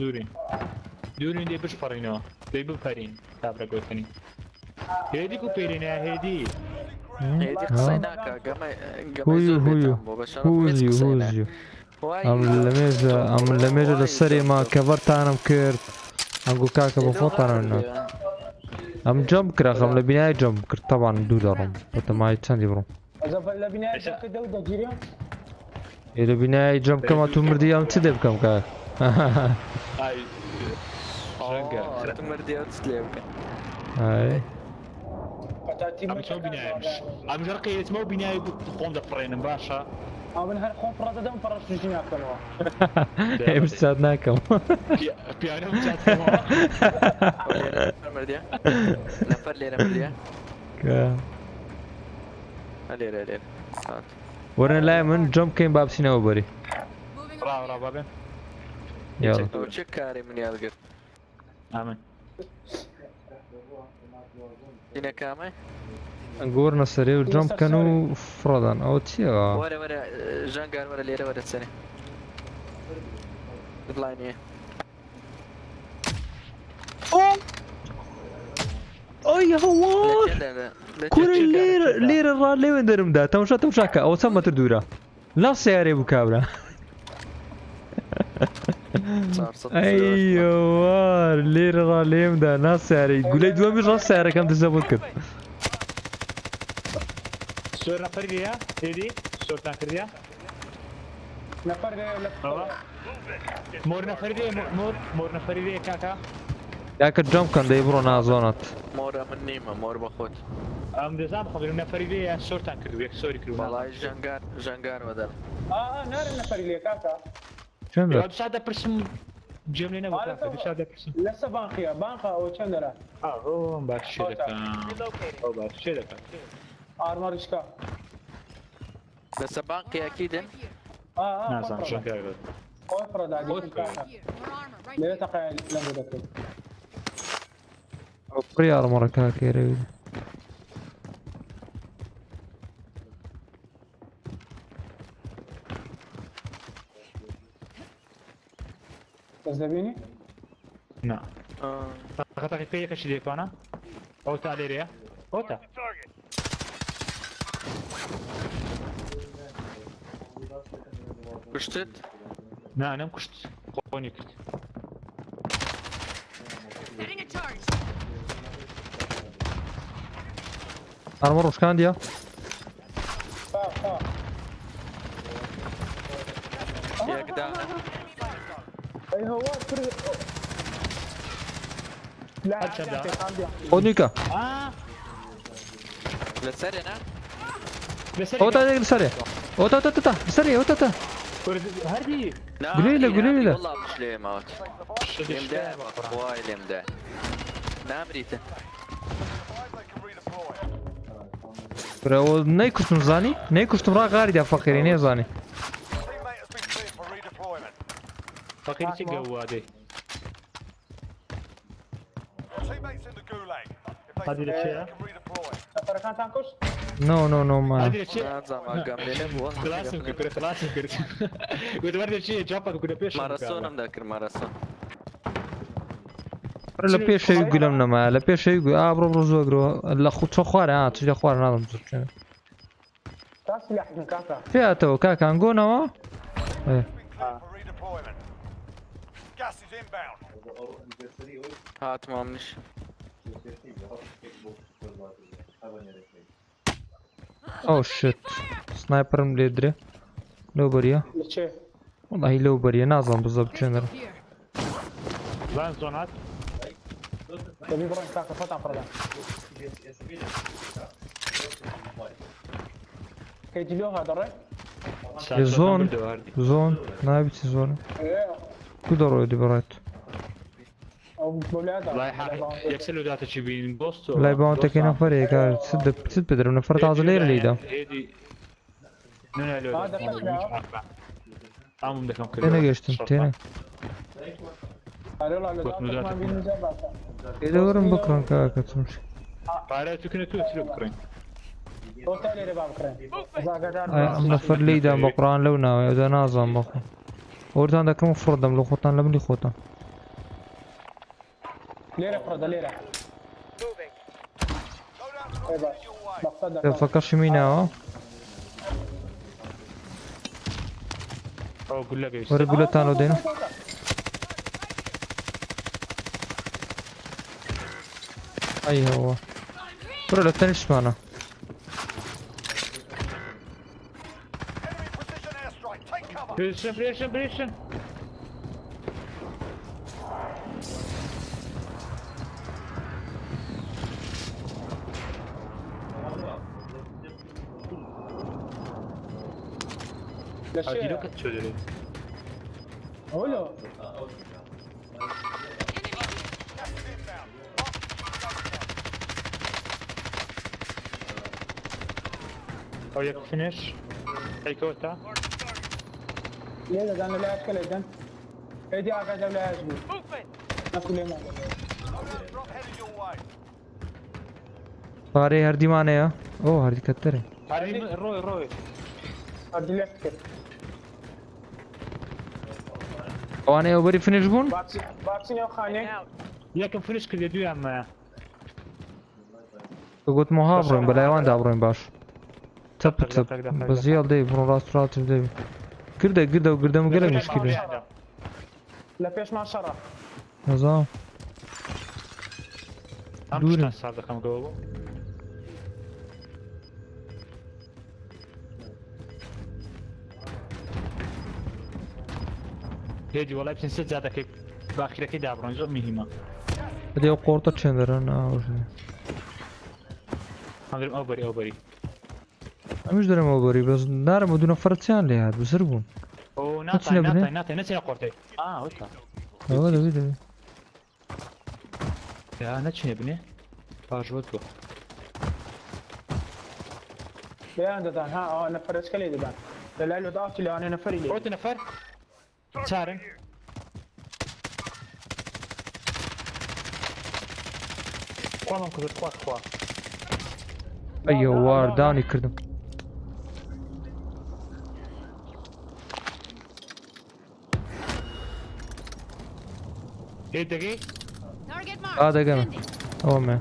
دورين دي بش فرينو دي بفرين تابرا قوتني هيدي كوبيرين يا هيدي هيدي قصيناك هوزيو ام لميزة للسري ما كفرت انا مكرت اقول كاكا بفوت انا ام جمب كراخ ام لبناي جمب كرت طبعا دودرهم وانت ما يتساندي برو اذا لبناي جاك دودة جيريا إذا بناي جمب كما تمردي ام تدب كم كاك هاي تمردي ام تدب هاي ام شو بناي ام جرقي اسمه بناي تقوم دفرين باشا من هالخوف فرادة دم فرش رجينا كمان. بساعدنا كم. بيانو بساعد كم. مرديا. نفر ليرة مرديا. ليرة. ورنا لا من جمب كين باب سينا وبري. برا بابين. يلا. وشك كاري من يالقر. آمين. هنا كامي. نقورنا سريع والجمب كانوا فرضا أو تيا. ورا جانجار ورا ليرة ورا السنة. لاينية. أي هو. كل لير الرال ليه وندرم ده تمشاك أو سما تردورا. لا سيارة بكابرا. أيوة لير الرال ليه ده ناس سيارة. قولي دوا مش ناس سيارة كم تزبط كده. صور نفر ليها هيدي صور تنكر ليها نفر ليها مور نفر ليها مور نفر ليها كاكا ذاك الجمب كان ديبرو نازونات مور من نيمة مور بخوت دزام خبر نفر ليها صور تنكر ليها سوري كلو والله جانجار بدل نار نفر ليها كاكا شنو ده؟ بساعدة برسم جملنا بكاكا بساعدة برسم لسه بانقيا أو شندرا هو باشيلك هو باشيلك آرمار إشكا بس باقي أكيد نعم شو كذا أفرد عادي لا تقع لم يذكر بري أرمر كاكيري تزدبيني؟ نعم أخذت فيك إيش ديك أنا؟ أوتا ليريا أوتا كشتت؟ نعم كشت قوني كشت أرمر وش كان ديا؟ يا كدا أي هو لا أوديكا لسري أنا أوتا لسري أوتا سري أوتا هذه قولي له والله مش ليه موت يمدع وايد يمدع نعم ريته برو نيكوستم زاني نيكوستم را غاري يا فقير ني زاني فقير شي قوادي هذه الاشياء فرقان تانكوش نو ما هذه الاشياء خلاص كنت قلت ورد الشيء جابك وكنا بيش ماراثون مذاكر ماراثون لا بيش يقولنا ما لا بيش يقول برو زوغرو لا خو خوار تجي خوار نظم زوج تاسلح من كاكا فيها تو كاكا نقونا ما ايه هات مامنش اوه شيت سنايبر مليدري لو بريا والله لو بريا ناظم بالضبط جنرال لان زونات تبي برا كاكا فتح فردا كيجلو هذا الري زون نايبت زون كدروا دي برات لا يكسلوا داتا تشيبين بوست لا يبغون تكينا فريق قال سد بدر من فرط هذا لير ليدا انا قشتم تينا إذا ورم بكرة كاكا تمشي نفر ليدا بقران لونا إذا نازم بقران ورتان ذاك المفروض لو خوتان لملي خوتان ليرة فردا ليرة فكرش مينا ورا قلتان لو دينا اي هو برو لا تنش معنا بريشن هادي لو كتشودري اولو او يك فينيش هيكوتا يلا ده انا لا اشكال جدا ادي اجا ولا اشبو نقول ما فاري هردي معناه يا اوه هردي كتري هادي روي هردي لفت وانا اوبري فينيش بون باكسين يا خانه ياكم فينيش كل يدو يا ما قلت محابرين بلايوان دابرين باش تب بس يلا برون راس راتب دي قرده مقلق مشكلة لا فيش مع شرف نظام دوري صار كم جوه هيدي والله بتنسى زادك باخره كده عبرون زو مهمه بدي قورطة تشندرن هندرم اوبري مش دارم اوبري بس دارم بدون فرتسيان لي هاد بسربون او ناطي نسي قورتي وكا هذا يا نتشني ابني باجوتو يا عند ها انا فرس كلي دبان لا له ضافتي لو انا نفري لي قلت نفر سارن قوام كنت خوا ايوه وار داوني كردم ايه دقيق هذا قام اوه مان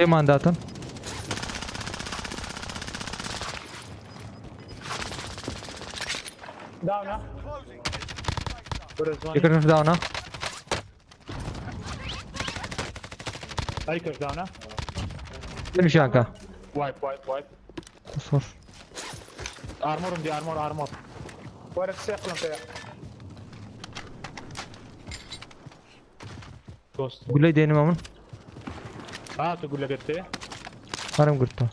ايه مانداتن داونا يكرش داونا ايكش داونا فينيش يانكا وايب اصفر ارمور عندي ارمور ورا السيقل انت دوست قول لي ديني مامن تقول لي قلت ايه هرم قلت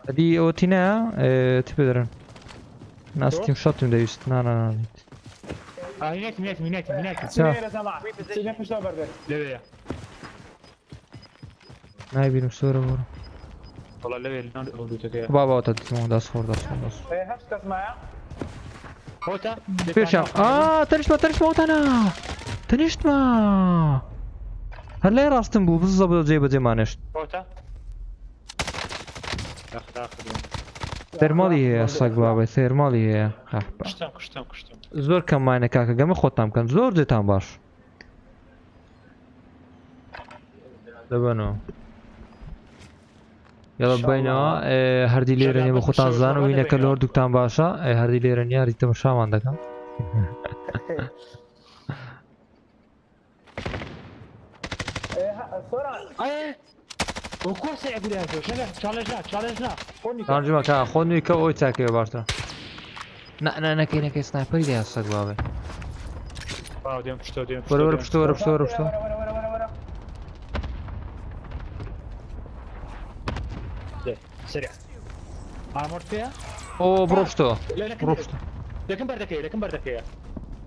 هذه اوتينا تبدرن ناس تيم شاتم دايست نا هناك سينا سمع سينا مش برجر ليه ما يبينو سورة ورا والله ليه اولوتك بابا تدمو داس فور ايه هفت اسمع هوتا فيشام تنشت موتانا تنشت ما هلا راستن بو بالضبط زي ما نشت هوتا اخذ ثيرمالي هي الصق بابا ثيرمالي هي كشتم زور كم ماينه كاكا قام خودتام كان زور زيتان باش دبنو يلا بينا هردي ليرني بخوتان زان وينه كلور دكتان باشا هردي ليرني هردي تمشام عندك ايه وكوسه يقول هذا تشالنجنا ترجمه كا خوني كا اوي تاكي بارتا انا كاين سنايبر دي الصق بابا واو ديم بشتو ورا سريع ارمور فيها او بروفشتو لكن بردك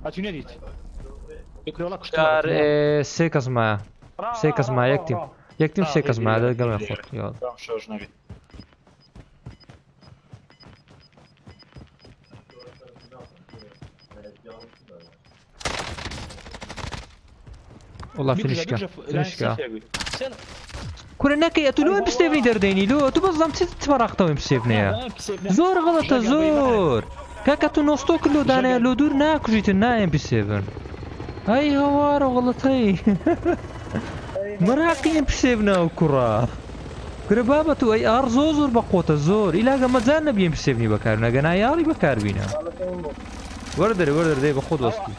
اتوني ديت يكرو لك شتار سيكاس معاه يكتم سيكاس معاه هذا قام ياخذ يلا والله فينيشكا كورناك يا تلو بستيفني درديني لو تو بزم تتفرقت وين بستيفني زور غلطه زور كاكا تو نوستو كله دانا لو دور ناك جيت النايم بي 7 هاي هوار غلط هاي مراقي بي 7 وكرة بابا تو اي ار زور بقوت الزور الى ما زالنا بي 7 بكارنا قنا ياري بكار بينا وردر دي بخود وسطي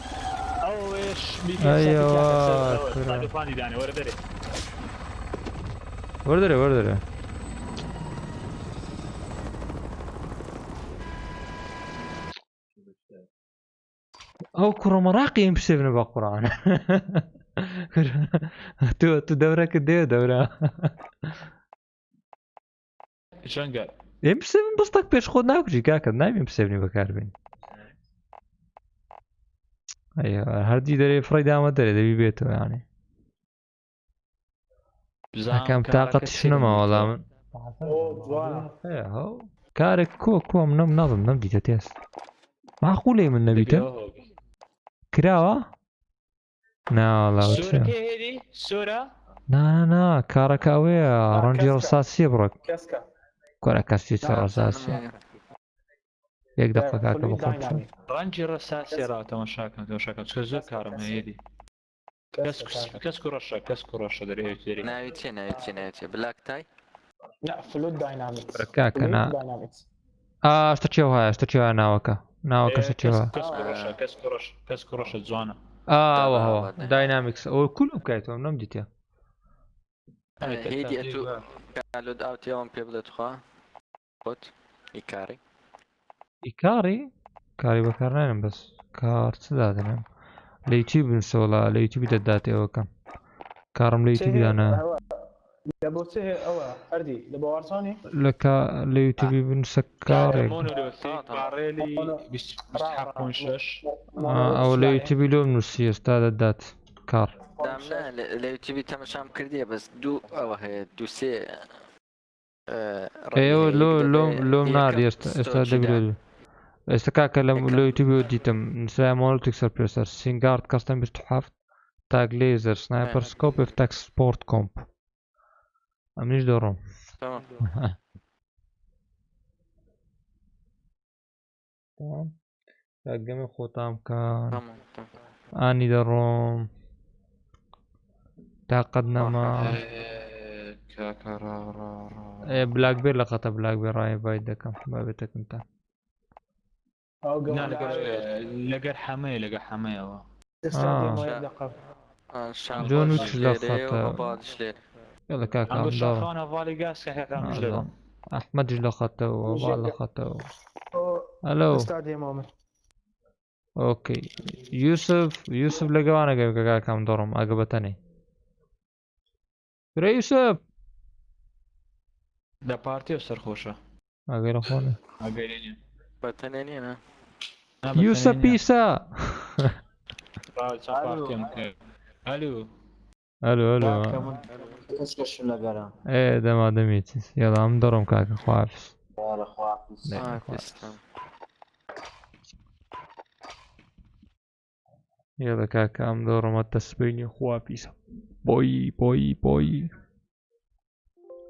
ايوه وردر او كرة مراقي يمسفني بقران تو دورة كديو دورة شلون قال؟ يمسفن بسطك بيش خود ناكجي كاكد نايم يمسفني بكاربين ايوه هردي داري فريدا ما داري دبي بيته يعني كم طاقة شنو ما والله من ايه هو كارك كو من نظم نمدي تتيس معقولة من نبيته كراوة نا والله الصورة كي هذي الصورة نا كاركاوية رنجي رصاصي برك كاسكا كورا كاسيت رصاصي يك دقة كاكا بخوتشو رانجي رصاصي راه مشاكل تشوزو كارم هيدي كاسكو رشا دري ناويتي بلاك تاي لا فلود داينامكس كاكا نا اشتريوها ناوكا اشتريوها كاسكو رشا زوانا وهو داينامكس وكلهم كايتهم نمديتها هيدي اتو كالود اوت يوم بيبل تخوا بوت إيكاري بكارنين بس كار سدادنا ليتيوب نسولا ليتيوب داداتي اوكا كارم ليتيوب انا لبوته او اردي لبو وارسوني لك ليتيوب بنسكاري باريلي بيستحقون شش او ليتيوب لوم نسي استاذ دات كار دامنا ليتيوب تمشام كرديه بس دو او هي دو سي ايوه لوم نار استاذ دبلو استكاك لو يوتيوب وديتم نسلا مولتك سربريسر سينجارد كاستم بستحاف تاج ليزر سنايبر سكوب افتاك سبورت كومب امنيش دورهم تمام تمام تاقمي خوتام كان اني دروم تعقدنا ما بلاك بير لقطة بلاك بير راي بايدك ما بيتك انت لقى حماية جون ويكس لقطة يلا كاكا دور احمد لقطة وبعض لقطة الو اوكي يوسف لقوانا قبل كاكا مدورم عقبتني يوسف ده بارتي وسرخوشة اقول اخواني بتنيني انا يوسف بيسا الو ايه ده ما دميت يلا مدورم كاكا خوافس يلا كاكا مدورم التسبيني خوافس بوي